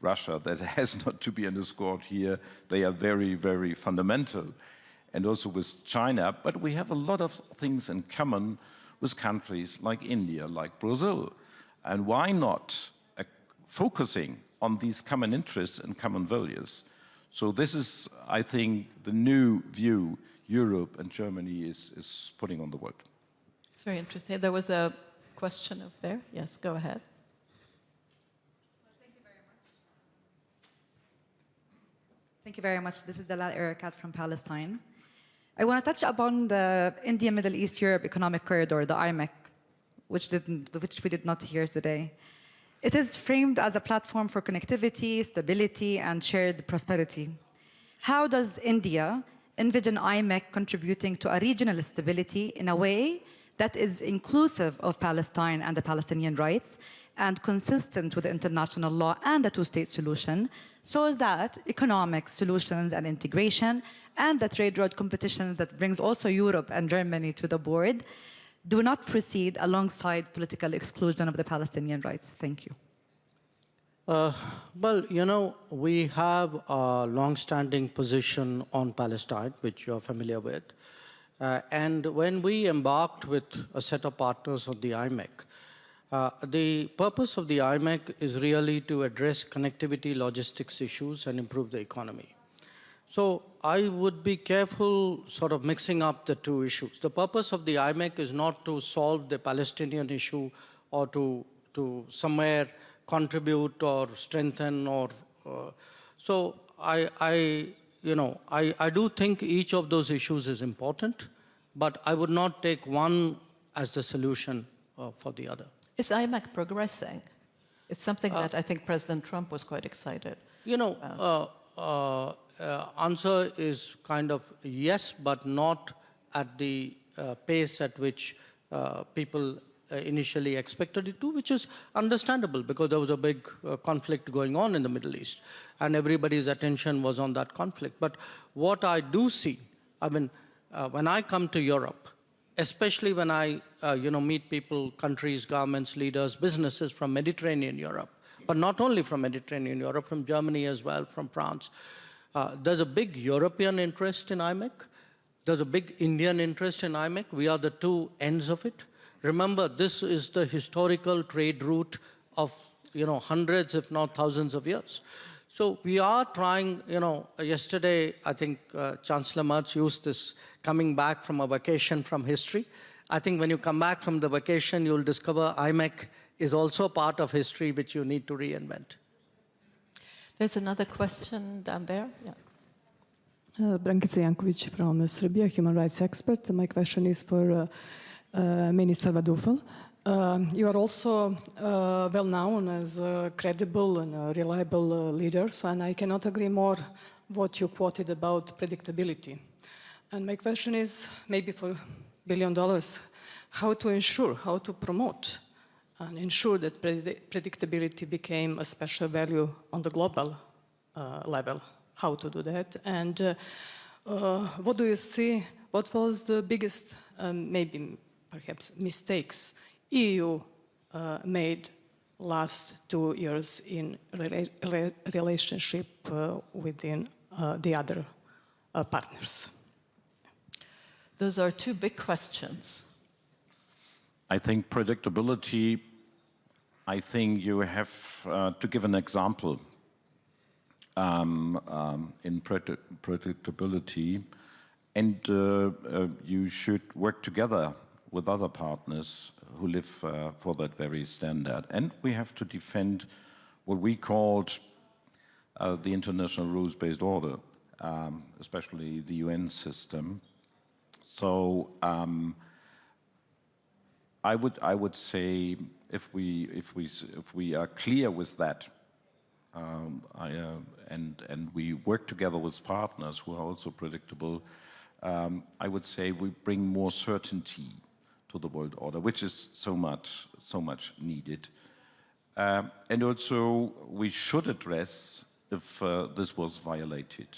Russia that has not to be underscored here. They are very, very fundamental, and also with China, but we have a lot of things in common with countries like India, like Brazil. And why not focusing on these common interests and common values? So this is, I think, the new view Europe and Germany is putting on the world. It's very interesting. There was a question over there. Yes, go ahead. Thank you very much. This is Dalal Erakat from Palestine. I want to touch upon the India, Middle East, Europe Economic Corridor, the IMEC, which we did not hear today. It is framed as a platform for connectivity, stability, and shared prosperity. How does India envision IMEC contributing to a regional stability in a way that is inclusive of Palestine and the Palestinian rights and consistent with international law and the two-state solution, so that economic solutions and integration and the trade road competition that brings also Europe and Germany to the board do not proceed alongside political exclusion of the Palestinian rights? Thank you. Well, you know, we have a long-standing position on Palestine, which you're familiar with. And when we embarked with a set of partners on the IMEC, the purpose of the IMEC is really to address connectivity, logistics issues, and improve the economy. So I would be careful sort of mixing up the two issues. The purpose of the IMEC is not to solve the Palestinian issue or to somewhere contribute or strengthen or... so I do think each of those issues is important, but I would not take one as the solution for the other. Is IMEC progressing? It's something that I think President Trump was quite excited. You know, answer is kind of yes, but not at the pace at which people initially expected it to, which is understandable because there was a big conflict going on in the Middle East and everybody's attention was on that conflict. But what I do see, I mean, when I come to Europe, especially when I meet people, countries, governments, leaders, businesses from Mediterranean Europe, but not only from Mediterranean Europe, from Germany as well, from France, there's a big European interest in IMEC. There's a big Indian interest in IMEC. We are the two ends of it. Remember, this is the historical trade route of, hundreds, if not thousands of years. So we are trying, yesterday, I think Chancellor Merz used this coming back from a vacation from history. I think when you come back from the vacation, you'll discover IMEC is also part of history which you need to reinvent. There's another question down there. Yeah. Brankica Jankovic from Serbia, human rights expert. My question is for Minister Vadufel. You are also well known as credible and reliable leaders, and I cannot agree more what you quoted about predictability. And my question is, maybe for $1 billion, how to ensure, how to promote and ensure that predictability became a special value on the global level? How to do that? And what do you see, what was the biggest, maybe perhaps mistakes EU made last 2 years in relationship within the other partners? Those are two big questions. I think predictability, I think you have to give an example in predictability, and you should work together with other partners who live for that very standard. And we have to defend what we called the international rules-based order, especially the UN system. So I would say if we are clear with that, and we work together with partners who are also predictable, I would say we bring more certainty to the world order, which is so much needed. And also we should address if this was violated.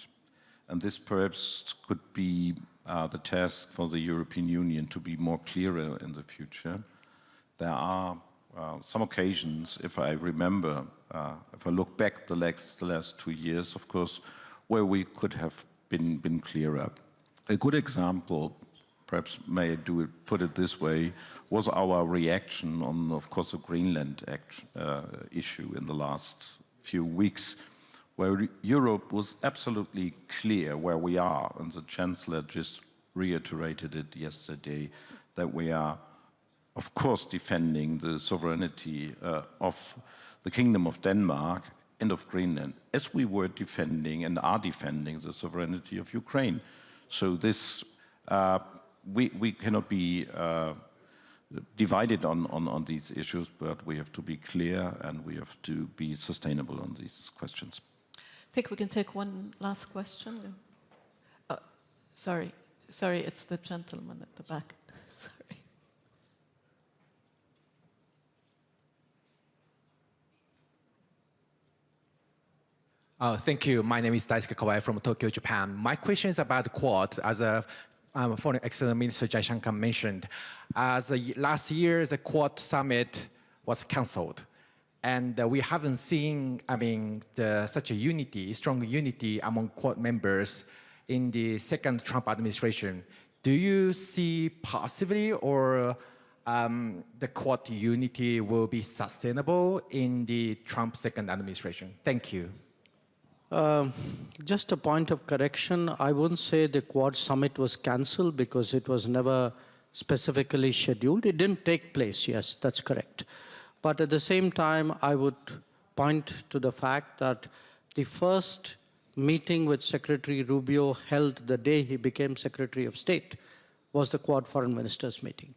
And this perhaps could be the task for the European Union to be more clearer in the future. There are some occasions, if I remember, if I look back the last 2 years, of course, where we could have been clearer. A good example, perhaps put it this way, was our reaction on, of course, the Greenland issue in the last few weeks, where Europe was absolutely clear where we are, and the Chancellor just reiterated it yesterday, that we are, of course, defending the sovereignty of the Kingdom of Denmark and of Greenland, as we were defending and are defending the sovereignty of Ukraine. So this, we cannot be divided on these issues, but we have to be clear and we have to be sustainable on these questions. I think we can take one last question. Oh, sorry, it's the gentleman at the back. Sorry. Thank you. My name is Daisuke Kawai from Tokyo, Japan. My question is about the Quad. As Foreign External Minister Jai Shankar mentioned, last year the Quad summit was cancelled, and we haven't seen, such a unity, strong unity among Quad members in the second Trump administration. Do you see possibly, or the Quad unity will be sustainable in the Trump second administration? Thank you. Just a point of correction, I wouldn't say the Quad summit was cancelled because it was never specifically scheduled. It didn't take place, yes, that's correct. But at the same time, I would point to the fact that the first meeting which Secretary Rubio held the day he became Secretary of State was the Quad Foreign Ministers meeting.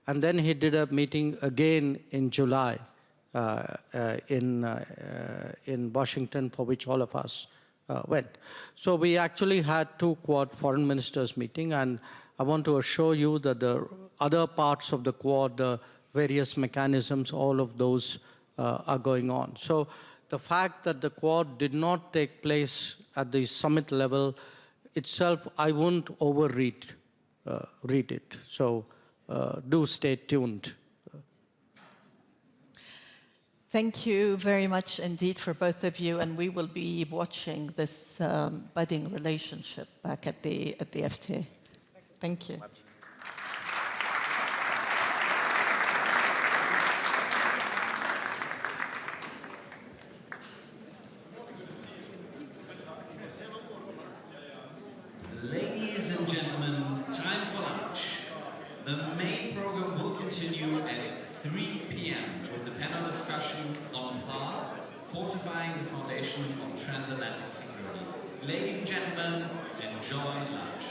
And then he did a meeting again in July in Washington, for which all of us went. So we actually had 2 Quad Foreign Ministers meeting, and I want to assure you that the other parts of the Quad, the various mechanisms, all of those are going on. So the fact that the Quad did not take place at the summit level itself, I wouldn't overread read it. So do stay tuned. Thank you very much indeed for both of you, and we will be watching this budding relationship back at the FTA. Thank you. Ladies and gentlemen, time for lunch. The main program will continue at 3 p.m. with the panel discussion on PAR, fortifying the foundation of transatlantic security. Ladies and gentlemen, enjoy lunch.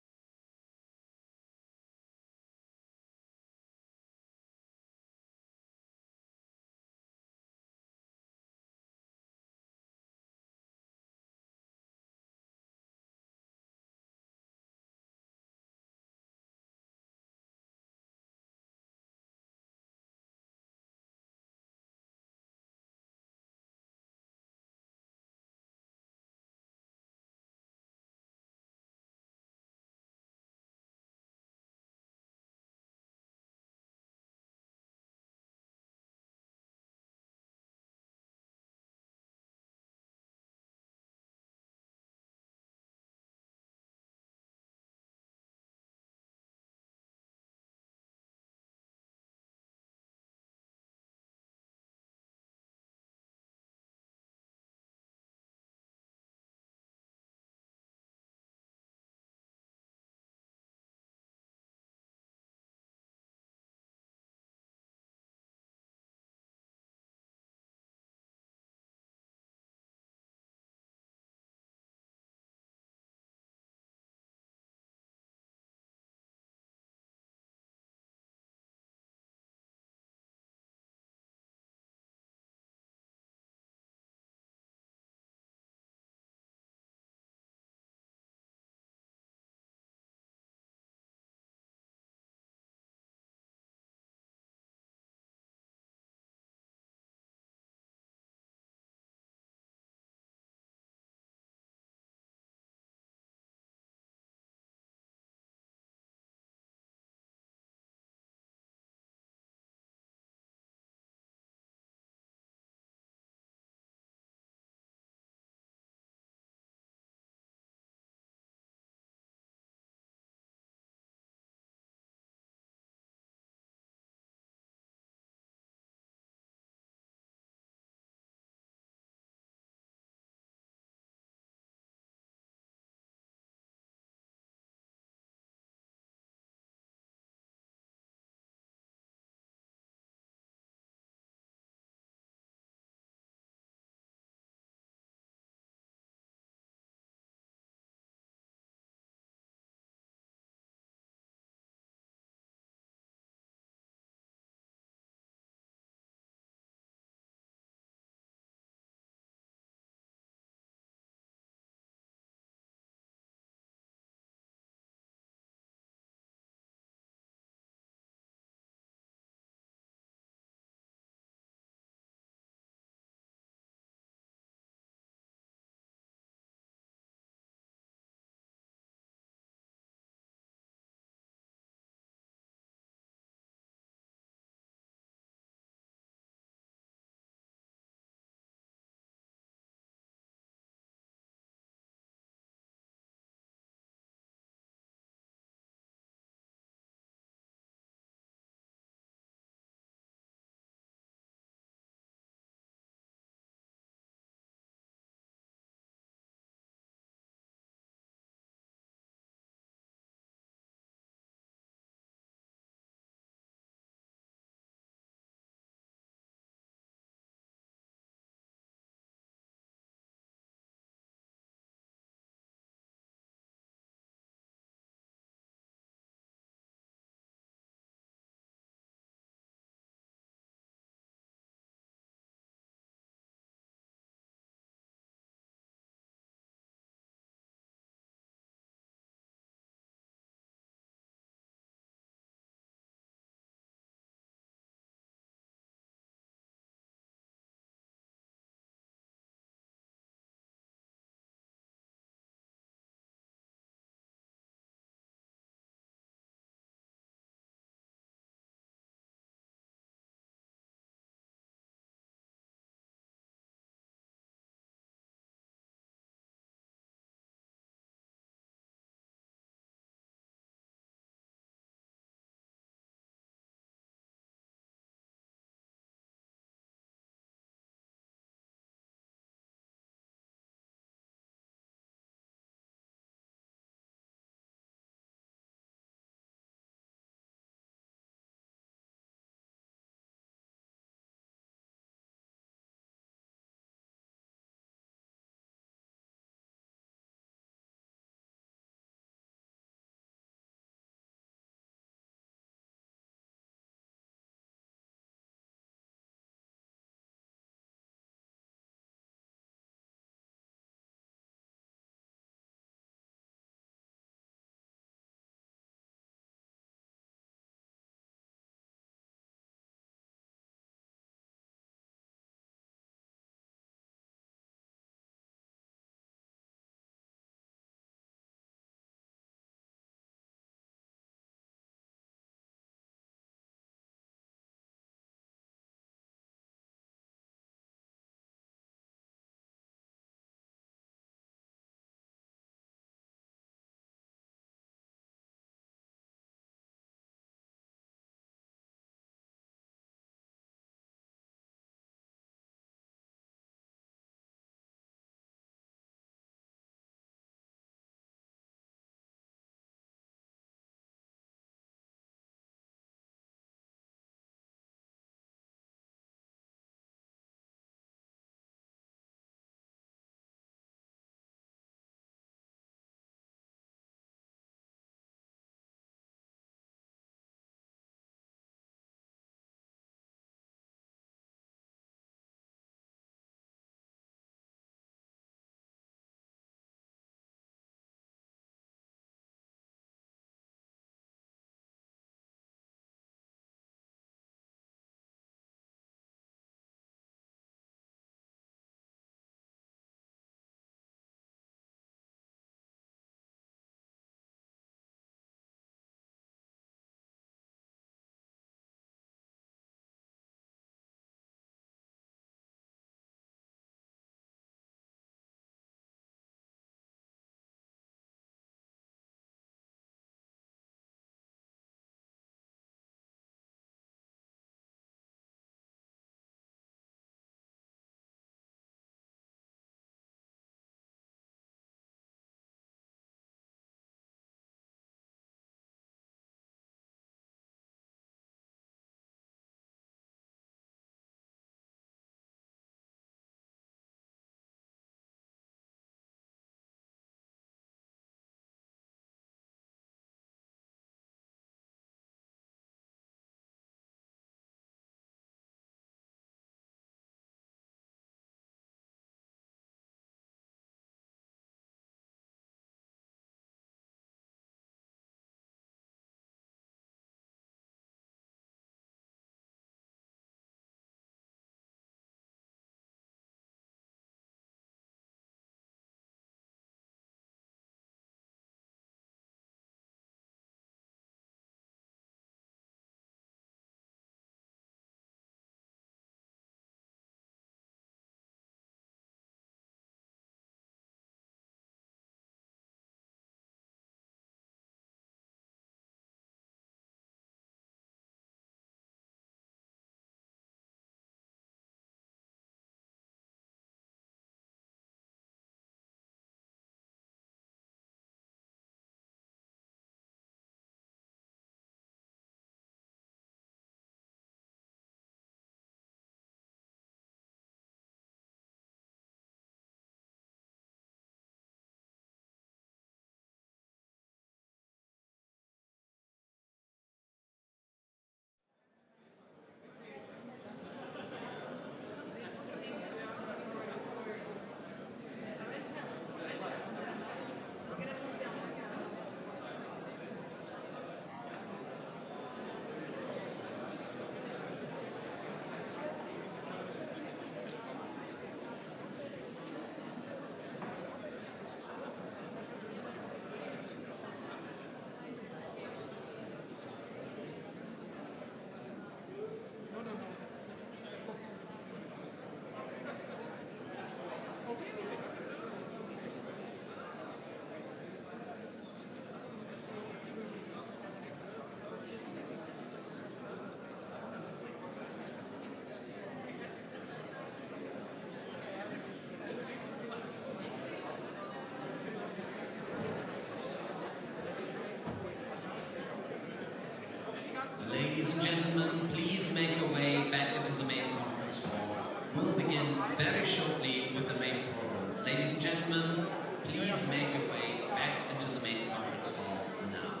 very shortly with the main program. Ladies and gentlemen, please make your way back into the main conference hall now.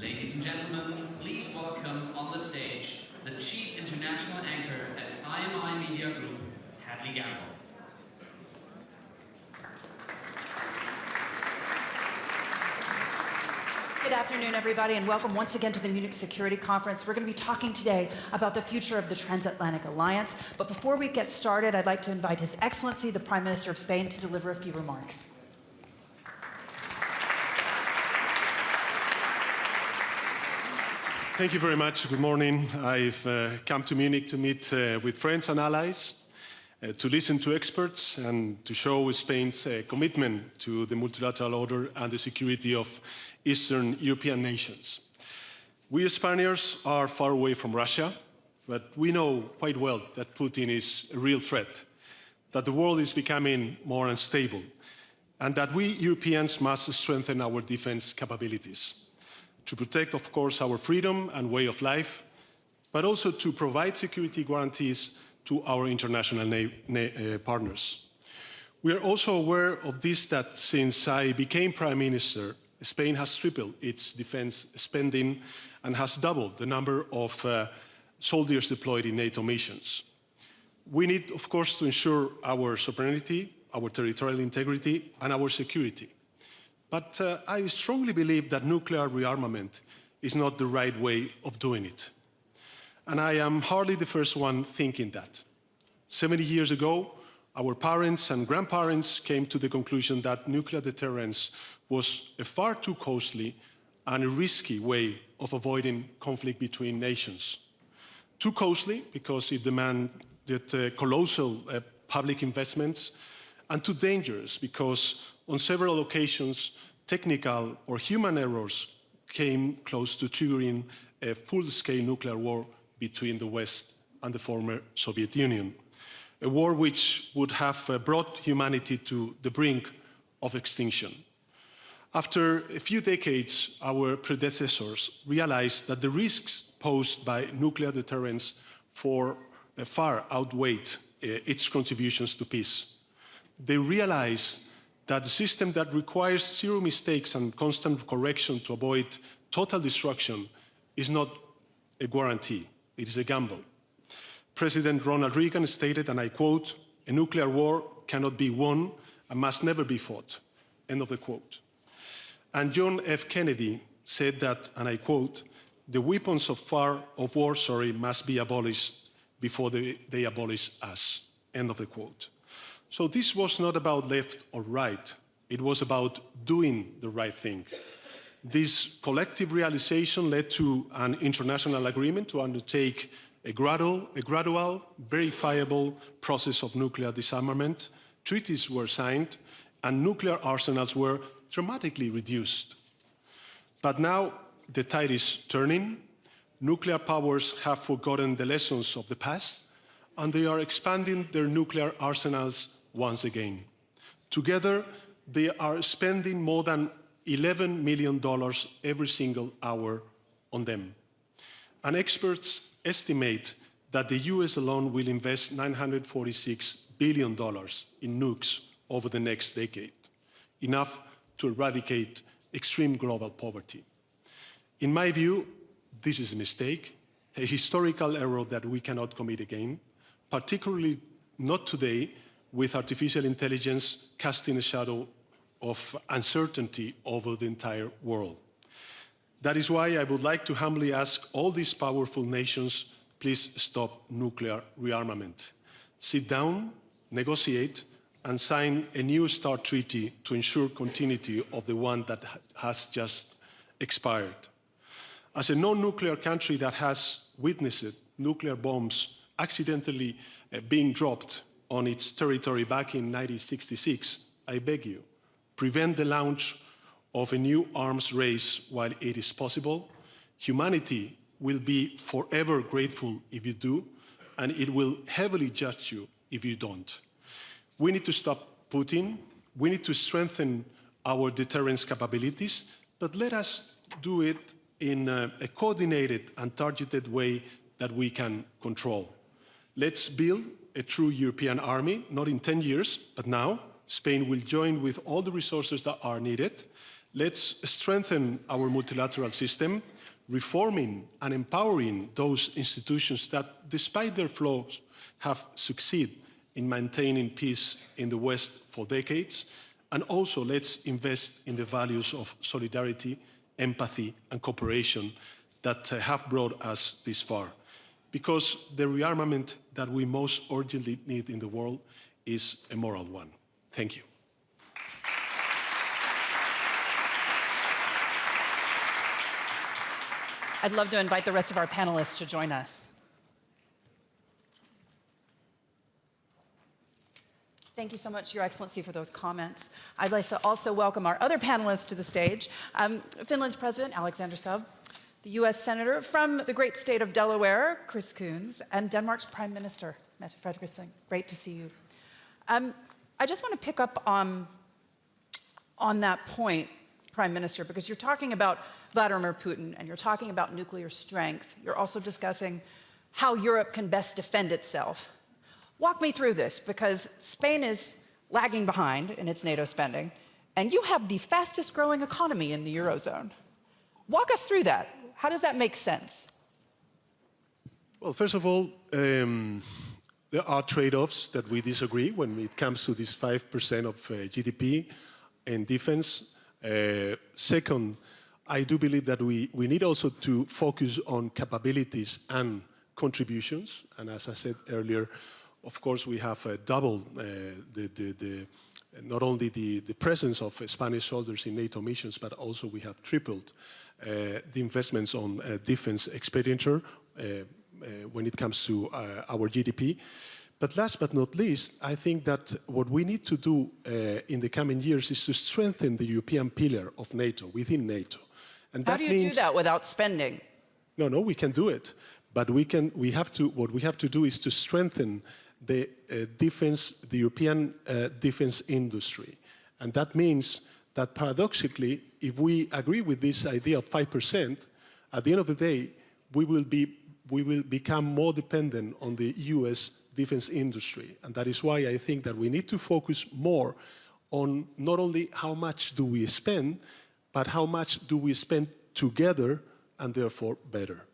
Ladies and gentlemen, please welcome on the stage the Chief International Anchor at IMI Media Group, Hadley Gamble. Good afternoon, everybody, and welcome once again to the Munich Security Conference. We're going to be talking today about the future of the Transatlantic Alliance. But before we get started, I'd like to invite His Excellency, the Prime Minister of Spain, to deliver a few remarks. Thank you very much. Good morning. I've come to Munich to meet with friends and allies, to listen to experts, and to show Spain's commitment to the multilateral order and the security of Eastern European nations. We Spaniards are far away from Russia, but we know quite well that Putin is a real threat, that the world is becoming more unstable, and that we Europeans must strengthen our defense capabilities to protect, of course, our freedom and way of life, but also to provide security guarantees to our international partners. We are also aware of this, that since I became Prime Minister, Spain has tripled its defense spending and has doubled the number of soldiers deployed in NATO missions. We need, of course, to ensure our sovereignty, our territorial integrity, and our security. But I strongly believe that nuclear rearmament is not the right way of doing it. And I am hardly the first one thinking that. 70 years ago, our parents and grandparents came to the conclusion that nuclear deterrence was a far too costly and a risky way of avoiding conflict between nations. Too costly because it demanded colossal public investments, and too dangerous because on several occasions technical or human errors came close to triggering a full-scale nuclear war between the West and the former Soviet Union, a war which would have brought humanity to the brink of extinction. After a few decades, our predecessors realized that the risks posed by nuclear deterrence far outweighed its contributions to peace. They realized that the system that requires zero mistakes and constant correction to avoid total destruction is not a guarantee, it is a gamble. President Ronald Reagan stated, and I quote, "A nuclear war cannot be won and must never be fought," end of the quote. And John F. Kennedy said that, and I quote, "The weapons of war must be abolished before they abolish us," end of the quote. So this was not about left or right, it was about doing the right thing. This collective realization led to an international agreement to undertake a gradual, verifiable process of nuclear disarmament. Treaties were signed, and nuclear arsenals were dramatically reduced. But now the tide is turning. Nuclear powers have forgotten the lessons of the past, and they are expanding their nuclear arsenals once again. Together, they are spending more than $11 million every single hour on them. And experts estimate that the US alone will invest $946 billion in nukes over the next decade, enough to eradicate extreme global poverty. In my view, this is a mistake, a historical error that we cannot commit again, particularly not today, with artificial intelligence casting a shadow of uncertainty over the entire world. That is why I would like to humbly ask all these powerful nations, please stop nuclear rearmament. Sit down, negotiate, and sign a new START treaty to ensure continuity of the one that has just expired. As a non-nuclear country that has witnessed nuclear bombs accidentally being dropped on its territory back in 1966, I beg you, prevent the launch of a new arms race while it is possible. Humanity will be forever grateful if you do, and it will heavily judge you if you don't. We need to stop Putin. We need to strengthen our deterrence capabilities, but let us do it in a coordinated and targeted way that we can control. Let's build a true European army, not in 10 years, but now. Spain will join with all the resources that are needed. Let's strengthen our multilateral system. reforming and empowering those institutions that, despite their flaws, have succeeded in maintaining peace in the West for decades. And also, let's invest in the values of solidarity, empathy, and cooperation that have brought us this far. Because the rearmament that we most urgently need in the world is a moral one. Thank you. I'd love to invite the rest of our panelists to join us. Thank you so much, Your Excellency, for those comments. I'd like to also welcome our other panelists to the stage. Finland's President, Alexander Stubb, the US Senator from the great state of Delaware, Chris Coons, and Denmark's Prime Minister, Mette Frederiksen. Great to see you. I just want to pick up on that point, Prime Minister, because you're talking about Vladimir Putin and you're talking about nuclear strength. You're also discussing how Europe can best defend itself. Walk me through this, because Spain is lagging behind in its NATO spending, and you have the fastest growing economy in the Eurozone. Walk us through that. How does that make sense? Well, first of all, there are trade-offs that we disagree when it comes to this 5% of GDP in defense. Second, I do believe that we need also to focus on capabilities and contributions. And as I said earlier, of course, we have doubled not only the presence of Spanish soldiers in NATO missions, but also we have tripled the investments on defense expenditure when it comes to our GDP. But last but not least, I think that what we need to do in the coming years is to strengthen the European pillar of NATO, within NATO. And How do you do that without spending? No, we can do it. But what we have to do is to strengthen the European defense industry. And that means that paradoxically, if we agree with this idea of 5%, at the end of the day, we will become more dependent on the US defense industry. And that is why I think that we need to focus more on not only how much do we spend, but how much do we spend together and therefore better.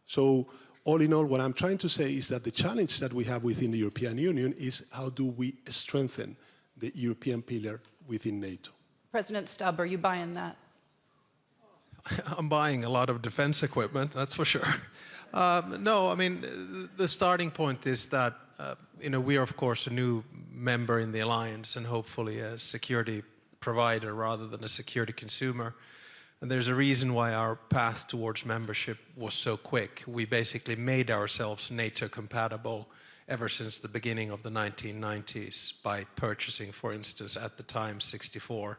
So all in all, what I'm trying to say is that the challenge that we have within the European Union is how do we strengthen the European pillar within NATO. President Stubb, are you buying that? I'm buying a lot of defense equipment, that's for sure. No, I mean, the starting point is that we are, of course, a new member in the alliance and hopefully a security provider rather than a security consumer. And there's a reason why our path towards membership was so quick. We basically made ourselves NATO compatible ever since the beginning of the 1990s by purchasing, for instance, at the time, 64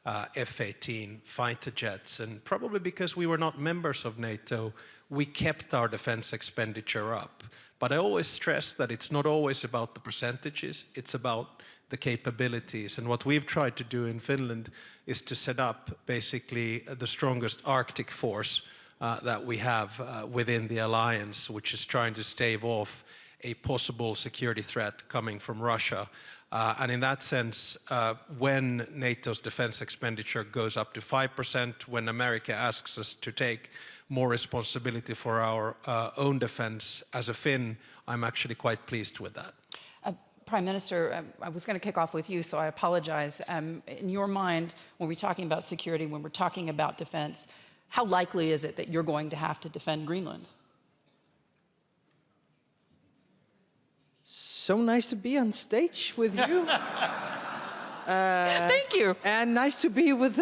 F-18 fighter jets. And probably because we were not members of NATO, we kept our defense expenditure up. But I always stress that it's not always about the percentages, it's about the capabilities. And what we've tried to do in Finland is to set up basically the strongest Arctic force that we have within the alliance, which is trying to stave off a possible security threat coming from Russia. And in that sense, when NATO's defense expenditure goes up to 5%, when America asks us to take more responsibility for our own defense, as a Finn, I'm actually quite pleased with that. Prime Minister, I was going to kick off with you, so I apologize. In your mind, when we're talking about security, when we're talking about defense, how likely is it that you're going to have to defend Greenland? So nice to be on stage with you. Thank you. And nice to be with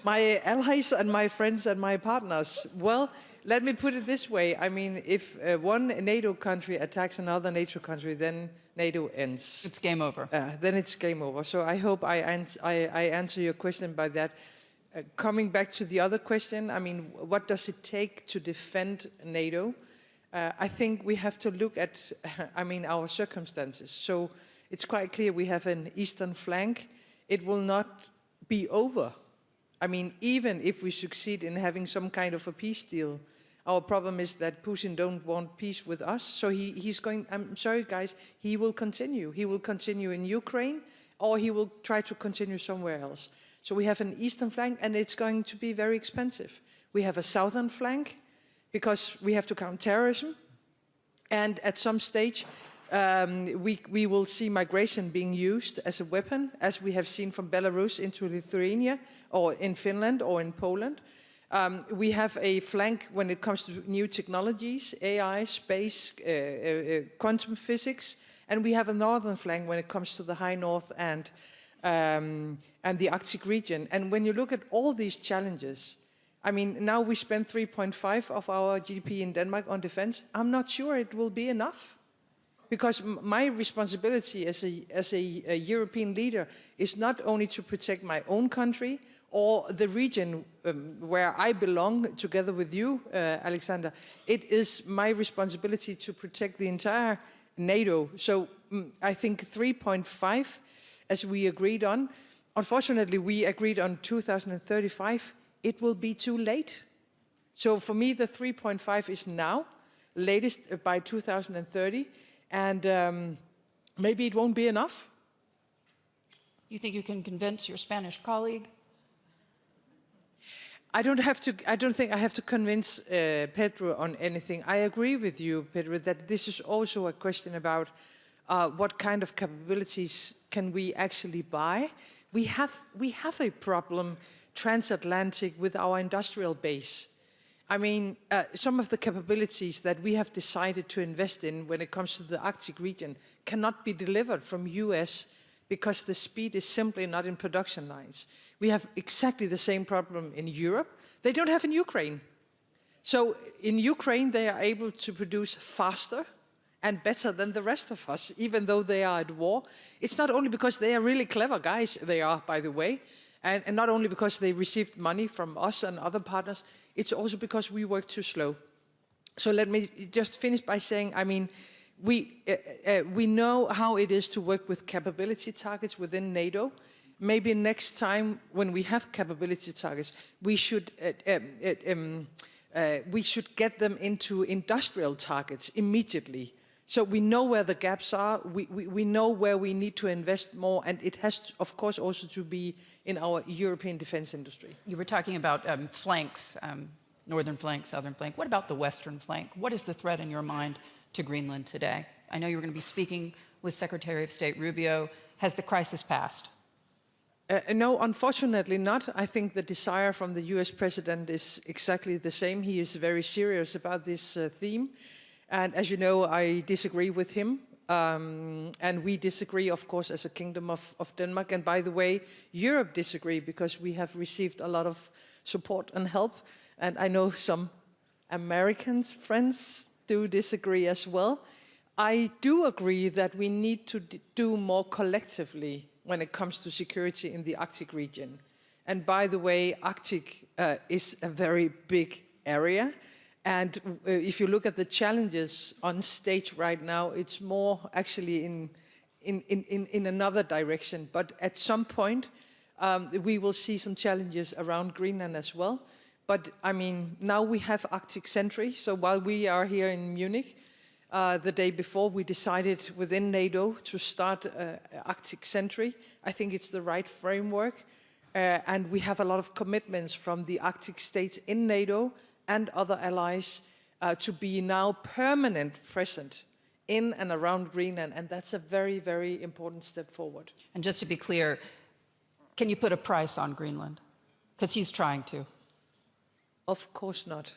my allies and my friends and my partners. Well, let me put it this way. I mean, if one NATO country attacks another NATO country, then NATO ends. It's game over. Then it's game over. So I hope I answer your question by that. Coming back to the other question, I mean, what does it take to defend NATO? I think we have to look at, our circumstances. So it's quite clear we have an eastern flank. It will not be over. I mean, even if we succeed in having some kind of a peace deal, our problem is that Putin don't want peace with us. So he's going, I'm sorry guys, he will continue. He will continue in Ukraine, or he will try to continue somewhere else. So we have an eastern flank, and it's going to be very expensive. We have a southern flank because we have to count terrorism. And at some stage, we will see migration being used as a weapon, as we have seen from Belarus into Lithuania, or in Finland, or in Poland. We have a flank when it comes to new technologies, AI, space, quantum physics, and we have a northern flank when it comes to the high north and the Arctic region. And when you look at all these challenges, I mean, now we spend 3.5% of our GDP in Denmark on defense. I'm not sure it will be enough. Because my responsibility as a European leader is not only to protect my own country or the region where I belong together with you, Alexander. It is my responsibility to protect the entire NATO. So I think 3.5, as we agreed on. Unfortunately, we agreed on 2035. It will be too late. So for me, the 3.5 is now, latest by 2030. And maybe it won't be enough. You think you can convince your Spanish colleague? I don't think I have to convince Pedro on anything. I agree with you, Pedro, that this is also a question about what kind of capabilities can we actually buy. We have a problem transatlantic with our industrial base. I mean, some of the capabilities that we have decided to invest in when it comes to the Arctic region cannot be delivered from US because the speed is simply not in production lines. We have exactly the same problem in Europe. They don't have in Ukraine. So in Ukraine, they are able to produce faster and better than the rest of us, even though they are at war. It's not only because they are really clever guys, they are, by the way, and not only because they received money from us and other partners, it's also because we work too slow. So let me just finish by saying, I mean, we know how it is to work with capability targets within NATO. Maybe next time when we have capability targets, we should get them into industrial targets immediately. So we know where the gaps are, we know where we need to invest more, and it has, to, of course, also to be in our European defense industry. You were talking about flanks, northern flank, southern flank. What about the western flank? What is the threat in your mind to Greenland today? I know you were going to be speaking with Secretary of State Rubio. Has the crisis passed? No, unfortunately not. I think the desire from the US president is exactly the same. He is very serious about this theme. And as you know, I disagree with him. And we disagree, of course, as a Kingdom of Denmark. And by the way, Europe disagree because we have received a lot of support and help. And I know some American friends do disagree as well. I do agree that we need to do more collectively when it comes to security in the Arctic region. And by the way, Arctic is a very big area. And if you look at the challenges on stage right now, it's more actually in another direction. But at some point, we will see some challenges around Greenland as well. But I mean, now we have Arctic Sentry. So while we are here in Munich, the day before, we decided within NATO to start Arctic Sentry. I think it's the right framework. And we have a lot of commitments from the Arctic states in NATO and other allies to be now permanent present in and around Greenland. And that's a very, very important step forward. And just to be clear, can you put a price on Greenland? Because he's trying to. Of course not.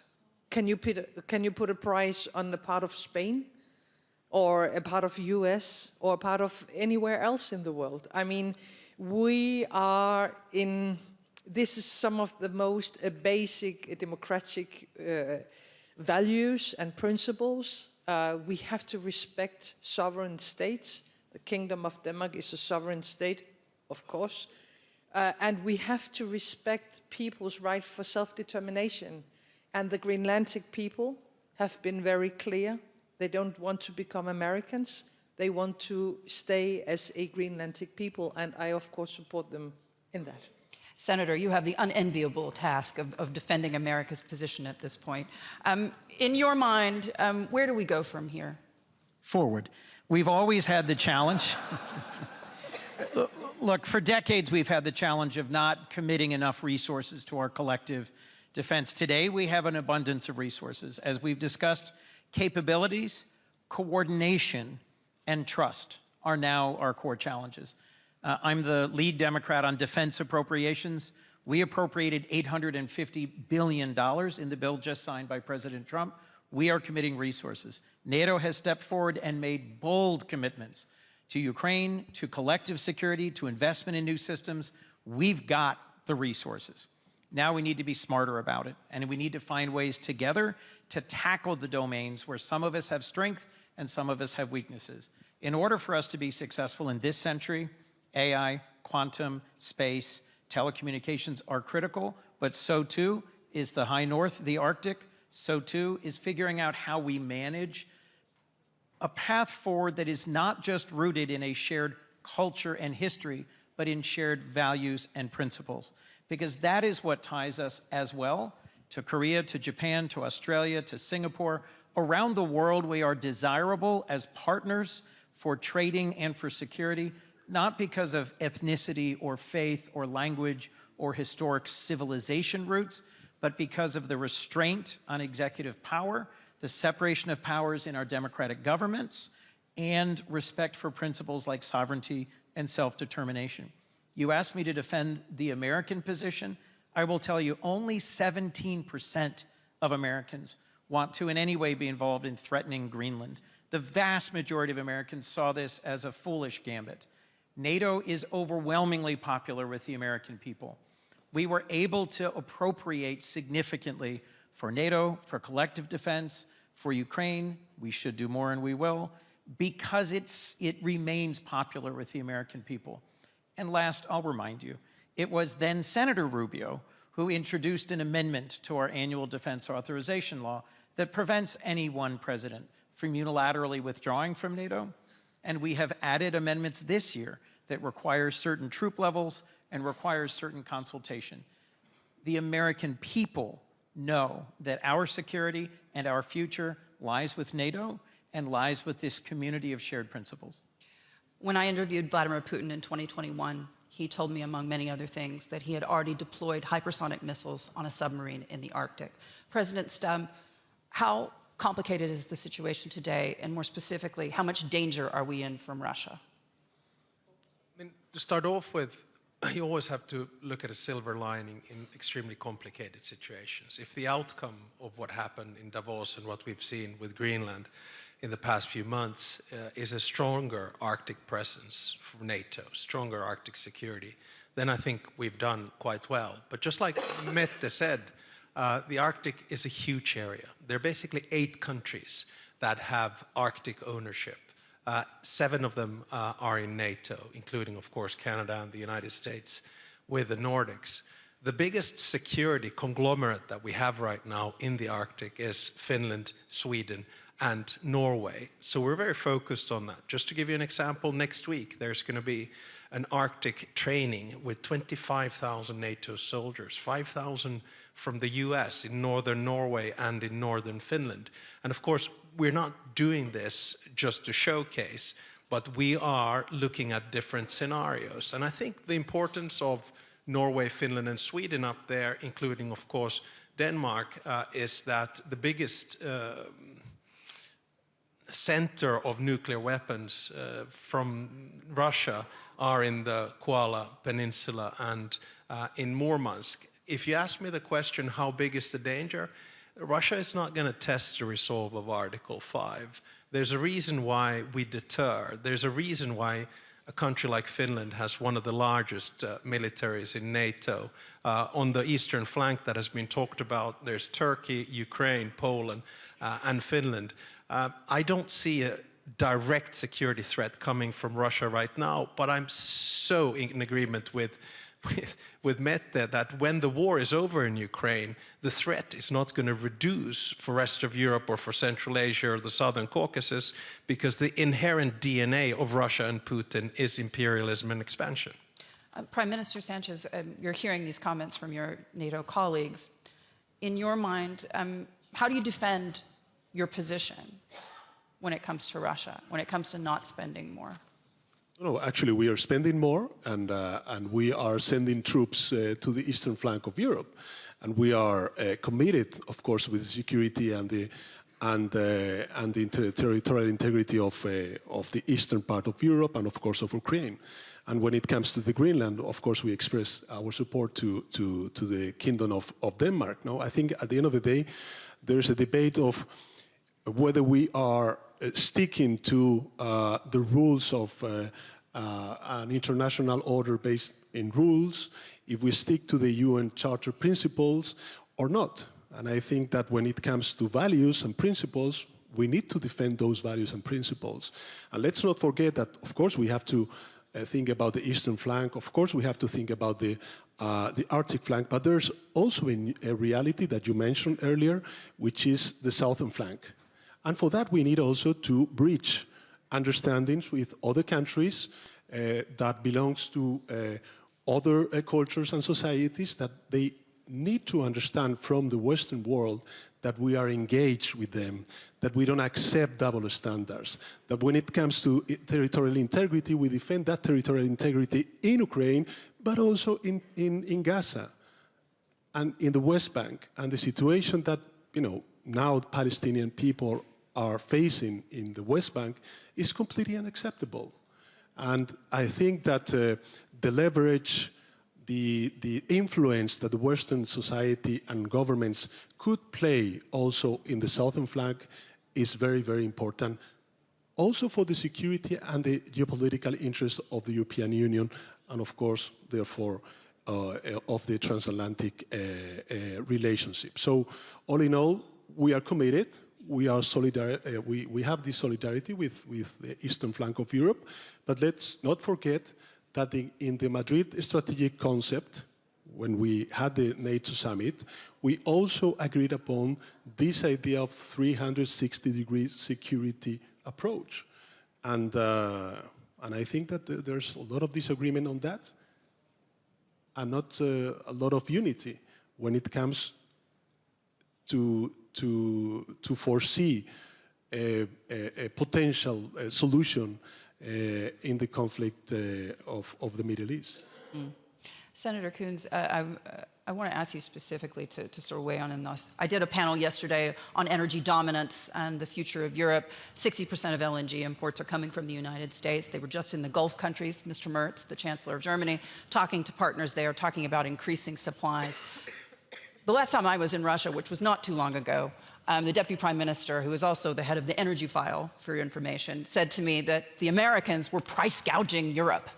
Can you put a price on a part of Spain or a part of US or a part of anywhere else in the world? I mean, we are in... This is some of the most basic democratic values and principles. We have to respect sovereign states. The Kingdom of Denmark is a sovereign state, of course. And we have to respect people's right for self-determination. And the Greenlandic people have been very clear. They don't want to become Americans. They want to stay as a Greenlandic people. And I, of course, support them in that. Senator, you have the unenviable task of defending America's position at this point. In your mind, where do we go from here? Forward. We've always had the challenge. Look, for decades we've had the challenge of not committing enough resources to our collective defense. Today, we have an abundance of resources. As we've discussed, capabilities, coordination, and trust are now our core challenges. I'm the lead Democrat on defense appropriations. We appropriated $850 billion in the bill just signed by President Trump. We are committing resources. NATO has stepped forward and made bold commitments to Ukraine, to collective security, to investment in new systems. We've got the resources. Now we need to be smarter about it, and we need to find ways together to tackle the domains where some of us have strength and some of us have weaknesses. In order for us to be successful in this century, AI, quantum, space, telecommunications are critical, but so too is the high north, the Arctic. So too is figuring out how we manage a path forward that is not just rooted in a shared culture and history, but in shared values and principles. Because that is what ties us as well to Korea, to Japan, to Australia, to Singapore. Around the world, we are desirable as partners for trading and for security, not because of ethnicity or faith or language or historic civilization roots, but because of the restraint on executive power, the separation of powers in our democratic governments, and respect for principles like sovereignty and self-determination. You asked me to defend the American position. I will tell you, only 17% of Americans want to in any way be involved in threatening Greenland. The vast majority of Americans saw this as a foolish gambit. NATO is overwhelmingly popular with the American people. We were able to appropriate significantly for NATO, for collective defense, for Ukraine. We should do more, and we will, because it remains popular with the American people. And last, I'll remind you, it was then Senator Rubio who introduced an amendment to our annual defense authorization law that prevents any one president from unilaterally withdrawing from NATO. And we have added amendments this year that require certain troop levels and requires certain consultation. The American people know that our security and our future lies with NATO and lies with this community of shared principles. When I interviewed Vladimir Putin in 2021, he told me, among many other things, that he had already deployed hypersonic missiles on a submarine in the Arctic. President Stubb, how complicated is the situation today, and more specifically, how much danger are we in from Russia? I mean, to start off with, you always have to look at a silver lining in extremely complicated situations. If the outcome of what happened in Davos and what we've seen with Greenland in the past few months is a stronger Arctic presence for NATO, stronger Arctic security, then I think we've done quite well. But just like Mette said, the Arctic is a huge area. There are basically 8 countries that have Arctic ownership. 7 of them are in NATO, including, of course, Canada and the United States, with the Nordics. The biggest security conglomerate that we have right now in the Arctic is Finland, Sweden, and Norway. So we're very focused on that. Just to give you an example, next week there's going to be an Arctic training with 25,000 NATO soldiers, 5,000 from the US in northern Norway and in northern Finland. And of course, we're not doing this just to showcase, but we are looking at different scenarios. And I think the importance of Norway, Finland, and Sweden up there, including, of course, Denmark, is that the biggest center of nuclear weapons from Russia are in the Koala Peninsula and in Murmansk. If you ask me the question, how big is the danger? Russia is not going to test the resolve of Article 5. There's a reason why we deter. There's a reason why a country like Finland has one of the largest militaries in NATO. On the eastern flank that has been talked about, there's Turkey, Ukraine, Poland, and Finland. I don't see a direct security threat coming from Russia right now, but I'm so in agreement with Mette that when the war is over in Ukraine, the threat is not going to reduce for the rest of Europe or for Central Asia or the Southern Caucasus, because the inherent DNA of Russia and Putin is imperialism and expansion. Prime Minister Sanchez, you're hearing these comments from your NATO colleagues. In your mind, how do you defend your position when it comes to Russia, when it comes to not spending more? No, actually, we are spending more, and we are sending troops to the eastern flank of Europe. And we are committed, of course, with security and the territorial integrity of the eastern part of Europe and, of course, of Ukraine. And when it comes to the Greenland, of course, we express our support to the Kingdom of Denmark. No, I think at the end of the day, there is a debate of whether we are sticking to the rules of an international order based in rules, if we stick to the UN Charter principles or not. And I think that when it comes to values and principles, we need to defend those values and principles. And let's not forget that, of course, we have to think about the eastern flank. Of course, we have to think about the Arctic flank. But there's also a reality that you mentioned earlier, which is the southern flank. And for that, we need also to bridge understandings with other countries that belongs to other cultures and societies, that they need to understand from the Western world that we are engaged with them, that we don't accept double standards, that when it comes to territorial integrity, we defend that territorial integrity in Ukraine, but also in Gaza and in the West Bank. And the situation that, now Palestinian people are facing in the West Bank is completely unacceptable. And I think that the leverage, the influence that the Western society and governments could play also in the southern flank is very, very important. Also for the security and the geopolitical interests of the European Union and, of course, therefore, of the transatlantic relationship. So, all in all, we are committed. We are we have this solidarity with the eastern flank of Europe, but let's not forget that in the Madrid strategic concept, when we had the NATO summit, we also agreed upon this idea of 360-degree security approach. And I think that there's a lot of disagreement on that, and not a lot of unity when it comes to foresee a potential solution in the conflict of the Middle East. Mm. Senator Coons, I want to ask you specifically to sort of weigh on this. I did a panel yesterday on energy dominance and the future of Europe. 60% of LNG imports are coming from the United States. They were just in the Gulf countries, Mr. Merz, the Chancellor of Germany, talking to partners there, talking about increasing supplies. The last time I was in Russia, which was not too long ago, the Deputy Prime Minister, who is also the head of the energy file, for your information, said to me that the Americans were price gouging Europe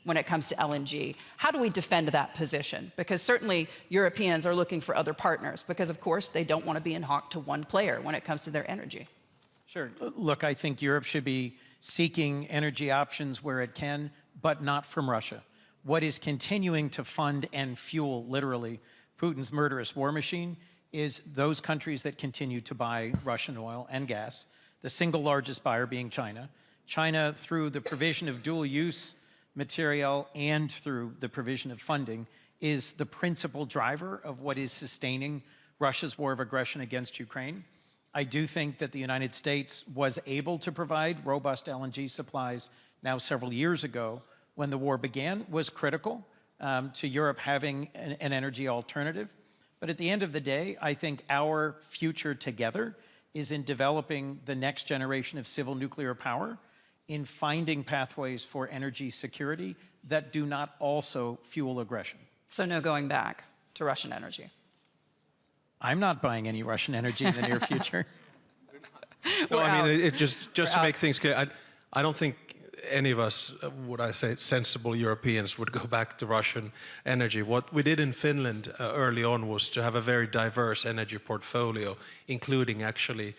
when it comes to LNG. How do we defend that position? Because certainly Europeans are looking for other partners because, of course, they don't want to be in hock to one player when it comes to their energy. Sure. Look, I think Europe should be seeking energy options where it can, but not from Russia. What is continuing to fund and fuel, literally, Putin's murderous war machine is those countries that continue to buy Russian oil and gas, the single largest buyer being China. China, through the provision of dual-use material and through the provision of funding, is the principal driver of what is sustaining Russia's war of aggression against Ukraine. I do think that the United States was able to provide robust LNG supplies now several years ago when the war began, was critical to Europe having an energy alternative. But at the end of the day, I think our future together is in developing the next generation of civil nuclear power, in finding pathways for energy security that do not also fuel aggression. So no going back to Russian energy. I'm not buying any Russian energy in the near future. Well, I mean, it just to make things clear, I don't think any of us, would I say, sensible Europeans would go back to Russian energy. What we did in Finland early on was to have a very diverse energy portfolio, including actually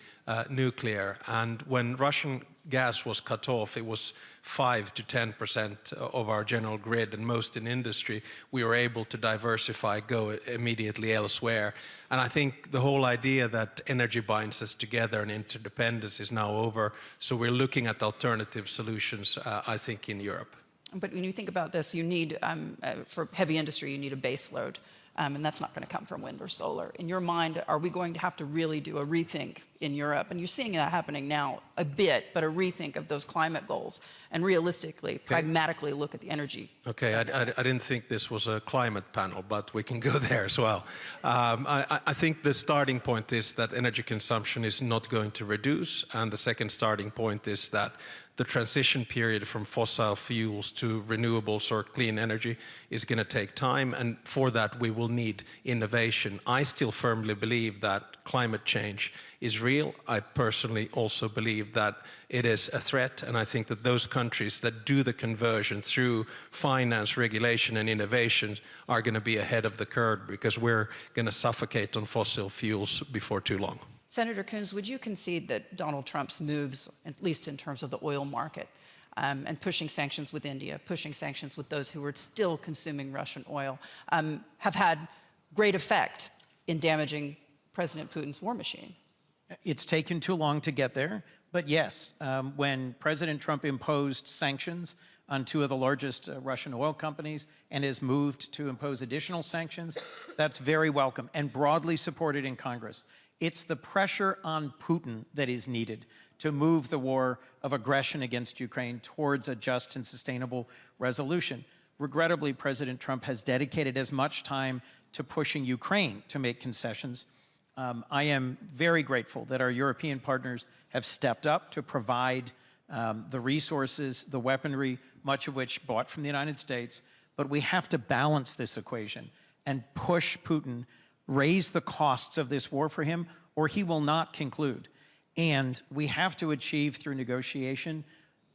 nuclear. And when Russian gas was cut off, it was 5 to 10% of our general grid, and most in industry. We were able to diversify, go immediately elsewhere. And I think the whole idea that energy binds us together and interdependence is now over. So we're looking at alternative solutions, I think, in Europe. But when you think about this, you need, for heavy industry, you need a base load. And that's not going to come from wind or solar. In your mind, are we going to have to really do a rethink in Europe. And you're seeing that happening now a bit, but a rethink of those climate goals and realistically, pragmatically look at the energy. Okay, I didn't think this was a climate panel, but we can go there as well. I think the starting point is that energy consumption is not going to reduce, and the second starting point is that the transition period from fossil fuels to renewables or clean energy is going to take time, and for that we will need innovation. I still firmly believe that climate change is real. I personally also believe that it is a threat, and I think that those countries that do the conversion through finance, regulation and innovation are going to be ahead of the curve, because we're going to suffocate on fossil fuels before too long. Senator Coons, would you concede that Donald Trump's moves, at least in terms of the oil market, and pushing sanctions with India, pushing sanctions with those who are still consuming Russian oil, have had great effect in damaging President Putin's war machine? It's taken too long to get there, but yes, when President Trump imposed sanctions on two of the largest Russian oil companies and has moved to impose additional sanctions, that's very welcome and broadly supported in Congress. It's the pressure on Putin that is needed to move the war of aggression against Ukraine towards a just and sustainable resolution. Regrettably, President Trump has dedicated as much time to pushing Ukraine to make concessions. I am very grateful that our European partners have stepped up to provide the resources, the weaponry, much of which bought from the United States. But we have to balance this equation and push Putin, raise the costs of this war for him, or he will not conclude. And we have to achieve through negotiation,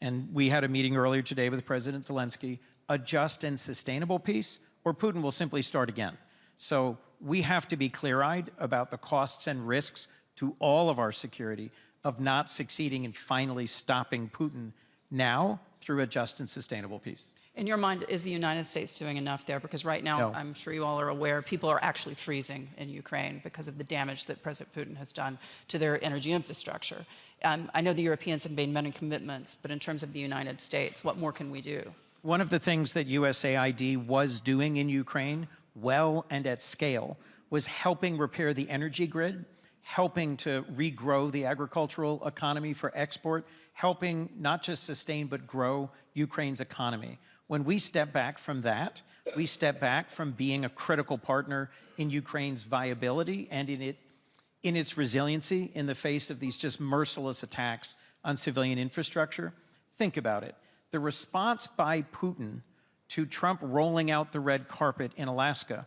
and we had a meeting earlier today with President Zelensky, a just and sustainable peace, or Putin will simply start again. So we have to be clear-eyed about the costs and risks to all of our security of not succeeding in finally stopping Putin now through a just and sustainable peace. In your mind, is the United States doing enough there? Because right now, No. I'm sure you all are aware, people are actually freezing in Ukraine because of the damage that President Putin has done to their energy infrastructure. I know the Europeans have made many commitments, but in terms of the United States, what more can we do? One of the things that USAID was doing in Ukraine, well and at scale, was helping repair the energy grid, helping to regrow the agricultural economy for export, helping not just sustain but grow Ukraine's economy. When we step back from that, we step back from being a critical partner in Ukraine's viability and in its resiliency in the face of these just merciless attacks on civilian infrastructure. Think about it. The response by Putin to Trump rolling out the red carpet in Alaska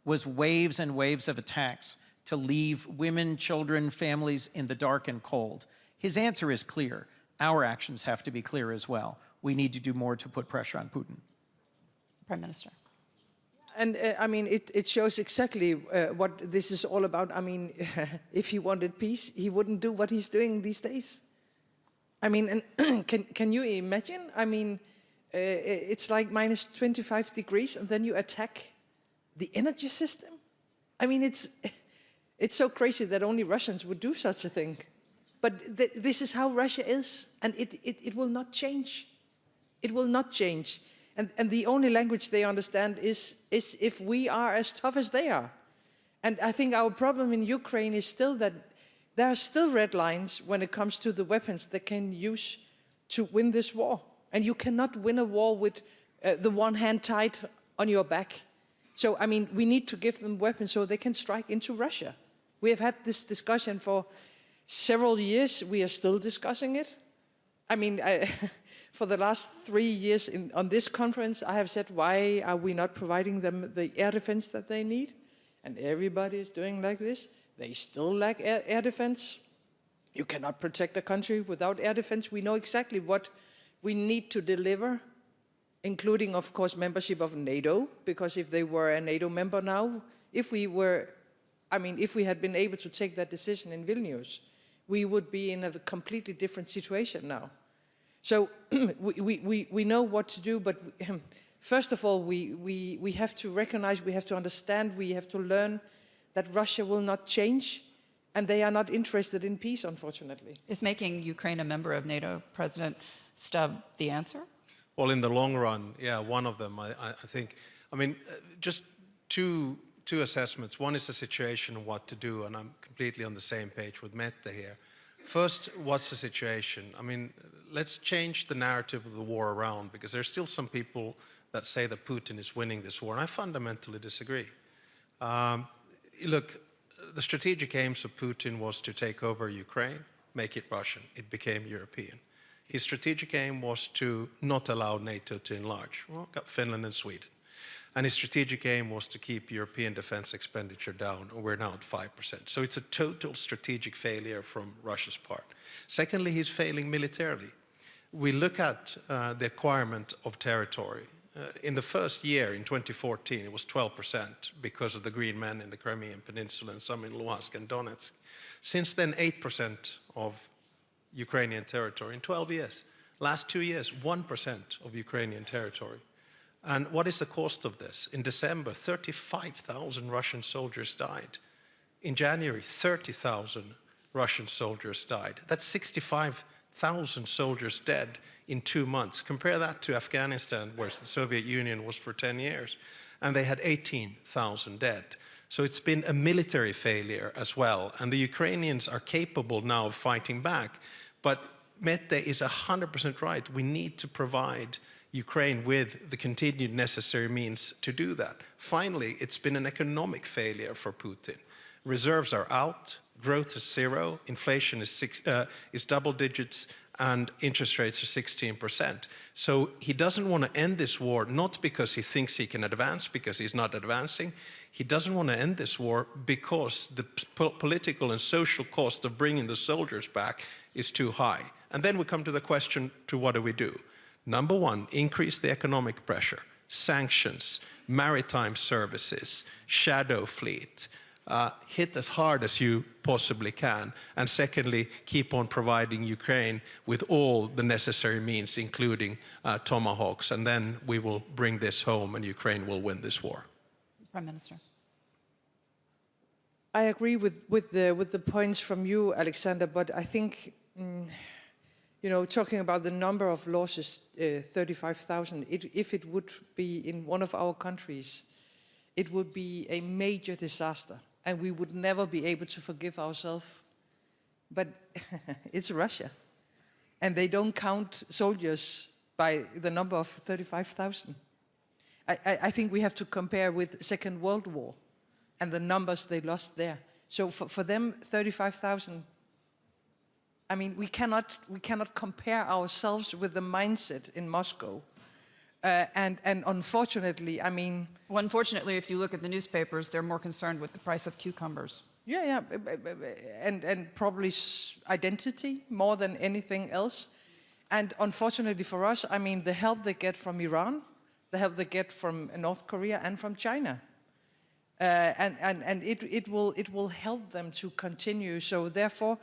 was waves and waves of attacks to leave women, children, families in the dark and cold. His answer is clear. Our actions have to be clear as well. We need to do more to put pressure on Putin. Prime Minister. And I mean, it shows exactly what this is all about. I mean, if he wanted peace, he wouldn't do what he's doing these days. I mean, and can you imagine? I mean, it's like minus 25 degrees, and then you attack the energy system. I mean, it's so crazy that only Russians would do such a thing. But this is how Russia is, and it will not change. It will not change. And the only language they understand is if we are as tough as they are. And I think our problem in Ukraine is still that there are still red lines when it comes to the weapons they can use to win this war. And you cannot win a war with the one hand tied on your back. So, I mean, we need to give them weapons so they can strike into Russia. We have had this discussion for several years. We are still discussing it. I mean, for the last 3 years on this conference, I have said, why are we not providing them the air defense that they need? And everybody is doing like this. They still lack air defense. You cannot protect a country without air defense. We know exactly what we need to deliver, including, of course, membership of NATO, because if they were a NATO member now, if we had been able to take that decision in Vilnius, we would be in a completely different situation now. So we know what to do, but first of all, we have to recognize, we have to understand, we have to learn that Russia will not change, and they are not interested in peace, unfortunately. Is making Ukraine a member of NATO, President Stubb, the answer? Well, in the long run, yeah, one of them, I think. I mean, just two two assessments. One is the situation and what to do, and I'm completely on the same page with Mette here. First, what's the situation? I mean, let's change the narrative of the war around, because there's still some people that say that Putin is winning this war, and I fundamentally disagree. Look, the strategic aims of Putin was to take over Ukraine, make it Russian. It became European. His strategic aim was to not allow NATO to enlarge. Well, got Finland and Sweden. And his strategic aim was to keep European defense expenditure down, and we're now at 5%. So it's a total strategic failure from Russia's part. Secondly, he's failing militarily. We look at the acquirement of territory. In the first year, in 2014, it was 12% because of the Green Men in the Crimean Peninsula and some in Luhansk and Donetsk. Since then, 8% of Ukrainian territory in 12 years. Last 2 years, 1% of Ukrainian territory. And what is the cost of this? In December, 35,000 Russian soldiers died. In January, 30,000 Russian soldiers died. That's 65,000 soldiers dead in 2 months. Compare that to Afghanistan, where the Soviet Union was for 10 years, and they had 18,000 dead. So it's been a military failure as well, and the Ukrainians are capable now of fighting back. But Mette is 100% right. We need to provide Ukraine with the continued necessary means to do that. Finally, it's been an economic failure for Putin. Reserves are out, growth is zero, inflation is double digits, and interest rates are 16%. So he doesn't want to end this war, not because he thinks he can advance, because he's not advancing. He doesn't want to end this war because the political and social cost of bringing the soldiers back is too high. And then we come to the question, to what do we do? Number one, increase the economic pressure, sanctions, maritime services, shadow fleet, hit as hard as you possibly can. And secondly, keep on providing Ukraine with all the necessary means, including tomahawks. And then we will bring this home and Ukraine will win this war. Prime Minister. I agree with the points from you, Alexander, but I think, you know, talking about the number of losses, 35,000, if it would be in one of our countries, it would be a major disaster, and we would never be able to forgive ourselves. But it's Russia, and they don't count soldiers by the number of 35,000. I think we have to compare with Second World War and the numbers they lost there. So for them, 35,000, I mean, we cannot compare ourselves with the mindset in Moscow. And unfortunately, I mean... Well, unfortunately, if you look at the newspapers, they're more concerned with the price of cucumbers. Yeah, and probably identity more than anything else. And unfortunately for us, I mean, the help they get from Iran, the help they get from North Korea and from China. And it will help them to continue. So therefore,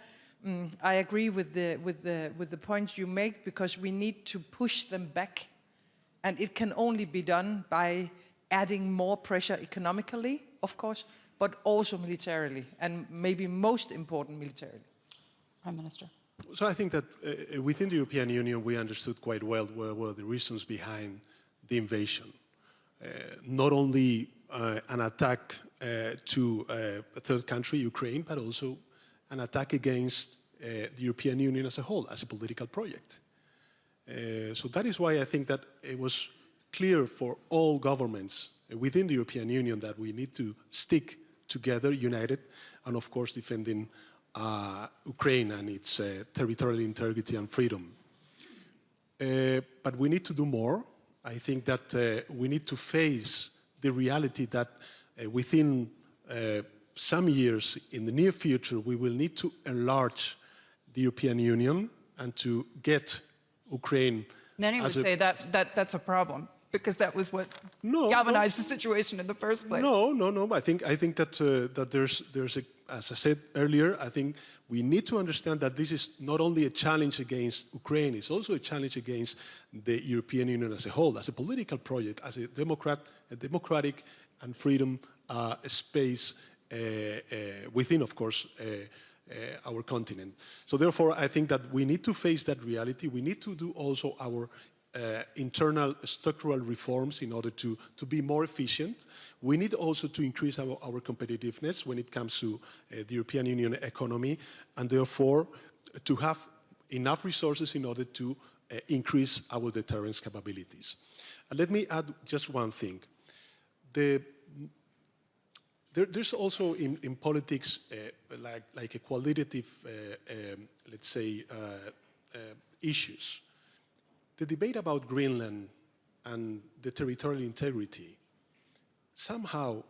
I agree with the points you make, because we need to push them back, and it can only be done by adding more pressure economically, of course, but also militarily, and maybe most important militarily. Prime Minister. So I think that within the European Union we understood quite well what were the reasons behind the invasion. Not only an attack to a third country, Ukraine, but also an attack against the European Union as a whole, as a political project. So that is why I think that it was clear for all governments within the European Union that we need to stick together, united, and of course defending Ukraine and its territorial integrity and freedom. But we need to do more. I think that we need to face the reality that within some years, in the near future, we will need to enlarge the European Union and to get Ukraine. Many would say that's a problem, because that was what galvanized the situation in the first place. No. I think that there's a, as I said earlier, I think we need to understand that this is not only a challenge against Ukraine, it's also a challenge against the European Union as a whole, as a political project, as a democratic and freedom space within, of course, our continent. So therefore, I think that we need to face that reality. We need to do also our internal structural reforms in order to be more efficient. We need also to increase our competitiveness when it comes to the European Union economy, and therefore to have enough resources in order to increase our deterrence capabilities. And let me add just one thing. There's also in politics like a qualitative, let's say, issues. The debate about Greenland and the territorial integrity, somehow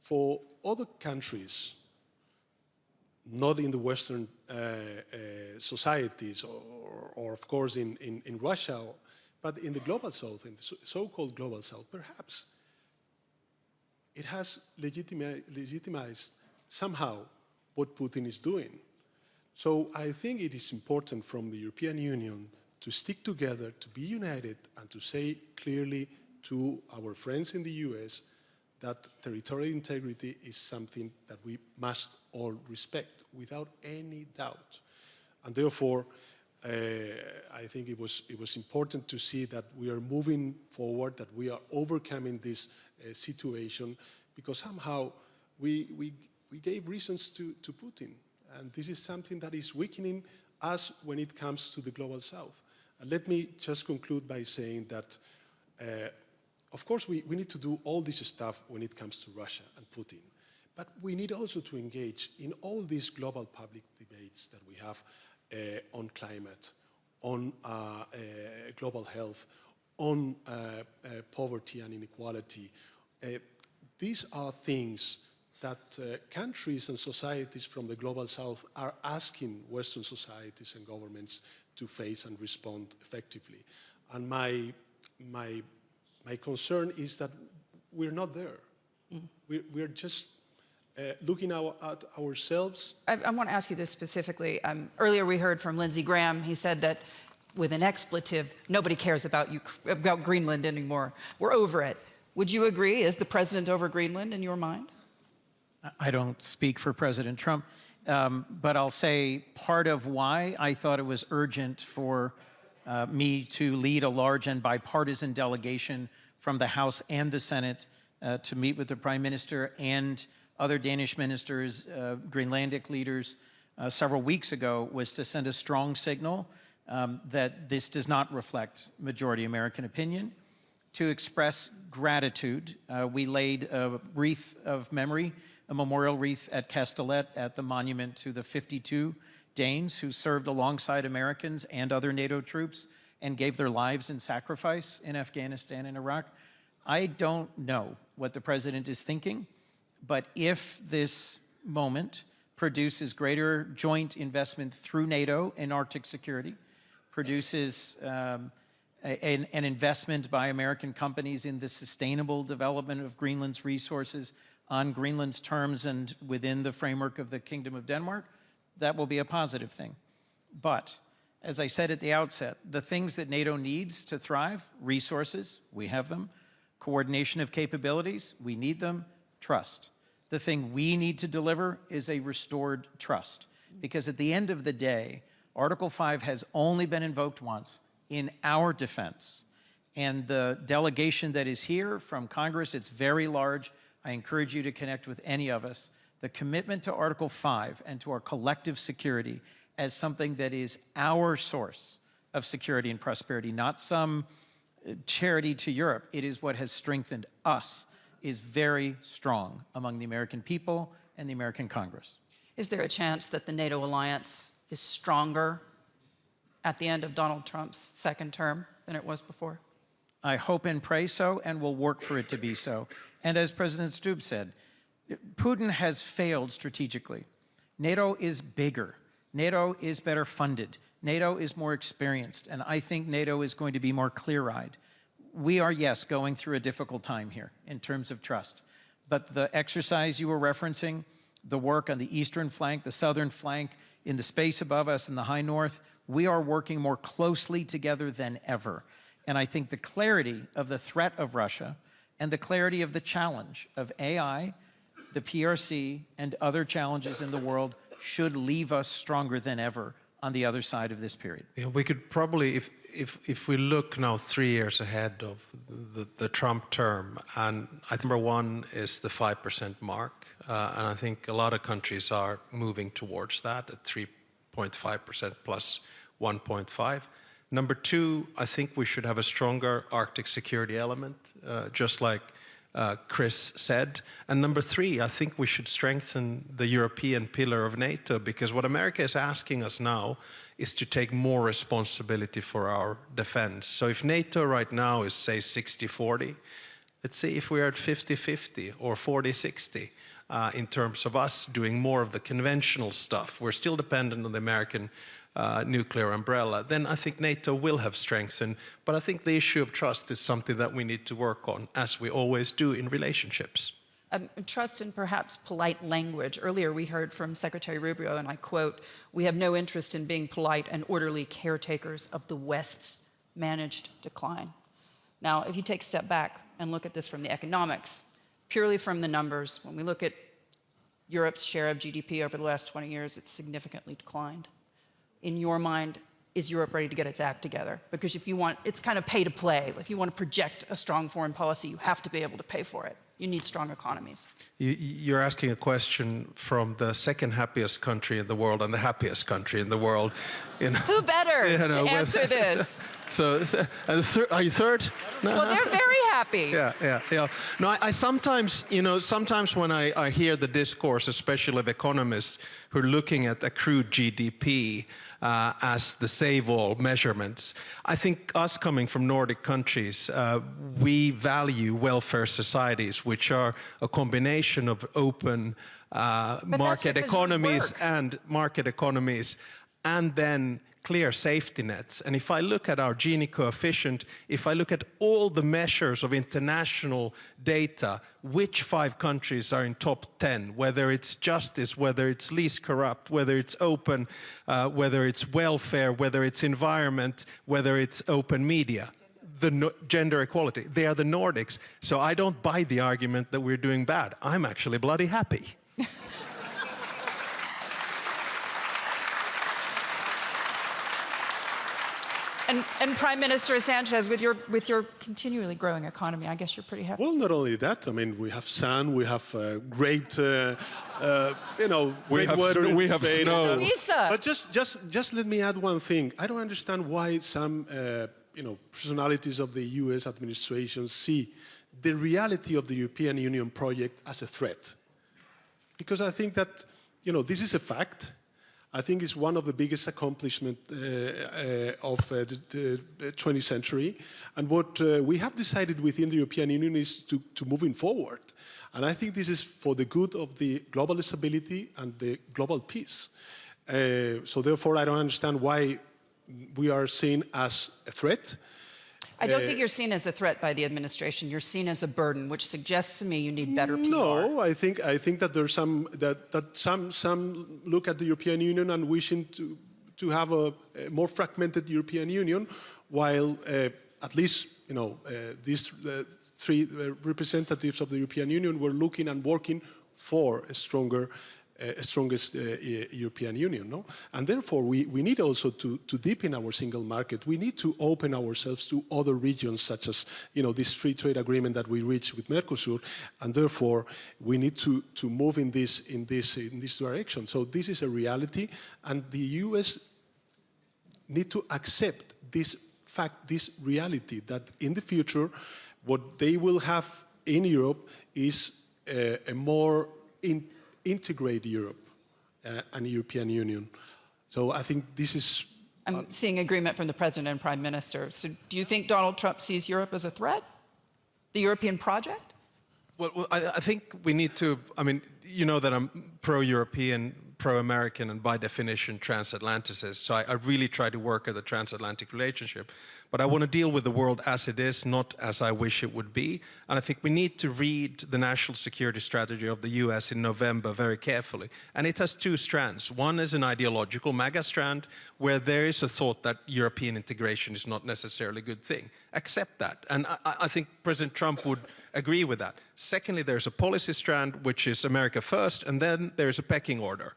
for other countries, not in the Western societies or of course in Russia, but in the global South, in the so-called global South, perhaps it has legitimized somehow what Putin is doing. So I think it is important from the European Union to stick together, to be united, and to say clearly to our friends in the US that territorial integrity is something that we must all respect without any doubt. And therefore, I think it was important to see that we are moving forward, that we are overcoming this situation, because somehow we gave reasons to Putin. And this is something that is weakening us when it comes to the global South. And let me just conclude by saying that, of course, we need to do all this stuff when it comes to Russia and Putin. But we need also to engage in all these global public debates that we have on climate, on global health, on poverty and inequality. These are things that countries and societies from the global South are asking Western societies and governments to face and respond effectively. And my concern is that we're not there. We're just looking at ourselves. I want to ask you this specifically. Earlier we heard from Lindsey Graham. He said that with an expletive, nobody cares about Greenland anymore. We're over it. Would you agree? Is the president over Greenland in your mind? I don't speak for President Trump, but I'll say part of why I thought it was urgent for me to lead a large and bipartisan delegation from the House and the Senate to meet with the Prime Minister and other Danish ministers, Greenlandic leaders, several weeks ago was to send a strong signal that this does not reflect majority American opinion, to express gratitude. We laid a wreath of memory, a memorial wreath at Kastellet at the monument to the 52 Danes who served alongside Americans and other NATO troops and gave their lives in sacrifice in Afghanistan and Iraq. I don't know what the president is thinking, but if this moment produces greater joint investment through NATO in Arctic security, produces an investment by American companies in the sustainable development of Greenland's resources on Greenland's terms and within the framework of the Kingdom of Denmark, that will be a positive thing. But, as I said at the outset, the things that NATO needs to thrive, resources, we have them, coordination of capabilities, we need them, trust. The thing we need to deliver is a restored trust. Because at the end of the day, Article 5 has only been invoked once in our defense. And the delegation that is here from Congress, it's very large. I encourage you to connect with any of us. The commitment to Article 5 and to our collective security as something that is our source of security and prosperity, not some charity to Europe. It is what has strengthened us, is very strong among the American people and the American Congress. Is there a chance that the NATO alliance is stronger at the end of Donald Trump's second term than it was before? I hope and pray so, and will work for it to be so. And as President Stubb said, Putin has failed strategically. NATO is bigger. NATO is better funded. NATO is more experienced, and I think NATO is going to be more clear-eyed. We are, yes, going through a difficult time here in terms of trust. But the exercise you were referencing, the work on the eastern flank, the southern flank, in the space above us in the high north, we are working more closely together than ever. And I think the clarity of the threat of Russia and the clarity of the challenge of AI, the PRC, and other challenges in the world should leave us stronger than ever, on the other side of this period. Yeah, we could probably, if we look now 3 years ahead of the Trump term, and I think number one is the 5% mark, and I think a lot of countries are moving towards that at 3.5% plus 1.5. Number two, I think we should have a stronger Arctic security element, just like Chris said. And number three, I think we should strengthen the European pillar of NATO, because what America is asking us now is to take more responsibility for our defense. So if NATO right now is, say, 60-40, let's say if we are at 50-50 or 40-60 in terms of us doing more of the conventional stuff, we're still dependent on the American nuclear umbrella, then I think NATO will have strengthened. But I think the issue of trust is something that we need to work on, as we always do in relationships. Trust and perhaps polite language. Earlier we heard from Secretary Rubio, and I quote, "We have no interest in being polite and orderly caretakers of the West's managed decline." Now, if you take a step back and look at this from the economics, purely from the numbers, when we look at Europe's share of GDP over the last 20 years, it's significantly declined. In your mind, is Europe ready to get its act together? Because if you want, it's kind of pay to play. If you want to project a strong foreign policy, you have to be able to pay for it. You need strong economies. You're asking a question from the second happiest country in the world and the happiest country in the world. You know, who better to answer this? So, are you third? No. Well, they're very happy. Yeah. No, I sometimes, sometimes when I hear the discourse, especially of economists who are looking at accrued GDP as the save-all measurements, I think us coming from Nordic countries, we value welfare societies, which are a combination of open market economies and then clear safety nets. And if I look at our Gini coefficient, if I look at all the measures of international data, which 5 countries are in top 10, whether it's justice, whether it's least corrupt, whether it's open, whether it's welfare, whether it's environment, whether it's open media, gender equality, they are the Nordics. So I don't buy the argument that we're doing bad. I'm actually bloody happy. And Prime Minister Sanchez, with your continually growing economy, I guess you're pretty happy. Well, not only that. I mean, we have sun, we have great, great weather. We have snow. But just let me add one thing. I don't understand why some, personalities of the U.S. administration see the reality of the European Union project as a threat. Because I think that, this is a fact. I think it's one of the biggest accomplishments of the 20th century. And what we have decided within the European Union is to moving forward. And I think this is for the good of the global stability and the global peace. So therefore, I don't understand why we are seen as a threat. I don't think you're seen as a threat by the administration. You're seen as a burden, which suggests to me you need better PR. No, I think that there's some some look at the European Union and wishing to have a more fragmented European Union, while at least these 3 representatives of the European Union were looking and working for a strongest European Union, no? And therefore, we need also to deepen our single market. We need to open ourselves to other regions, such as, this free trade agreement that we reached with Mercosur, and therefore, we need to move in this direction. So this is a reality, and the U.S. need to accept this fact, this reality, that in the future, what they will have in Europe is a more integrate Europe and European Union. So I think this is... I'm seeing agreement from the President and Prime Minister. So do you think Donald Trump sees Europe as a threat? The European project? Well, I think we need to, you know that I'm pro-European, pro-American, and by definition transatlanticist. So I really try to work at the transatlantic relationship. But I want to deal with the world as it is, not as I wish it would be. And I think we need to read the national security strategy of the US in November very carefully. And it has 2 strands. One is an ideological MAGA strand, where there is a thought that European integration is not necessarily a good thing. Accept that. And I think President Trump would agree with that. Secondly, there's a policy strand, which is America first, and then there's a pecking order.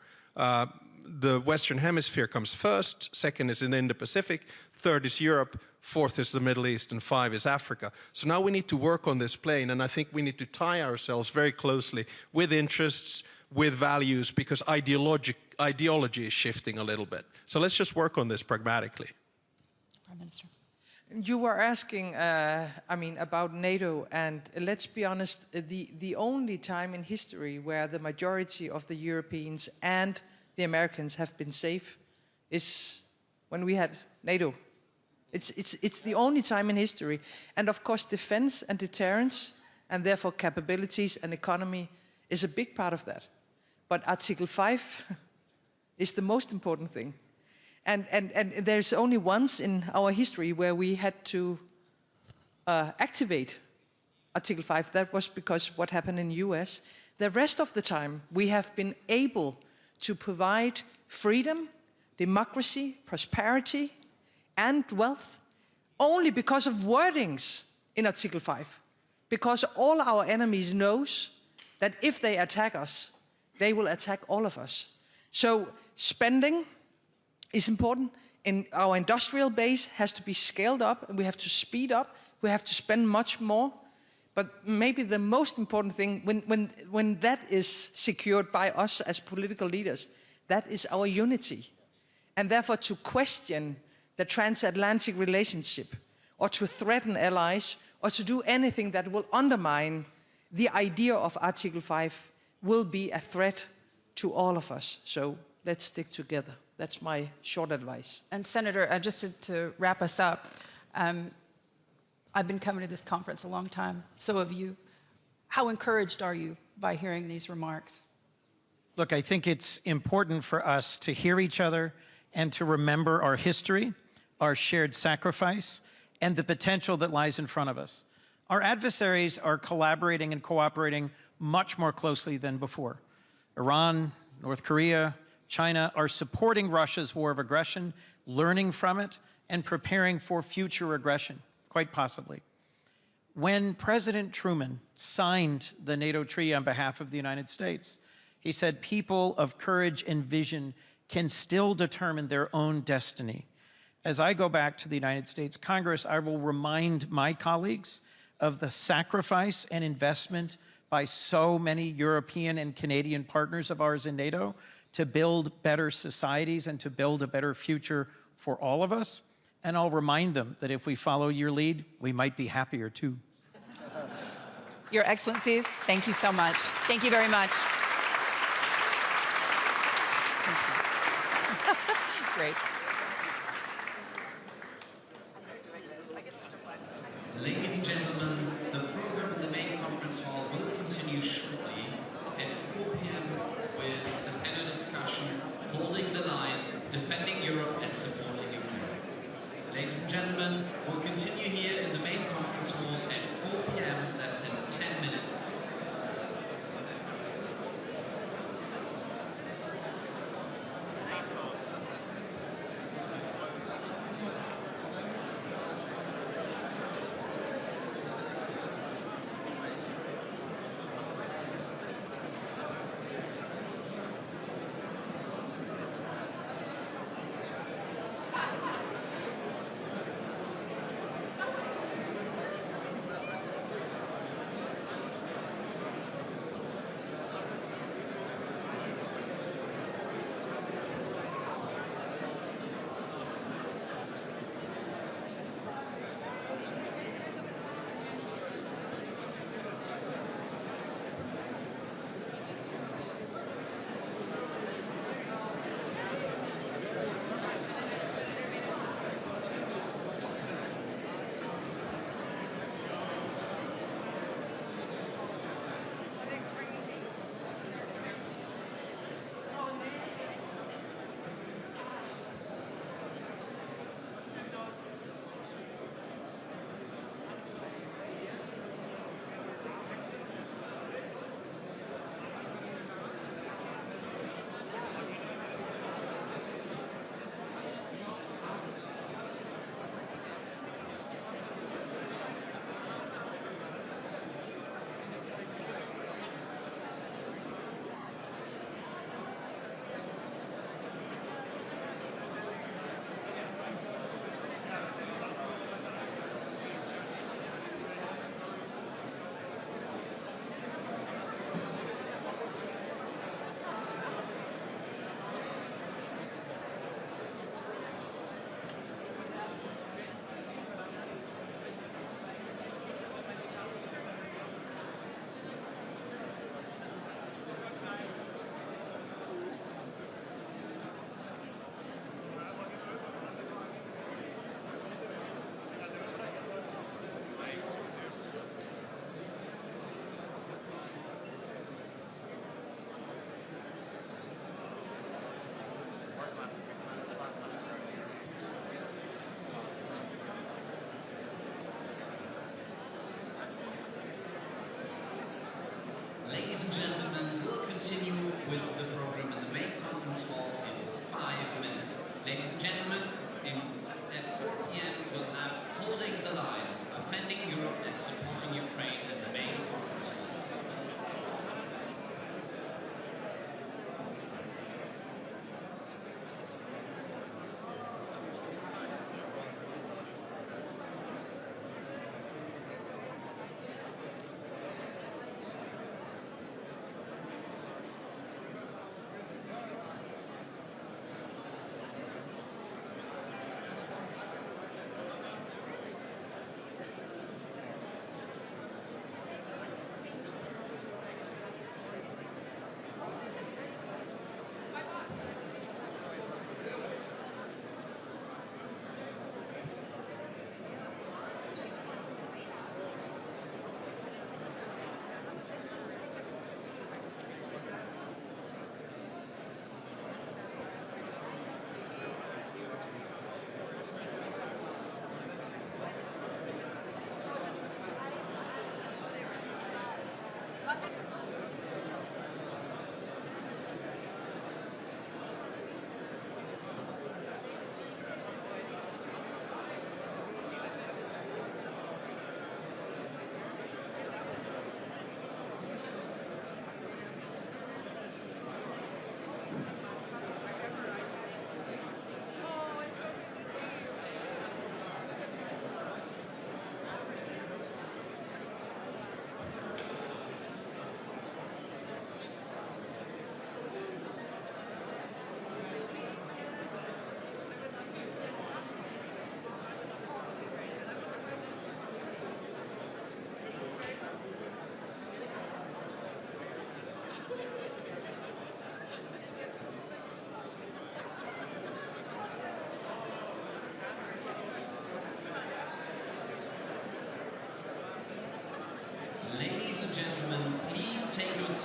the Western Hemisphere comes first, second is in Indo-Pacific, third is Europe, fourth is the Middle East, and 5 is Africa. So now we need to work on this plane, and I think we need to tie ourselves very closely with interests, with values, because ideology is shifting a little bit. So let's just work on this pragmatically. Prime Minister. You were asking, I mean, about NATO, and let's be honest, the only time in history where the majority of the Europeans and the Americans have been safe is when we had NATO. It's the only time in history. And of course, defense and deterrence, and therefore capabilities and economy, is a big part of that. But Article 5 is the most important thing. And there's only once in our history where we had to activate Article 5. That was because what happened in the US. The rest of the time, we have been able to provide freedom, democracy, prosperity, and wealth only because of wordings in Article 5. Because all our enemies knows that if they attack us, they will attack all of us. So spending is important. And our industrial base has to be scaled up, and we have to speed up. We have to spend much more. But maybe the most important thing, when that is secured by us as political leaders, that is our unity. And therefore, to question the transatlantic relationship, or to threaten allies, or to do anything that will undermine the idea of Article 5 will be a threat to all of us. So let's stick together. That's my short advice. And Senator, just to wrap us up, I've been coming to this conference a long time, so have you. How encouraged are you by hearing these remarks? Look, I think it's important for us to hear each other and to remember our history, our shared sacrifice, and the potential that lies in front of us. Our adversaries are collaborating and cooperating much more closely than before. Iran, North Korea, China are supporting Russia's war of aggression, learning from it, and preparing for future aggression, quite possibly. When President Truman signed the NATO treaty on behalf of the United States, he said people of courage and vision can still determine their own destiny. As I go back to the United States Congress, I will remind my colleagues of the sacrifice and investment by so many European and Canadian partners of ours in NATO to build better societies and to build a better future for all of us. And I'll remind them that if we follow your lead, we might be happier too. Your Excellencies, thank you so much. Thank you very much. Great. Ladies and gentlemen, the program in the main conference hall will continue shortly at 4 p.m. with the panel discussion, Holding the Line, Defending Europe and Supporting Ukraine. Ladies and gentlemen, we'll continue here in the main conference hall at 4 p.m. That's in 10 minutes.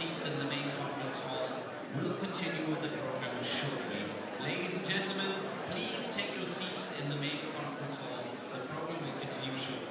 seats in the main conference hall. We'll continue with the program shortly. Ladies and gentlemen, please take your seats in the main conference hall. The program will continue shortly.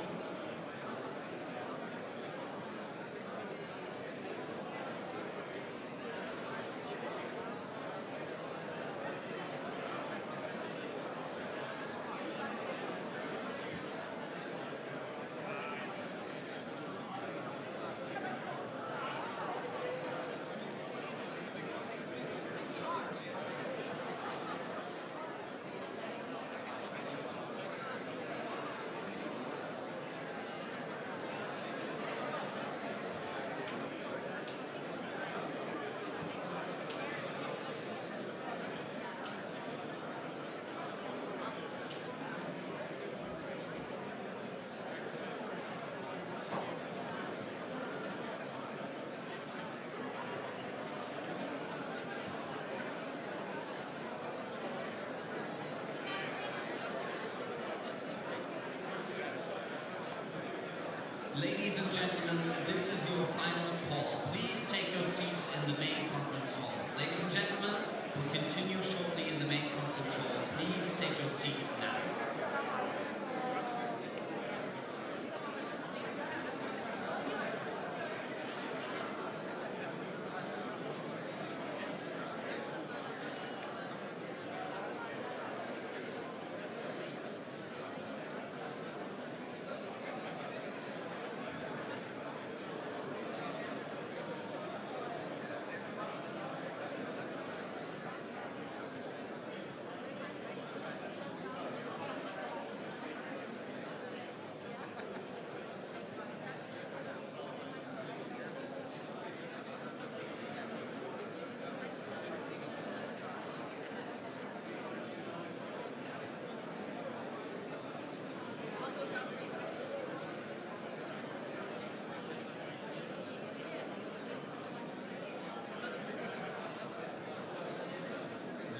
Ladies and gentlemen, this is your final call. Please take your seats in the main conference hall. Ladies and gentlemen, we'll continue shortly in the main conference hall. Please take your seats now.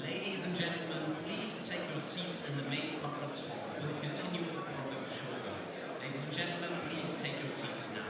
Ladies and gentlemen, please take your seats in the main conference hall. We'll continue with the program shortly. Ladies and gentlemen, please take your seats now.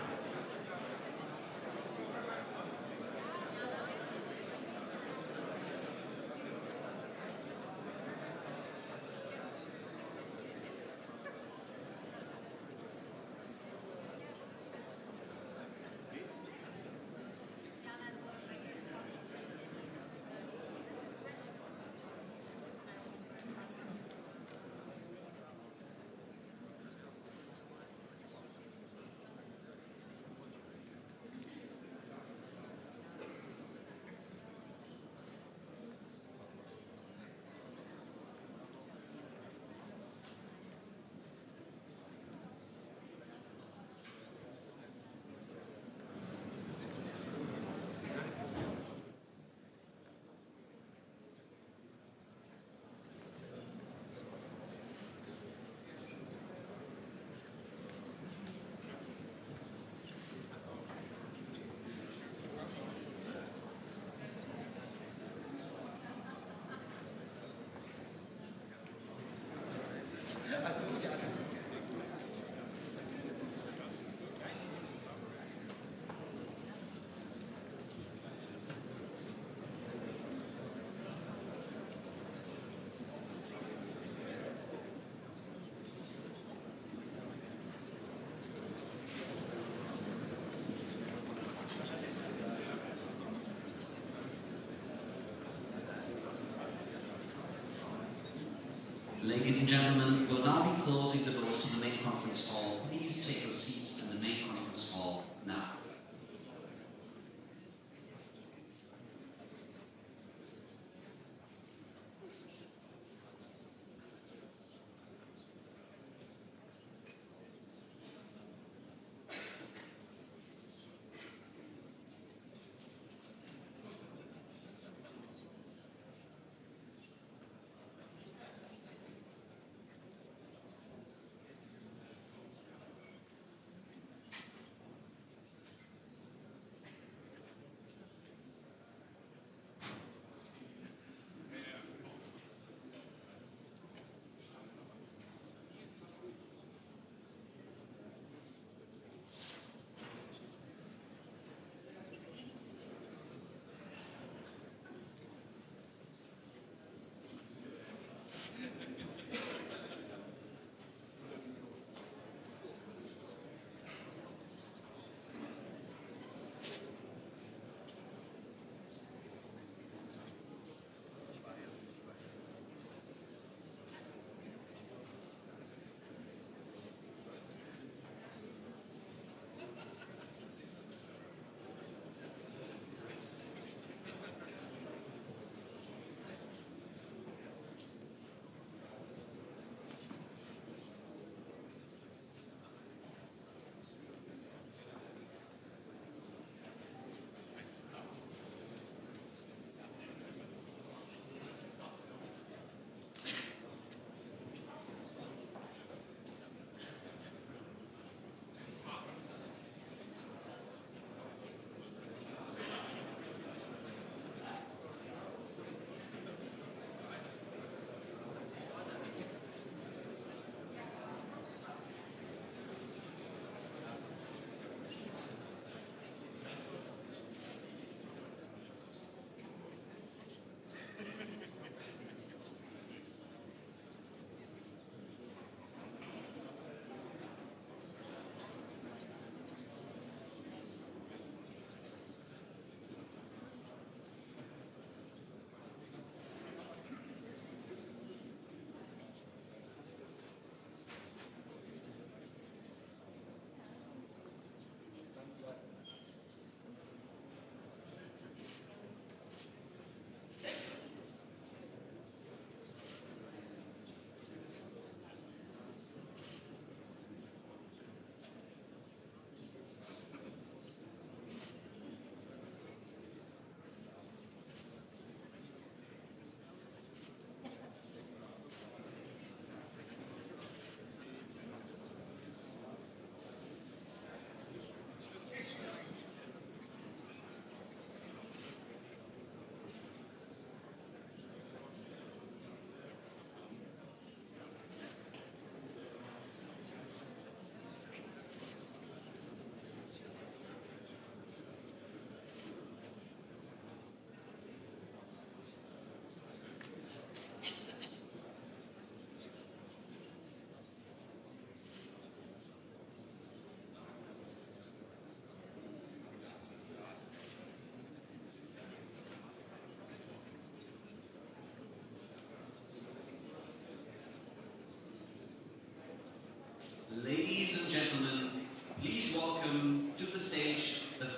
Ladies and gentlemen, we'll now be closing the doors to the main conference hall. Please take your seats in the main conference hall now.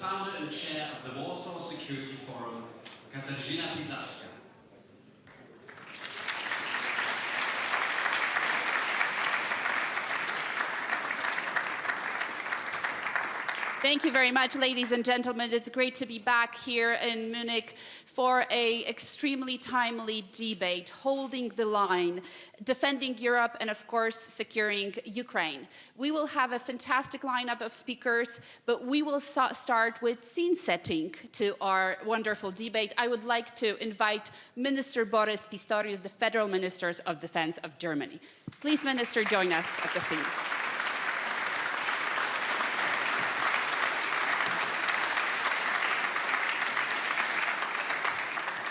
founder and chair of the Warsaw Security Forum, Katarzyna Pisarska. Thank you very much, ladies and gentlemen. It's great to be back here in Munich for an extremely timely debate, holding the line, defending Europe, and of course, securing Ukraine. We will have a fantastic lineup of speakers, but we will start with scene setting to our wonderful debate. I would like to invite Minister Boris Pistorius, the Federal Minister of Defense of Germany. Please, Minister, join us at the scene.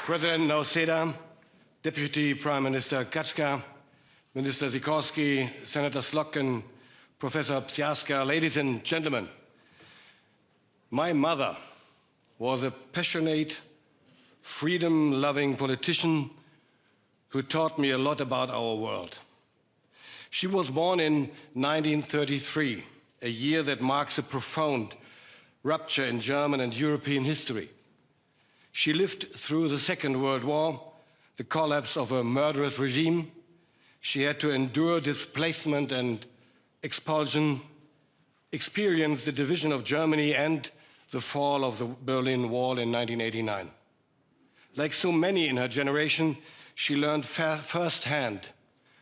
President Nauseda, Deputy Prime Minister Kaczka, Minister Sikorski, Senator Slotkin, Professor Psiaska, ladies and gentlemen, my mother was a passionate, freedom-loving politician who taught me a lot about our world. She was born in 1933, a year that marks a profound rupture in German and European history. She lived through the Second World War, the collapse of a murderous regime. She had to endure displacement and expulsion, experience the division of Germany and the fall of the Berlin Wall in 1989. Like so many in her generation, she learned firsthand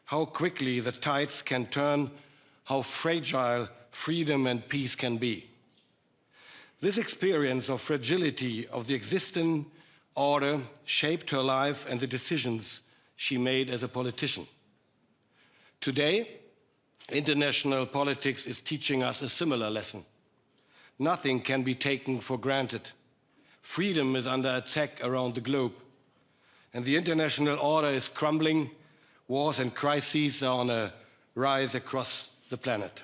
how quickly the tides can turn, how fragile freedom and peace can be. This experience of fragility of the existing order shaped her life and the decisions she made as a politician. Today, international politics is teaching us a similar lesson. Nothing can be taken for granted. Freedom is under attack around the globe, and the international order is crumbling. Wars and crises are on a rise across the planet.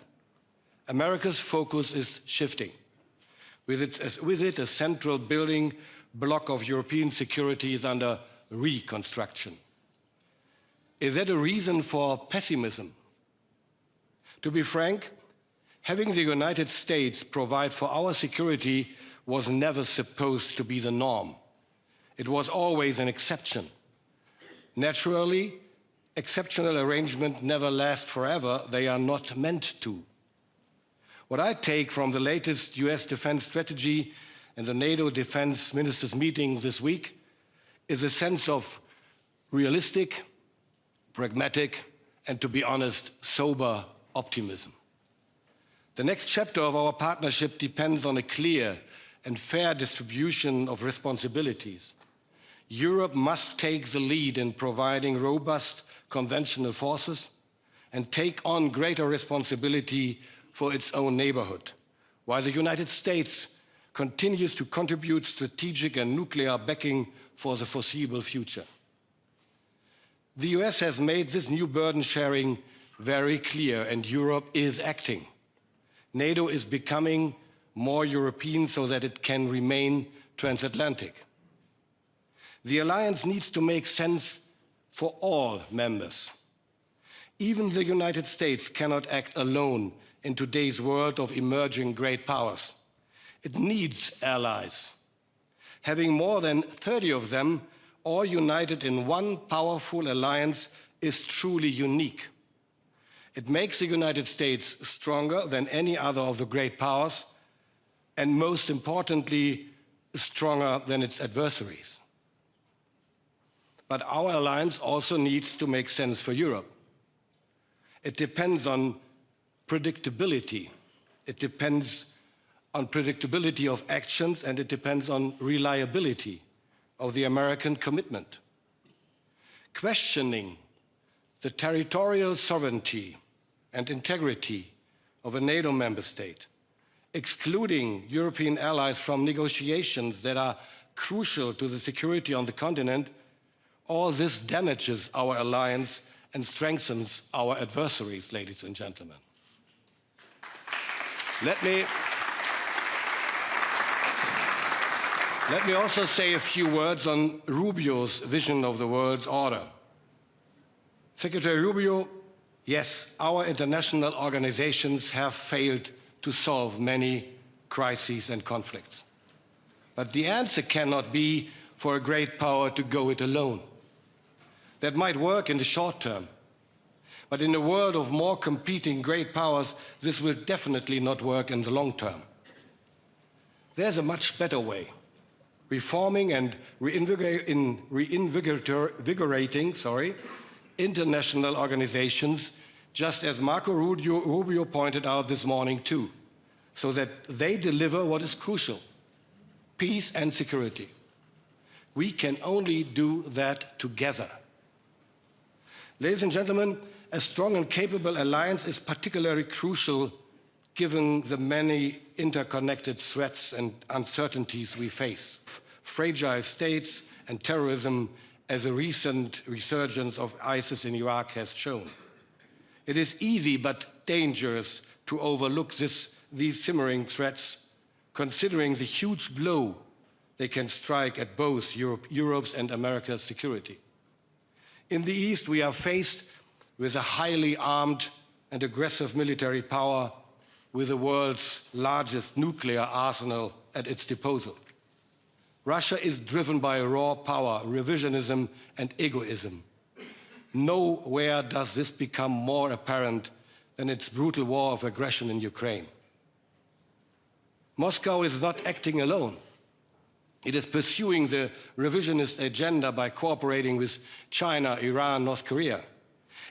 America's focus is shifting. With it, a central building block of European security is under reconstruction. Is that a reason for pessimism? To be frank, having the United States provide for our security was never supposed to be the norm. It was always an exception. Naturally, exceptional arrangements never last forever. They are not meant to. What I take from the latest US defense strategy and the NATO defense ministers' meeting this week is a sense of realistic, pragmatic, and to be honest, sober optimism. The next chapter of our partnership depends on a clear and fair distribution of responsibilities. Europe must take the lead in providing robust conventional forces and take on greater responsibility for its own neighborhood, while the United States continues to contribute strategic and nuclear backing for the foreseeable future. The US has made this new burden sharing very clear, and Europe is acting. NATO is becoming more European so that it can remain transatlantic. The alliance needs to make sense for all members. Even the United States cannot act alone in today's world of emerging great powers. It needs allies. Having more than 30 of them all united in one powerful alliance is truly unique. It makes the United States stronger than any other of the great powers, and most importantly, stronger than its adversaries. But our alliance also needs to make sense for Europe. It depends on predictability. It depends on predictability of actions, and it depends on reliability of the American commitment. Questioning the territorial sovereignty and integrity of a NATO member state, excluding European allies from negotiations that are crucial to the security on the continent, all this damages our alliance and strengthens our adversaries, ladies and gentlemen. Let me also say a few words on Rubio's vision of the world's order. Secretary Rubio, yes, our international organizations have failed to solve many crises and conflicts. But the answer cannot be for a great power to go it alone. That might work in the short term. But in a world of more competing great powers, this will definitely not work in the long term. There's a much better way. Reforming and reinvigorating international organizations, just as Marco Rubio pointed out this morning too, so that they deliver what is crucial: peace and security. We can only do that together. Ladies and gentlemen, a strong and capable alliance is particularly crucial given the many interconnected threats and uncertainties we face. Fragile states and terrorism, as a recent resurgence of ISIS in Iraq has shown. It is easy but dangerous to overlook these simmering threats, considering the huge blow they can strike at both Europe's and America's security. In the East, we are faced with a highly armed and aggressive military power with the world's largest nuclear arsenal at its disposal. Russia is driven by raw power, revisionism, and egoism. Nowhere does this become more apparent than its brutal war of aggression in Ukraine. Moscow is not acting alone. It is pursuing the revisionist agenda by cooperating with China, Iran, North Korea.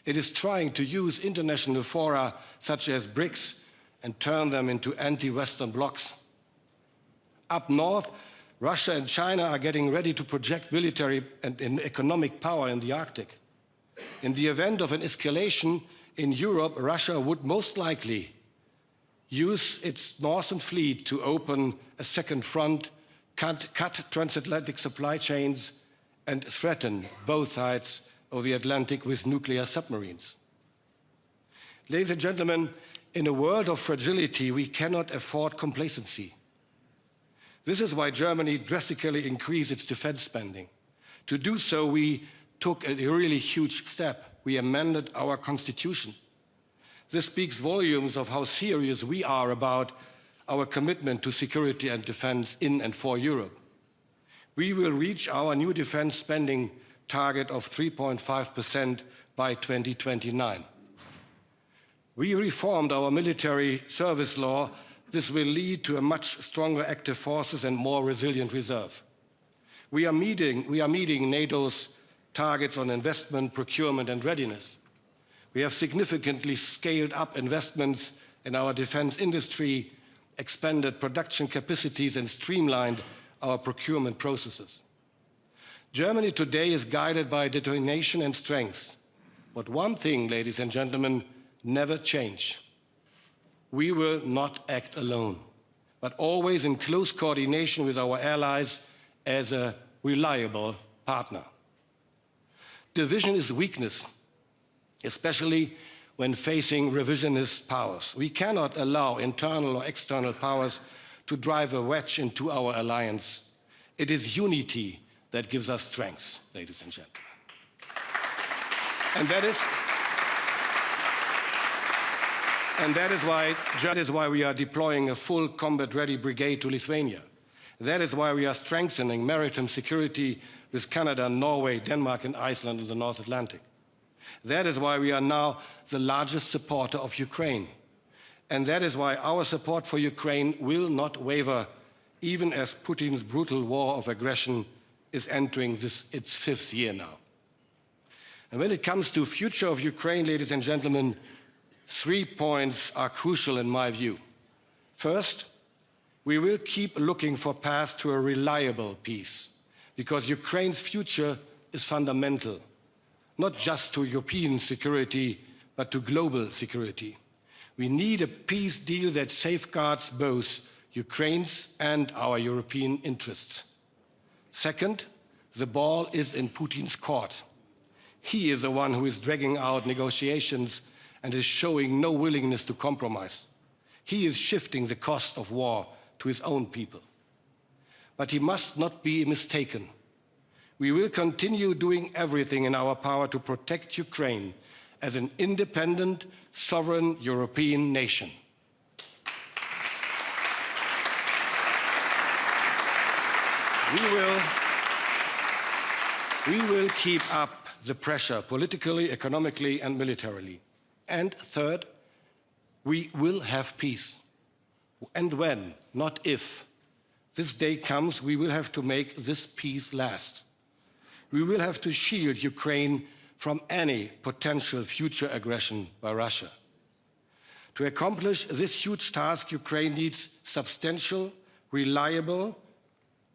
It is trying to use international fora such as BRICS and turn them into anti-Western blocs. Up north, Russia and China are getting ready to project military and economic power in the Arctic. In the event of an escalation in Europe, Russia would most likely use its northern fleet to open a second front, cut transatlantic supply chains, and threaten both sides of the Atlantic with nuclear submarines. Ladies and gentlemen, in a world of fragility, we cannot afford complacency. This is why Germany drastically increased its defense spending. To do so, we took a really huge step. We amended our constitution. This speaks volumes of how serious we are about our commitment to security and defense in and for Europe. We will reach our new defense spending target of 3.5% by 2029. We reformed our military service law. This will lead to a much stronger active forces and more resilient reserve. We are meeting NATO's targets on investment, procurement, and readiness. We have significantly scaled up investments in our defense industry, expanded production capacities, and streamlined our procurement processes. Germany today is guided by determination and strength. But one thing, ladies and gentlemen, never change. We will not act alone, but always in close coordination with our allies as a reliable partner. Division is weakness, especially when facing revisionist powers. We cannot allow internal or external powers to drive a wedge into our alliance. It is unity that gives us strength, ladies and gentlemen. And that is why we are deploying a full combat-ready brigade to Lithuania. That is why we are strengthening maritime security with Canada, Norway, Denmark, and Iceland in the North Atlantic. That is why we are now the largest supporter of Ukraine. And that is why our support for Ukraine will not waver, even as Putin's brutal war of aggression is entering its fifth year now. And when it comes to the future of Ukraine, ladies and gentlemen, 3 points are crucial in my view. First, we will keep looking for paths to a reliable peace, because Ukraine's future is fundamental, not just to European security, but to global security. We need a peace deal that safeguards both Ukraine's and our European interests. Second, the ball is in Putin's court. He is the one who is dragging out negotiations and is showing no willingness to compromise. He is shifting the cost of war to his own people. But he must not be mistaken. We will continue doing everything in our power to protect Ukraine as an independent, sovereign European nation. We will keep up the pressure politically, economically, and militarily. And third, we will have peace. And when, not if, this day comes, we will have to make this peace last. We will have to shield Ukraine from any potential future aggression by Russia. To accomplish this huge task, Ukraine needs substantial, reliable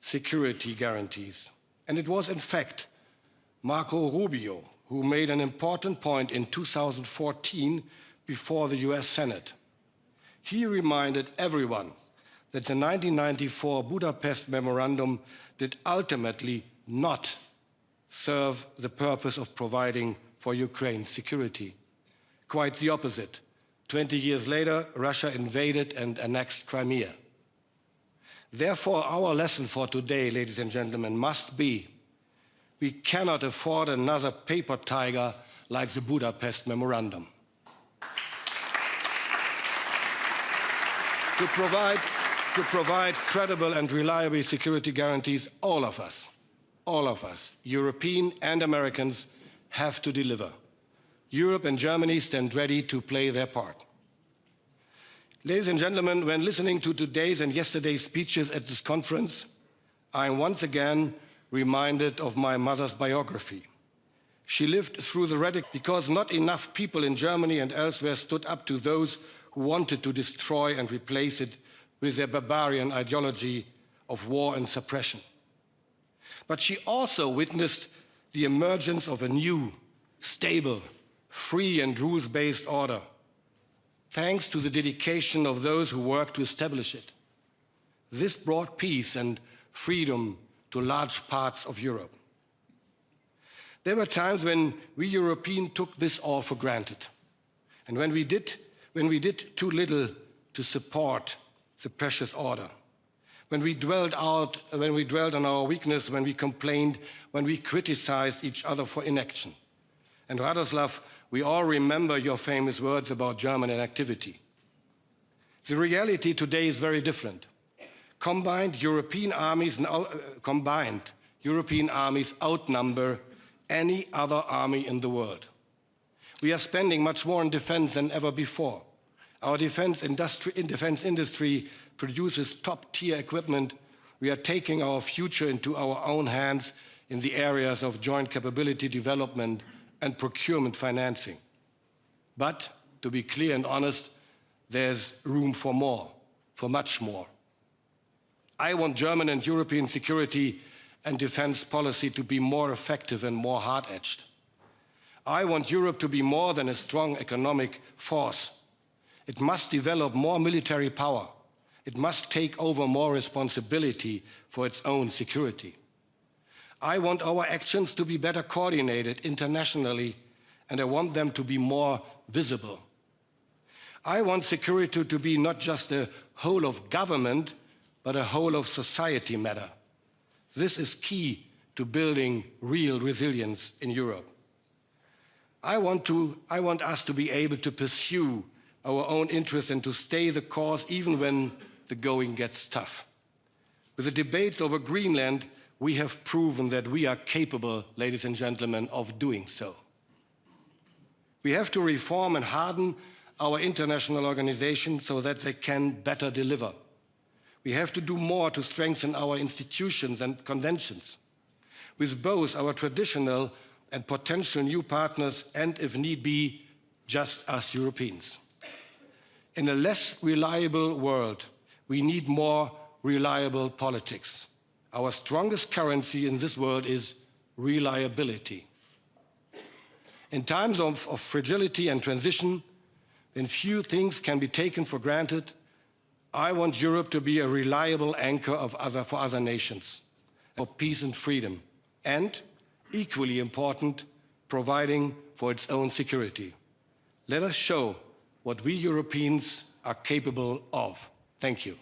security guarantees. And it was, in fact, Marco Rubio who made an important point in 2014 before the US Senate. He reminded everyone that the 1994 Budapest Memorandum did ultimately not serve the purpose of providing for Ukraine's security. Quite the opposite. 20 years later, Russia invaded and annexed Crimea. Therefore, our lesson for today, ladies and gentlemen, must be we cannot afford another paper tiger like the Budapest Memorandum. To provide credible and reliable security guarantees, all of us, European and Americans, have to deliver. Europe and Germany stand ready to play their part. Ladies and gentlemen, when listening to today's and yesterday's speeches at this conference, I am once again reminded of my mother's biography. She lived through the radical because not enough people in Germany and elsewhere stood up to those who wanted to destroy and replace it with their barbarian ideology of war and suppression. But she also witnessed the emergence of a new, stable, free and rules-based order, thanks to the dedication of those who worked to establish it. This brought peace and freedom to large parts of Europe. There were times when we Europeans took this all for granted, and when we did too little to support the precious order, when we dwelled on our weakness, when we complained, when we criticized each other for inaction. And Radoslav, we all remember your famous words about German inactivity. The reality today is very different. Combined European armies outnumber any other army in the world. We are spending much more on defense than ever before. Our defense industry produces top-tier equipment. We are taking our future into our own hands in the areas of joint capability development and procurement financing. But, to be clear and honest, there's room for more, for much more. I want German and European security and defense policy to be more effective and more hard-edged. I want Europe to be more than a strong economic force. It must develop more military power. It must take over more responsibility for its own security. I want our actions to be better coordinated internationally, and I want them to be more visible. I want security to be not just a whole of government, but a whole of society matter. This is key to building real resilience in Europe. I want us to be able to pursue our own interests and to stay the course even when the going gets tough. With the debates over Greenland, we have proven that we are capable, ladies and gentlemen, of doing so. We have to reform and harden our international organizations so that they can better deliver. We have to do more to strengthen our institutions and conventions, with both our traditional and potential new partners and, if need be, just us Europeans. In a less reliable world, we need more reliable politics. Our strongest currency in this world is reliability. In times of fragility and transition, when few things can be taken for granted, I want Europe to be a reliable anchor for other nations, for peace and freedom, and, equally important, providing for its own security. Let us show what we Europeans are capable of. Thank you.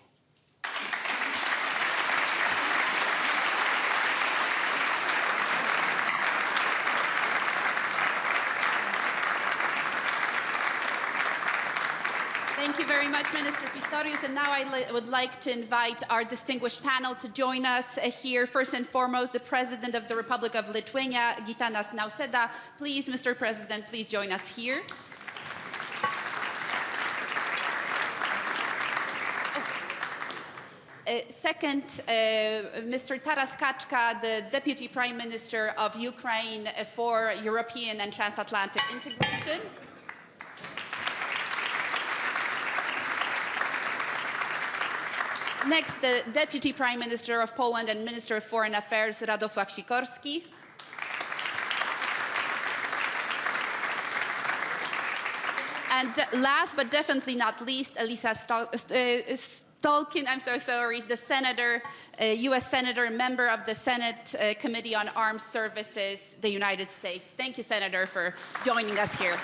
Thank you very much, Minister Pistorius. And now I would like to invite our distinguished panel to join us here. First and foremost, the President of the Republic of Lithuania, Gitanas Nausėda. Please, Mr. President, please join us here. Second, Mr. Taras Kachka, the Deputy Prime Minister of Ukraine for European and Transatlantic Integration. Next, the Deputy Prime Minister of Poland and Minister of Foreign Affairs, Radosław Sikorski. And last but definitely not least, Elisa Stolkin, I'm so sorry, the senator, U.S. Senator, member of the Senate Committee on Armed Services, the United States. Thank you, Senator, for joining us here.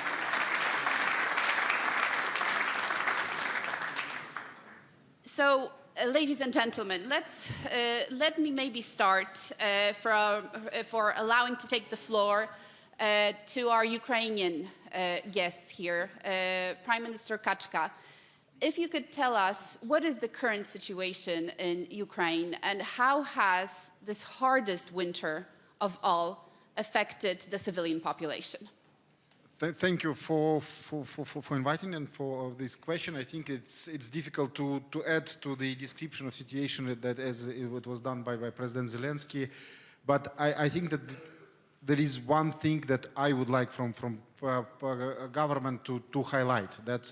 So, ladies and gentlemen, let me maybe start for allowing to take the floor to our Ukrainian guests here. Prime Minister Kachka, if you could tell us what is the current situation in Ukraine and how has this hardest winter of all affected the civilian population? Thank you for inviting and for this question. I think it's difficult to add to the description of situation that as it was done by President Zelensky, but I think that there is one thing that I would like from government to highlight, that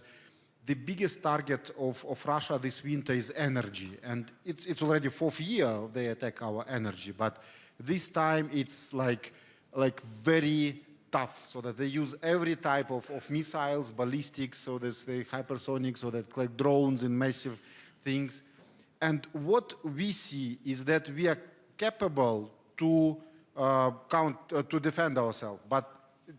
the biggest target of Russia this winter is energy, and it's already 4th year they attack our energy, but this time it's like very tough, so that they use every type of missiles, ballistics, so there's the hypersonic, so that like drones and massive things. And what we see is that we are capable to to defend ourselves, but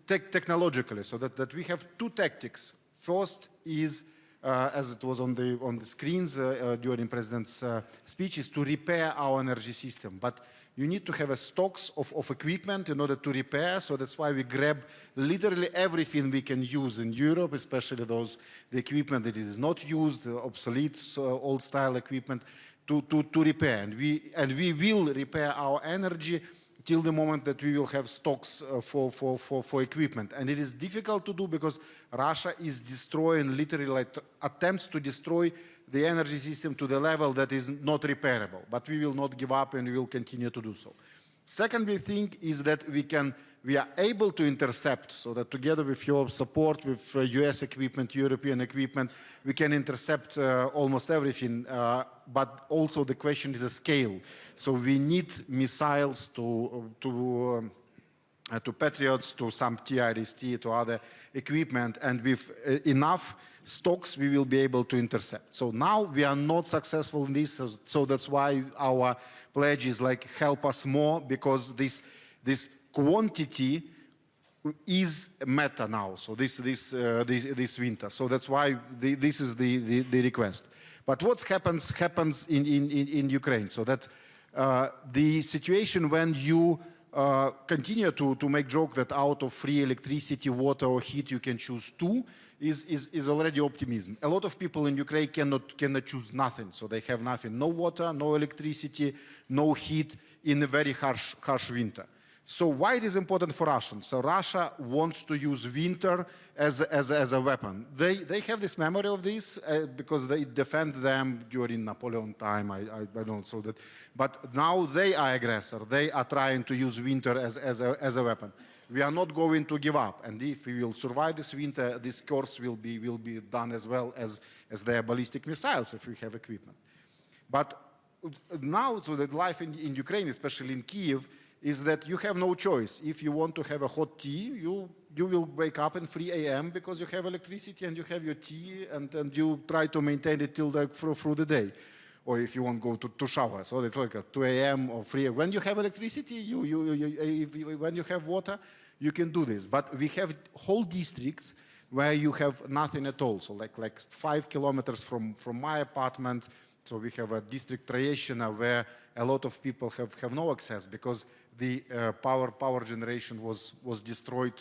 technologically, so that we have two tactics. First is, as it was on the screens during President's speech, is to repair our energy system. But you need to have a stocks of equipment in order to repair, so that's why we grab literally everything we can use in Europe, especially the equipment that is not used, obsolete, old-style equipment, to repair. And we will repair our energy till the moment that we will have stocks for equipment. And it is difficult to do because Russia is destroying, literally like attempts to destroy the energy system to the level that is not repairable. But we will not give up and we will continue to do so. Second big thing is that we are able to intercept, so that together with your support, with US equipment, European equipment, we can intercept almost everything. But also the question is a scale. So we need missiles to Patriots, to some TRST, to other equipment, and with enough stocks we will be able to intercept. So now we are not successful in this, so that's why our pledge is like help us more, because this quantity is meta now. So this winter. So that's why this is the request. But what happens in Ukraine? So that the situation when you continue to make joke that out of free electricity, water or heat you can choose two is already optimism. A lot of people in Ukraine cannot choose nothing. So they have nothing, no water, no electricity, no heat in a very harsh winter. So why it is important for Russians? So Russia wants to use winter as a weapon. They have this memory of this because they defend them during Napoleon time. I don't so that, but now they are aggressor. They are trying to use winter as a weapon. We are not going to give up, and if we will survive this winter, this course will be done as well as their ballistic missiles if we have equipment. But now, so that life in Ukraine, especially in Kyiv, is that you have no choice. If you want to have a hot tea, you will wake up at 3 a.m. because you have electricity and you have your tea, and you try to maintain it till through the day. Or if you want to go to shower, so it's like 2 a.m. or 3 a.m. When you have electricity, when you have water, you can do this. But we have whole districts where you have nothing at all. So like 5 kilometers from my apartment, so we have a district Tryeshina where a lot of people have no access because the power generation was destroyed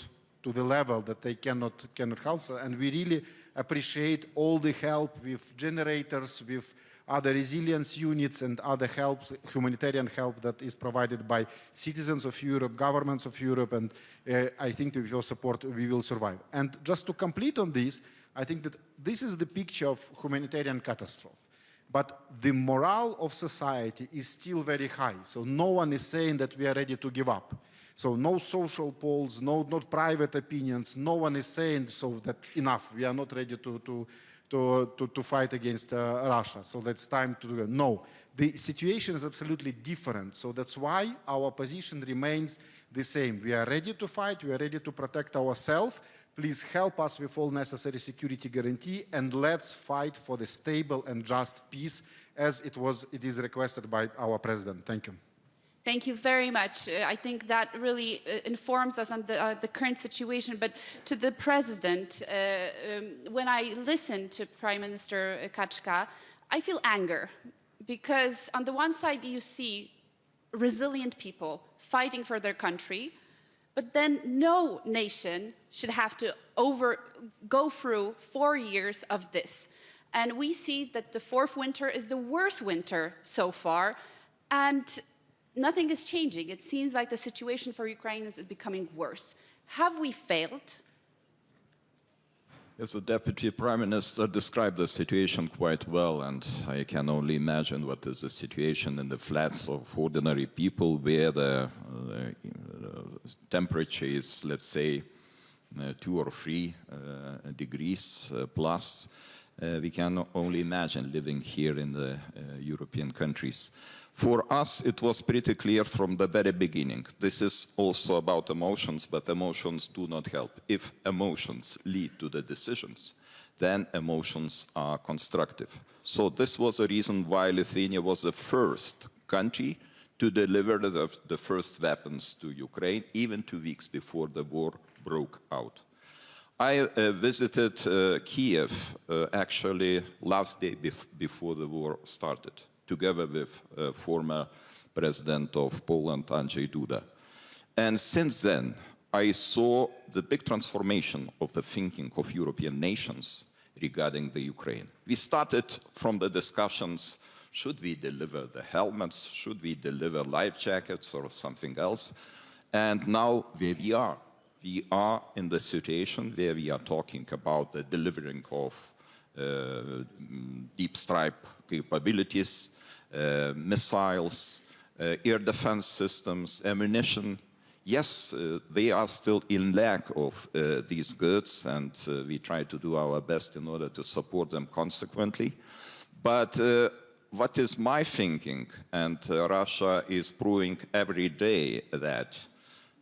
to the level that they cannot help. And we really appreciate all the help with generators, with other resilience units and other helps, humanitarian help that is provided by citizens of Europe, governments of Europe, and I think with your support we will survive. And just to complete on this, I think that this is the picture of humanitarian catastrophe. But the morale of society is still very high, so no one is saying that we are ready to give up. So no social polls, not private opinions, no one is saying so that enough, we are not ready to fight against Russia, so that's time to do it. No, the situation is absolutely different, so that's why our position remains the same. We are ready to fight, we are ready to protect ourselves. Please help us with all necessary security guarantee, and let's fight for the stable and just peace as it is requested by our president. Thank you. Thank you very much. I think that really informs us on the current situation. But to the president, when I listen to Prime Minister Kaczka, I feel anger. Because on the one side, you see resilient people fighting for their country, but then no nation should have to go through 4 years of this. And we see that the fourth winter is the worst winter so far, and nothing is changing. It seems like the situation for Ukrainians is becoming worse. Have we failed? Yes, the Deputy Prime Minister described the situation quite well, and I can only imagine what is the situation in the flats of ordinary people where the temperature is, let's say, 2 or 3 degrees plus. We can only imagine living here in the European countries. For us, it was pretty clear from the very beginning. This is also about emotions, but emotions do not help. If emotions lead to the decisions, then emotions are constructive. So this was the reason why Lithuania was the first country to deliver the first weapons to Ukraine, even 2 weeks before the war broke out. I visited Kiev actually last day before the war started, together with former President of Poland, Andrzej Duda. And since then, I saw the big transformation of the thinking of European nations regarding the Ukraine. We started from the discussions, should we deliver the helmets, should we deliver life jackets or something else? And now where we are in the situation where we are talking about the delivering of deep strike capabilities, missiles, air defense systems, ammunition. Yes, they are still in lack of these goods, and we try to do our best in order to support them consequently. But what is my thinking, and Russia is proving every day that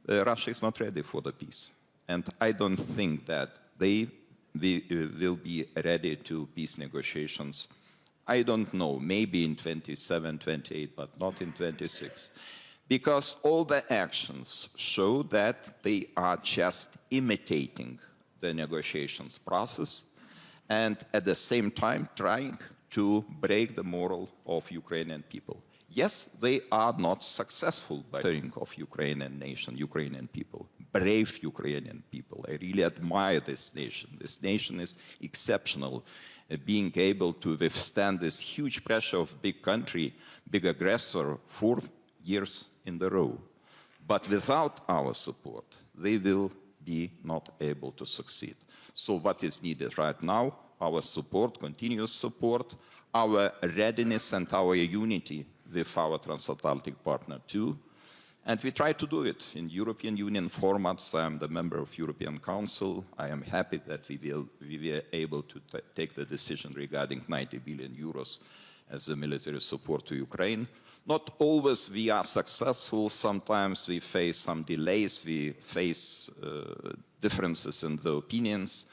Russia is not ready for the peace. And I don't think that they will be ready to peace negotiations. I don't know, maybe in 27, 28, but not in 26. Because all the actions show that they are just imitating the negotiations process and at the same time trying to break the morale of Ukrainian people. Yes, they are not successful by think of Ukrainian nation, Ukrainian people, brave Ukrainian people. I really admire this nation. This nation is exceptional, being able to withstand this huge pressure of big country, big aggressor, 4 years in a row. But without our support, they will be not able to succeed. So what is needed right now? Our support, continuous support, our readiness and our unity with our transatlantic partner too. And we try to do it in European Union formats. I am the member of European Council. I am happy that we were able to take the decision regarding 90 billion euros as a military support to Ukraine. Not always we are successful. Sometimes we face some delays. We face differences in the opinions.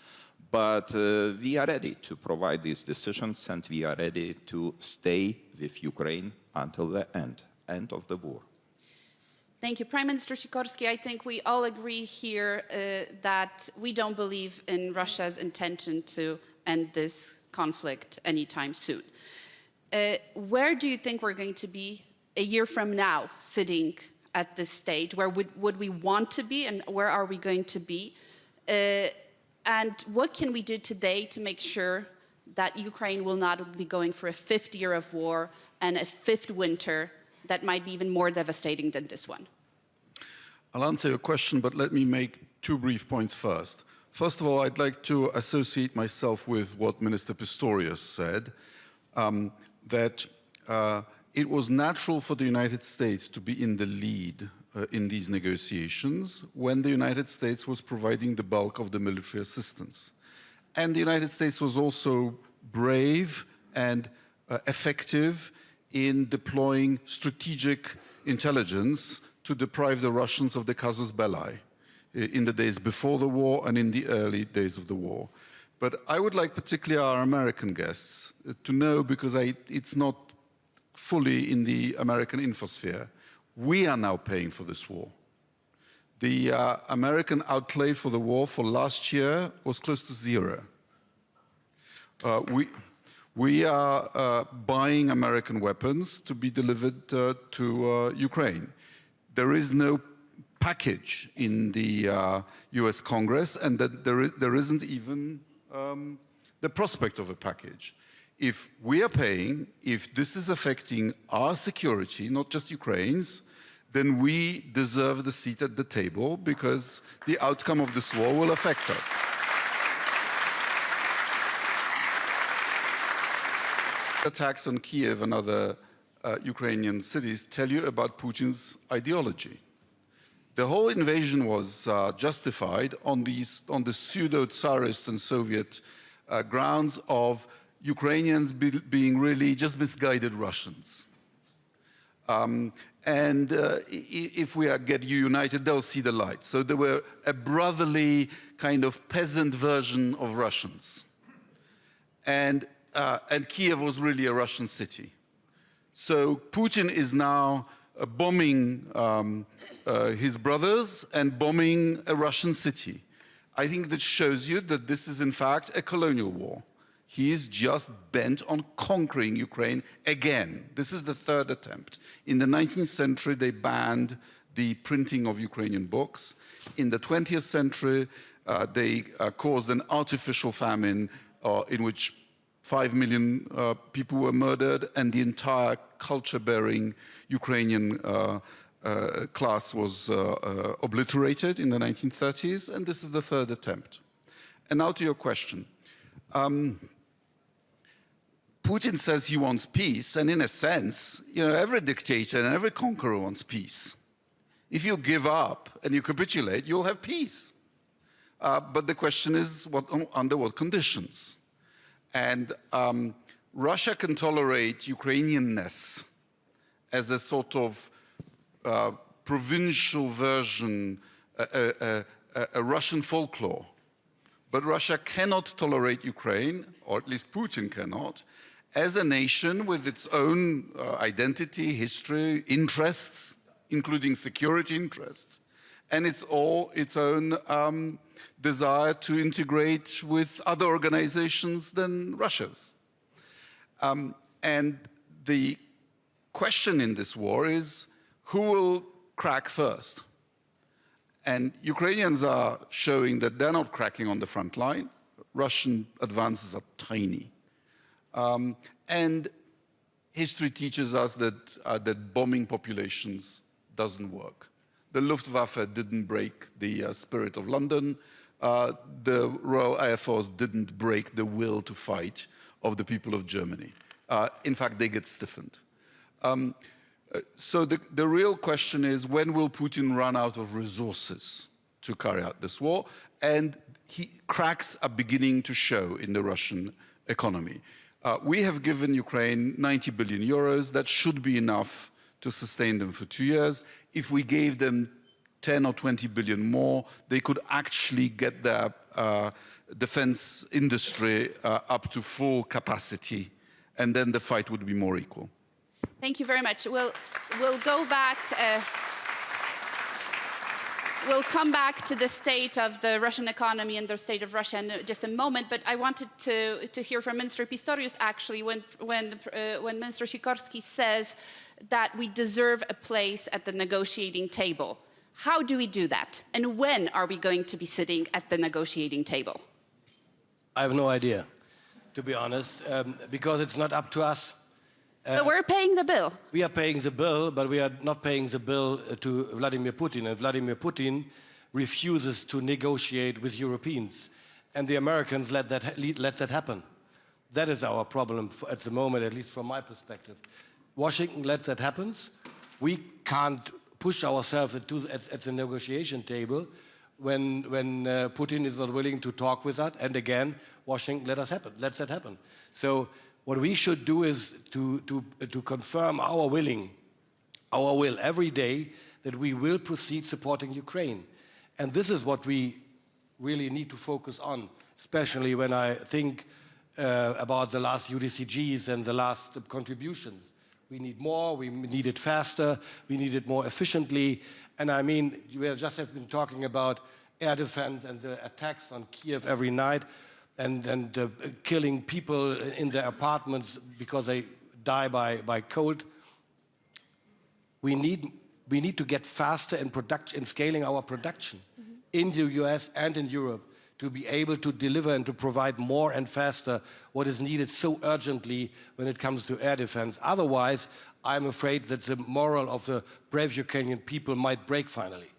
But we are ready to provide these decisions, and we are ready to stay with Ukraine until the end of the war. Thank you. Prime Minister Sikorski, I think we all agree here that we don't believe in Russia's intention to end this conflict anytime soon. Where do you think we're going to be a year from now, sitting at this stage? Where would we want to be, and where are we going to be? And what can we do today to make sure that Ukraine will not be going for a 5th year of war and a 5th winter that might be even more devastating than this one? I'll answer your question, but let me make 2 brief points first. First of all, I'd like to associate myself with what Minister Pistorius said, that it was natural for the United States to be in the lead in these negotiations when the United States was providing the bulk of the military assistance. And the United States was also brave and effective in deploying strategic intelligence to deprive the Russians of the casus belli in the days before the war and in the early days of the war. But I would like particularly our American guests to know, because it's not fully in the American infosphere, we are now paying for this war. The American outlay for the war for last year was close to 0. We are buying American weapons to be delivered to Ukraine. There is no package in the US Congress, and that there isn't even the prospect of a package. If we are paying, if this is affecting our security, not just Ukraine's, then we deserve the seat at the table, because the outcome of this war will affect us. Attacks on Kiev and other Ukrainian cities tell you about Putin's ideology. The whole invasion was justified on the pseudo-Tsarist and Soviet grounds of Ukrainians being really just misguided Russians. If we get united, they'll see the light. So they were a brotherly kind of peasant version of Russians. And Kiev was really a Russian city. So Putin is now bombing his brothers and bombing a Russian city. I think that shows you that this is in fact a colonial war. He is just bent on conquering Ukraine again. This is the 3rd attempt. In the 19th century, they banned the printing of Ukrainian books. In the 20th century, they caused an artificial famine in which 5 million people were murdered, and the entire culture-bearing Ukrainian class was obliterated in the 1930s, and this is the 3rd attempt. And now to your question. Putin says he wants peace, and in a sense, every dictator and every conqueror wants peace. If you give up and you capitulate, you'll have peace. But the question is, under what conditions? And Russia can tolerate Ukrainianness as a sort of provincial version, a Russian folklore. But Russia cannot tolerate Ukraine, or at least Putin cannot, as a nation with its own identity, history, interests, including security interests, and its own desire to integrate with other organizations than Russia's. And the question in this war is, who will crack first? And Ukrainians are showing that they're not cracking on the front line. Russian advances are tiny. And history teaches us that bombing populations doesn't work. The Luftwaffe didn't break the spirit of London. The Royal Air Force didn't break the will to fight of the people of Germany. In fact, they get stiffened. So the real question is, when will Putin run out of resources to carry out this war? And cracks are beginning to show in the Russian economy. We have given Ukraine 90 billion euros. That should be enough to sustain them for 2 years. If we gave them 10 or 20 billion more, they could actually get their defense industry up to full capacity, and then the fight would be more equal. Thank you very much. We'll go back. We'll come back to the state of the Russian economy and the state of Russia in just a moment, but I wanted to hear from Minister Pistorius, actually, when Minister Sikorski says that we deserve a place at the negotiating table. How do we do that? And when are we going to be sitting at the negotiating table? I have no idea, to be honest, because it's not up to us. So we're paying the bill. We are paying the bill, but we are not paying the bill to Vladimir Putin. And Vladimir Putin refuses to negotiate with Europeans. And the Americans let that happen. That is our problem at the moment, at least from my perspective. Washington lets that happen. We can't push ourselves at the negotiation table when Putin is not willing to talk with us. And again, Washington lets that happen. So what we should do is to confirm our will every day that we will proceed supporting Ukraine. And this is what we really need to focus on, especially when I think about the last UDCGs and the last contributions. We need more, we need it faster, we need it more efficiently. And I mean, we just have been talking about air defense and the attacks on Kiev every night and killing people in their apartments because they die by cold. We need to get faster in scaling our production in the US and in Europe to be able to deliver and to provide more and faster what is needed so urgently when it comes to air defense. Otherwise, I'm afraid that the morale of the brave Ukrainian people might break finally.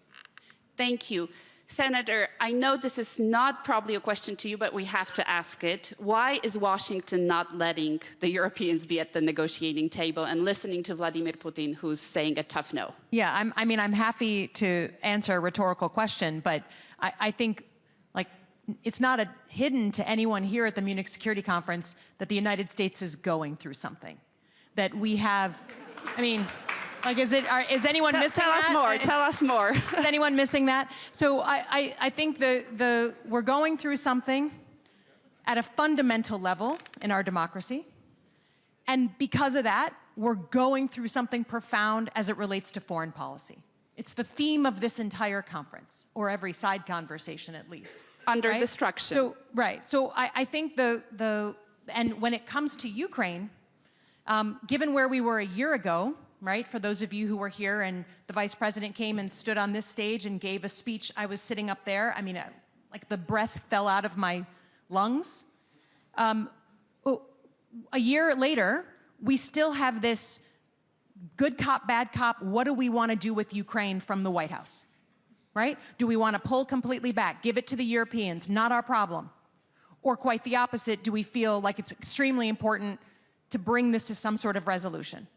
Thank you. Senator, I know this is not probably a question to you, but we have to ask it. Why is Washington not letting the Europeans be at the negotiating table and listening to Vladimir Putin, who's saying a tough no? Yeah, I'm happy to answer a rhetorical question, but I think, like, it's not hidden to anyone here at the Munich Security Conference that the United States is going through something. That we have, like, is anyone missing that? Tell us more, tell us more. Is anyone missing that? So I think we're going through something at a fundamental level in our democracy. And because of that, we're going through something profound as it relates to foreign policy. It's the theme of this entire conference, or every side conversation at least. Under destruction. So, right. So I think and when it comes to Ukraine, given where we were a year ago, right, for those of you who were here and the Vice President came and stood on this stage and gave a speech, I was sitting up there. Like the breath fell out of my lungs. A year later, we still have this good cop, bad cop, what do we want to do with Ukraine from the White House? Right? Do we want to pull completely back, give it to the Europeans, not our problem? Or quite the opposite, do we feel like it's extremely important to bring this to some sort of resolution?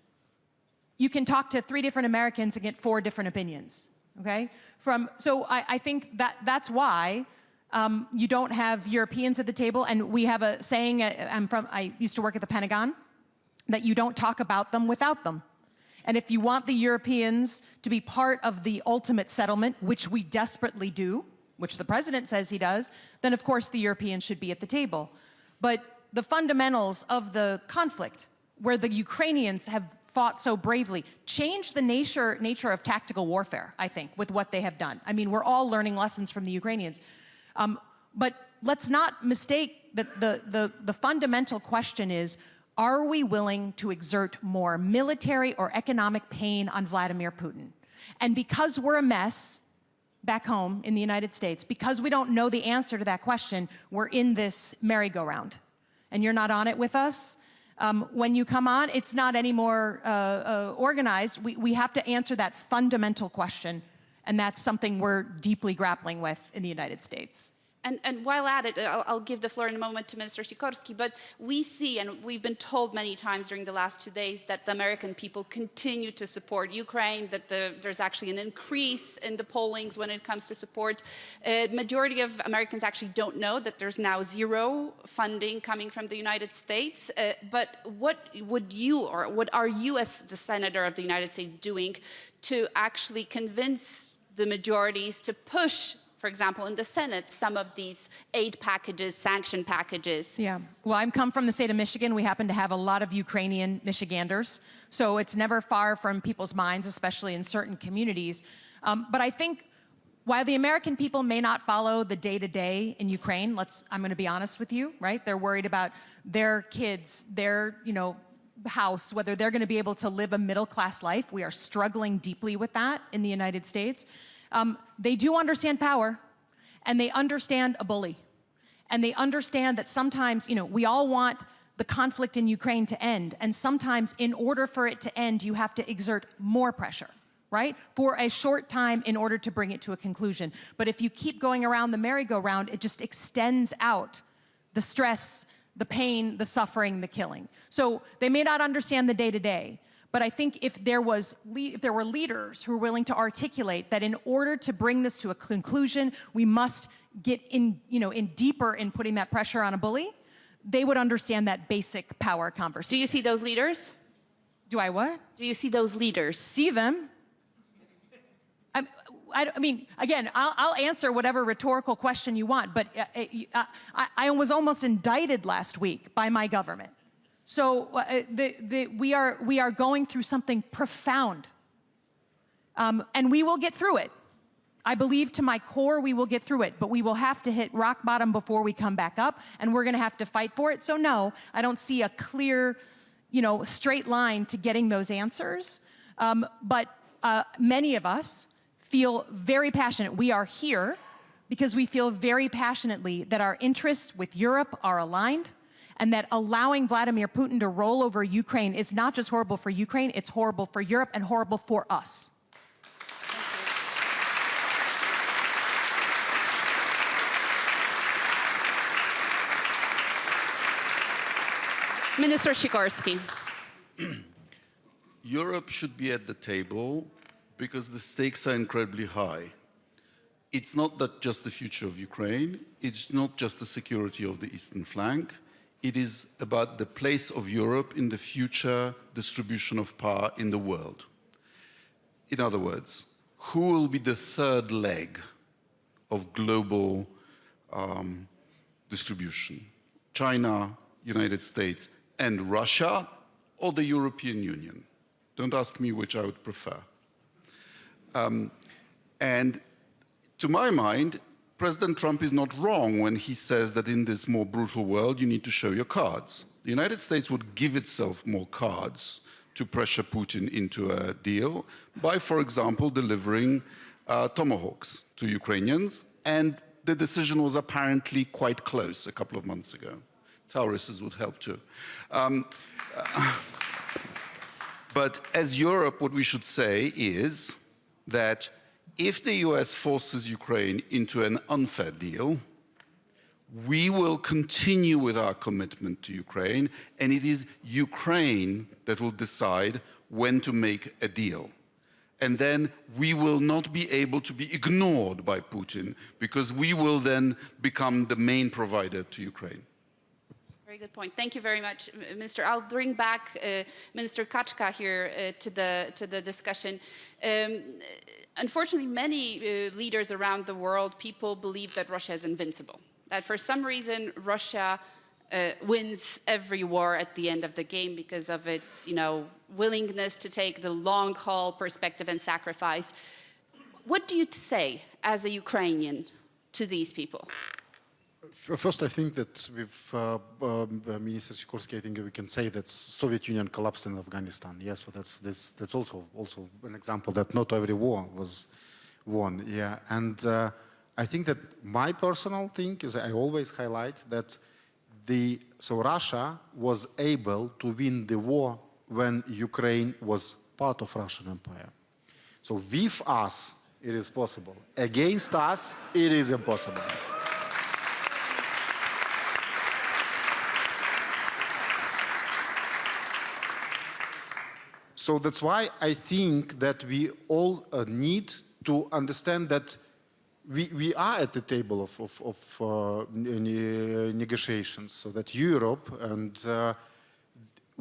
You can talk to 3 different Americans and get 4 different opinions, okay? So I think that's why you don't have Europeans at the table, and we have a saying, I used to work at the Pentagon, that you don't talk about them without them. And if you want the Europeans to be part of the ultimate settlement, which we desperately do, which the president says he does, then of course the Europeans should be at the table. But the fundamentals of the conflict, where the Ukrainians have fought so bravely, change the nature of tactical warfare, I think, with what they have done. We're all learning lessons from the Ukrainians. But let's not mistake that the fundamental question is, are we willing to exert more military or economic pain on Vladimir Putin? And because we're a mess back home in the United States, because we don't know the answer to that question, we're in this merry-go-round. And you're not on it with us. When you come on, it's not any more organized. We have to answer that fundamental question, and that's something we're deeply grappling with in the United States. And while at it, I'll give the floor in a moment to Minister Sikorski, but we see, and we've been told many times during the last 2 days, that the American people continue to support Ukraine, that there's actually an increase in the pollings when it comes to support. Majority of Americans actually don't know that there's now 0 funding coming from the United States. But what would you, or what are you as the Senator of the United States doing to actually convince the majorities to push, for example, in the Senate, some of these aid packages, sanction packages? Yeah, well, I come from the state of Michigan. We happen to have a lot of Ukrainian Michiganders, so it's never far from people's minds, especially in certain communities. But I think while the American people may not follow the day-to-day in Ukraine, I'm going to be honest with you, right? They're worried about their kids, their, house, whether they're going to be able to live a middle-class life. We are struggling deeply with that in the United States. They do understand power, and they understand a bully. And they understand that sometimes, we all want the conflict in Ukraine to end, and sometimes in order for it to end, you have to exert more pressure, right? For a short time in order to bring it to a conclusion. But if you keep going around the merry-go-round, it just extends out the stress, the pain, the suffering, the killing. So they may not understand the day-to-day, but I think if there were leaders who were willing to articulate that in order to bring this to a conclusion, we must get in deeper in putting that pressure on a bully, they would understand that basic power conversation. Do you see those leaders? Do I what? Do you see those leaders? See them. I mean, again, I'll answer whatever rhetorical question you want, but I was almost indicted last week by my government. So we are going through something profound, and we will get through it. I believe to my core we will get through it, but we will have to hit rock bottom before we come back up, and we're going to have to fight for it. So no, I don't see a clear, straight line to getting those answers. But many of us feel very passionate. We are here because we feel very passionately that our interests with Europe are aligned, and that allowing Vladimir Putin to roll over Ukraine is not just horrible for Ukraine, it's horrible for Europe and horrible for us. Minister Sikorski. Europe should be at the table because the stakes are incredibly high. It's not that just the future of Ukraine, it's not just the security of the eastern flank, it is about the place of Europe in the future distribution of power in the world. In other words, who will be the third leg of global distribution? China, United States, and Russia, or the European Union? Don't ask me which I would prefer. And to my mind, President Trump is not wrong when he says that in this more brutal world, you need to show your cards. The United States would give itself more cards to pressure Putin into a deal by, for example, delivering tomahawks to Ukrainians. And the decision was apparently quite close a couple of months ago. Taurists would help too. But as Europe, what we should say is that if the US forces Ukraine into an unfair deal, we will continue with our commitment to Ukraine, and it is Ukraine that will decide when to make a deal. And then we will not be able to be ignored by Putin, because we will then become the main provider to Ukraine. Very good point. Thank you very much, Minister. I'll bring back Minister Kaczka here to the discussion. Unfortunately, many leaders around the world, people believe that Russia is invincible. That for some reason, Russia wins every war at the end of the game because of its, willingness to take the long-haul perspective and sacrifice. What do you say as a Ukrainian to these people? First, I think that with Minister Sikorski, I think we can say that Soviet Union collapsed in Afghanistan. Yeah, so that's also an example that not every war was won. Yeah, and I think that my personal thing is I always highlight that Russia was able to win the war when Ukraine was part of Russian Empire. So with us, it is possible. Against us, it is impossible. So that's why I think that we all need to understand that we are at the table of negotiations, so that Europe, and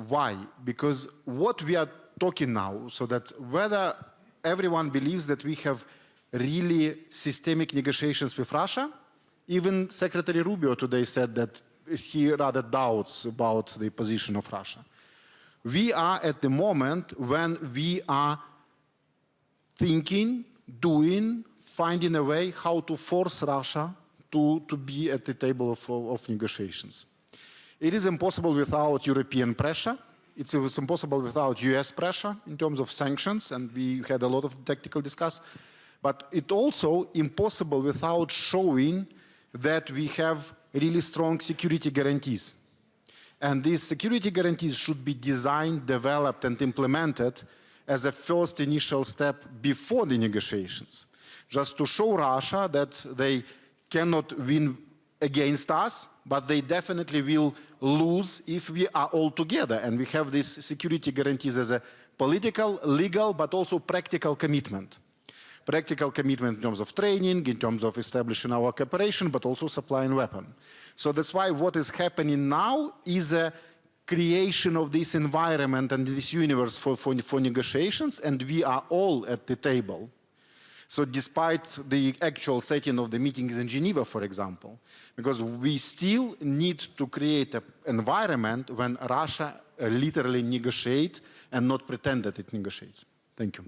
why? Because what we are talking now, so that whether everyone believes that we have really systemic negotiations with Russia, even Secretary Rubio today said that he rather doubts about the position of Russia. We are at the moment when we are thinking, doing, finding a way how to force Russia to be at the table of negotiations. It is impossible without European pressure. It was impossible without US pressure in terms of sanctions, and we had a lot of tactical discuss. But it's also impossible without showing that we have really strong security guarantees. And these security guarantees should be designed, developed, and implemented as a first initial step before the negotiations, just to show Russia that they cannot win against us, but they definitely will lose if we are all together. And we have these security guarantees as a political, legal, but also practical commitment. Practical commitment in terms of training, in terms of establishing our cooperation, but also supplying weapons. So that's why what is happening now is a creation of this environment and this universe for negotiations, and we are all at the table. So despite the actual setting of the meetings in Geneva, for example, because we still need to create an environment when Russia literally negotiates and not pretend that it negotiates. Thank you.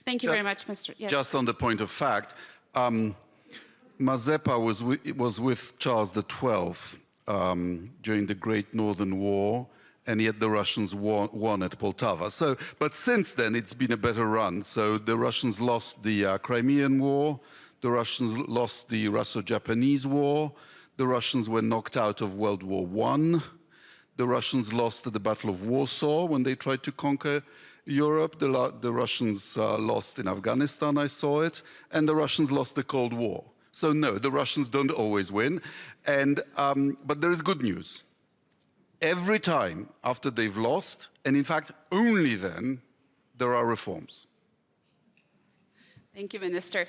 Thank you very much, Mr. Yes. Just on the point of fact, Mazepa was with Charles XII during the Great Northern War, and yet the Russians won at Poltava. So, but since then, it's been a better run. So the Russians lost the Crimean War, the Russians lost the Russo-Japanese War, the Russians were knocked out of World War I, the Russians lost at the Battle of Warsaw when they tried to conquer Europe, the Russians lost in Afghanistan, I saw it, and the Russians lost the Cold War. So no, the Russians don't always win, and, but there is good news. Every time after they've lost, and in fact only then, there are reforms. Thank you, Minister.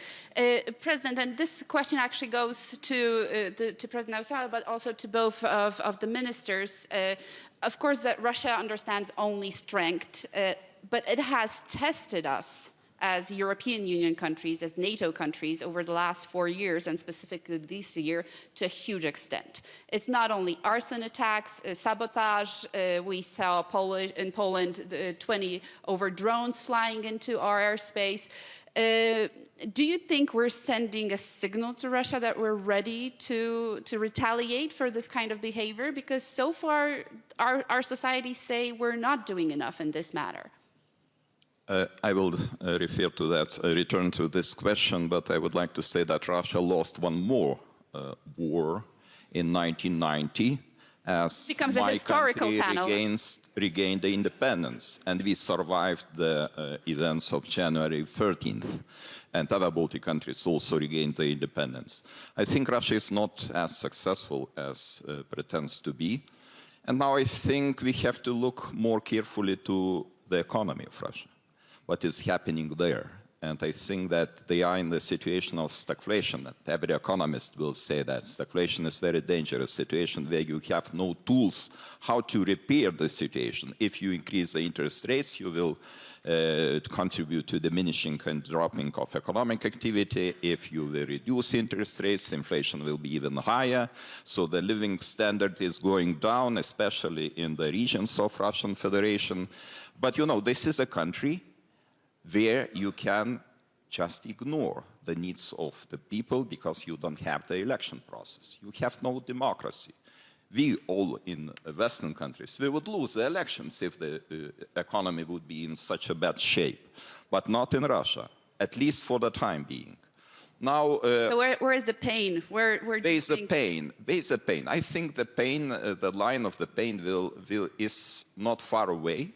President, and this question actually goes to President Ausala, but also to both of the ministers. Of course, that Russia understands only strength, but it has tested us as European Union countries, as NATO countries, over the last 4 years, and specifically this year, to a huge extent. It's not only arson attacks, sabotage. We saw in Poland 20 over drones flying into our airspace. Do you think we're sending a signal to Russia that we're ready to retaliate for this kind of behavior? Because so far, our societies say we're not doing enough in this matter. I will refer to that, return to this question, but I would like to say that Russia lost one more war in 1990 as my country regained the independence, and we survived the events of January 13th, and other Baltic countries also regained their independence. I think Russia is not as successful as pretends to be, and now I think we have to look more carefully to the economy of Russia. What is happening there. And I think that they are in the situation of stagflation. That every economist will say that stagflation is a very dangerous situation where you have no tools how to repair the situation. If you increase the interest rates, you will contribute to diminishing and dropping of economic activity. If you will reduce interest rates, inflation will be even higher. So the living standard is going down, especially in the regions of Russian Federation. But you know, this is a country where you can just ignore the needs of the people because you don't have the election process. You have no democracy. We all in Western countries, we would lose the elections if the economy would be in such a bad shape, but not in Russia, at least for the time being. Now, so where is the pain? Where is the pain? Where's the pain? I think the pain, the line of the pain is not far away.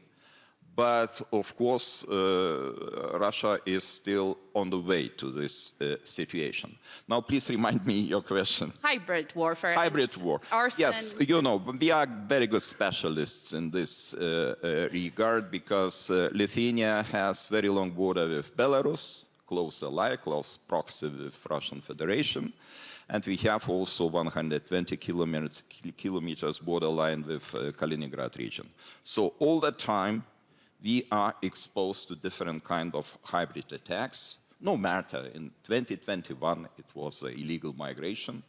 But of course, Russia is still on the way to this situation. Now, please remind me your question. Hybrid warfare. Hybrid war. Arson. Yes, you know, we are very good specialists in this regard because Lithuania has very long border with Belarus, close ally, close proxy with Russian Federation. And we have also 120 kilometers borderline with Kaliningrad region. So all the time, we are exposed to different kind of hybrid attacks. No matter, in 2021, it was illegal migration,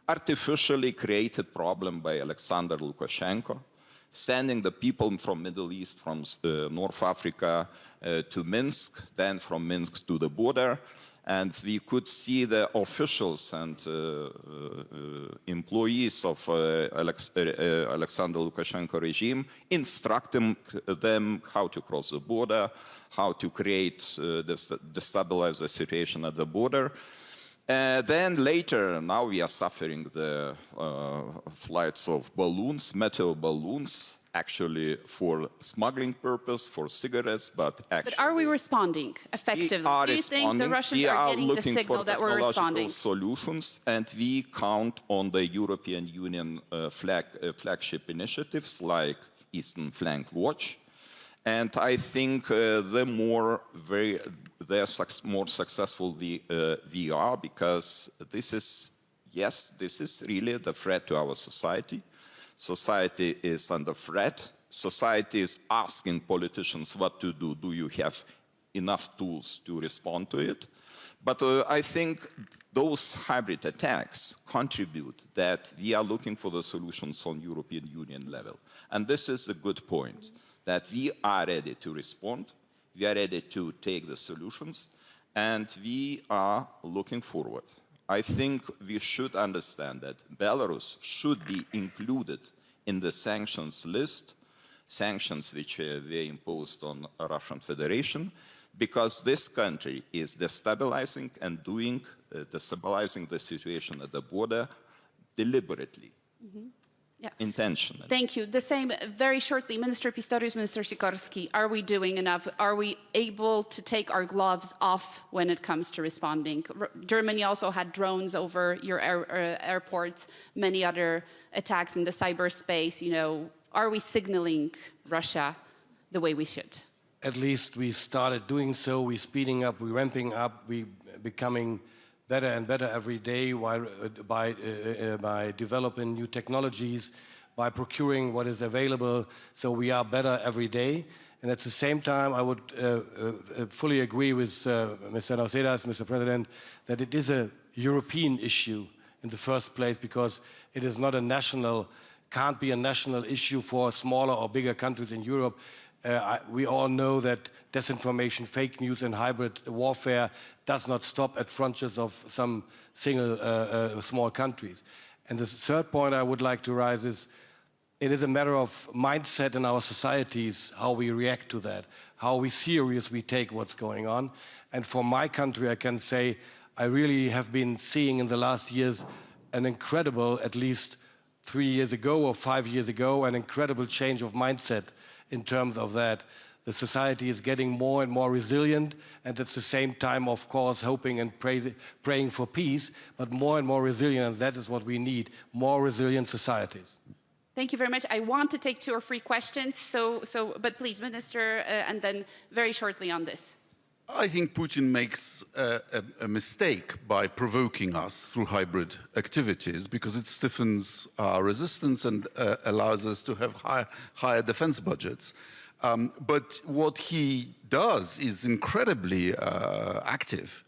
artificially created problem by Alexander Lukashenko, sending the people from Middle East, from North Africa to Minsk, then from Minsk to the border. And we could see the officials and employees of Alexander Lukashenko regime instructing them how to cross the border, how to create, destabilize the situation at the border. Then later, now we are suffering the flights of balloons, meteor balloons, actually for smuggling purpose, for cigarettes, but actually... But are we responding effectively? Do you think the Russians are getting the signal that we're responding? Solutions, and we count on the European Union flagship initiatives like Eastern Flank Watch. And I think the more successful we are, because this is, yes, this is really the threat to our society. Society is under threat. Society is asking politicians what to do. Do you have enough tools to respond to it? But I think those hybrid attacks contribute that we are looking for the solutions on European Union level. And this is a good point, that we are ready to respond, we are ready to take the solutions, and we are looking forward. I think we should understand that Belarus should be included in the sanctions list, sanctions which were imposed on the Russian Federation, because this country is destabilizing and destabilizing the situation at the border deliberately. Yeah. Intentionally. Thank you. The same, very shortly, Minister Pistorius, Minister Sikorski, are we doing enough? Are we able to take our gloves off when it comes to responding? Germany also had drones over your airports, many other attacks in the cyberspace. You know, are we signaling Russia the way we should? At least we started doing so. We're speeding up, we're ramping up, we're becoming better and better every day by developing new technologies, by procuring what is available. So we are better every day. And at the same time, I would fully agree with Mr. Nausėdas, Mr. President, that it is a European issue in the first place, because it is not a national, can't be a national issue for smaller or bigger countries in Europe. We all know that disinformation, fake news, and hybrid warfare does not stop at frontiers of some single small countries. And the third point I would like to raise is, it is a matter of mindset in our societies, how we react to that, how serious we take what's going on. And for my country, I can say, I really have been seeing in the last years an incredible, at least 3 years ago or 5 years ago, an incredible change of mindset in terms of that. The society is getting more and more resilient, and at the same time, of course, hoping and praying for peace, but more and more resilient, and that is what we need, more resilient societies. Thank you very much. I want to take 2 or 3 questions, but please, Minister, and then very shortly on this. I think Putin makes a mistake by provoking us through hybrid activities, because it stiffens our resistance and allows us to have higher defense budgets. But what he does is incredibly active.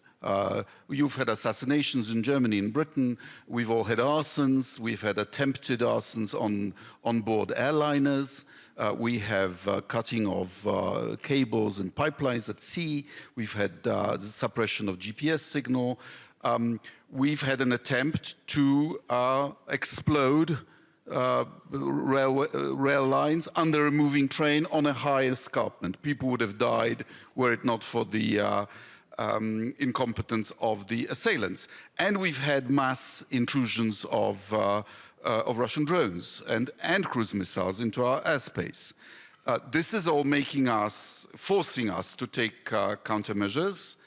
You've had assassinations in Germany and Britain. We've all had arsons. We've had attempted arsons on board airliners. We have cutting of cables and pipelines at sea. We've had the suppression of GPS signal. We've had an attempt to explode rail lines under a moving train on a high escarpment. People would have died were it not for the incompetence of the assailants. And we've had mass intrusions of Russian drones and cruise missiles into our airspace. This is all making us, forcing us to take countermeasures.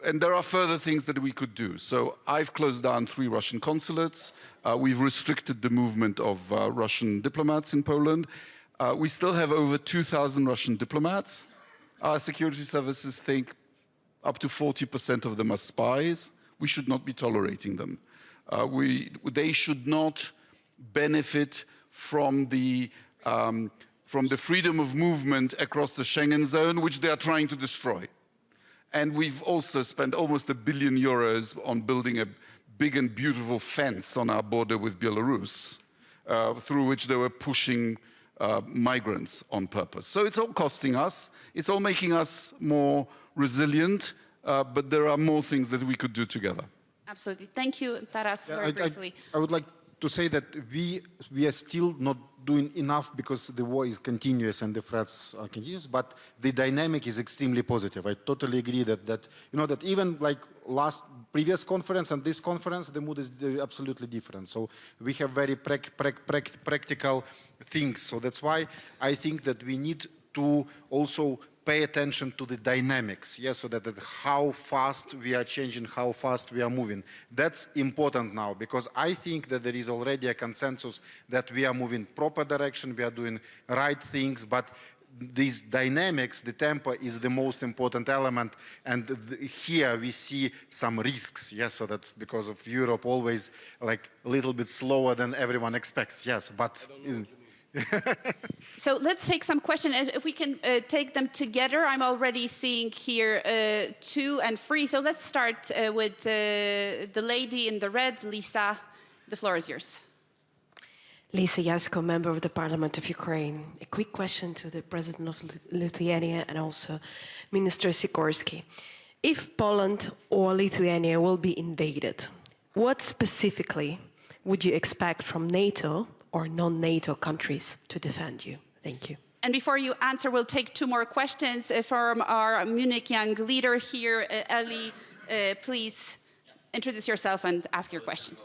And there are further things that we could do. So I've closed down 3 Russian consulates. We've restricted the movement of Russian diplomats in Poland. We still have over 2,000 Russian diplomats. Our security services think up to 40% of them are spies. We should not be tolerating them. They should not benefit from the freedom of movement across the Schengen zone, which they are trying to destroy. And we've also spent almost €1 billion on building a big and beautiful fence on our border with Belarus, through which they were pushing migrants on purpose. So it's all costing us. It's all making us more resilient. but there are more things that we could do together. Absolutely. Thank you, Taras, very briefly. I would like to say that we are still not doing enough because the war is continuous and the threats are continuous, but the dynamic is extremely positive. I totally agree that you know, that even like previous conference and this conference, the mood is absolutely different. So we have very practical things. So that's why I think that we need to also pay attention to the dynamics, yes, so that how fast we are changing, how fast we are moving. That's important now, because I think that there is already a consensus that we are moving proper direction, we are doing right things, but these dynamics, the tempo is the most important element, and here we see some risks, yes, so that's because of Europe always like a little bit slower than everyone expects, yes, but... So let's take some questions. If we can take them together, I'm already seeing here 2 and 3. So let's start with the lady in the red, Lisa. The floor is yours. Lisa Yasko, member of the Parliament of Ukraine. A quick question to the President of Lithuania and also Minister Sikorski. If Poland or Lithuania will be invaded, what specifically would you expect from NATO or non-NATO countries to defend you? Thank you. And before you answer, we'll take 2 more questions from our Munich young leader here. Ellie, please introduce yourself and ask your question.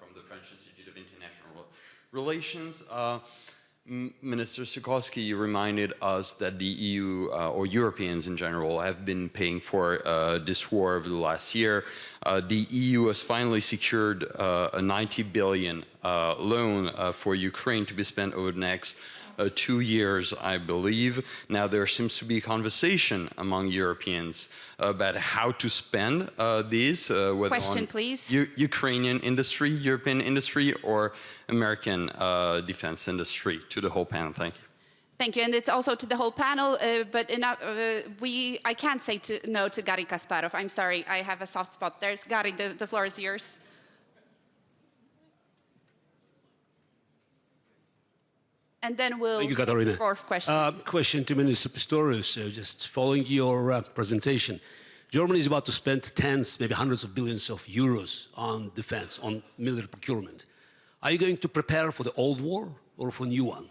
From the French Institute of International Relations. Minister Sikorski, you reminded us that the EU, or Europeans in general, have been paying for this war over the last year. The EU has finally secured a 90 billion loan for Ukraine to be spent over the next 2 years, I believe. Now, there seems to be a conversation among Europeans about how to spend these, whether question, on please. Ukrainian industry, European industry, or American defense industry. To the whole panel, thank you. Thank you, and it's also to the whole panel, but I can't say no to Garry Kasparov. I'm sorry, I have a soft spot there. Garry, the floor is yours. And then we'll Thank you, Katarina. 4th question. Question to Minister Pistorius, just following your presentation. Germany is about to spend tens, maybe hundreds of billions of euros on defense, on military procurement. Are you going to prepare for the old war or for a new one?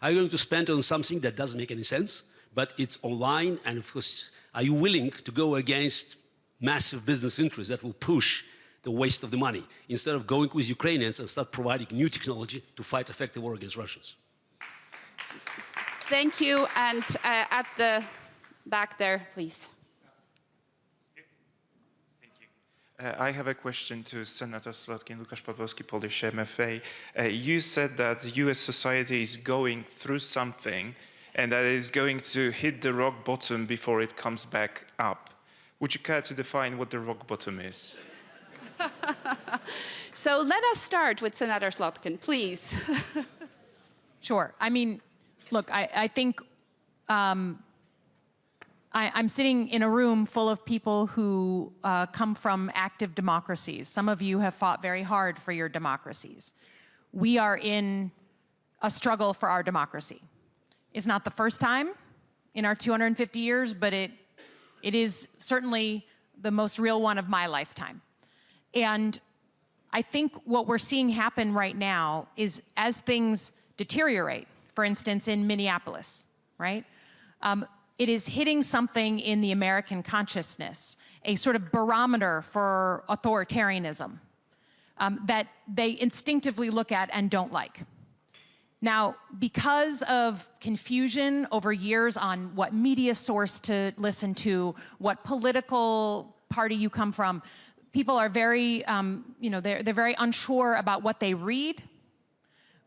Are you going to spend on something that doesn't make any sense, but it's online, and of course, are you willing to go against massive business interests that will push the waste of the money, instead of going with Ukrainians and start providing new technology to fight effective war against Russians? Thank you, and at the back there, please. I have a question to Senator Slotkin, Łukasz Pawłowski, Polish MFA. You said that US society is going through something and that it is going to hit the rock bottom before it comes back up. Would you care to define what the rock bottom is? So let us start with Senator Slotkin, please. Sure. I mean, look, I think I'm sitting in a room full of people who come from active democracies. Some of you have fought very hard for your democracies. We are in a struggle for our democracy. It's not the first time in our 250 years, but it is certainly the most real one of my lifetime. And I think what we're seeing happen right now is as things deteriorate, for instance, in Minneapolis, right? It is hitting something in the American consciousness, a sort of barometer for authoritarianism that they instinctively look at and don't like. Now, because of confusion over years on what media source to listen to, what political party you come from, people are very, they're very unsure about what they read.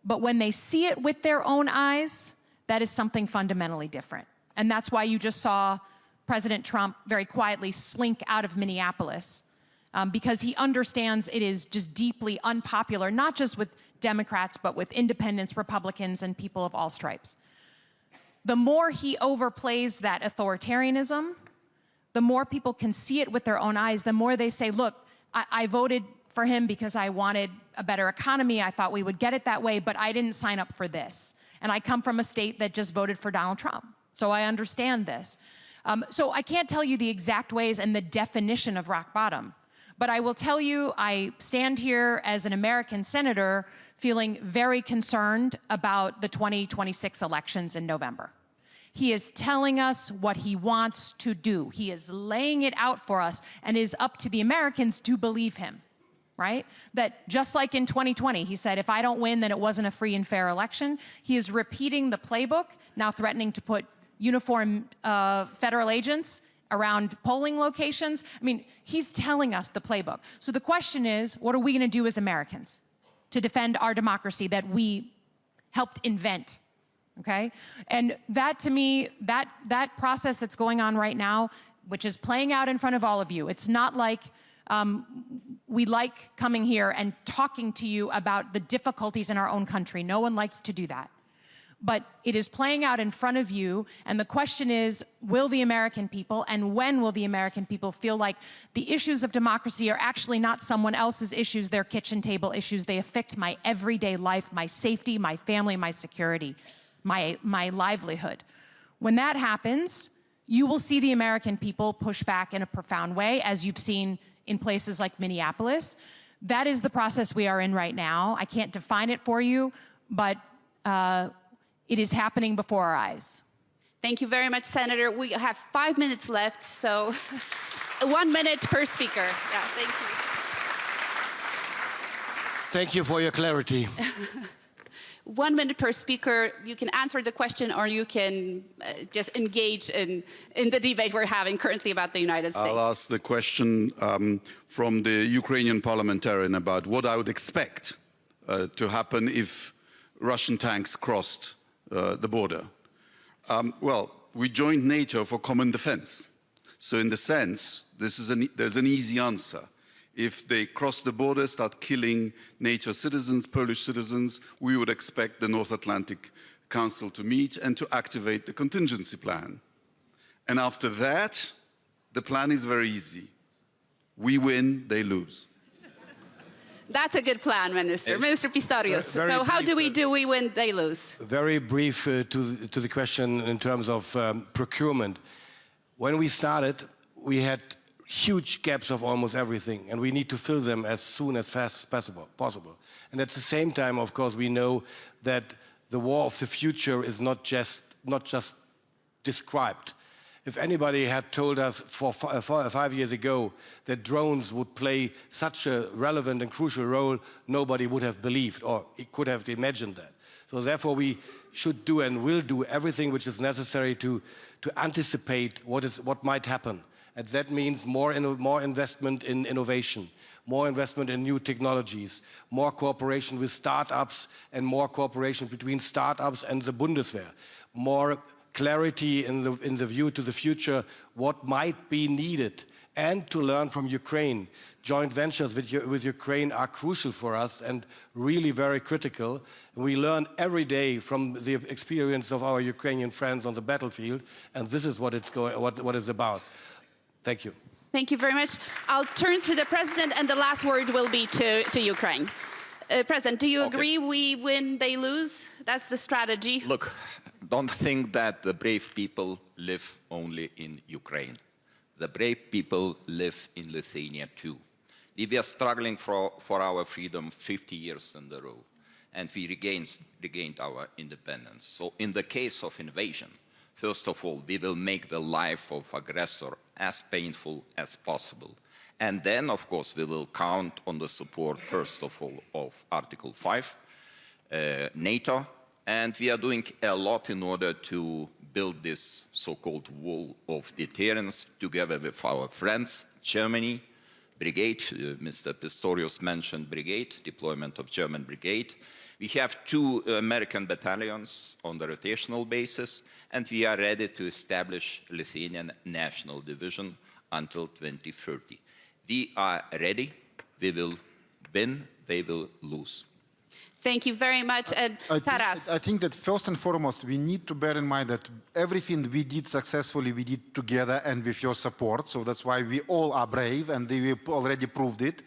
But when they see it with their own eyes, that is something fundamentally different. And that's why you just saw President Trump very quietly slink out of Minneapolis, because he understands it is just deeply unpopular, not just with Democrats, but with independents, Republicans, and people of all stripes. The more he overplays that authoritarianism, the more people can see it with their own eyes, the more they say, look, I voted for him because I wanted a better economy. I thought we would get it that way, but I didn't sign up for this. And I come from a state that just voted for Donald Trump. So I understand this. So I can't tell you the exact ways and the definition of rock bottom, but I will tell you I stand here as an American senator feeling very concerned about the 2026 elections in November. He is telling us what he wants to do. He is laying it out for us, and it is up to the Americans to believe him, right? That just like in 2020, he said, if I don't win, then it wasn't a free and fair election. He is repeating the playbook, now threatening to put uniformed federal agents around polling locations. I mean, he's telling us the playbook. So the question is, what are we gonna do as Americans to defend our democracy that we helped invent? Okay? And that, to me, that process that's going on right now, which is playing out in front of all of you, it's not like we like coming here and talking to you about the difficulties in our own country. No one likes to do that. But it is playing out in front of you, and the question is, will the American people, and when will the American people feel like the issues of democracy are actually not someone else's issues, their kitchen table issues, they affect my everyday life, my safety, my family, my security, my livelihood. When that happens, you will see the American people push back in a profound way, as you've seen in places like Minneapolis. That is the process we are in right now. I can't define it for you, but it is happening before our eyes. Thank you very much, Senator. We have 5 minutes left, so 1 minute per speaker. Yeah, thank you. Thank you for your clarity. 1 minute per speaker. You can answer the question, or you can just engage in the debate we're having currently about the United States. I'll ask the question from the Ukrainian parliamentarian about what I would expect to happen if Russian tanks crossed the border. Well, we joined NATO for common defense. So in the sense, there's an easy answer. If they cross the border, start killing NATO citizens, Polish citizens, we would expect the North Atlantic Council to meet and to activate the contingency plan. And after that, the plan is very easy. We win, they lose. That's a good plan, Minister. Minister Pistorius. So how do we win, they lose? Very brief to the question in terms of procurement. When we started, we had huge gaps of almost everything, and we need to fill them as soon as fast as possible. And at the same time, of course, we know that the war of the future is not just described. If anybody had told us 5 years ago that drones would play such a relevant and crucial role, nobody would have believed or could have imagined that. So therefore, we should do and will do everything which is necessary to anticipate what might happen. And that means more investment in innovation, more investment in new technologies, more cooperation with startups, and more cooperation between startups and the Bundeswehr, more clarity in the view to the future, what might be needed, and to learn from Ukraine. Joint ventures with Ukraine are crucial for us and really very critical. We learn every day from the experience of our Ukrainian friends on the battlefield, and this is what it's about. Thank you. Thank you very much. I'll turn to the President, and the last word will be to Ukraine. President, do you agree we win, they lose? That's the strategy. Look, don't think that the brave people live only in Ukraine. The brave people live in Lithuania too. We were struggling for our freedom 50 years in a row, and we regained our independence. So in the case of invasion, first of all, we will make the life of aggressor as painful as possible. And then, of course, we will count on the support, first of all, of Article 5, NATO, and we are doing a lot in order to build this so-called wall of deterrence together with our friends, Germany, brigade, Mr. Pistorius mentioned brigade, deployment of German brigade. We have 2 American battalions on the rotational basis, and we are ready to establish Lithuanian National Division until 2030. We are ready. We will win. They will lose. Thank you very much. And Taras. I think that first and foremost, we need to bear in mind that everything we did successfully, we did together and with your support. So that's why we all are brave, and we already proved it.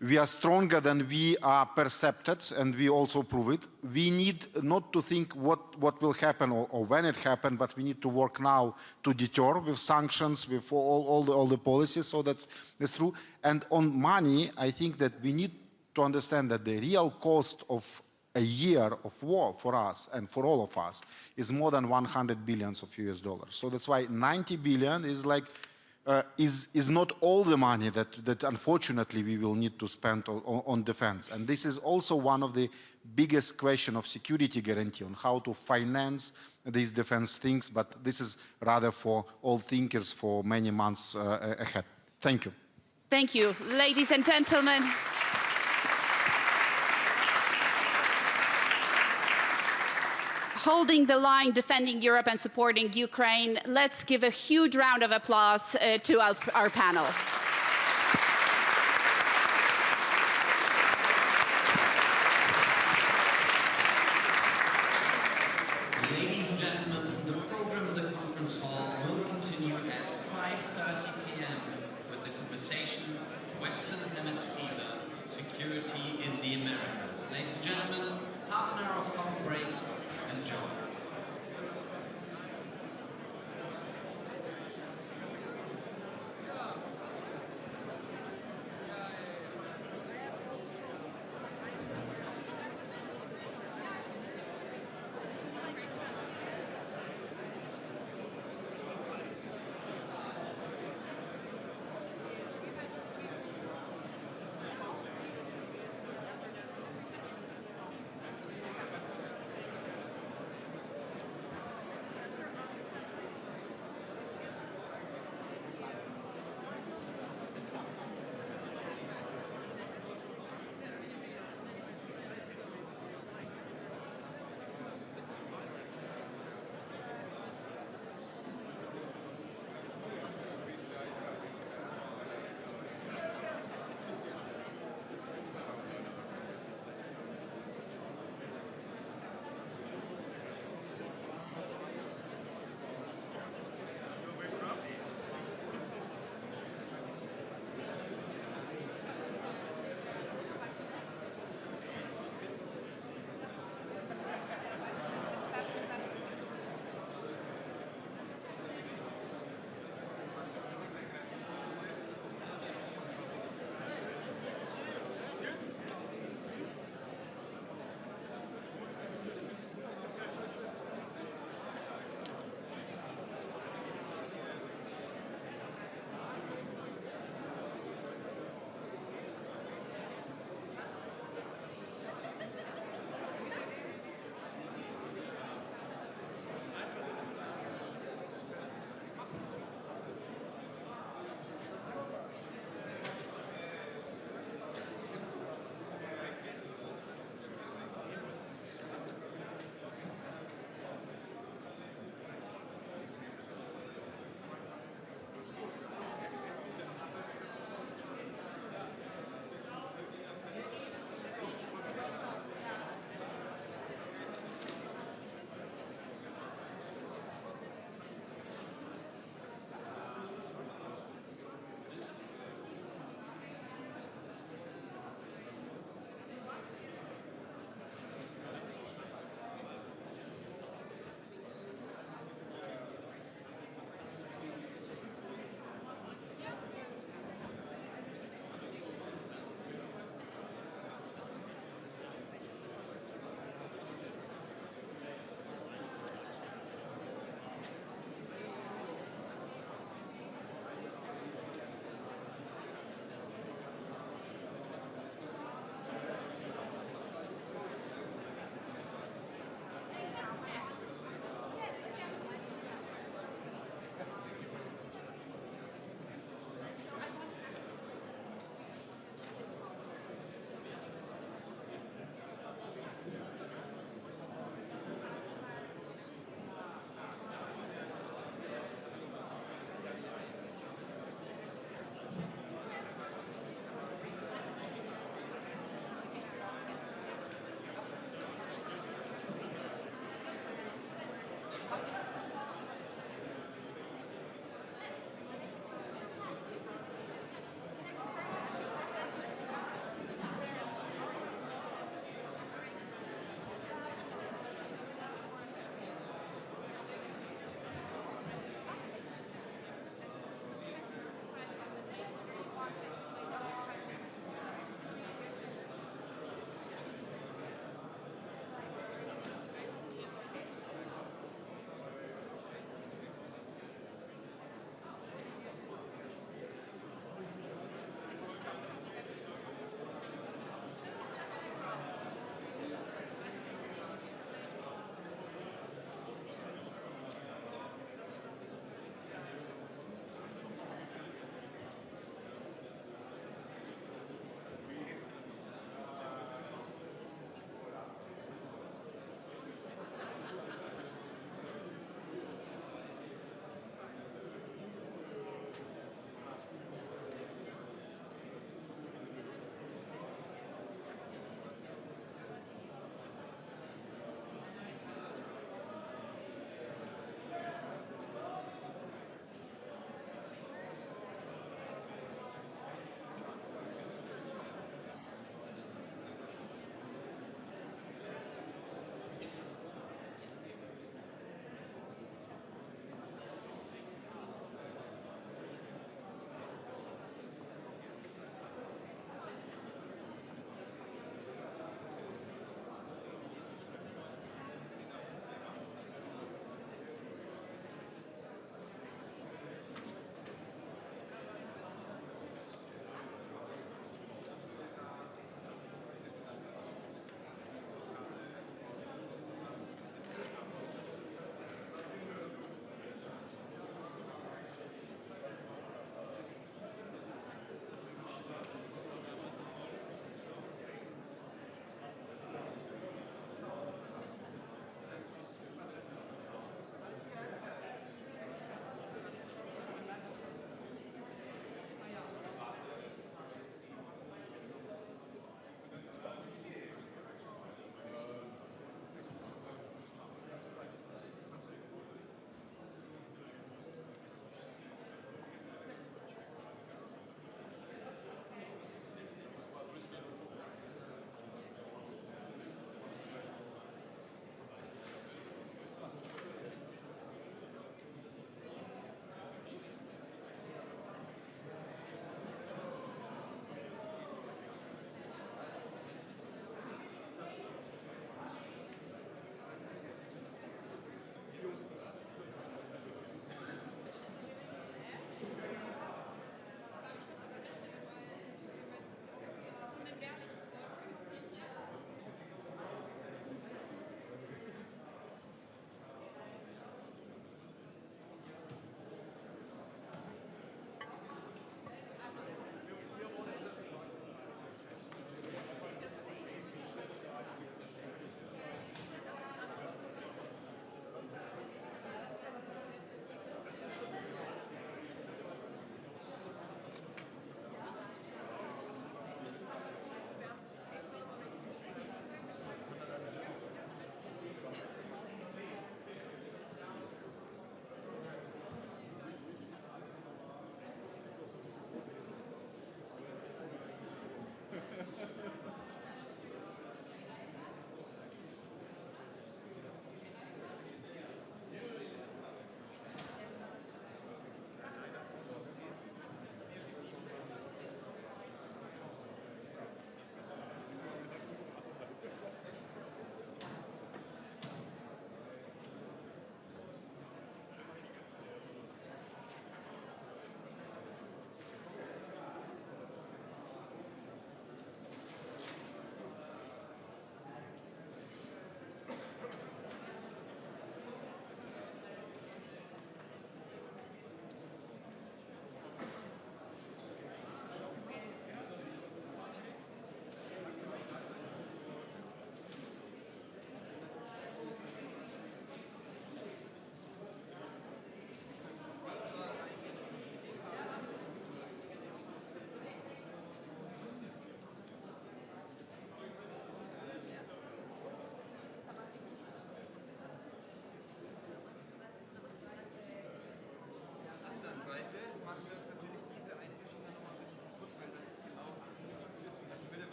We are stronger than we are perceived, and we also prove it. We need not to think what will happen or when it happens, but we need to work now to deter with sanctions, with all the policies. So that's true. And on money, I think that we need to understand that the real cost of a year of war for us and for all of us is more than 100 billion of US dollars. So that's why 90 billion is like is not all the money that unfortunately we will need to spend on defense. And this is also one of the biggest question of security guarantee on how to finance these defense things, but this is rather for all thinkers for many months ahead. Thank you. Thank you. Ladies and gentlemen. Holding the line, defending Europe and supporting Ukraine. Let's give a huge round of applause to our panel. Ladies and gentlemen, the program in the conference hall will continue at 5:30 p.m. with the conversation Western Hemisphere, Security in the Americas. Ladies and gentlemen, half an hour of coffee break. Enjoy.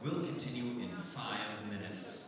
will continue in 5 minutes.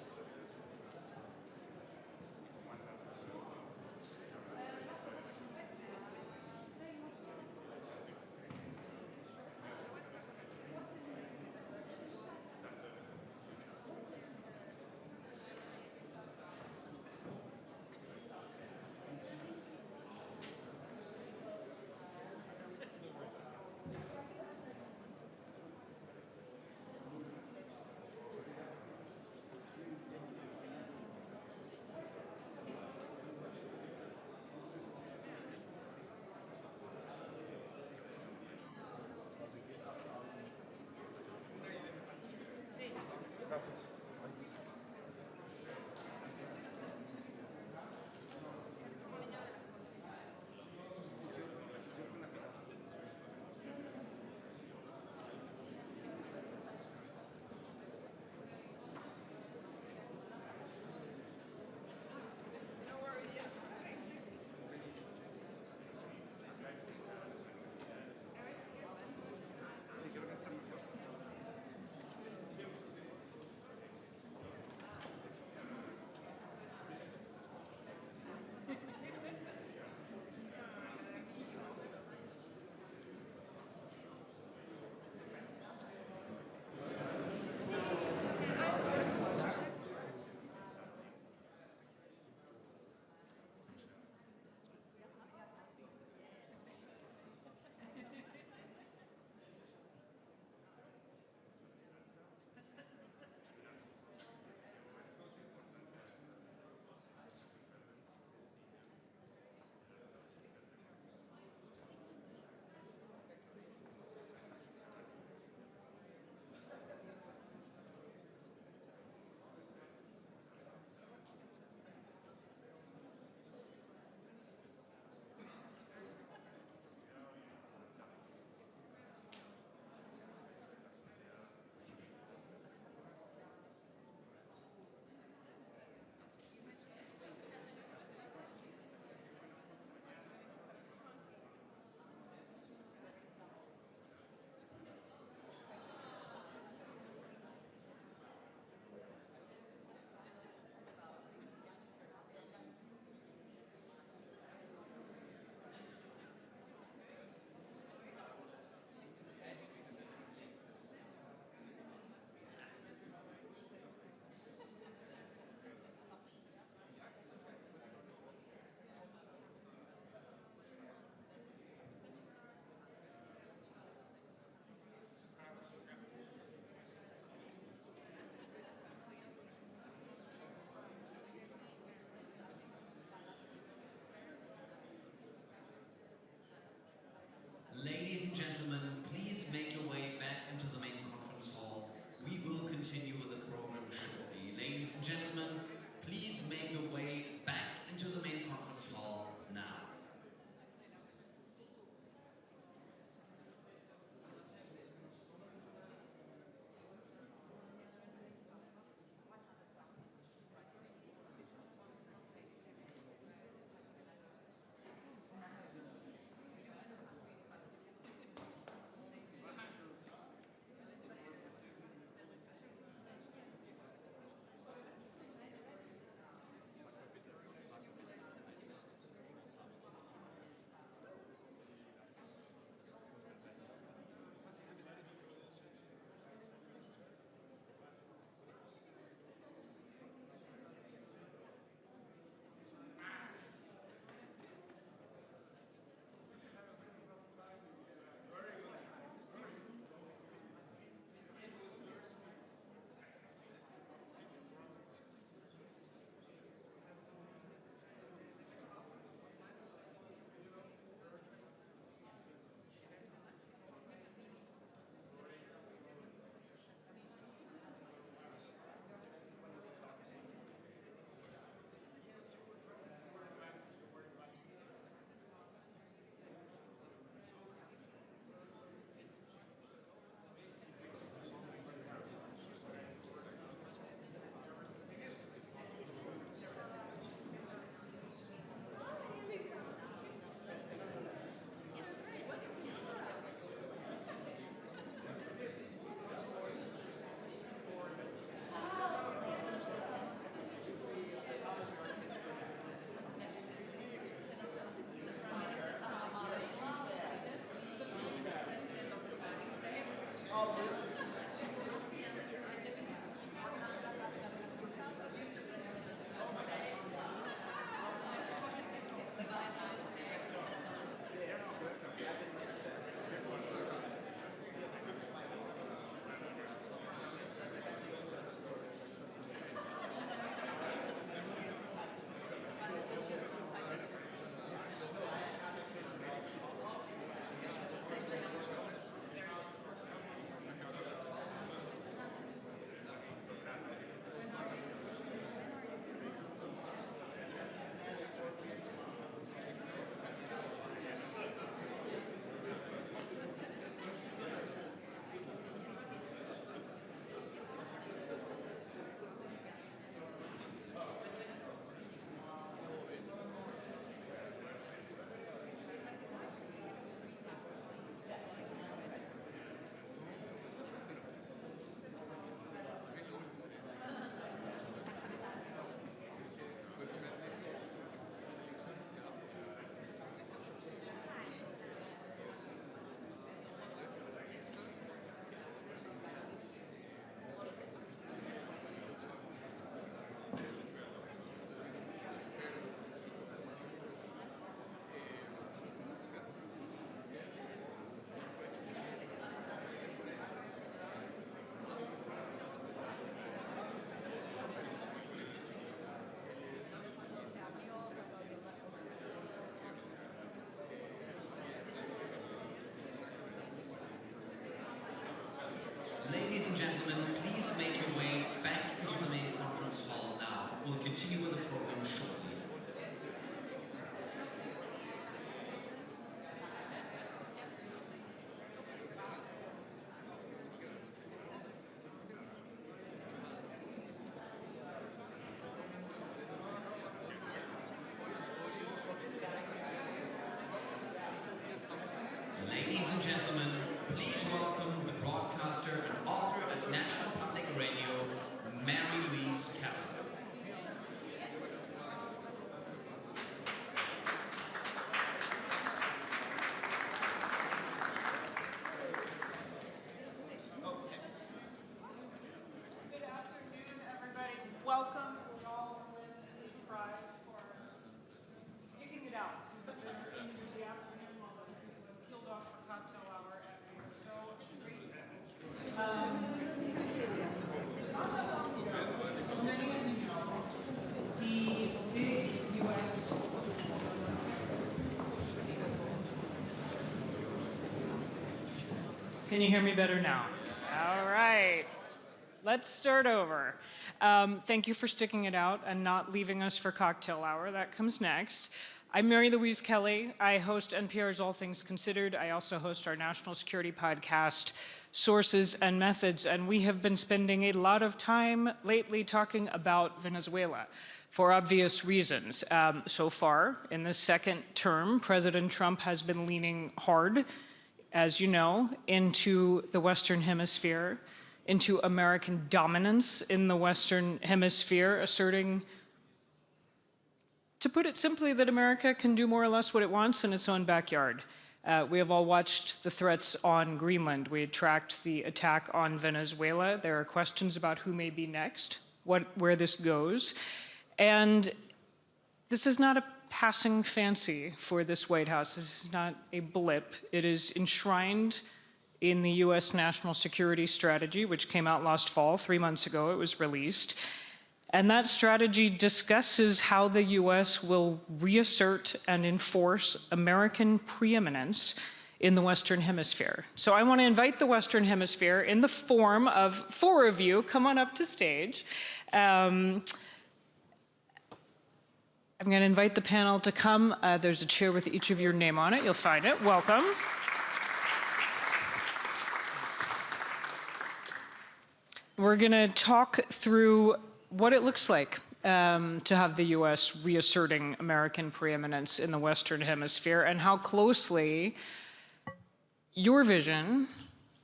welcome will all win the prize for sticking it out into the afternoon while we killed off for cocktail hour at Mira. So great. Not so long ago, many of you know, the big U.S. Can you hear me better now? All right. Let's start over. Thank you for sticking it out and not leaving us for cocktail hour. That comes next. I'm Mary Louise Kelly. I host NPR's All Things Considered. I also host our national security podcast, Sources and Methods, and we have been spending a lot of time lately talking about Venezuela for obvious reasons. So far, in this second term, President Trump has been leaning hard, as you know, into the Western Hemisphere, into American dominance in the Western Hemisphere, asserting, to put it simply, that America can do more or less what it wants in its own backyard. We have all watched the threats on Greenland. We had tracked the attack on Venezuela. There are questions about who may be next, where this goes. And this is not a passing fancy for this White House. This is not a blip. It is enshrined in the U.S. National Security Strategy, which came out last fall. 3 months ago, it was released. And that strategy discusses how the U.S. will reassert and enforce American preeminence in the Western Hemisphere. So I want to invite the Western Hemisphere in the form of 4 of you. Come on up to stage. I'm going to invite the panel to come. There's a chair with each of your name on it. You'll find it. Welcome. We're going to talk through what it looks like to have the U.S. reasserting American preeminence in the Western Hemisphere and how closely your vision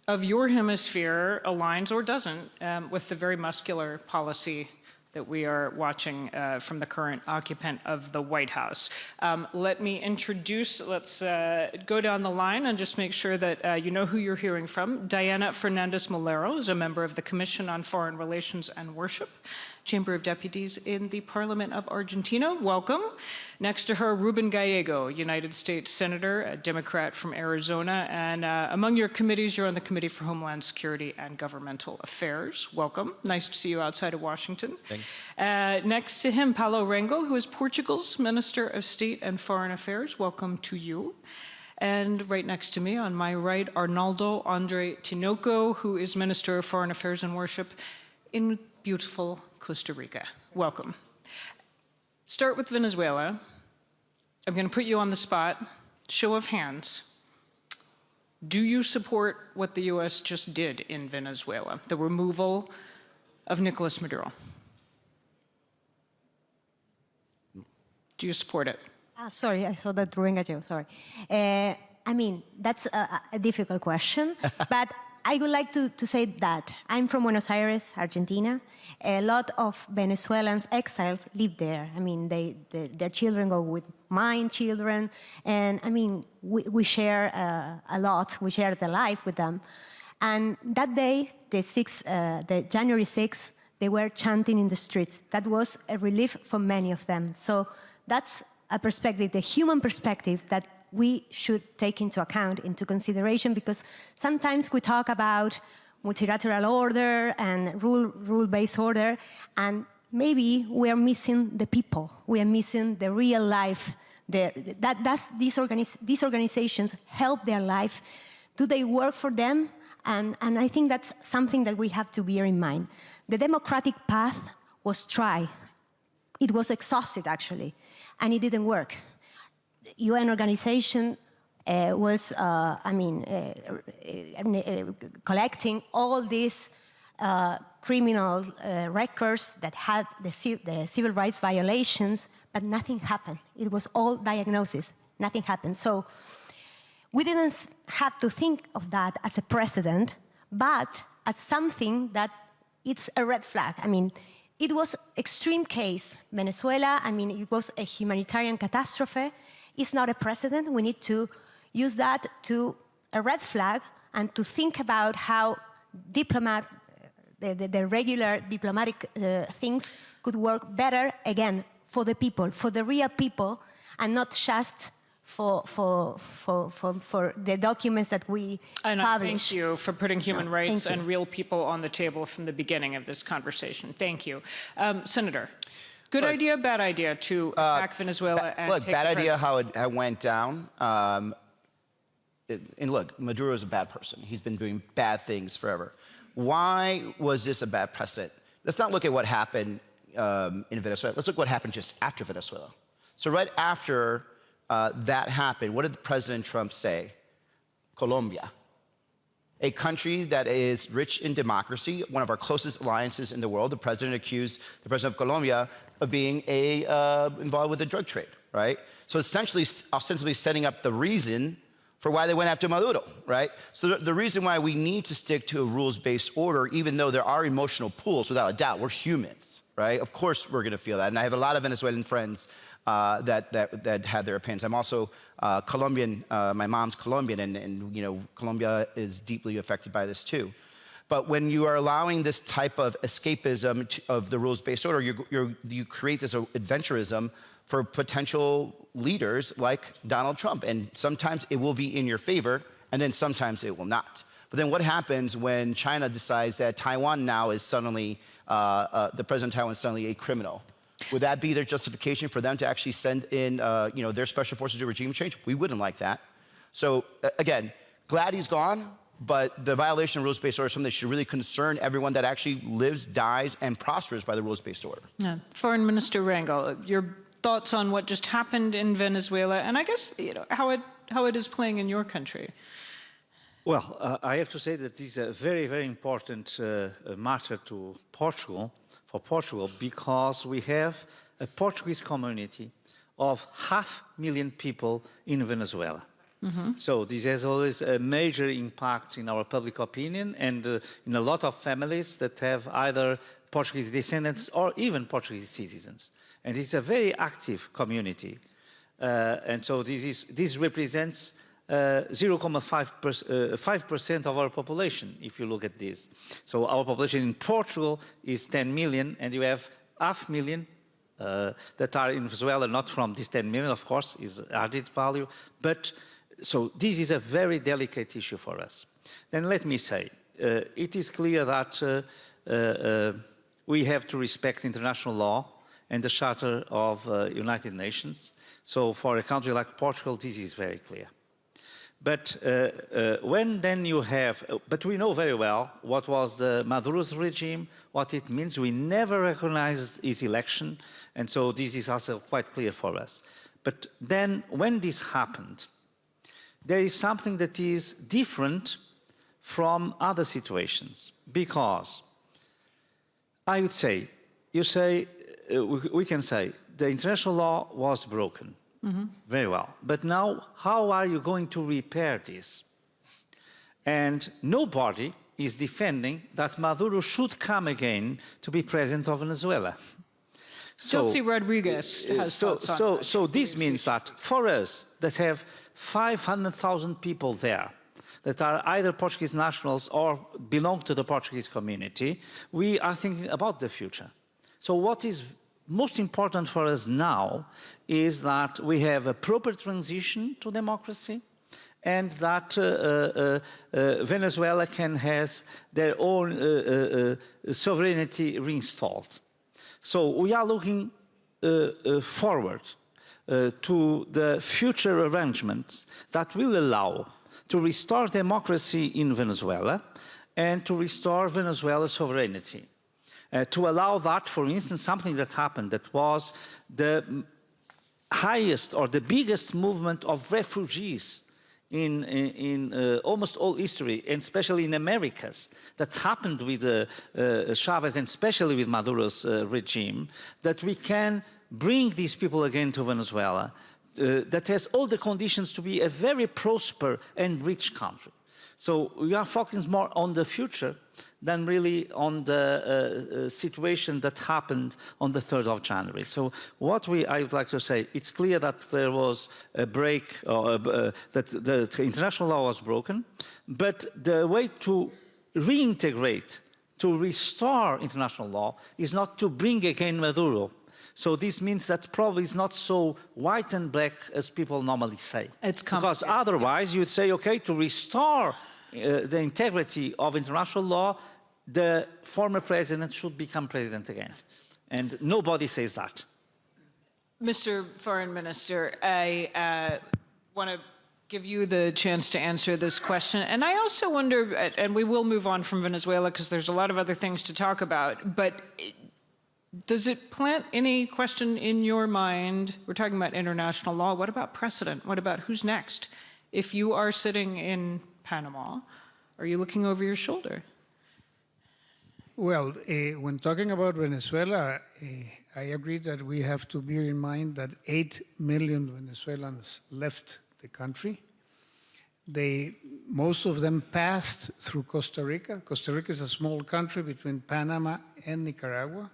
of your hemisphere aligns or doesn't with the very muscular policy that we are watching from the current occupant of the White House. Let me introduce, let's go down the line and just make sure that you know who you're hearing from. Diana Fernandez-Molero is a member of the Commission on Foreign Relations and Worship, Chamber of Deputies in the Parliament of Argentina. Welcome. Next to her, Ruben Gallego, United States Senator, a Democrat from Arizona. And among your committees, you're on the Committee for Homeland Security and Governmental Affairs. Welcome. Nice to see you outside of Washington. Next to him, Paulo Rangel, who is Portugal's Minister of State and Foreign Affairs. Welcome to you. And right next to me, on my right, Arnaldo Andre Tinoco, who is Minister of Foreign Affairs and Worship in beautiful Costa Rica. Welcome. Start with Venezuela. I'm going to put you on the spot. Show of hands. Do you support what the U.S. just did in Venezuela, the removal of Nicolas Maduro? Do you support it? Sorry, I saw that Ruben Gallego, sorry. I mean, that's a difficult question, but I would like to say that I'm from Buenos Aires, Argentina. A lot of Venezuelans, exiles, live there. I mean, their children go with my children, and I mean, we share a lot. We share the life with them. And that day, the January 6th, they were chanting in the streets. That was a relief for many of them. So that's a perspective, the human perspective, that we should take into account, into consideration, because sometimes we talk about multilateral order and rule-based order, and maybe we are missing the people. We are missing the real life. These organizations help their life. Do they work for them? And I think that's something that we have to bear in mind. The democratic path was tried. It was exhausted, actually, and it didn't work. UN organization was, collecting all these criminal records that had the civil rights violations, but nothing happened. It was all diagnosis. Nothing happened. So we didn't have to think of that as a precedent, but as something that it's a red flag. I mean, it was extreme case. Venezuela, I mean, it was a humanitarian catastrophe. It's not a precedent. We need to use that to a red flag and to think about how the regular diplomatic things could work better, again, for the people, for the real people, and not just for the documents that we and publish. Thank you for putting human rights and real people on the table from the beginning of this conversation. Thank you. Senator, good idea, bad idea to attack Venezuela and look, take bad the idea president? how it went down. And look, Maduro is a bad person. He's been doing bad things forever. Why was this a bad precedent? Let's not look at what happened in Venezuela. Let's look at what happened just after Venezuela. So right after that happened, what did President Trump say? Colombia, a country that is rich in democracy, one of our closest alliances in the world. The president accused the president of Colombia of being involved with the drug trade, right? So essentially, ostensibly setting up the reason for why they went after Maduro, right? So the reason why we need to stick to a rules-based order, even though there are emotional pools, without a doubt, we're humans, right? Of course we're gonna feel that. And I have a lot of Venezuelan friends that had their opinions. I'm also Colombian, my mom's Colombian, and you know, Colombia is deeply affected by this too. But when you are allowing this type of escapism of the rules-based order, you create this adventurism for potential leaders like Donald Trump. And sometimes it will be in your favor, and then sometimes it will not. But then what happens when China decides that Taiwan now is suddenly, the president of Taiwan is suddenly a criminal? Would that be their justification for them to actually send in you know, their special forces to regime change? We wouldn't like that. So again, glad he's gone, but the violation of rules-based order is something that should really concern everyone that actually lives, dies, and prospers by the rules-based order. Yeah. Foreign Minister Rangel, your thoughts on what just happened in Venezuela, and I guess you know, how it is playing in your country? Well, I have to say that this is a very, very important matter to Portugal, for Portugal, because we have a Portuguese community of 500,000 people in Venezuela. Mm-hmm. So this has always a major impact in our public opinion and in a lot of families that have either Portuguese descendants or even Portuguese citizens. And it's a very active community. And so this represents 0.5% of our population, if you look at this. So our population in Portugal is 10 million, and you have 500,000 that are in Venezuela, not from this 10 million, of course, is added value. But so this is a very delicate issue for us. Then let me say, it is clear that we have to respect international law and the Charter of United Nations. So for a country like Portugal, this is very clear. But when then you have, but we know very well what was the Maduro's regime, what it means. We never recognized his election, and so this is also quite clear for us. But then when this happened, there is something that is different from other situations, because I would say, we can say the international law was broken. Mm-hmm. Very well. But now, how are you going to repair this? And nobody is defending that Maduro should come again to be president of Venezuela. Chelsea Rodriguez has thoughts on that. So this means that for us that have 500,000 people there, that are either Portuguese nationals or belong to the Portuguese community, we are thinking about the future. So what is most important for us now is that we have a proper transition to democracy and that Venezuela can have their own sovereignty reinstalled. So we are looking forward to the future arrangements that will allow to restore democracy in Venezuela and to restore Venezuela's sovereignty. To allow that, for instance, something that happened that was the highest or the biggest movement of refugees in almost all history, and especially in Americas, that happened with Chavez and especially with Maduro's regime, that we can bring these people again to Venezuela, that has all the conditions to be a very prosperous and rich country. So we are focusing more on the future than really on the situation that happened on the 3rd of January. So what I would like to say, it's clear that there was a break, or that the international law was broken, but the way to reintegrate to restore international law is not to bring again Maduro. So this means that probably it's not so white and black as people normally say. Because otherwise you would say, okay, to restore the integrity of international law, the former president should become president again. And nobody says that. Mr. Foreign Minister, I want to give you the chance to answer this question. And I also wonder, and we will move on from Venezuela because there's a lot of other things to talk about, but does it plant any question in your mind? We're talking about international law. What about precedent? What about who's next? If you are sitting in Panama, are you looking over your shoulder? Well, when talking about Venezuela, I agree that we have to bear in mind that 8 million Venezuelans left the country. Most of them passed through Costa Rica. Costa Rica is a small country between Panama and Nicaragua.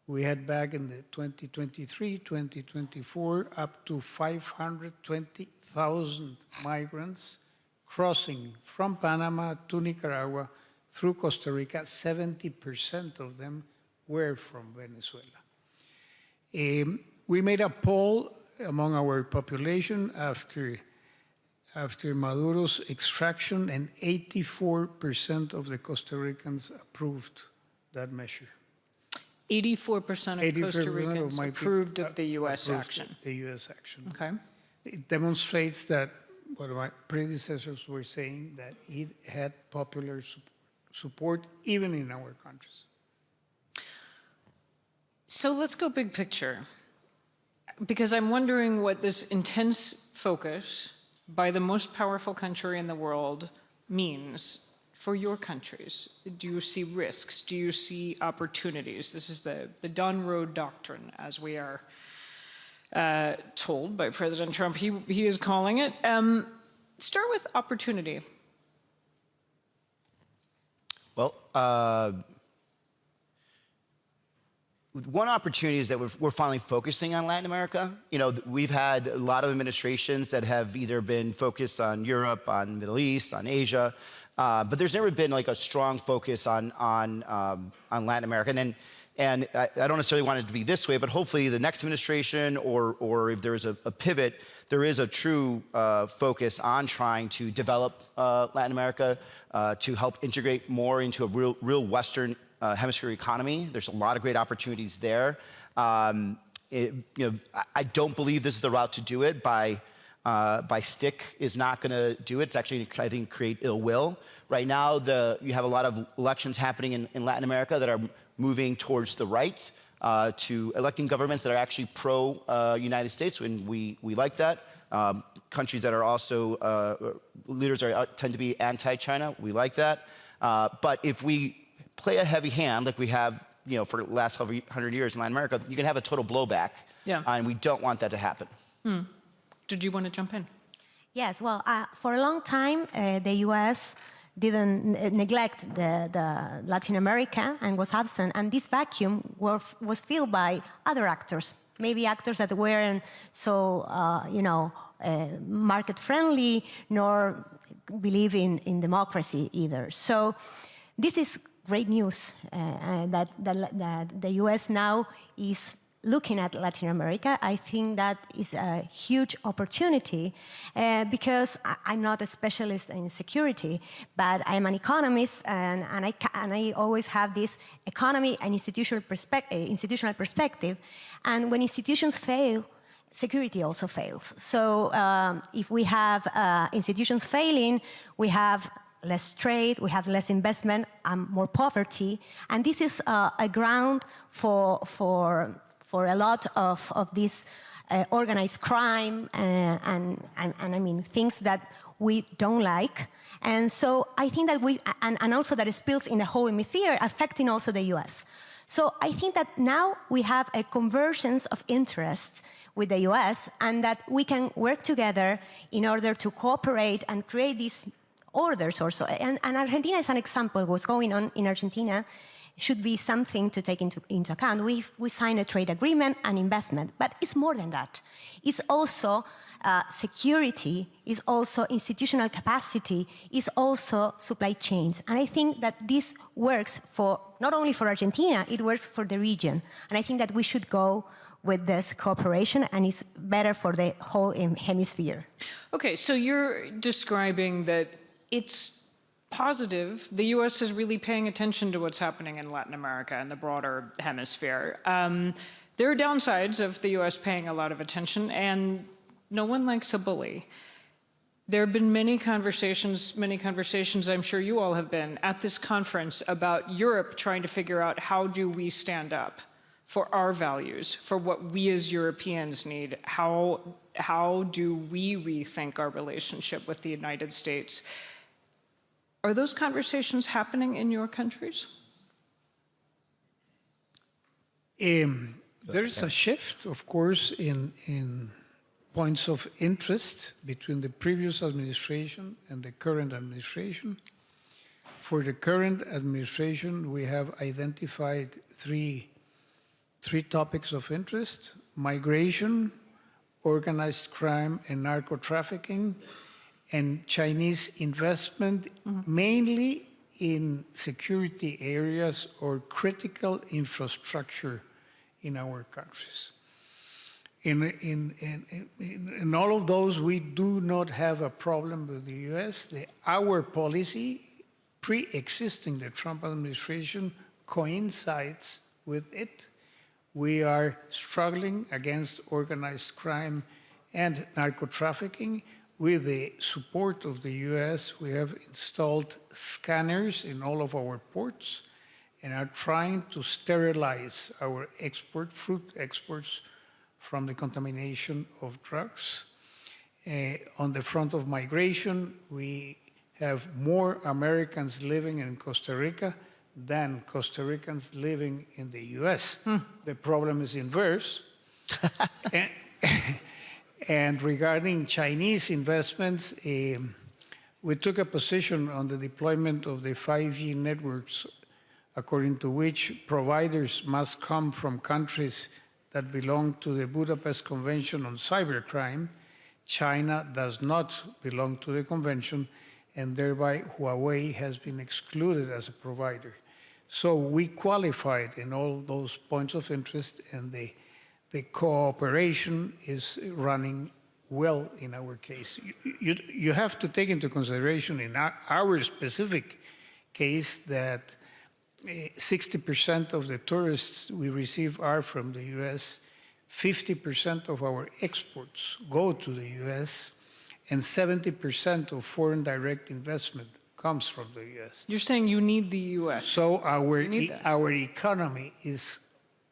We had back in the 2023, 2024, up to 520,000 migrants crossing from Panama to Nicaragua through Costa Rica. 70% of them were from Venezuela. We made a poll among our population after Maduro's extraction, and 84% of the Costa Ricans approved that measure. 84% of Costa Ricans approved of the U.S. action. The U.S. action. Okay. It demonstrates that what my predecessors were saying, that it had popular support even in our countries. So let's go big picture, because I'm wondering what this intense focus by the most powerful country in the world means for your countries. Do you see risks? Do you see opportunities? This is the Don Road Doctrine, as we are told by President Trump. He is calling it. Start with opportunity. Well, one opportunity is that we're finally focusing on Latin America. You know, we've had a lot of administrations that have either been focused on Europe, on the Middle East, on Asia, but there's never been like a strong focus on Latin America. And I don't necessarily want it to be this way, but hopefully the next administration or if there is a pivot, there is a true focus on trying to develop Latin America, to help integrate more into a real Western hemisphere economy. There's a lot of great opportunities there. I don't believe this is the route to do it. By stick is not going to do it. It's actually, I think, create ill will. Right now, you have a lot of elections happening in Latin America that are moving towards the right, to electing governments that are actually pro-United States, and we like that. Countries that are also, leaders tend to be anti-China, we like that. But if we play a heavy hand like we have, for the last 100 years in Latin America, you can have a total blowback. Yeah. And we don't want that to happen. Did you want to jump in? Yes, well, for a long time, the U.S. didn't neglect the Latin America and was absent, and this vacuum was filled by other actors, maybe actors that weren't so, market-friendly, nor believe in democracy either. So this is great news that the U.S. now is looking at Latin America. I think that is a huge opportunity because I'm not a specialist in security, but I'm an economist, and I always have this economy and institutional perspective. And when institutions fail, security also fails. So if we have institutions failing, we have less trade, we have less investment, and more poverty. And this is a ground for a lot of this organized crime and I mean things that we don't like. And so I think that and also that it spills in the whole hemisphere, affecting also the US. So I think that now we have a convergence of interests with the US, and that we can work together in order to cooperate and create these orders also. And Argentina is an example. What's going on in Argentina should be something to take into account. We signed a trade agreement and investment, but it's more than that. It's also security, it's also institutional capacity, it's also supply chains. And I think that this works for not only for Argentina, it works for the region. And I think that we should go with this cooperation, and it's better for the whole hemisphere. Okay, so you're describing that it's positive. The U.S. is really paying attention to what's happening in Latin America and the broader hemisphere. There are downsides of the U.S. paying a lot of attention, and no one likes a bully. There have been many conversations I'm sure you all have been at this conference about Europe trying to figure out how do we stand up for our values, for what we as Europeans need. How do we rethink our relationship with the United States? Are those conversations happening in your countries? There's a shift, of course, in points of interest between the previous administration and the current administration. For the current administration, we have identified three topics of interest: migration, organized crime and narco-trafficking, and Chinese investment, mainly in security areas or critical infrastructure in our countries. In all of those, we do not have a problem with the US. Our policy, pre-existing the Trump administration, coincides with it. We are struggling against organized crime and narco-trafficking. With the support of the US, we have installed scanners in all of our ports and are trying to sterilize our fruit exports from the contamination of drugs. On the front of migration, we have more Americans living in Costa Rica than Costa Ricans living in the US. The problem is inverse. And regarding Chinese investments, we took a position on the deployment of the 5G networks, according to which providers must come from countries that belong to the Budapest Convention on Cybercrime. China does not belong to the convention, and thereby Huawei has been excluded as a provider. So we qualified in all those points of interest, and the cooperation is running well in our case. You have to take into consideration in our specific case that 60% of the tourists we receive are from the US, 50% of our exports go to the US, and 70% of foreign direct investment comes from the US. You're saying you need the US. So our economy is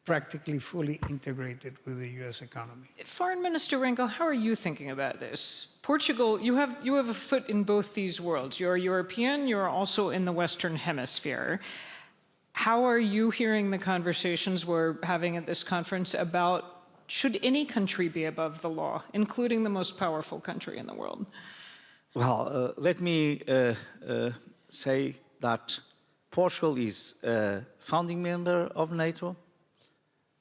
practically fully integrated with the US economy. Foreign Minister Rangel, how are you thinking about this? Portugal, you have a foot in both these worlds. You're European, you're also in the Western Hemisphere. How are you hearing the conversations we're having at this conference about should any country be above the law, including the most powerful country in the world? Well, let me say that Portugal is a founding member of NATO,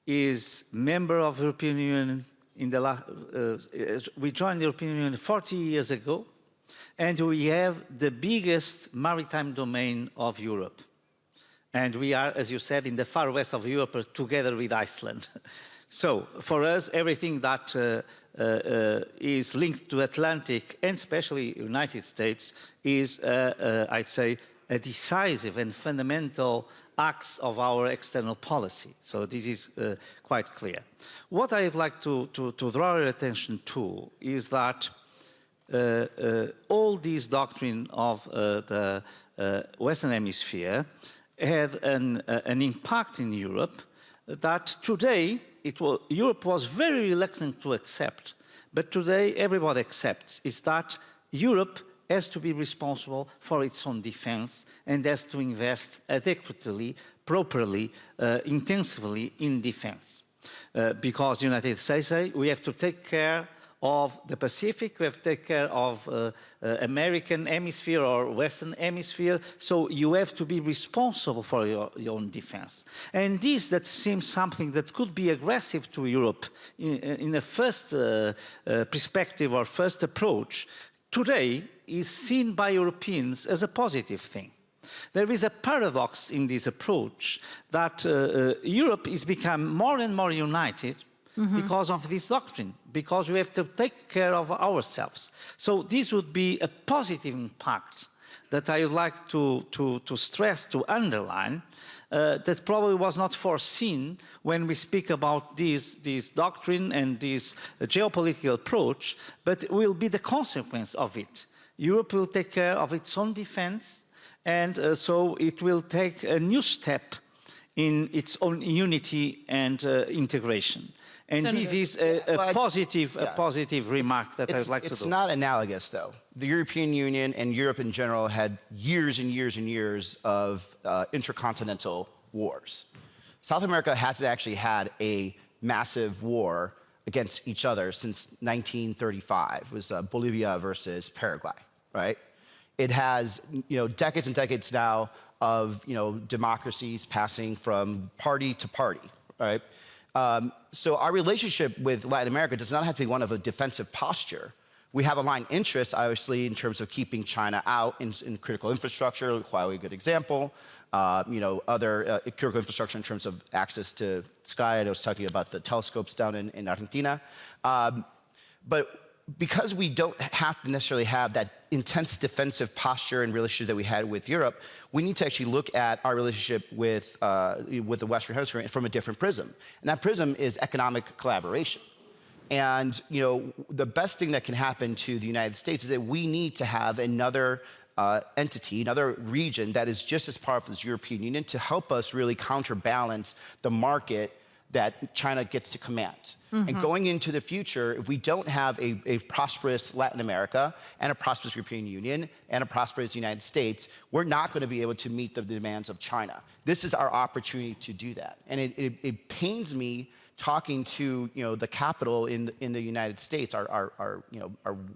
is member of the European Union we joined the European Union 40 years ago, and we have the biggest maritime domain of Europe. And we are, as you said, in the far west of Europe, together with Iceland. So for us, everything that is linked to Atlantic, and especially United States, is, I'd say, a decisive and fundamental act of our external policy. So this is quite clear. What I'd like to draw your attention to is that all this doctrine of the Western Hemisphere had an impact in Europe that today Europe was very reluctant to accept, but today everybody accepts, is that Europe has to be responsible for its own defense and has to invest adequately, properly, intensively in defense. because the United States say we have to take care of the Pacific, we have to take care of American hemisphere or Western hemisphere, so you have to be responsible for your own defense. And this, that seems something that could be aggressive to Europe in a first perspective or first approach, today is seen by Europeans as a positive thing. There is a paradox in this approach that Europe is become more and more united because of this doctrine, because we have to take care of ourselves. So this would be a positive impact that I would like to stress, to underline, that probably was not foreseen when we speak about this doctrine and this geopolitical approach, but will be the consequence of it. Europe will take care of its own defense, and so it will take a new step in its own unity and integration. And Senator, this is a positive remark that I'd like to do. It's not analogous, though. The European Union and Europe in general had years and years and years of intercontinental wars. South America hasn't actually had a massive war against each other since 1935. It was Bolivia versus Paraguay, right? It has, decades and decades now of, democracies passing from party to party, right? So our relationship with Latin America does not have to be one of a defensive posture. We have aligned interests, obviously, in terms of keeping China out in critical infrastructure, Huawei, a good example. Other critical infrastructure in terms of access to sky. I was talking about the telescopes down in Argentina. But because we don't have to necessarily have that intense defensive posture and relationship that we had with Europe, we need to actually look at our relationship with the Western Hemisphere from a different prism. And that prism is economic collaboration. And the best thing that can happen to the United States is that we need to have another entity, another region that is just as powerful as the European Union to help us really counterbalance the market that China gets to command. And going into the future, if we don't have a prosperous Latin America and a prosperous European Union and a prosperous United States, we're not going to be able to meet the demands of China. This is our opportunity to do that. And it pains me talking to the capital in the United States, our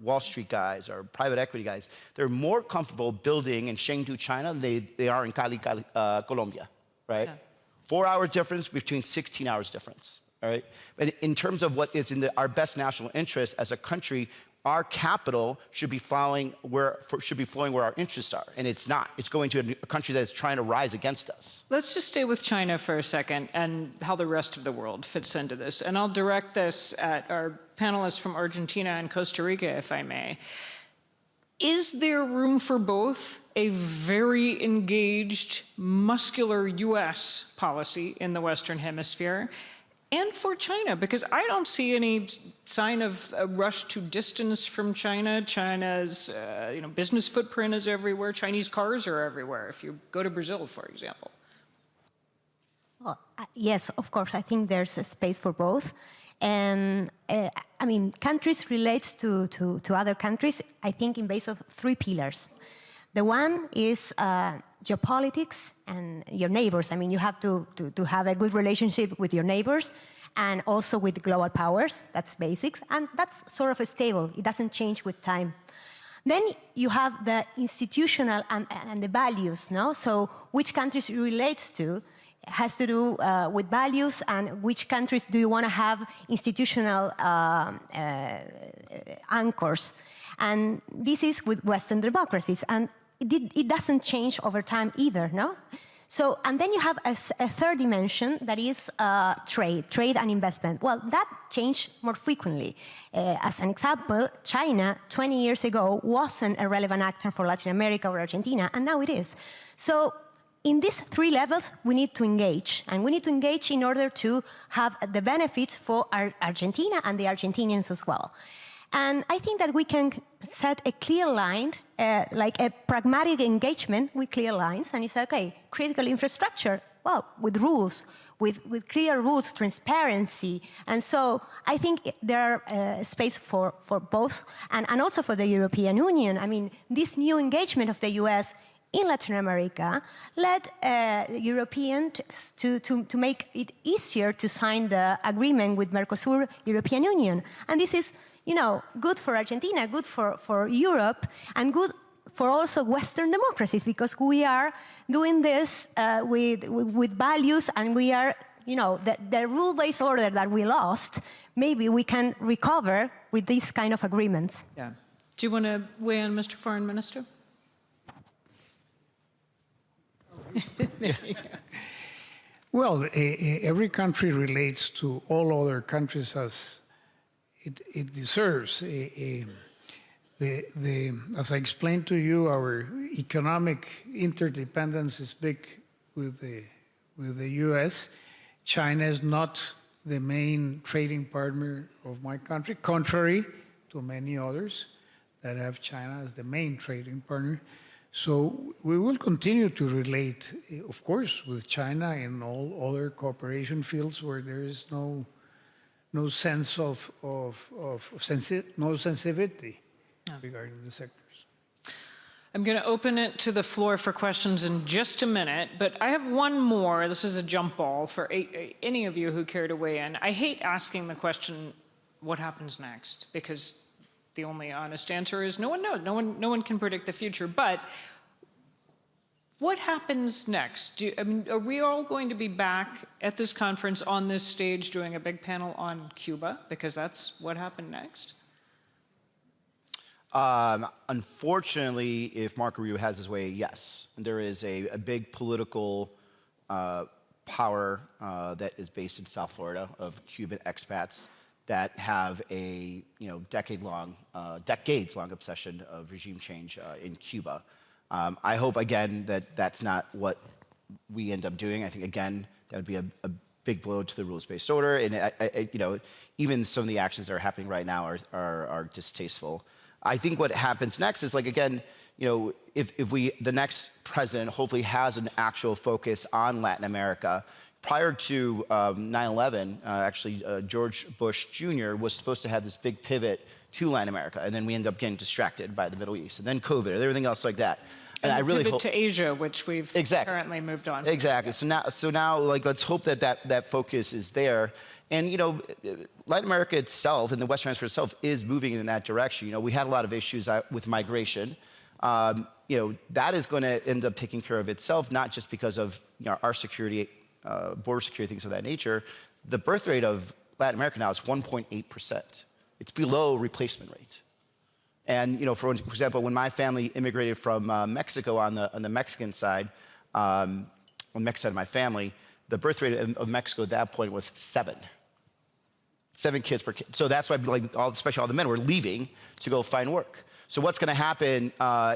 Wall Street guys, our private equity guys. They're more comfortable building in Chengdu, China than they are in Cali, Colombia, right? Yeah. 4 hours difference between 16 hours difference, all right? But in terms of what is in our best national interest as a country, our capital should be flowing where our interests are, and it's not. It's going to a country that is trying to rise against us. Let's just stay with China for a second and how the rest of the world fits into this. And I'll direct this at our panelists from Argentina and Costa Rica, if I may. Is there room for both a very engaged, muscular US policy in the Western Hemisphere and for China? Because I don't see any sign of a rush to distance from China. China's business footprint is everywhere. Chinese cars are everywhere, if you go to Brazil, for example. Well, yes, of course. I think there's a space for both. And countries relate to other countries, I think, in base of 3 pillars. The one is geopolitics and your neighbors. I mean, you have to have a good relationship with your neighbors and also with global powers. That's basics. And that's sort of stable. It doesn't change with time. Then you have the institutional and the values, no? So which countries you relate to has to do with values and which countries do you want to have institutional anchors. And this is with Western democracies. And it doesn't change over time either, no? So, and then you have a third dimension that is trade and investment. Well, that changed more frequently. As an example, China 20 years ago wasn't a relevant actor for Latin America or Argentina, and now it is. So, in these 3 levels, we need to engage. And we need to engage in order to have the benefits for Argentina and the Argentinians as well. And I think that we can set a clear line, like a pragmatic engagement with clear lines. And you say, okay, critical infrastructure, well, with rules, with clear rules, transparency. And so I think there are space for both, and also for the European Union. I mean, this new engagement of the US in Latin America led Europeans to make it easier to sign the agreement with Mercosur, European Union. And this is, you know, good for Argentina, good for Europe, and good for also Western democracies, because we are doing this with values, and we are, you know, the rule-based order that we lost, maybe we can recover with these kind of agreements. Yeah. Do you want to weigh in, Mr. Foreign Minister? Well, every country relates to all other countries as it deserves. As I explained to you, our economic interdependence is big with the U.S. China is not the main trading partner of my country, contrary to many others that have China as the main trading partner. So we will continue to relate, of course, with China in all other cooperation fields where there is no sense no sensitivity regarding the sectors. I'm going to open it to the floor for questions in just a minute, but I have one more. This is a jump ball for any of you who care to weigh in. I hate asking the question, what happens next? Because the only honest answer is no one knows. No one can predict the future. But what happens next? I mean, are we all going to be back at this conference on this stage doing a big panel on Cuba? Because that's what happened next. Unfortunately, if Marco Rubio has his way, yes. There is a big political power that is based in South Florida of Cuban expats that have a decades-long obsession of regime change in Cuba. I hope again that that's not what we end up doing. I think again that would be a big blow to the rules-based order, and even some of the actions that are happening right now are distasteful. I think what happens next is, like, again, if the next president hopefully has an actual focus on Latin America. Prior to 9/11, actually, George Bush Jr. was supposed to have this big pivot to Latin America, and then we ended up getting distracted by the Middle East, and then COVID, and everything else like that. And I really hope to Asia, which we've currently moved on. Exactly. So now, like, let's hope that focus is there. And Latin America itself and the Western Hemisphere itself is moving in that direction. We had a lot of issues with migration. That is going to end up taking care of itself, not just because of our security, border security, things of that nature. The birth rate of Latin America now is 1.8%. It's below replacement rate. And for example, when my family immigrated from Mexico on the Mexican side, on the Mexican side of my family, the birth rate of Mexico at that point was 7 kids per kid. So that's why, especially all the men were leaving to go find work. So what's going to happen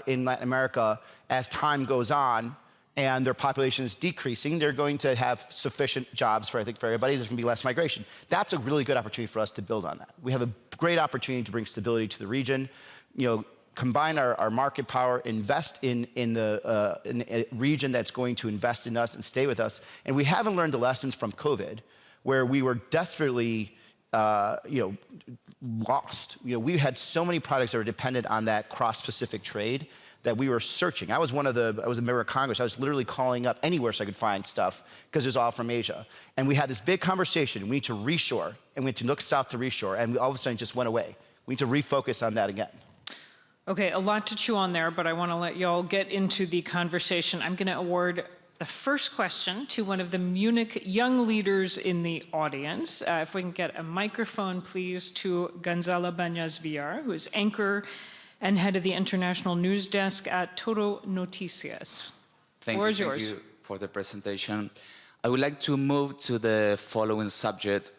in Latin America as time goes on and their population is decreasing? They're going to have sufficient jobs for everybody. There's going to be less migration. That's a really good opportunity for us to build on that. We have a great opportunity to bring stability to the region. Combine our market power, invest in a region that's going to invest in us and stay with us. And we haven't learned the lessons from COVID, where we were desperately lost. We had so many products that were dependent on that cross-Pacific trade that we were searching. I was a member of Congress. I was literally calling up anywhere so I could find stuff because it was all from Asia. And we had this big conversation. We need to reshore, and we need to look south to reshore, and all of a sudden it just went away. We need to refocus on that again. Okay, a lot to chew on there, but I want to let y'all get into the conversation. I'm going to award the first question to one of the Munich young leaders in the audience. If we can get a microphone, please, to Gonzalo Bañas-Villar, who is anchor and head of the international news desk at Todo Noticias. Thank you for the presentation. I would like to move to the following subject.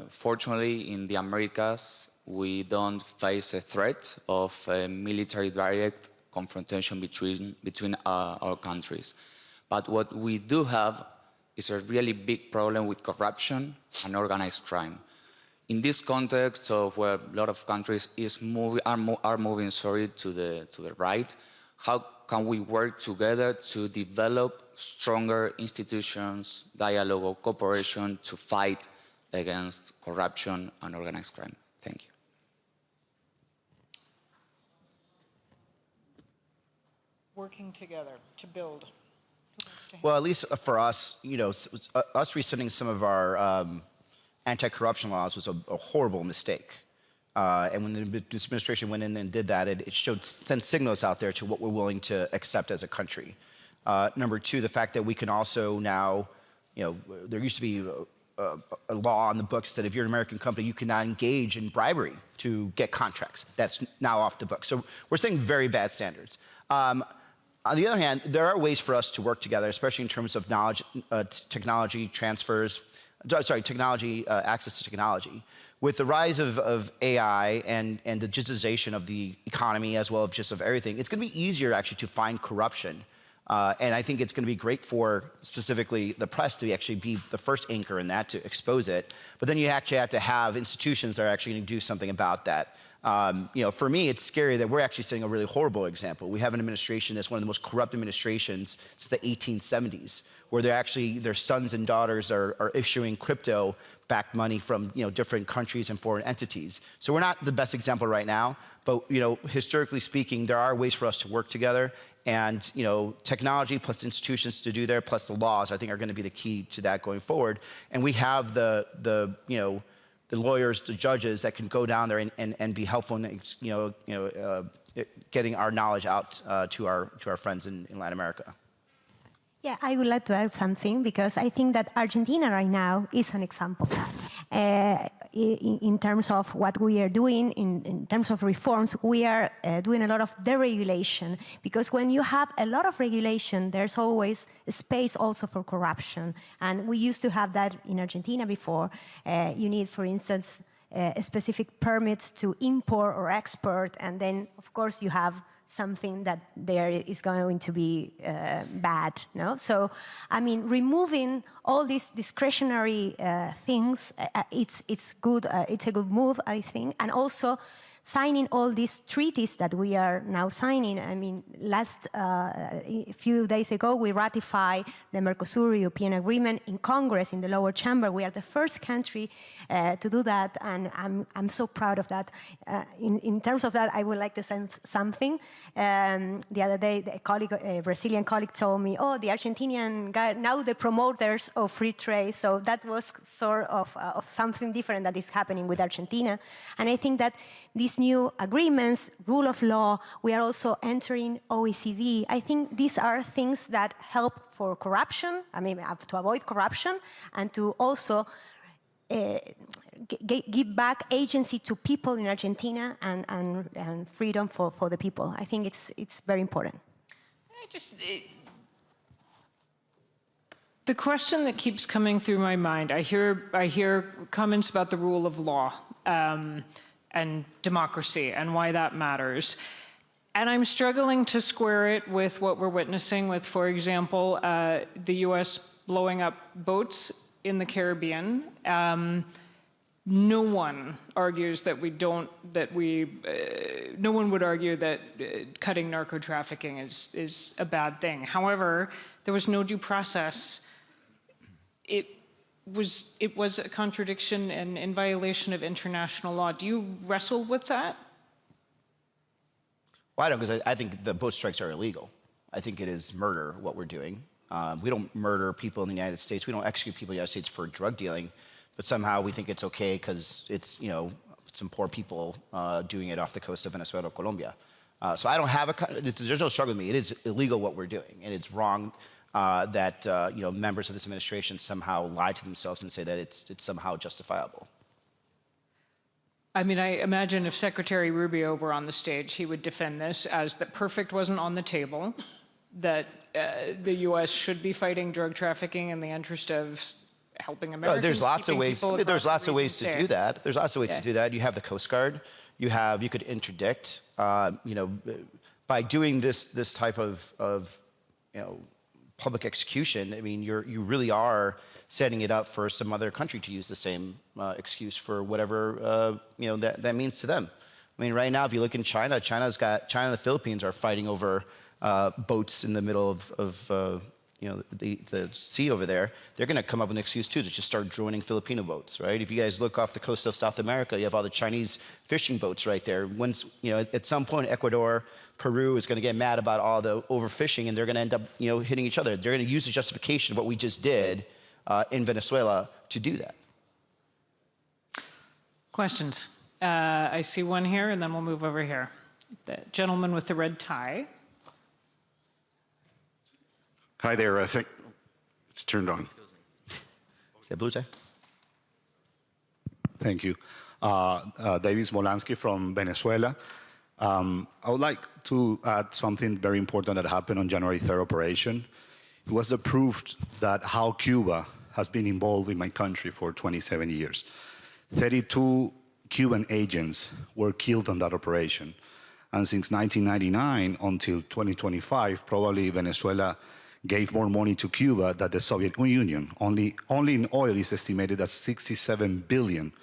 Fortunately, in the Americas, we don't face a threat of a military direct confrontation between our countries. But what we do have is a really big problem with corruption and organized crime. In this context of where a lot of countries are moving to the right, how can we work together to develop stronger institutions, dialogue, or cooperation to fight against corruption and organized crime? Thank you. working together to build? Well, at least for us, you know, us rescinding some of our anti-corruption laws was a horrible mistake. And when this administration went in and did that, it sent signals out there to what we're willing to accept as a country. Number two, the fact that we can also now, you know, there used to be a law on the books that if you're an American company, you cannot engage in bribery to get contracts. That's now off the books. So we're setting very bad standards. On the other hand, there are ways for us to work together, especially in terms of knowledge, technology transfers, technology, access to technology. With the rise of AI and the digitization of the economy as well as just of everything, it's going to be easier actually to find corruption. And I think it's going to be great for specifically the press to actually be the first anchor in that, to expose it. But then you actually have to have institutions that are actually going to do something about that. You know, for me, it's scary that we're actually setting a really horrible example. We have an administration that's one of the most corrupt administrations since the 1870s, where they're actually, their sons and daughters are issuing crypto-backed money from, you know, different countries and foreign entities. So we're not the best example right now, but, you know, historically speaking, there are ways for us to work together. And, you know, technology plus institutions to do there, plus the laws, I think are going to be the key to that going forward. And we have the you know, the lawyers, the judges that can go down there and be helpful in, getting our knowledge out to our friends in Latin America. Yeah, I would like to add something, because I think that Argentina right now is an example of that. In terms of what we are doing, in terms of reforms, we are doing a lot of deregulation, because when you have a lot of regulation, there's always a space also for corruption. And we used to have that in Argentina before. You need, for instance, specific permits to import or export, and then, of course, you have something that there is going to be bad, no? So, I mean, removing all these discretionary things, it's good. It's a good move, I think, and also signing all these treaties that we are now signing. I mean, a few days ago, we ratified the Mercosur European Agreement in Congress, in the lower chamber. We are the first country to do that, and I'm so proud of that. In terms of that, I would like to say something. The other day, a Brazilian colleague told me, oh, the Argentinian guy, now the promoters of free trade. So that was sort of something different that is happening with Argentina. And I think that these new agreements, rule of law, we are also entering OECD. I think these are things that help for corruption, I mean, to avoid corruption, and to also give back agency to people in Argentina and freedom for the people. I think it's very important. The question that keeps coming through my mind, I hear comments about the rule of law and democracy and why that matters. And I'm struggling to square it with what we're witnessing with, for example, the US blowing up boats in the Caribbean. No one argues that no one would argue that cutting narco trafficking is a bad thing. However, there was no due process. It was a contradiction and in violation of international law. Do you wrestle with that? Well, I don't, because I think the boat strikes are illegal. I think it is murder, what we're doing. We don't murder people in the United States. We don't execute people in the United States for drug dealing, but somehow we think it's okay because it's, you know, some poor people doing it off the coast of Venezuela or Colombia. So I don't have there's no struggle with me. It is illegal what we're doing, and it's wrong that you know, members of this administration somehow lie to themselves and say that it's somehow justifiable. I mean, I imagine if Secretary Rubio were on the stage, he would defend this as that perfect wasn't on the table, that the U.S. should be fighting drug trafficking in the interest of helping Americans. There's lots of ways. There's lots of ways to do that. There's lots of ways to do that. You have the Coast Guard. You could interdict. You know, by doing this type of you know, public execution, I mean, you really are setting it up for some other country to use the same excuse for whatever you know, that means to them. I mean, right now, if you look in China, China and the Philippines are fighting over boats in the middle of the sea over there, they're going to come up with an excuse too to just start joining Filipino boats, right? If you guys look off the coast of South America, you have all the Chinese fishing boats right there. Once, at some point, Ecuador, Peru is going to get mad about all the overfishing, and they're going to end up, hitting each other. They're going to use the justification of what we just did in Venezuela to do that. Questions? I see one here, and then we'll move over here. The gentleman with the red tie. Hi there. I think it's turned on. Is that blue tie? Thank you. David Smolansky from Venezuela. I would like to add something very important that happened on January 3rd operation. It was the proof that how Cuba has been involved in my country for 27 years. 32 Cuban agents were killed on that operation. And since 1999 until 2025, probably Venezuela gave more money to Cuba than the Soviet Union. Only in oil is estimated that 63 billion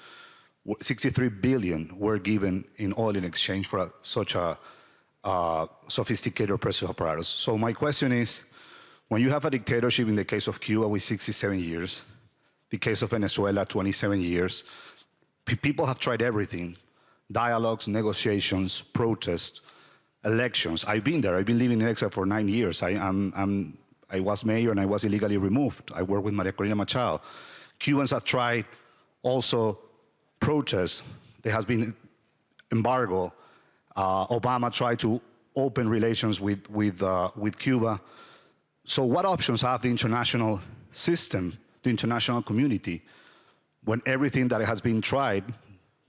were given in oil in exchange for such a sophisticated oppressive apparatus. So my question is, when you have a dictatorship in the case of Cuba with 67 years, the case of Venezuela, 27 years, people have tried everything, dialogues, negotiations, protests, elections. I've been there. I've been living in exile for 9 years. I was mayor and I was illegally removed. I worked with Maria Corina Machado. Cubans have tried also protests. There has been embargo. Obama tried to open relations with Cuba. So what options have the international system, the international community, when everything that has been tried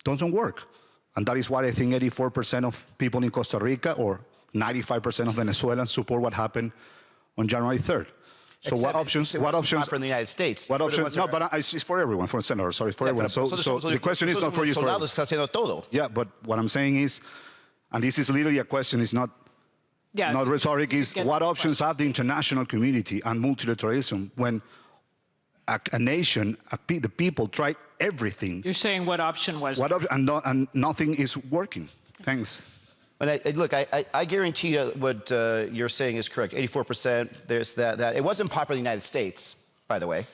doesn't work? And that is why I think 84% of people in Costa Rica or 95% of Venezuelans support what happened on January 3rd. So Except what options? What options? For the United States. What options? No, but it's for everyone, for Senator. Sorry, for everyone. So the question is not for you. Yeah, but what I'm saying is, and this is literally a question. It's not rhetoric. Is what options have the international community and multilateralism when a nation, the people tried everything? You're saying what option was? And nothing is working. Thanks. But look, I guarantee you what you're saying is correct. 84%, there's that. It wasn't popular in the United States, by the way,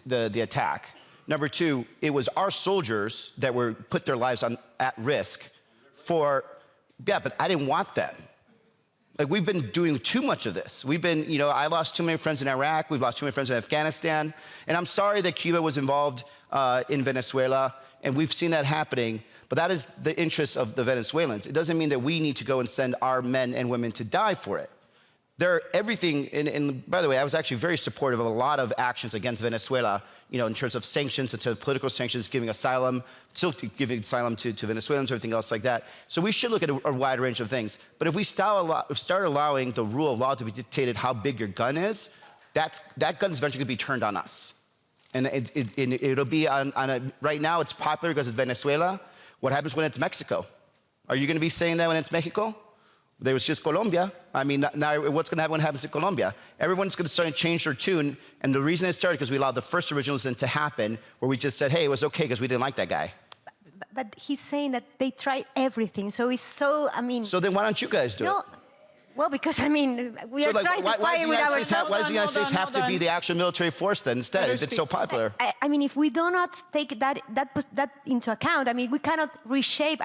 the attack. Number two, it was our soldiers that were put their lives at risk for, but I didn't want that. Like, we've been doing too much of this. We've been, I lost too many friends in Iraq. We've lost too many friends in Afghanistan. And I'm sorry that Cuba was involved in Venezuela. And we've seen that happening. But that is the interest of the Venezuelans. It doesn't mean that we need to go and send our men and women to die for it. Everything, and by the way, I was actually very supportive of a lot of actions against Venezuela, in terms of sanctions, in terms of political sanctions, giving asylum, still giving asylum to Venezuelans, everything else like that. So we should look at a wide range of things. But if we start allowing the rule of law to be dictated how big your gun is, that gun is eventually going to be turned on us. And it'll be right now it's popular because it's Venezuela. What happens when it's Mexico? Are you going to be saying that when it's Mexico? There was just Colombia. I mean, now what's going to happen when it happens in Colombia? Everyone's going to start to change their tune. And the reason it started because we allowed the first originalism to happen, where we just said, hey, it was okay because we didn't like that guy. But he's saying that they tried everything. So it's so, So then why don't you guys do it? Well, because, we are trying to fight with ourselves. Why does the United States have to be the actual military force then instead, if it's so popular? If we do not take that into account, we cannot reshape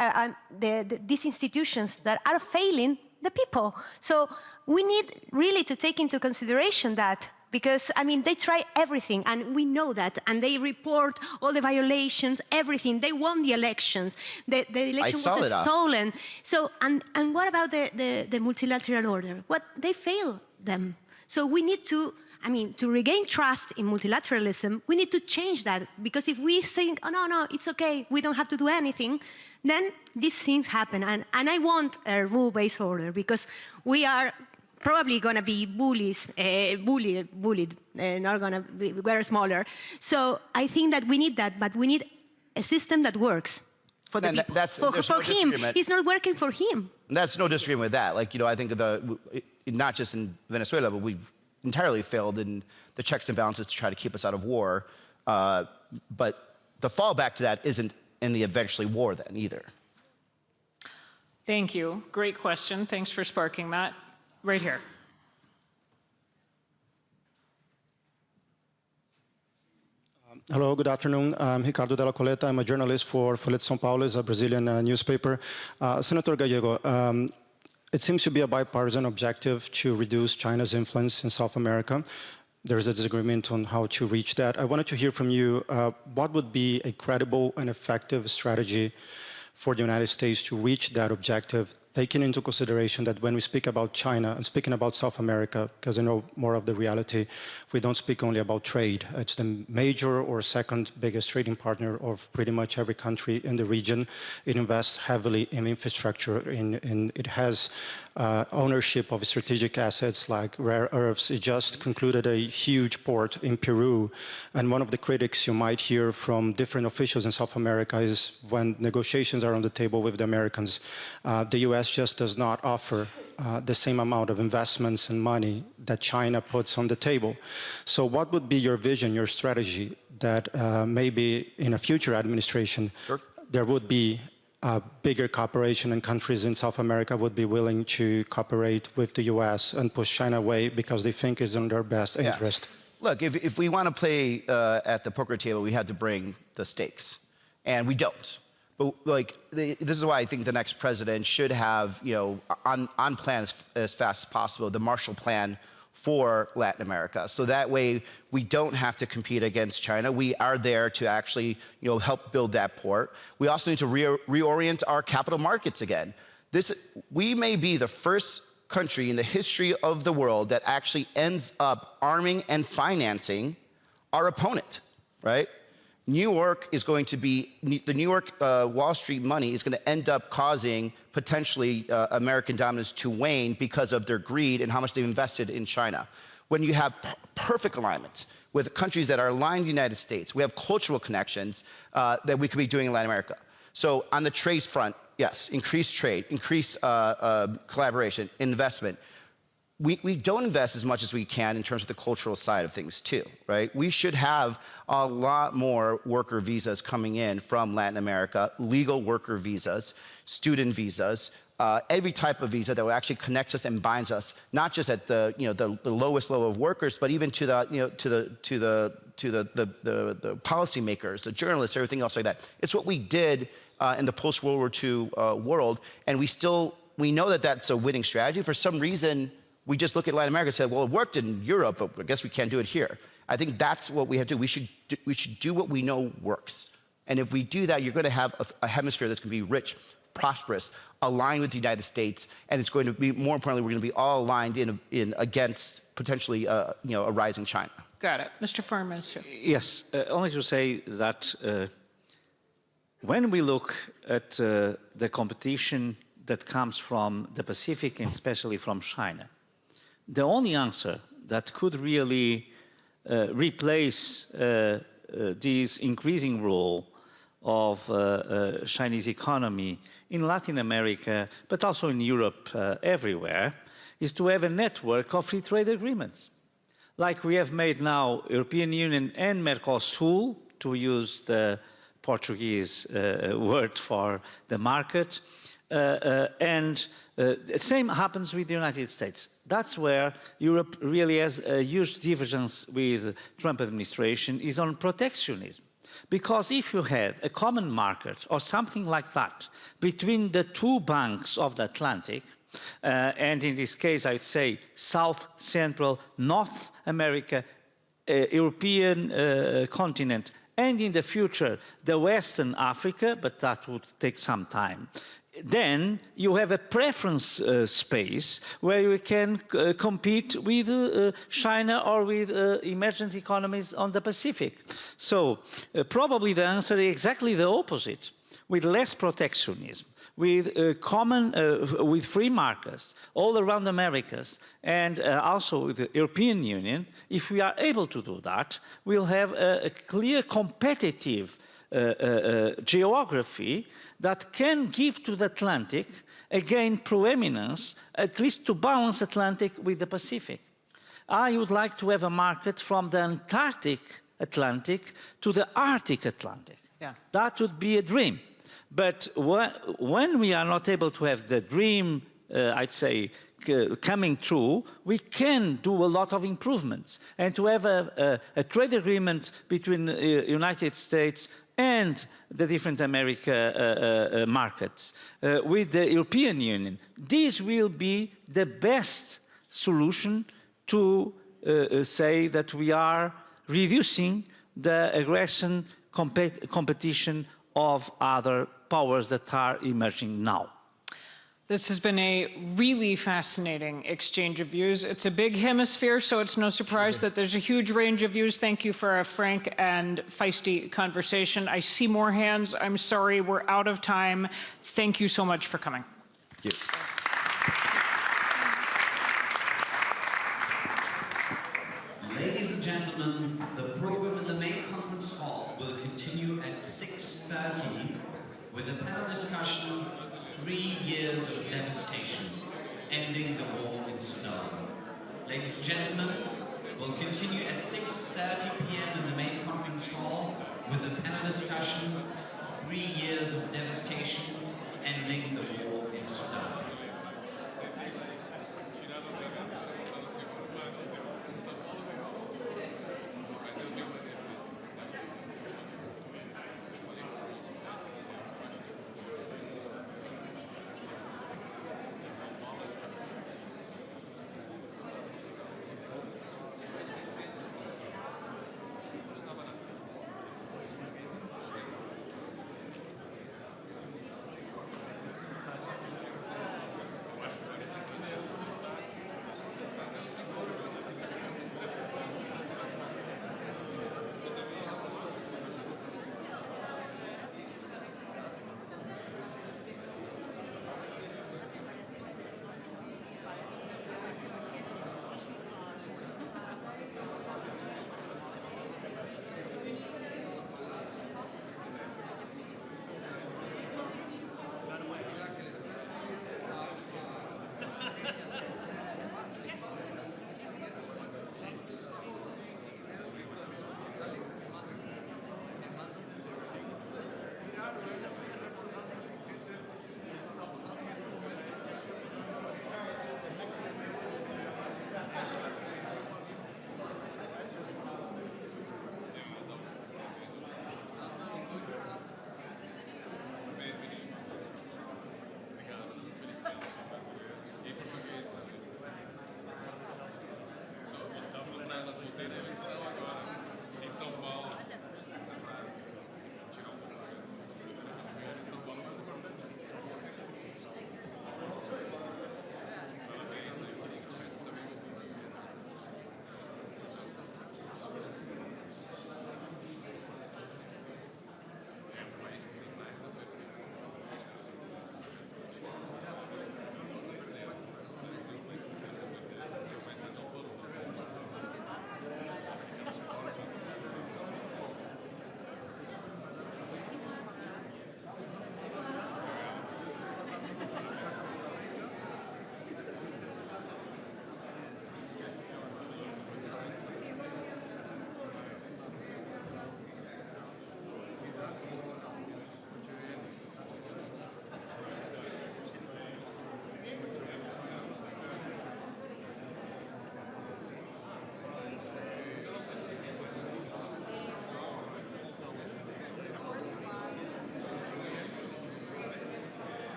these institutions that are failing the people. So we need really to take into consideration that, because, they try everything, and we know that, and they report all the violations, everything. They won the elections. The election was stolen. So, and what about the multilateral order? They failed them. So we need to, to regain trust in multilateralism, we need to change that, because if we think, oh, no, it's okay, we don't have to do anything, then these things happen. And I want a rule-based order, because we are probably going to be bullied, not going to be, we're smaller. So I think that we need that, but we need a system that works for the people. For him, it's not working for him. That's no disagreement with that. I think not just in Venezuela, but we've entirely failed in the checks and balances to try to keep us out of war. But the fallback to that isn't in the eventually war then either. Thank you. Great question. Thanks for sparking that. Right here. Hello, good afternoon. I'm Ricardo Della Coleta. I'm a journalist for Folha de São Paulo, it's a Brazilian newspaper. Senator Gallego, it seems to be a bipartisan objective to reduce China's influence in South America. There is a disagreement on how to reach that. I wanted to hear from you, what would be a credible and effective strategy for the United States to reach that objective, taking into consideration that when we speak about China and speaking about South America, because I know more of the reality, we don't speak only about trade. It's the major or second biggest trading partner of pretty much every country in the region. It invests heavily in infrastructure, it has ownership of strategic assets like rare earths. It just concluded a huge port in Peru. And one of the critics you might hear from different officials in South America is when negotiations are on the table with the Americans, the US just does not offer the same amount of investments and money that China puts on the table. So what would be your vision, your strategy that maybe in a future administration there would be a bigger cooperation and countries in South America would be willing to cooperate with the US and push China away because they think it's in their best interest? Look, if we want to play at the poker table, we have to bring the stakes. And we don't. But like, this is why I think the next president should have, on plan as fast as possible, the Marshall Plan for Latin America. So that way we don't have to compete against China. We are there to actually, help build that port. We also need to reorient our capital markets again. We may be the first country in the history of the world that actually ends up arming and financing our opponent, right? New York is going to be, the New York Wall Street money is going to end up causing potentially American dominance to wane because of their greed and how much they've invested in China. When you have perfect alignment with countries that are aligned with the United States, we have cultural connections that we could be doing in Latin America. So on the trade front, yes, increase trade, increase collaboration, investment. We don't invest as much as we can in terms of the cultural side of things too, right? We should have a lot more worker visas coming in from Latin America, legal worker visas, student visas, every type of visa that will actually connect us and binds us, not just at the the lowest level of workers, but even to the the policymakers, the journalists, everything else like that. It's what we did in the post-World War II world, and we know that that's a winning strategy. For some reason, we just look at Latin America and say, well, it worked in Europe, but I guess we can't do it here. I think that's what we have to do. We should do what we know works. And if we do that, you're going to have a hemisphere that's going to be rich, prosperous, aligned with the United States, and it's going to be, more importantly, we're going to be all aligned in against potentially a rising China. Got it. Mr. Foreign Minister. Yes, only to say that when we look at the competition that comes from the Pacific and especially from China, the only answer that could really replace this increasing role of Chinese economy in Latin America, but also in Europe, everywhere, is to have a network of free trade agreements. Like we have made now, European Union and Mercosur, to use the Portuguese word for the market, and the same happens with the United States. That's where Europe really has a huge divergence with the Trump administration, is on protectionism. Because if you had a common market or something like that between the two banks of the Atlantic, and in this case I would say South, Central, North America, European continent, and in the future the Western Africa, but that would take some time, then you have a preference space where you can compete with China or with emergent economies on the Pacific. So probably the answer is exactly the opposite, with less protectionism, with with free markets all around Americas, and also with the European Union. If we are able to do that, we'll have a clear competitive geography that can give to the Atlantic, again, preeminence, at least to balance Atlantic with the Pacific. I would like to have a market from the Antarctic Atlantic to the Arctic Atlantic. Yeah. That would be a dream. But when we are not able to have the dream, I'd say, coming true, we can do a lot of improvements. And to have a trade agreement between the United States and the different American markets with the European Union, this will be the best solution to say that we are reducing the aggression competition of other powers that are emerging now. This has been a really fascinating exchange of views. It's a big hemisphere, so it's no surprise that there's a huge range of views. Thank you for a frank and feisty conversation. I see more hands. I'm sorry, we're out of time. Thank you so much for coming. Thank you. Ladies and gentlemen, the program in the main conference hall will continue at 6:30 with a panel discussion, 3 years of devastation, ending the war in Sudan. Ladies and gentlemen, we'll continue at 6:30 p.m. in the main conference hall with a panel discussion, 3 years of devastation, ending the war in Sudan.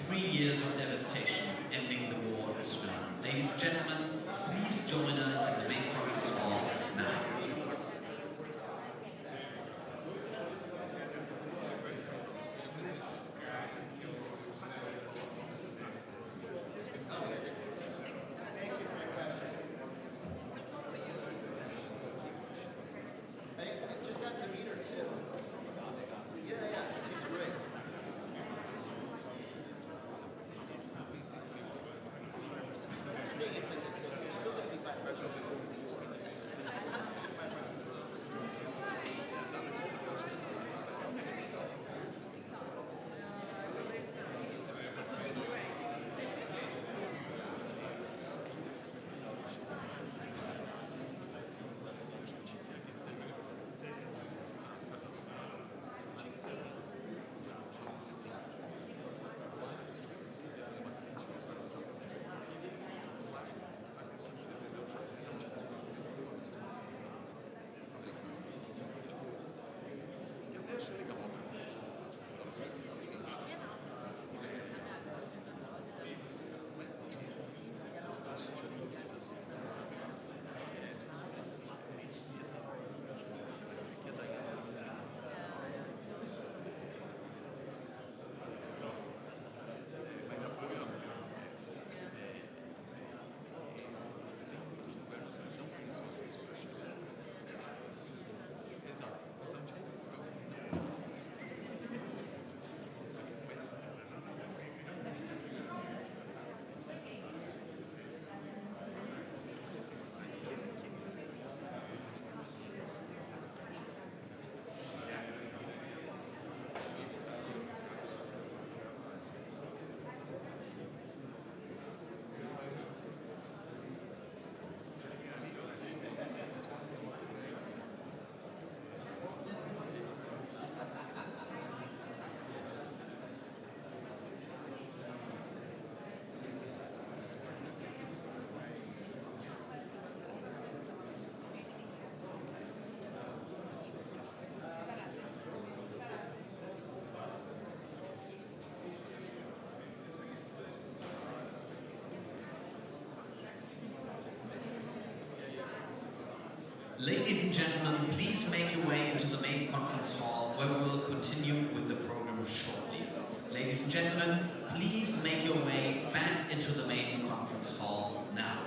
3 years of devastation, ending the war as well. Ladies and gentlemen, please join us in the main conference hall now. Ladies and gentlemen, please make your way into the main conference hall where we will continue with the program shortly. Ladies and gentlemen, please make your way back into the main conference hall now.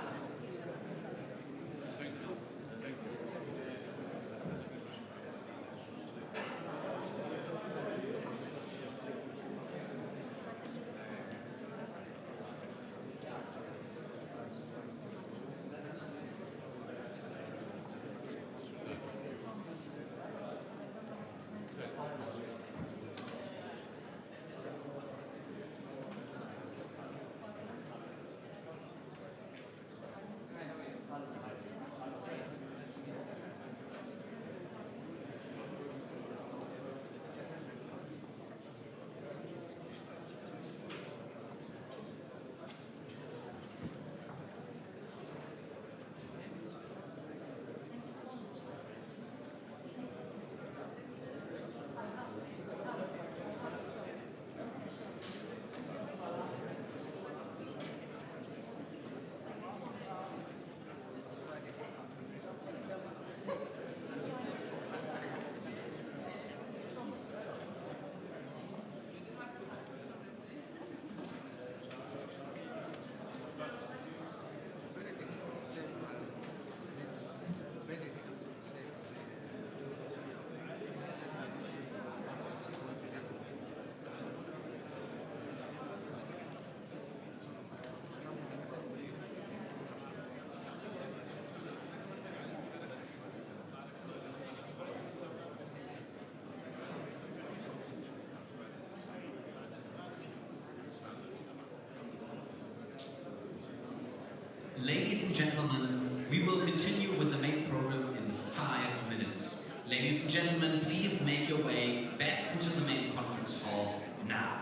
Ladies and gentlemen, we will continue with the main program in 5 minutes. Ladies and gentlemen, please make your way back into the main conference hall now.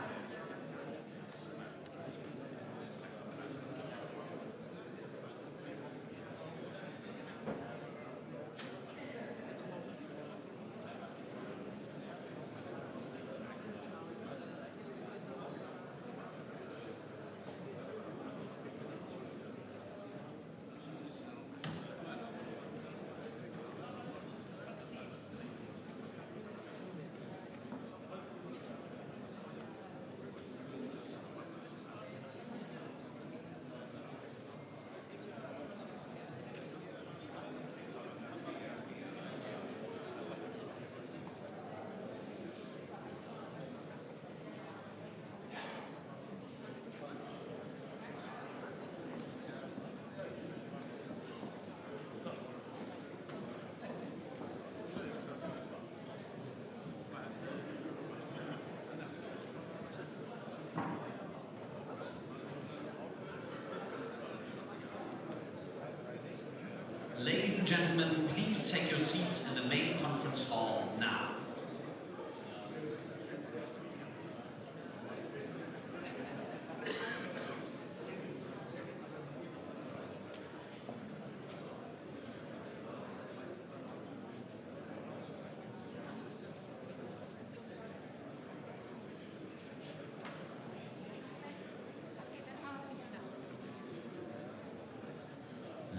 gentlemen, please take your seats in the main conference hall now.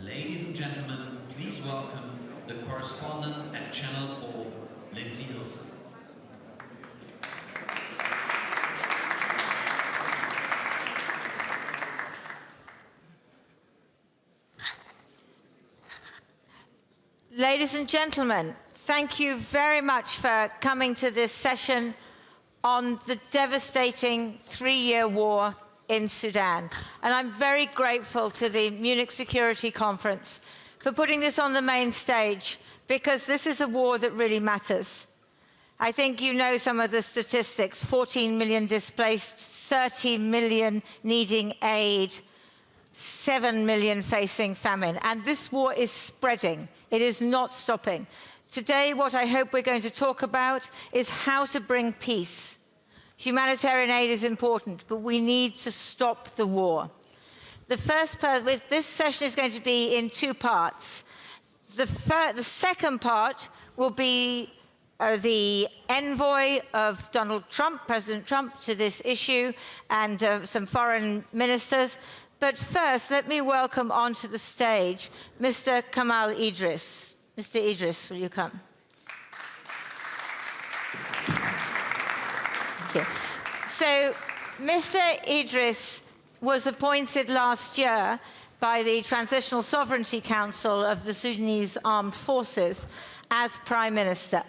Ladies and gentlemen, please welcome the correspondent at Channel 4, Lindsay Hilson. Ladies and gentlemen, thank you very much for coming to this session on the devastating three-year war in Sudan. And I'm very grateful to the Munich Security Conference for putting this on the main stage, because this is a war that really matters. I think you know some of the statistics: 14 million displaced, 30 million needing aid, 7 million facing famine. And this war is spreading. It is not stopping. Today, what I hope we're going to talk about is how to bring peace. Humanitarian aid is important, but we need to stop the war. This session is going to be in two parts. The second part will be the envoy of Donald Trump, President Trump, to this issue, and some foreign ministers. But first, let me welcome onto the stage Mr. Kamal Idris. Mr. Idris, will you come? Thank you. So, Mr. Idris was appointed last year by the Transitional Sovereignty Council of the Sudanese Armed Forces as Prime Minister.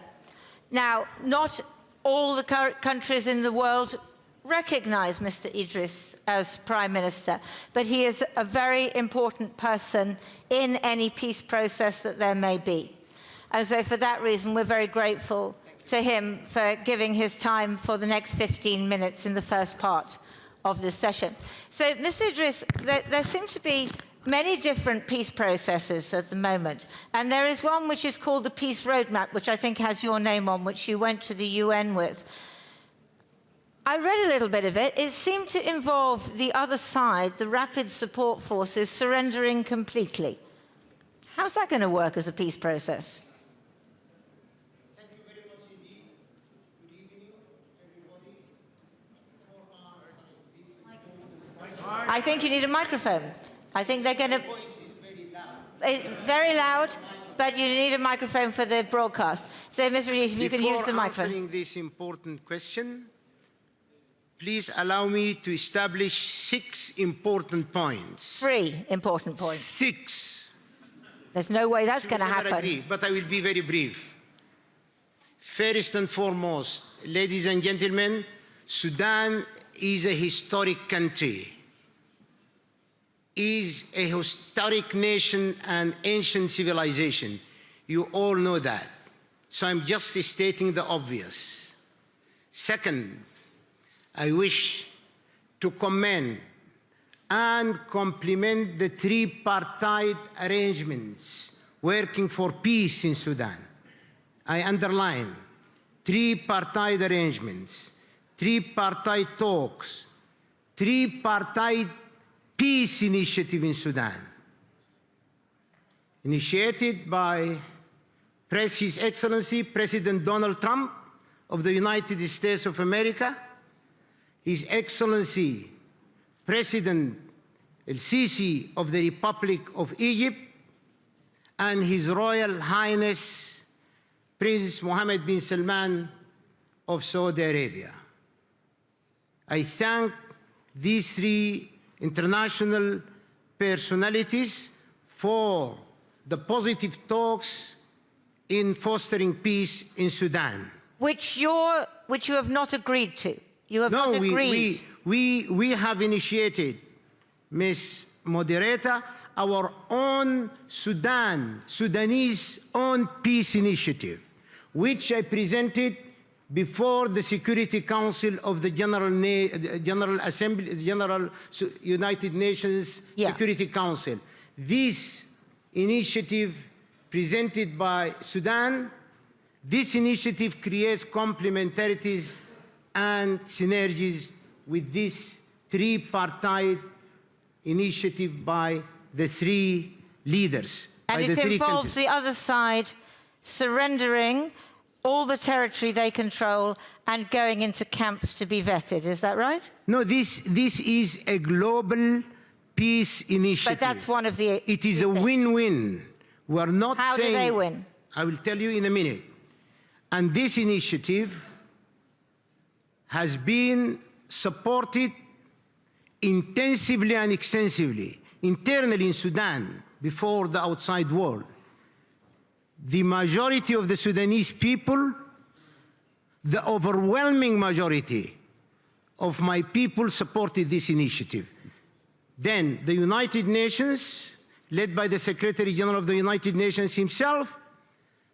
Now, not all the countries in the world recognize Mr. Idris as Prime Minister, but he is a very important person in any peace process that there may be. And so for that reason, we're very grateful to him for giving his time for the next 15 minutes in the first part of this session. So, Mr. Idris, there seem to be many different peace processes at the moment, and there is one which is called the Peace Roadmap, which I think has your name on, which you went to the UN with. I read a little bit of it. It seemed to involve the other side, the Rapid Support Forces, surrendering completely. How's that going to work as a peace process? Thank you very much indeed. Good evening, everybody. I think you need a microphone. I think they're going to... Very loud, but you need a microphone for the broadcast. So, Mr. Idris, if you can use the microphone. Before answering this important question, please allow me to establish 6 important points. 3 important points. 6. There's no way that's going to happen. Agree, but I will be very brief. First and foremost, ladies and gentlemen, Sudan is a historic country, is a historic nation and ancient civilization. You all know that. So I'm just stating the obvious. Second, I wish to commend and compliment the tripartite arrangements working for peace in Sudan. I underline tripartite arrangements, tripartite talks, tripartite peace initiative in Sudan, initiated by His Excellency President Donald Trump of the United States of America, His Excellency President El-Sisi of the Republic of Egypt, and His Royal Highness Prince Mohammed bin Salman of Saudi Arabia. I thank these 3 international personalities for the positive talks in fostering peace in Sudan. Which you have not agreed to. You have not agreed. We have initiated, Ms. Moderator, our own Sudanese own peace initiative, which I presented before the Security Council of the General Assembly, General United Nations Security Council. This initiative presented by Sudan, this initiative creates complementarities and synergies with this tripartite initiative by the three leaders. And it involves the other side surrendering all the territory they control and going into camps to be vetted. Is that right? No, this is a global peace initiative. But that's one of the... It is a win-win. We are not How saying... do they win? I will tell you in a minute. And this initiative has been supported intensively and extensively, internally in Sudan, before the outside world. The majority of the Sudanese people, the overwhelming majority of my people supported this initiative. Then the United Nations, led by the Secretary General of the United Nations himself,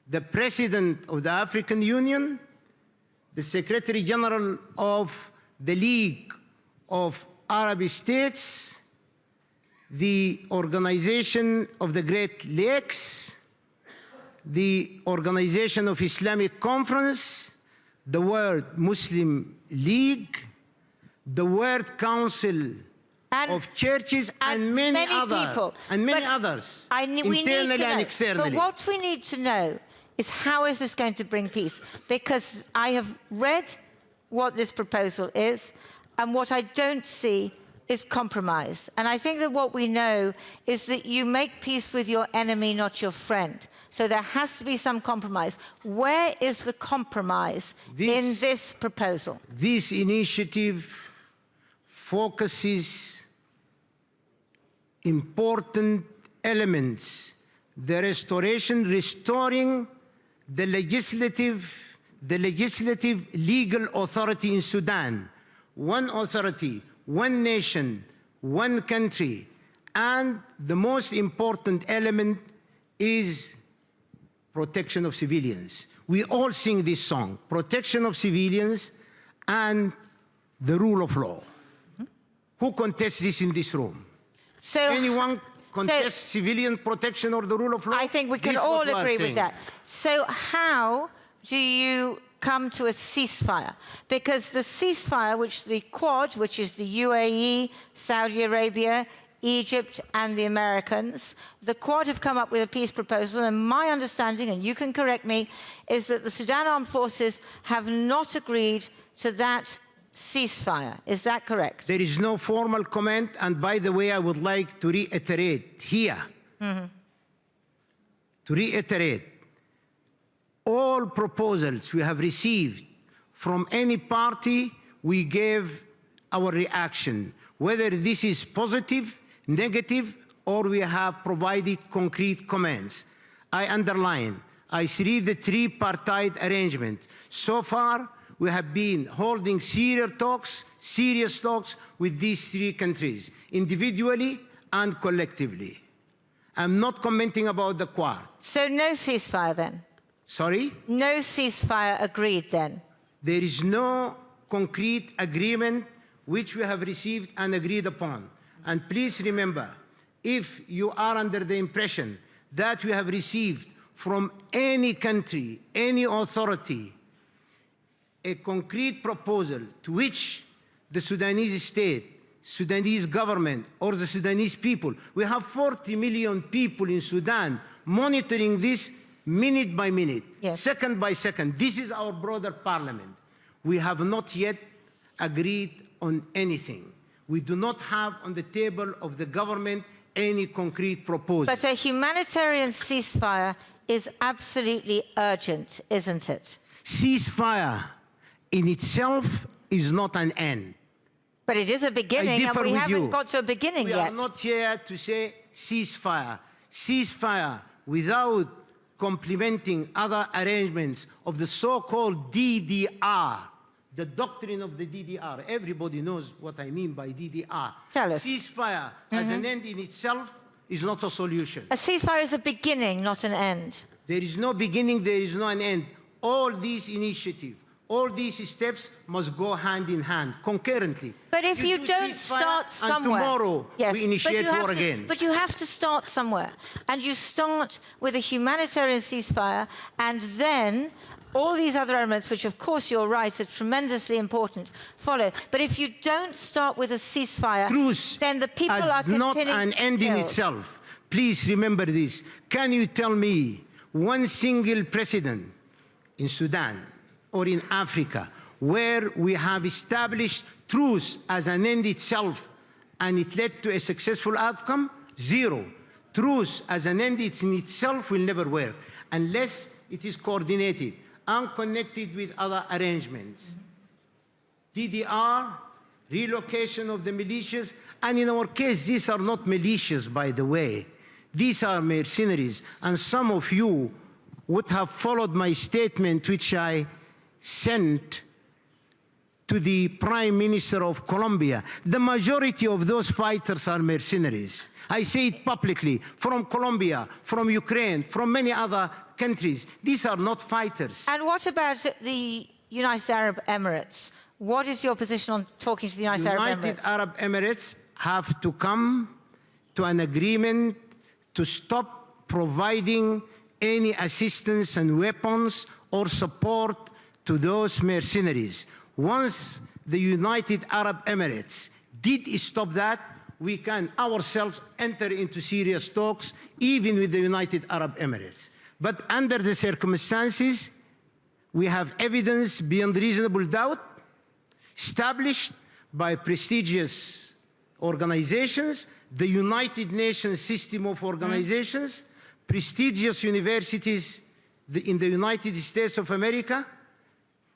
the President of the African Union, the Secretary General of the League of Arab States, the Organization of the Great Lakes, the Organization of Islamic Conference, the World Muslim League, the World Council of Churches, and many others, people. And many others, internally and externally. But what we need to know is how is this going to bring peace? Because I have read what this proposal is, and what I don't see is compromise. And I think that what we know is that you make peace with your enemy, not your friend. So there has to be some compromise. Where is the compromise in this proposal? This initiative focuses important elements, the restoring the legislative legal authority in Sudan. One authority, one nation, one country, and the most important element is protection of civilians. We all sing this song, protection of civilians and the rule of law. Who contests this in this room? So, anyone contest civilian protection or the rule of law? I think we can all agree with that. So how do you come to a ceasefire? Because the ceasefire, which the Quad, which is the UAE, Saudi Arabia, Egypt and the Americans, the Quad have come up with a peace proposal, and my understanding, and you can correct me, is that the Sudan Armed Forces have not agreed to that ceasefire. Is that correct? There is no formal comment, and by the way, I would like to reiterate here, all proposals we have received from any party, we gave our reaction, whether this is positive, negative, or we have provided concrete comments. I underline, I see the tripartite arrangement. So far, we have been holding serious talks with these three countries, individually and collectively. I'm not commenting about the Quad. So no ceasefire then? Sorry? No ceasefire agreed then? There is no concrete agreement which we have received and agreed upon. And please remember, if you are under the impression that we have received from any country, any authority, a concrete proposal to which the Sudanese state, Sudanese government, or the Sudanese people, we have 40 million people in Sudan monitoring this minute by minute, second by second. This is our broader parliament. We have not yet agreed on anything. We do not have on the table of the government any concrete proposal. But a humanitarian ceasefire is absolutely urgent, isn't it? Ceasefire in itself is not an end. But it is a beginning, and we haven't got to a beginning yet. We are not here to say ceasefire. Ceasefire without complementing other arrangements of the so-called DDR, the doctrine of the DDR. Everybody knows what I mean by DDR. Tell us. Ceasefire as an end in itself is not a solution. A ceasefire is a beginning, not an end. There is no beginning, there is no an end. All these initiatives All these steps must go hand in hand, concurrently. But if you don't start somewhere, and tomorrow we initiate war again. But you have to start somewhere, and you start with a humanitarian ceasefire, and then all these other elements, which of course you're right, are tremendously important, follow. But if you don't start with a ceasefire, then the people are continuing not an end in itself. Please remember this. Can you tell me one single president in Sudan or in Africa where we have established truce as an end itself and it led to a successful outcome? Zero. Truce as an end in itself will never work unless it is coordinated and connected with other arrangements. DDR, relocation of the militias, and in our case, these are not militias, by the way. These are mercenaries, and some of you would have followed my statement, which I sent to the Prime Minister of Colombia. The majority of those fighters are mercenaries. I say it publicly, from Colombia, from Ukraine, from many other countries. These are not fighters. And what about the United Arab Emirates? What is your position on talking to the United Arab Emirates? United Arab Emirates have to come to an agreement to stop providing any assistance and weapons or support to those mercenaries. Once the United Arab Emirates did stop that, we can ourselves enter into serious talks, even with the United Arab Emirates. But under the circumstances, we have evidence beyond reasonable doubt, established by prestigious organizations, the United Nations system of organizations, prestigious universities in the United States of America.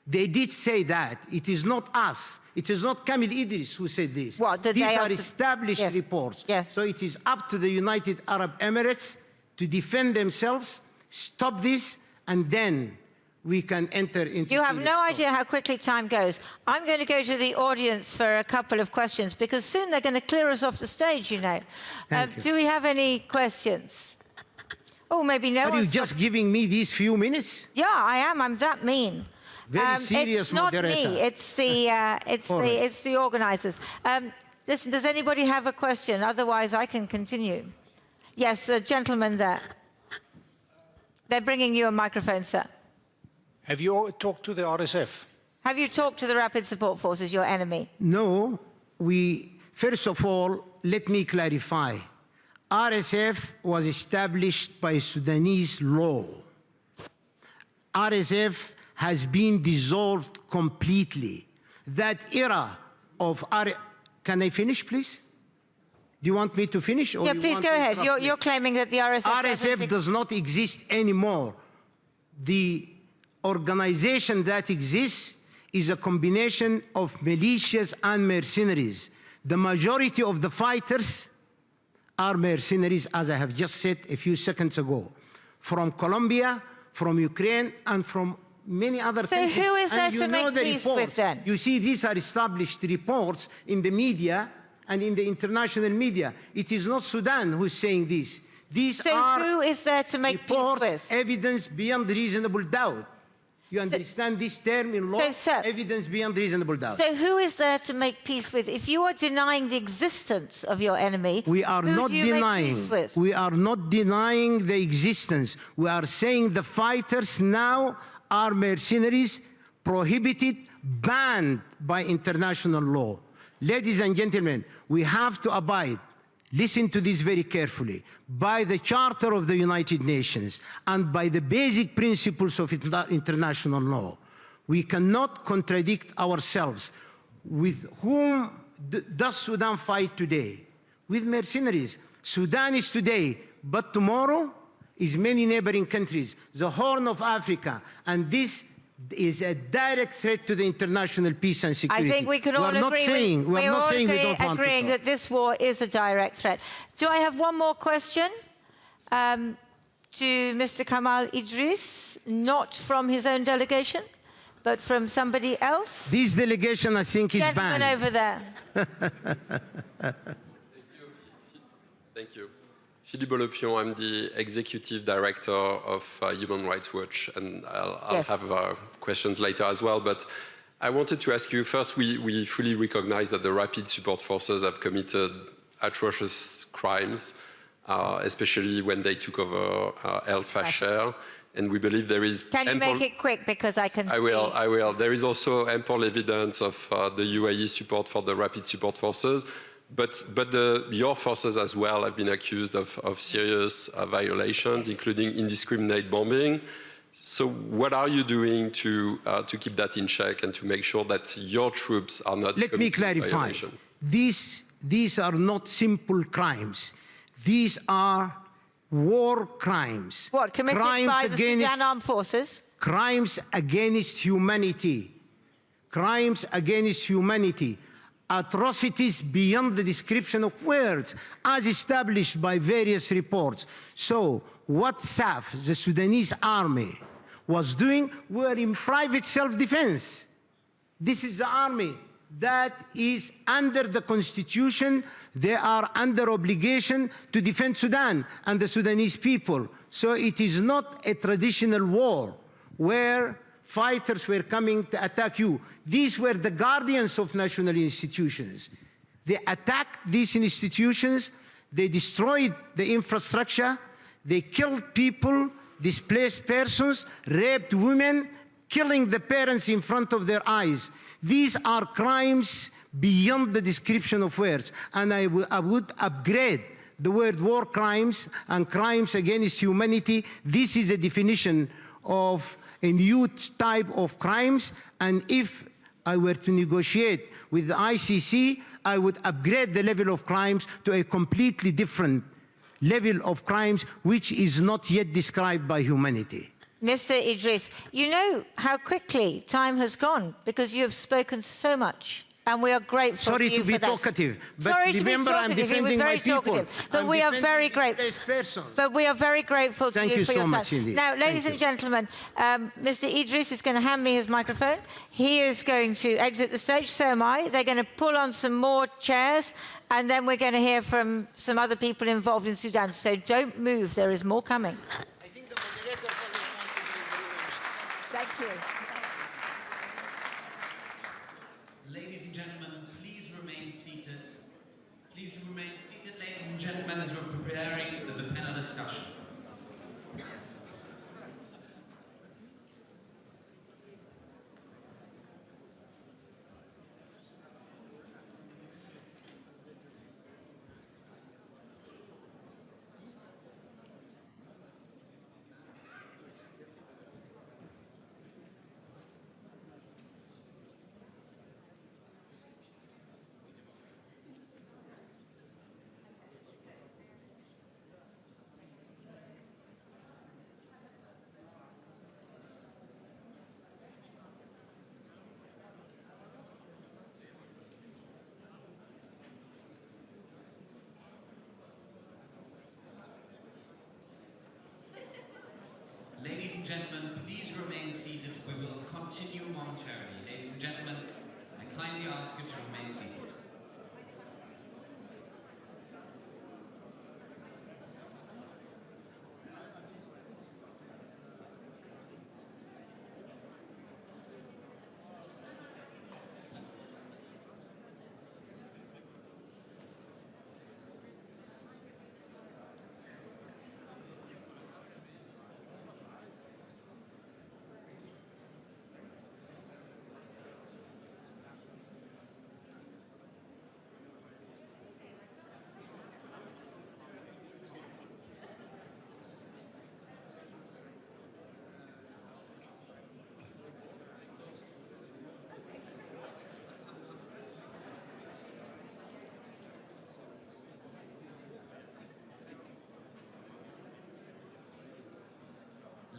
They did say that. It is not us. It is not Kamil Idris who said this. These are established reports. So it is up to the United Arab Emirates to defend themselves, stop this, and then we can enter into. You have no idea how quickly time goes. I'm going to go to the audience for a couple of questions, because soon they're going to clear us off the stage, you know. Do we have any questions? Oh, maybe no. Are you just giving me these few minutes? Yeah, I am. I'm that mean. Very serious it's not moderator. me. It's the organisers. Listen, does anybody have a question? Otherwise, I can continue. Yes, the gentleman there. They're bringing you a microphone, sir. Have you talked to the RSF? Have you talked to the Rapid Support Forces, your enemy? No. First of all, let me clarify. RSF was established by Sudanese law. RSF has been dissolved completely. That era of Can I finish, please? Do you want me to finish? Or yeah, please go ahead. You're claiming that the RSF does not exist anymore. The organization that exists is a combination of militias and mercenaries. The majority of the fighters are mercenaries, as I have just said a few seconds ago, from Colombia, from Ukraine, and from many other countries. So who is there to make peace with then? You see, these are established reports in the media and in the international media. It is not Sudan who's saying this. These are who is there to make reports, peace with? Evidence beyond reasonable doubt. You understand this term in law? Evidence beyond reasonable doubt. So who is there to make peace with? If you are denying the existence of your enemy, we are not denying. We are not denying the existence. We are saying the fighters now are mercenaries, prohibited, banned by international law. Ladies and gentlemen, we have to abide, listen to this very carefully, by the Charter of the United Nations and by the basic principles of international law. We cannot contradict ourselves. With whom does Sudan fight today? With mercenaries. Sudan is today, but tomorrow is many neighboring countries, the Horn of Africa, and this is a direct threat to the international peace and security. I think we can all agree. We're not saying we don't want to agreeing that this war is a direct threat. Do I have one more question to Mr. Kamal Idris, not from his own delegation, but from somebody else? This delegation, I think, is Gentleman banned. over there. Thank you. Philippe Bolopion, I'm the Executive Director of Human Rights Watch, and I'll have questions later as well. But I wanted to ask you, first, we fully recognize that the Rapid Support Forces have committed atrocious crimes, especially when they took over El Fasher, and we believe there is... Can you make it quick, because I can I will. There is also ample evidence of the UAE support for the Rapid Support Forces, but your forces as well have been accused of serious violations, including indiscriminate bombing. So what are you doing to keep that in check and to make sure that your troops are not Let me clarify. Violations? These are not simple crimes. These are war crimes. What, committed by the Sudan Armed Forces? Crimes against humanity. Crimes against humanity. Atrocities beyond the description of words, as established by various reports. So, what SAF, the Sudanese army, was doing were in private self-defense. This is the army that is under the constitution. They are under obligation to defend Sudan and the Sudanese people. So it is not a traditional war where fighters were coming to attack you. These were the guardians of national institutions. They attacked these institutions, they destroyed the infrastructure, they killed people, displaced persons, raped women, killing the parents in front of their eyes. These are crimes beyond the description of words. And I would upgrade the word war crimes and crimes against humanity. This is a definition of a new type of crimes. And if I were to negotiate with the ICC, I would upgrade the level of crimes to a completely different level of crimes, which is not yet described by humanity. Mr. Idris, you know how quickly time has gone because you have spoken so much, and we are grateful Sorry to you to be for that. talkative, but Sorry remember to be talkative. I'm defending my people. But we are very grateful. But we are very grateful to Thank you for so your much time. indeed. Now, ladies and gentlemen, Mr. Idris is going to hand me his microphone. He is going to exit the stage, so am I. They're going to pull on some more chairs, and then we're going to hear from some other people involved in Sudan. So don't move, there is more coming. Thank you. Ladies and gentlemen, please remain seated. Please remain seated, ladies and gentlemen, as we're preparing the panel discussion. Ladies and gentlemen, please remain seated. We will continue momentarily. Ladies and gentlemen, I kindly ask you to remain seated.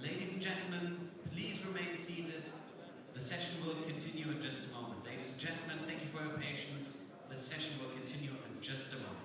Ladies and gentlemen, please remain seated. The session will continue in just a moment. Ladies and gentlemen, thank you for your patience. The session will continue in just a moment.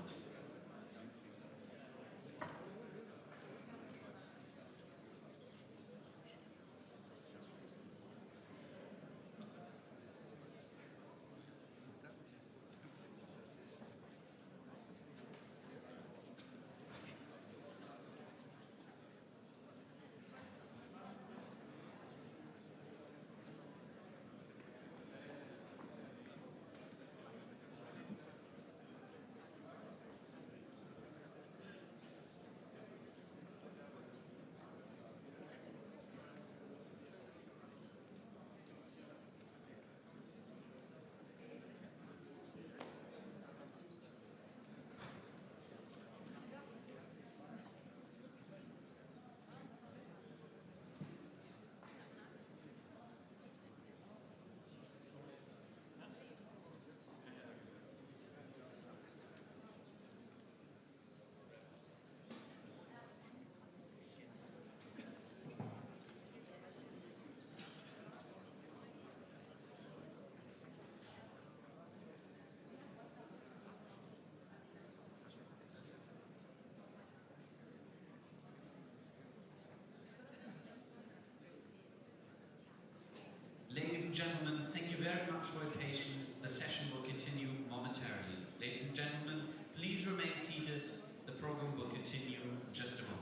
it. The program will continue in just a moment.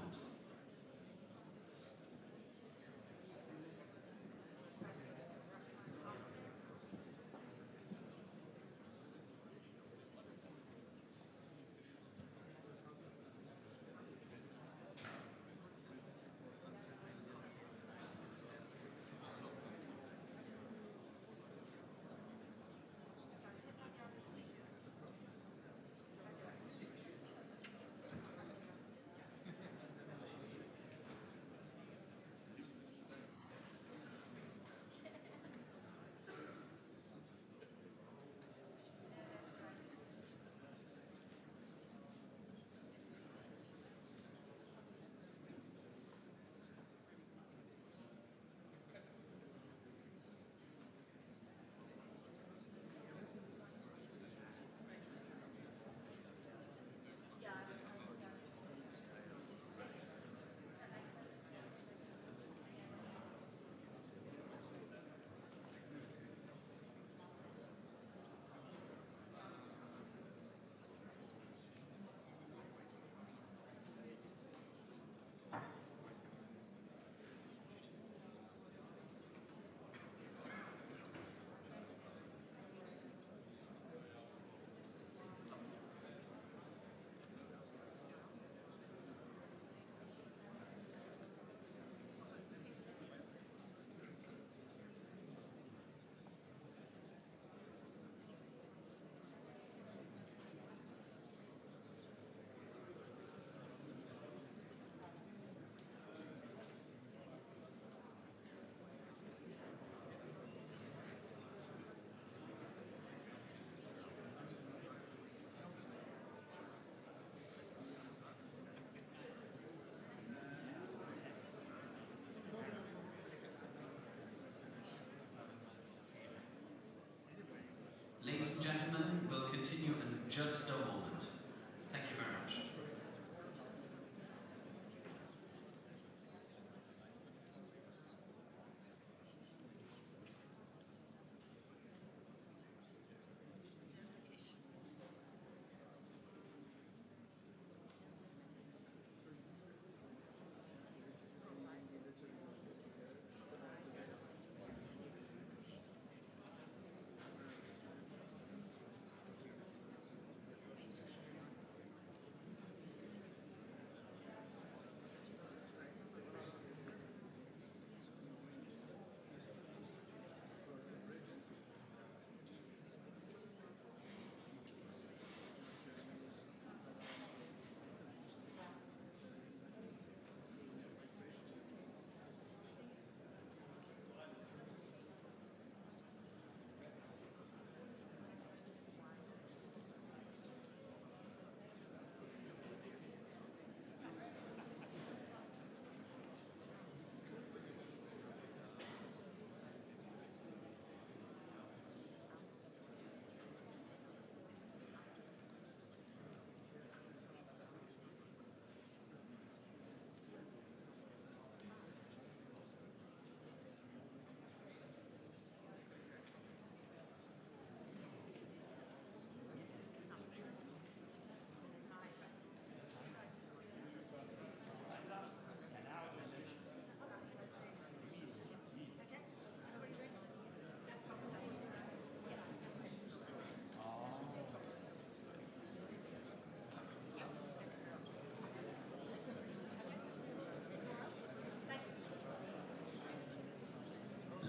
Ladies and gentlemen, we'll continue in just a moment. Thank you very much.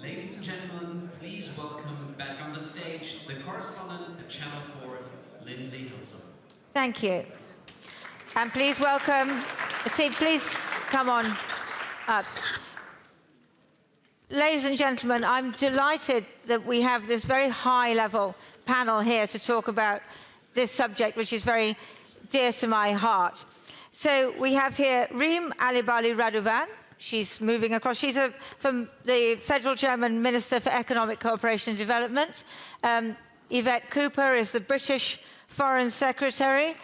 Ladies and gentlemen, please welcome back on the stage the correspondent at Channel 4, Lindsay Hilson. Thank you. And please welcome the team. Please come on up. Ladies and gentlemen, I'm delighted that we have this very high-level panel here to talk about this subject, which is very dear to my heart. So we have here Reem Alibali Radovan. She's moving across. She's from the Federal German Minister for Economic Cooperation and Development. Yvette Cooper is the British Foreign Secretary.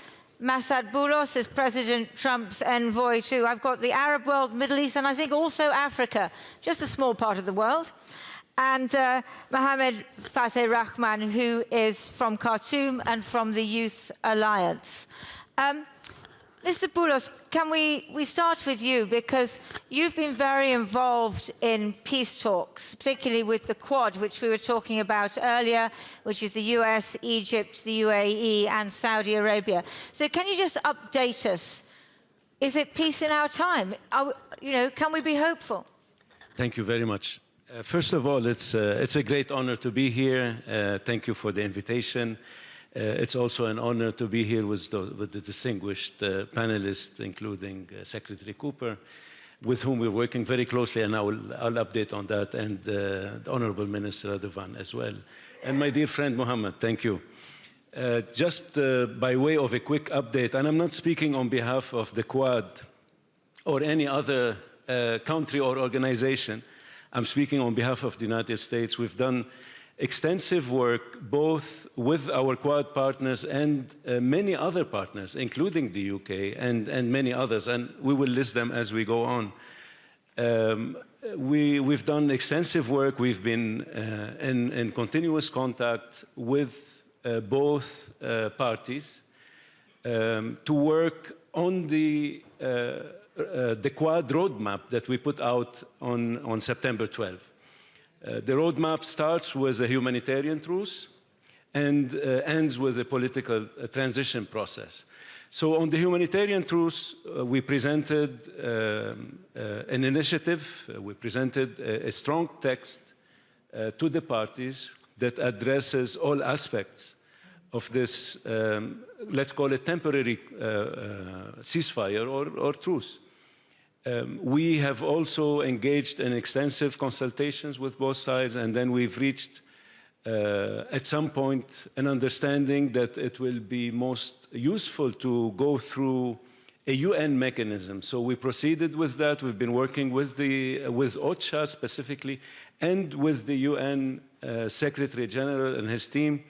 Massad Boulos is President Trump's envoy to, I've got the Arab world, Middle East, and I think also Africa, just a small part of the world. And Mohammed Fateh Rahman, who is from Khartoum and from the Youth Alliance. Mr. Poulos, can we start with you, because you've been very involved in peace talks, particularly with the Quad, which we were talking about earlier, which is the US, Egypt, the UAE, and Saudi Arabia. So can you just update us? Is it peace in our time? Can we be hopeful? Thank you very much. First of all, it's a great honor to be here. Thank you for the invitation. It's also an honor to be here with the distinguished panelists, including Secretary Cooper, with whom we're working very closely, and I'll update on that, and the Honorable Minister Radovan as well. And my dear friend Mohammed, thank you. Just by way of a quick update, and I'm not speaking on behalf of the Quad or any other country or organization, I'm speaking on behalf of the United States. We've done extensive work both with our Quad partners and many other partners, including the UK and many others, and we will list them as we go on. We've done extensive work. We've been in continuous contact with both parties to work on the Quad roadmap that we put out on September 12th. The roadmap starts with a humanitarian truce and ends with a political transition process. So on the humanitarian truce, we presented an initiative, we presented a strong text to the parties that addresses all aspects of this, let's call it temporary ceasefire or truce. We have also engaged in extensive consultations with both sides, and then we've reached, at some point, an understanding that it will be most useful to go through a UN mechanism. So we proceeded with that. We've been working with OCHA specifically, and with the UN Secretary General and his team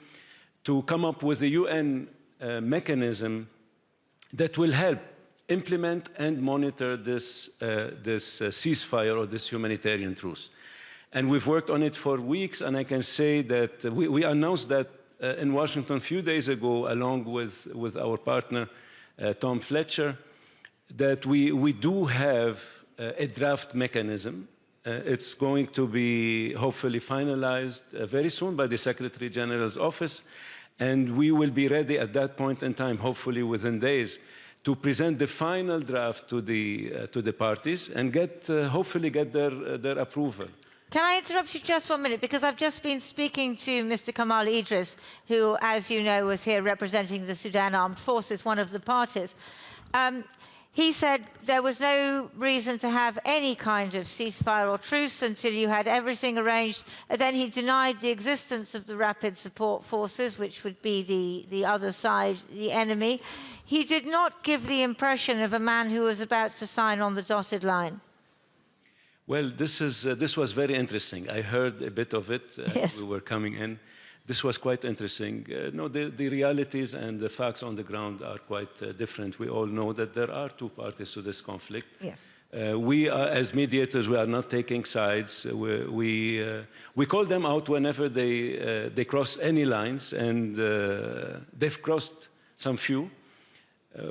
to come up with a UN mechanism that will help implement and monitor this ceasefire or this humanitarian truce. And we've worked on it for weeks, and I can say that we announced that in Washington a few days ago, along with our partner, Tom Fletcher, that we do have a draft mechanism. It's going to be hopefully finalized very soon by the Secretary General's office, and we will be ready at that point in time, hopefully within days, to present the final draft to the parties and hopefully get their approval. Can I interrupt you just 1 minute? Because I've just been speaking to Mr. Kamal Idris, who, as you know, was here representing the Sudan Armed Forces, one of the parties. He said there was no reason to have any kind of ceasefire or truce until you had everything arranged. And then he denied the existence of the Rapid Support Forces, which would be the other side, the enemy. He did not give the impression of a man who was about to sign on the dotted line. Well, this was very interesting. I heard a bit of it as we were coming in. This was quite interesting. No, the realities and the facts on the ground are quite different. We all know that there are two parties to this conflict. Yes. We are, as mediators, we are not taking sides. We call them out whenever they cross any lines, and they've crossed some few.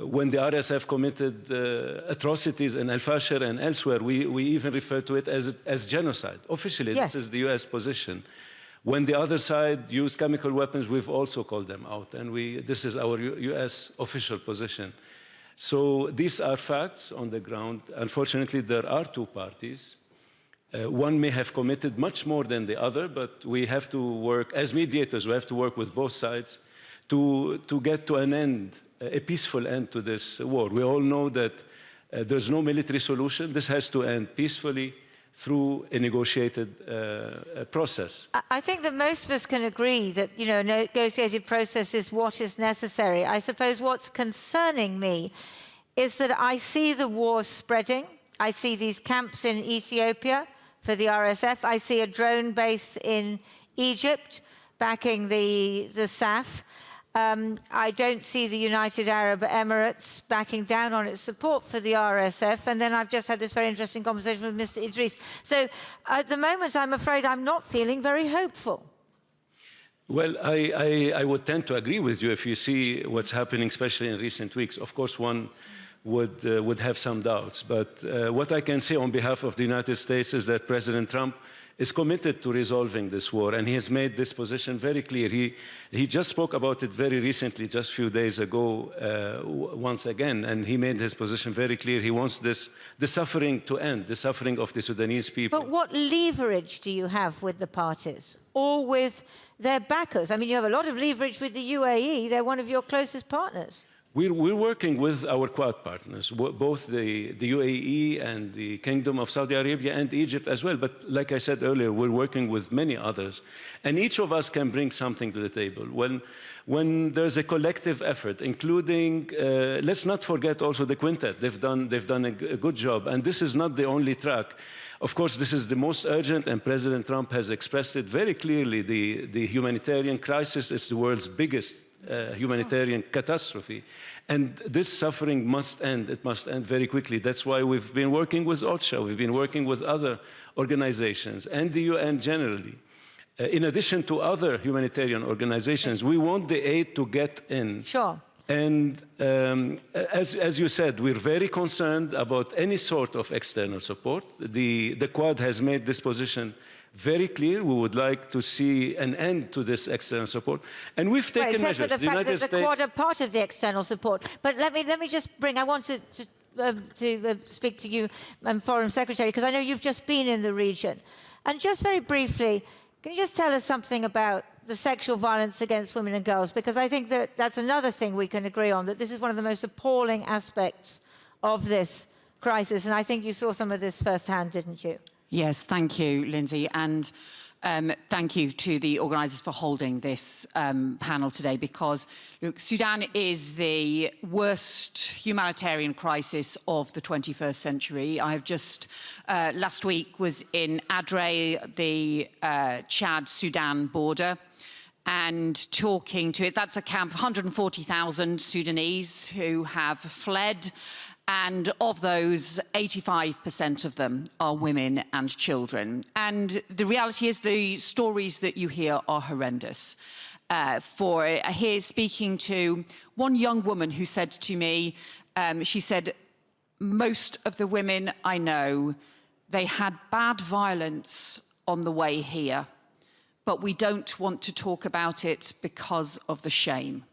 When the RSF committed atrocities in Al-Fashir and elsewhere, we even refer to it as genocide. Officially, yes. This is the US position. When the other side used chemical weapons, we've also called them out, and this is our US official position. So these are facts on the ground. Unfortunately, there are two parties. One may have committed much more than the other, but we have to work, as mediators, we have to work with both sides to get to an end, a peaceful end to this war. We all know that there's no military solution. This has to end peacefully through a negotiated process. I think that most of us can agree that, a negotiated process is what is necessary. I suppose what's concerning me is that I see the war spreading. I see these camps in Ethiopia for the RSF. I see a drone base in Egypt backing the SAF. I don't see the United Arab Emirates backing down on its support for the RSF. And then I've just had this very interesting conversation with Mr. Idris. So at the moment, I'm afraid I'm not feeling very hopeful. Well, I would tend to agree with you if you see what's happening, especially in recent weeks. Of course, one would have some doubts. But what I can say on behalf of the United States is that President Trump is committed to resolving this war, and he has made this position very clear. He just spoke about it very recently, just a few days ago, once again, and he made his position very clear. He wants the suffering to end, the suffering of the Sudanese people. But what leverage do you have with the parties or with their backers? I mean, you have a lot of leverage with the UAE. They're one of your closest partners. We're working with our Quad partners, both the UAE and the Kingdom of Saudi Arabia and Egypt as well. But like I said earlier, we're working with many others. And each of us can bring something to the table. When there's a collective effort, including, let's not forget also the quintet. They've done a good job. And this is not the only track. Of course, this is the most urgent, and President Trump has expressed it very clearly. The humanitarian crisis is the world's biggest humanitarian catastrophe. And this suffering must end. It must end very quickly. That's why we've been working with OCHA. We've been working with other organizations and the UN generally. In addition to other humanitarian organizations, we want the aid to get in. Sure. And as you said, we're very concerned about any sort of external support. The Quad has made this position very clear. We would like to see an end to this external support. And we've taken measures. For the fact that the Quad are part of the external support. But let me just bring, I want to speak to you, Foreign Secretary, because I know you've just been in the region. And just very briefly, can you just tell us something about the sexual violence against women and girls? Because I think that that's another thing we can agree on, that this is one of the most appalling aspects of this crisis. And I think you saw some of this firsthand, didn't you? Yes, thank you, Lindsay, and thank you to the organisers for holding this panel today, because look, Sudan is the worst humanitarian crisis of the 21st century. I have just, last week, was in Adre, the Chad-Sudan border, and talking to it. That's a camp of 140,000 Sudanese who have fled. And of those, 85% of them are women and children. And the reality is the stories that you hear are horrendous. Here speaking to one young woman who said to me, she said, most of the women I know, they had bad violence on the way here, but we don't want to talk about it because of the shame.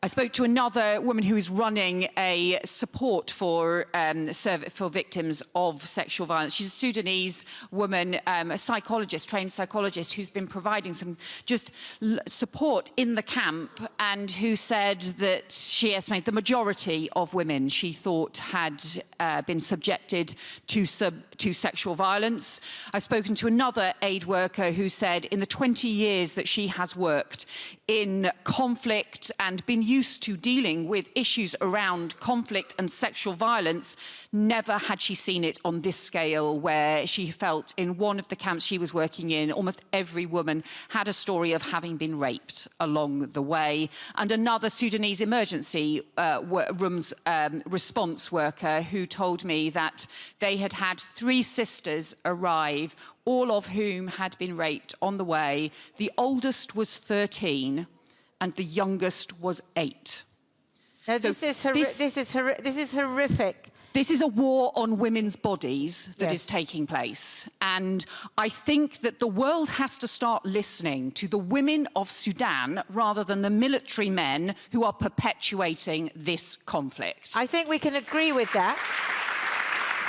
I spoke to another woman who is running a support for victims of sexual violence. She's a Sudanese woman, a psychologist, trained psychologist, who's been providing some just support in the camp, and who said that she estimated the majority of women she thought had been subjected to sexual violence. I've spoken to another aid worker who said in the 20 years that she has worked in conflict and been used to dealing with issues around conflict and sexual violence, never had she seen it on this scale, where she felt in one of the camps she was working in, almost every woman had a story of having been raped along the way. And another Sudanese emergency room's response worker who told me that they had had 3 sisters arrive, all of whom had been raped on the way. The oldest was 13 and the youngest was 8. Now, this is horrific. This is a war on women's bodies that is taking place. And I think that the world has to start listening to the women of Sudan rather than the military men who are perpetuating this conflict. I think we can agree with that.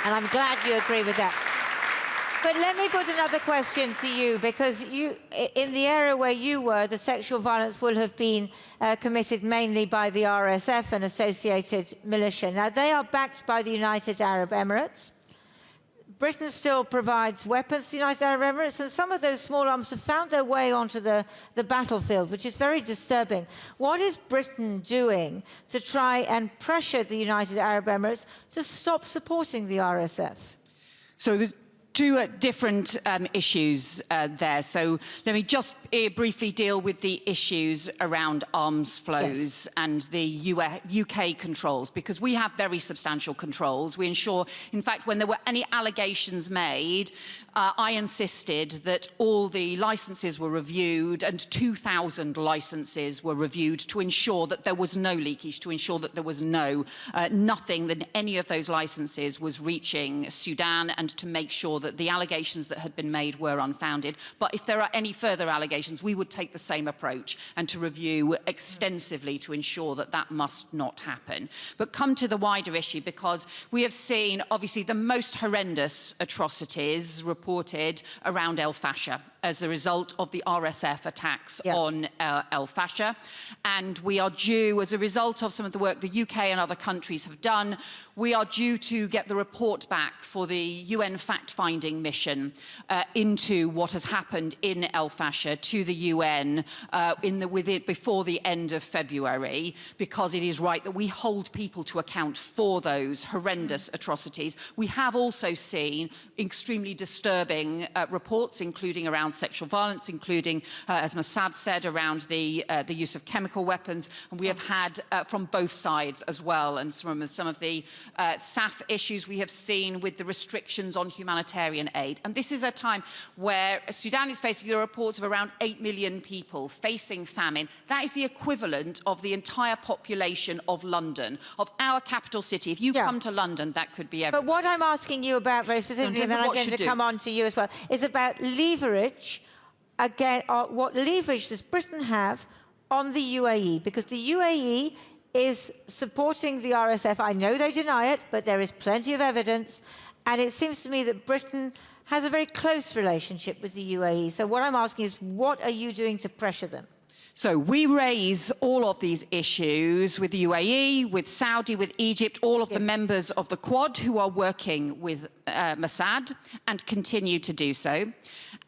And I'm glad you agree with that. But let me put another question to you, because you, in the area where you were, the sexual violence will have been committed mainly by the RSF and associated militia. Now, they are backed by the United Arab Emirates. Britain still provides weapons to the United Arab Emirates, and some of those small arms have found their way onto the battlefield, which is very disturbing. What is Britain doing to try and pressure the United Arab Emirates to stop supporting the RSF? So two different issues there. So let me just briefly deal with the issues around arms flows and the UK controls, because we have very substantial controls. We ensure, in fact, when there were any allegations made, I insisted that all the licenses were reviewed, and 2,000 licenses were reviewed to ensure that there was no leakage, to ensure that there was nothing that any of those licenses was reaching Sudan, and to make sure that the allegations that had been made were unfounded. But if there are any further allegations, we would take the same approach and to review extensively to ensure that that must not happen. But come to the wider issue, because we have seen, obviously, the most horrendous atrocities reported around El Fasher as a result of the RSF attacks on El Fasher. And we are due, as a result of some of the work the UK and other countries have done, we are due to get the report back for the UN fact-finding mission into what has happened in El Fasher to the UN before the end of February, because it is right that we hold people to account for those horrendous atrocities. We have also seen extremely disturbing reports, including around sexual violence, including, as Mossad said, around the use of chemical weapons. And we have had from both sides as well, and some of the SAF issues we have seen with the restrictions on humanitarian aid. And this is a time where Sudan is facing the reports of around 8 million people facing famine. That is the equivalent of the entire population of London, of our capital city. If you come to London, that could be everything. But what I'm asking you about very specifically, and then I'm going to come on to you as well, is about leverage. Again, what leverage does Britain have on the UAE? Because the UAE is supporting the RSF. I know they deny it, but there is plenty of evidence. And it seems to me that Britain has a very close relationship with the UAE. So what I'm asking is, what are you doing to pressure them? So we raise all of these issues with the UAE, with Saudi, with Egypt, all of the members of the Quad who are working with Mossad and continue to do so.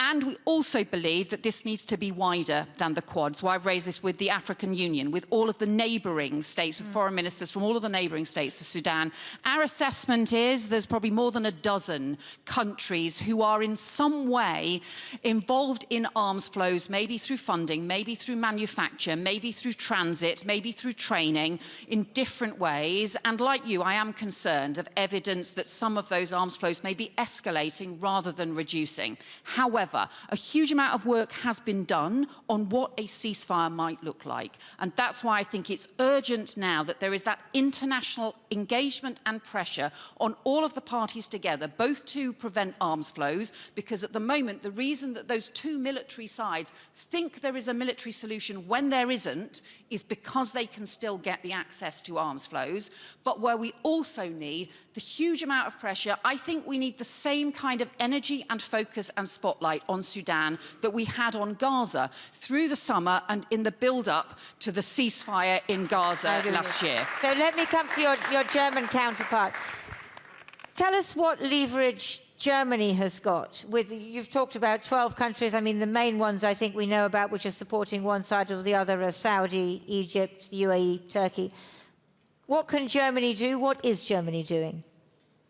And we also believe that this needs to be wider than the Quad. So I've raised this with the African Union, with all of the neighbouring states, with foreign ministers from all of the neighbouring states of Sudan. Our assessment is there's probably more than a dozen countries who are in some way involved in arms flows, maybe through funding, maybe through manufacture, maybe through transit, maybe through training, in different ways. And like you, I am concerned of evidence that some of those arms flows may be escalating rather than reducing. However, a huge amount of work has been done on what a ceasefire might look like. And that's why I think it's urgent now that there is that international engagement and pressure on all of the parties together, both to prevent arms flows, because at the moment, the reason that those two military sides think there is a military solution when there isn't is because they can still get the access to arms flows. But where we also need the huge amount of pressure, I think we need the same kind of energy and focus and spotlight on Sudan that we had on Gaza through the summer and in the build-up to the ceasefire in Gaza last year. So let me come to your German counterpart. Tell us what leverage Germany has got. You've talked about 12 countries. I mean, the main ones I think we know about, which are supporting one side or the other, are Saudi, Egypt, UAE, Turkey. What can Germany do? What is Germany doing?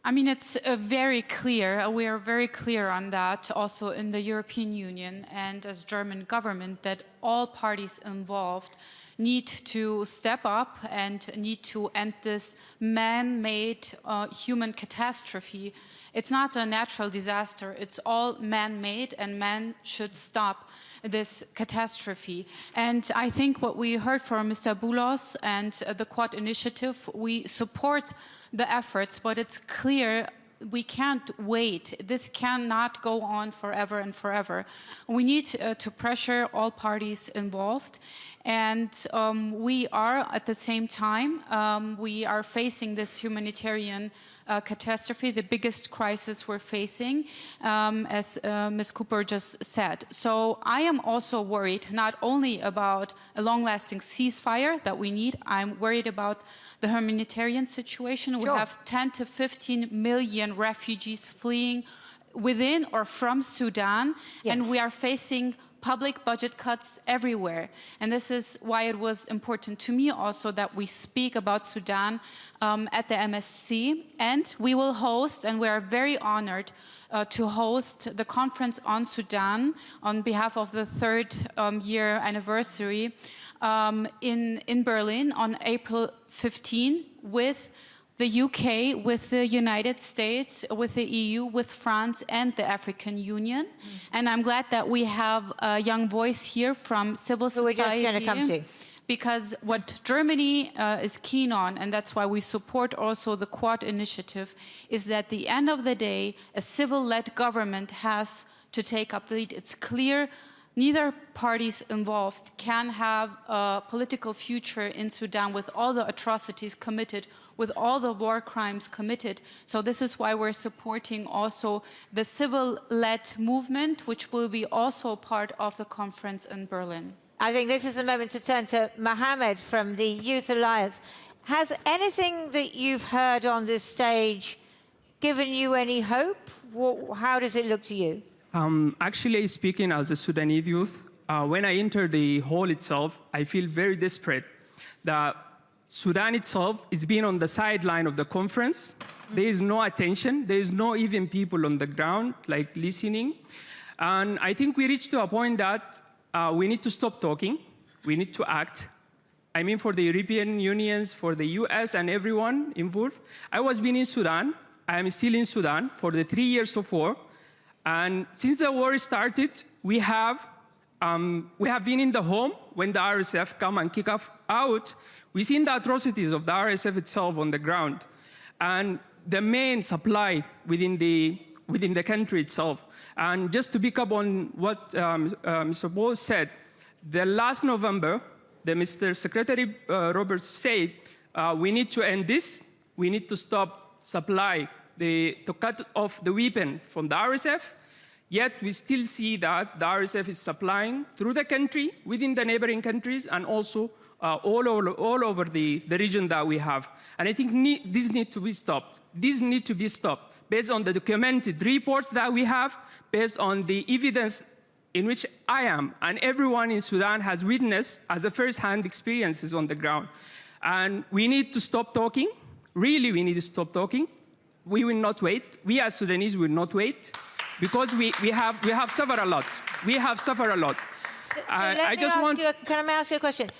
I mean, it's very clear. We are very clear on that also in the European Union and as German government, that all parties involved need to step up and need to end this man-made human catastrophe. It's not a natural disaster. It's all man-made, and man should stop this catastrophe. And I think what we heard from Mr. Boulos and the Quad Initiative, we support the efforts, but it's clear we can't wait. This cannot go on forever and forever. We need to pressure all parties involved. And we are, at the same time, we are facing this humanitarian catastrophe, the biggest crisis we're facing, as Ms. Cooper just said. So I am also worried not only about a long-lasting ceasefire that we need, I'm worried about the humanitarian situation. We have 10 to 15 million refugees fleeing within or from Sudan, and we are facing public budget cuts everywhere. And this is why it was important to me also that we speak about Sudan at the MSC. And we will host, and we are very honored to host the conference on Sudan on behalf of the third year anniversary in Berlin on April 15 with the UK, with the United States, with the EU, with France and the African Union. And I'm glad that we have a young voice here from civil society. Who we're just going to come to. Because what Germany is keen on, and that's why we support also the Quad initiative, is that at the end of the day, a civil-led government has to take up the lead. It's clear neither parties involved can have a political future in Sudan with all the atrocities committed, with all the war crimes committed. So this is why we're supporting also the civil-led movement, which will be also part of the conference in Berlin. I think this is the moment to turn to Mohammed from the Youth Alliance. Has anything that you've heard on this stage given you any hope? How does it look to you? Actually, speaking as a Sudanese youth, when I enter the hall itself, I feel very desperate that Sudan itself is being on the sideline of the conference. There is no attention. There is no even people on the ground, like listening. And I think we reached to a point that we need to stop talking. We need to act. I mean, for the European Unions, for the US and everyone involved. I was been in Sudan. I am still in Sudan for the 3 years of war. And since the war started, we have been in the home when the RSF come and kick us out. We've seen the atrocities of the RSF itself on the ground. And the main supply within the country itself. And just to pick up on what Mr. Bose said, the last November, the Mr. Secretary Roberts said, we need to end this. We need to stop supply, to cut off the weapon from the RSF. Yet we still see that the RSF is supplying through the country, within the neighboring countries, and also all over the region that we have. And I think this needs to be stopped. This needs to be stopped based on the documented reports that we have, based on the evidence in which I am and everyone in Sudan has witnessed as a first-hand experiences on the ground. And we need to stop talking. Really, we need to stop talking. We will not wait. We as Sudanese will not wait because we have suffered a lot. We have suffered a lot. So can I ask you a question?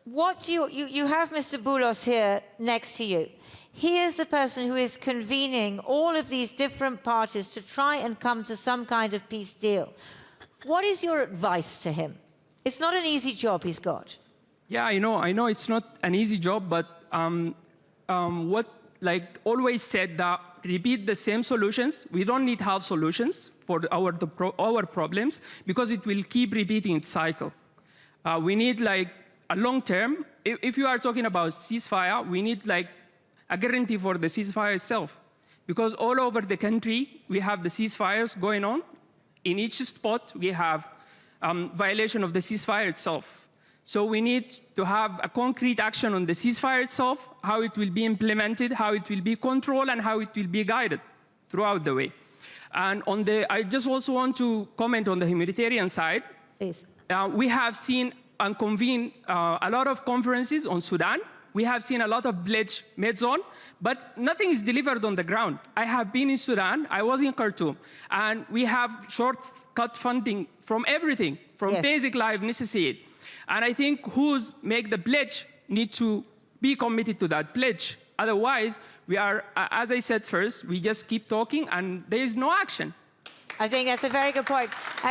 What do you have Mr. Boulos here next to you. He is the person who is convening all of these different parties to try and come to some kind of peace deal. What is your advice to him? It's not an easy job he's got. Yeah, I know it's not an easy job, but what, like always said, that repeat the same solutions. We don't need half solutions for our problems because it will keep repeating its cycle. We need like a long term. If you are talking about ceasefire, we need like a guarantee for the ceasefire itself. Because all over the country, we have the ceasefires going on. In each spot, we have violation of the ceasefire itself. So we need to have a concrete action on the ceasefire itself, how it will be implemented, how it will be controlled, and how it will be guided throughout the way. And I just also want to comment on the humanitarian side. Please. We have seen and convened a lot of conferences on Sudan. We have seen a lot of pledge made on, but nothing is delivered on the ground. I have been in Sudan, I was in Khartoum, and we have shortcut funding from everything, from basic life necessity. And I think who's make the pledge need to be committed to that pledge. Otherwise, we are, as I said first, we just keep talking and there is no action. I think that's a very good point.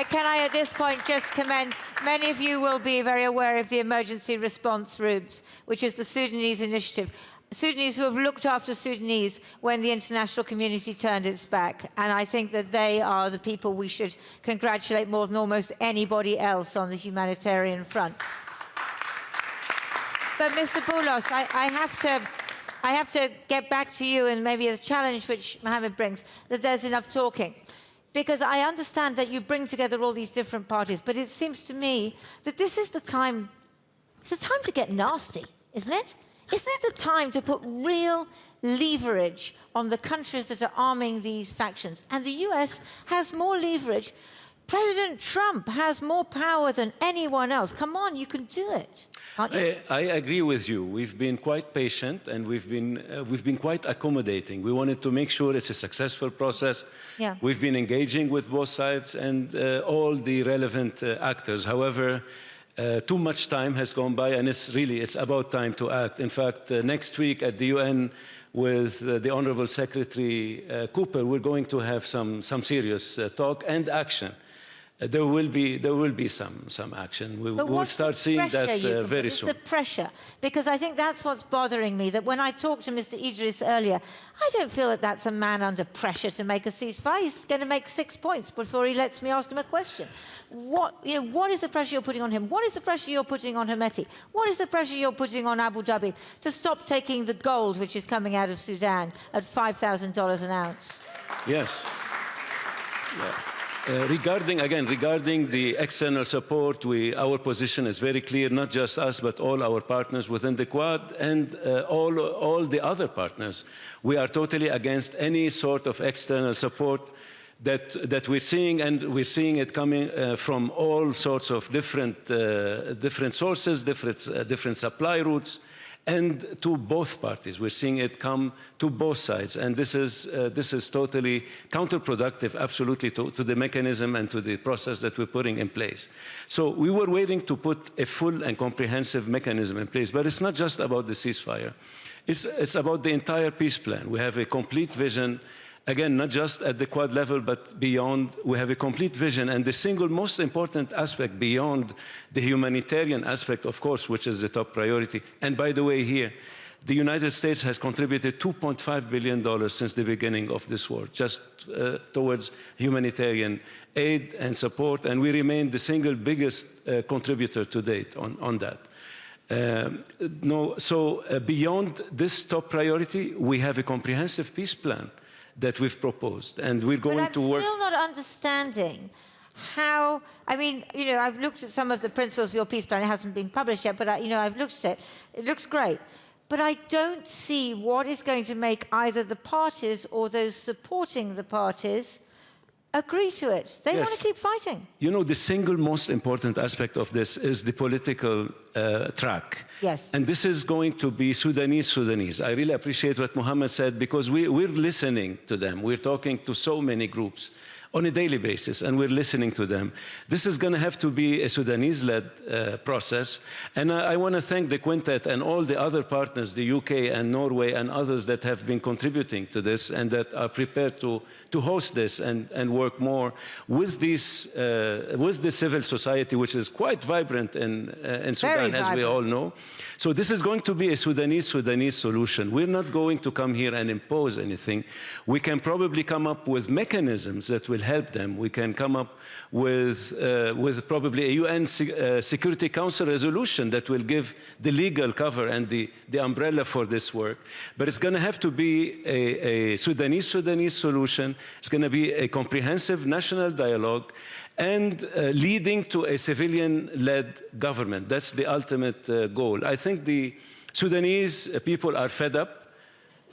Can I, at this point, just commend, many of you will be very aware of the emergency response rooms, which is the Sudanese initiative. Sudanese who have looked after Sudanese when the international community turned its back. And I think that they are the people we should congratulate more than almost anybody else on the humanitarian front. But Mr. Boulos, I have to get back to you and maybe the challenge which Mohammed brings, that there's enough talking. Because I understand that you bring together all these different parties, but it seems to me that this is the time, it's the time to get nasty, isn't it? Isn't it the time to put real leverage on the countries that are arming these factions? And the US has more leverage. President Trump has more power than anyone else. Come on, you can do it, can't you? I agree with you. We've been quite patient and we've been quite accommodating. We wanted to make sure it's a successful process. Yeah. We've been engaging with both sides and all the relevant actors. However, too much time has gone by, and it's about time to act. In fact, next week at the UN with the Honorable Secretary Cooper, we're going to have some serious talk and action. There will be some action. We'll start seeing that very soon. The pressure, because I think that's what's bothering me, that when I talked to Mr. Idris earlier, I don't feel that that's a man under pressure to make a ceasefire. He's going to make 6 points before he lets me ask him a question. What is the pressure you're putting on him? What is the pressure you're putting on Hemeti? What is the pressure you're putting on Abu Dhabi to stop taking the gold which is coming out of Sudan at $5,000 an ounce? Yes. Yeah. Regarding the external support, our position is very clear, not just us, but all our partners within the Quad and all the other partners. We are totally against any sort of external support that we're seeing, and we're seeing it coming from all sorts of different sources, different supply routes, and to both parties. We're seeing it come to both sides, and this is totally counterproductive, absolutely, to the mechanism and to the process that we're putting in place. So we were waiting to put a full and comprehensive mechanism in place, but it's not just about the ceasefire. It's about the entire peace plan. We have a complete vision. Again, not just at the Quad level, but beyond. We have a complete vision, and the single most important aspect beyond the humanitarian aspect, of course, which is the top priority. And by the way, here, the United States has contributed $2.5 billion since the beginning of this war, just towards humanitarian aid and support, and we remain the single biggest contributor to date on that. Beyond this top priority, we have a comprehensive peace plan that we've proposed, and we're going to work. I'm still not understanding how, I mean, I've looked at some of the principles of your peace plan. It hasn't been published yet, but I've looked at it. It looks great. But I don't see what is going to make either the parties or those supporting the parties agree to it. They want to keep fighting. The single most important aspect of this is the political track. Yes. And this is going to be Sudanese. I really appreciate what Mohammed said, because we're listening to them. We're talking to so many groups on a daily basis, and we're listening to them. This is going to have to be a Sudanese-led process. And I want to thank the Quintet and all the other partners, the UK and Norway and others that have been contributing to this and that are prepared to host this and work more with the civil society, which is quite vibrant in Sudan, as we all know. So this is going to be a Sudanese solution. We're not going to come here and impose anything. We can probably come up with mechanisms that will help them. We can come up with probably a UN Security Council resolution that will give the legal cover and the umbrella for this work. But it's going to have to be a Sudanese solution. It's going to be a comprehensive national dialogue and leading to a civilian-led government. That's the ultimate goal. I think the Sudanese people are fed up.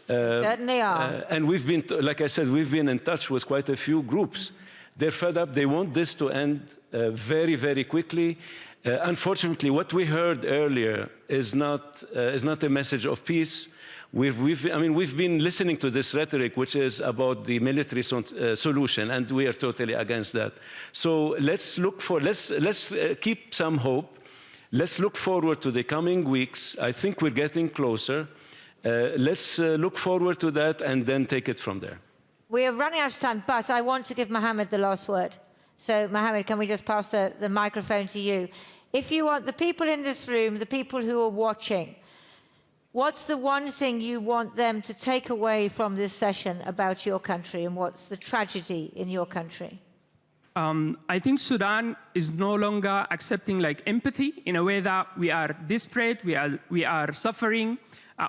Certainly are. And we've been, like I said, we've been in touch with quite a few groups. They're fed up. They want this to end very, very quickly. Unfortunately, what we heard earlier is not a message of peace. We've been listening to this rhetoric, which is about the military solution, and we are totally against that. So let's keep some hope. Let's look forward to the coming weeks. I think we're getting closer. Let's look forward to that and then take it from there. We are running out of time, but I want to give Mohammed the last word. So, Mohammed, can we just pass the microphone to you? If you want the people in this room, the people who are watching, what's the one thing you want them to take away from this session about your country, and what's the tragedy in your country? I think Sudan is no longer accepting empathy in a way that we are desperate, we are suffering.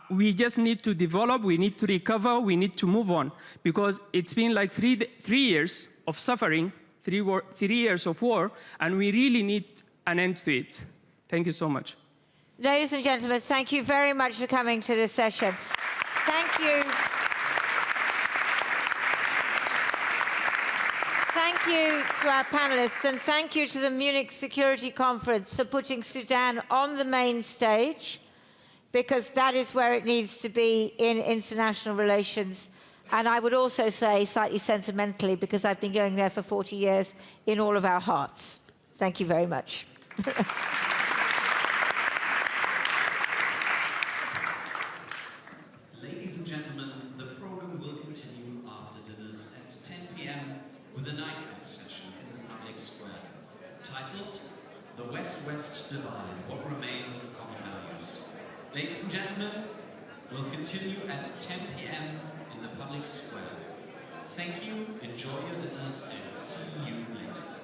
We just need to develop, we need to recover, we need to move on, because it's been like three years of suffering, 3 years of war, and we really need an end to it. Thank you so much. Ladies and gentlemen, thank you very much for coming to this session. Thank you. Thank you to our panelists, and thank you to the Munich Security Conference for putting Sudan on the main stage, because that is where it needs to be in international relations. And I would also say, slightly sentimentally, because I've been going there for 40 years, in all of our hearts. Thank you very much. Ladies and gentlemen, the program will continue after dinners at 10 p.m. with a nightcap session in the public square, titled The West-West Divide, What Remains of Common Values. Ladies and gentlemen, we'll continue at 10 p.m. in the public square. Thank you, enjoy your dinners, and see you later.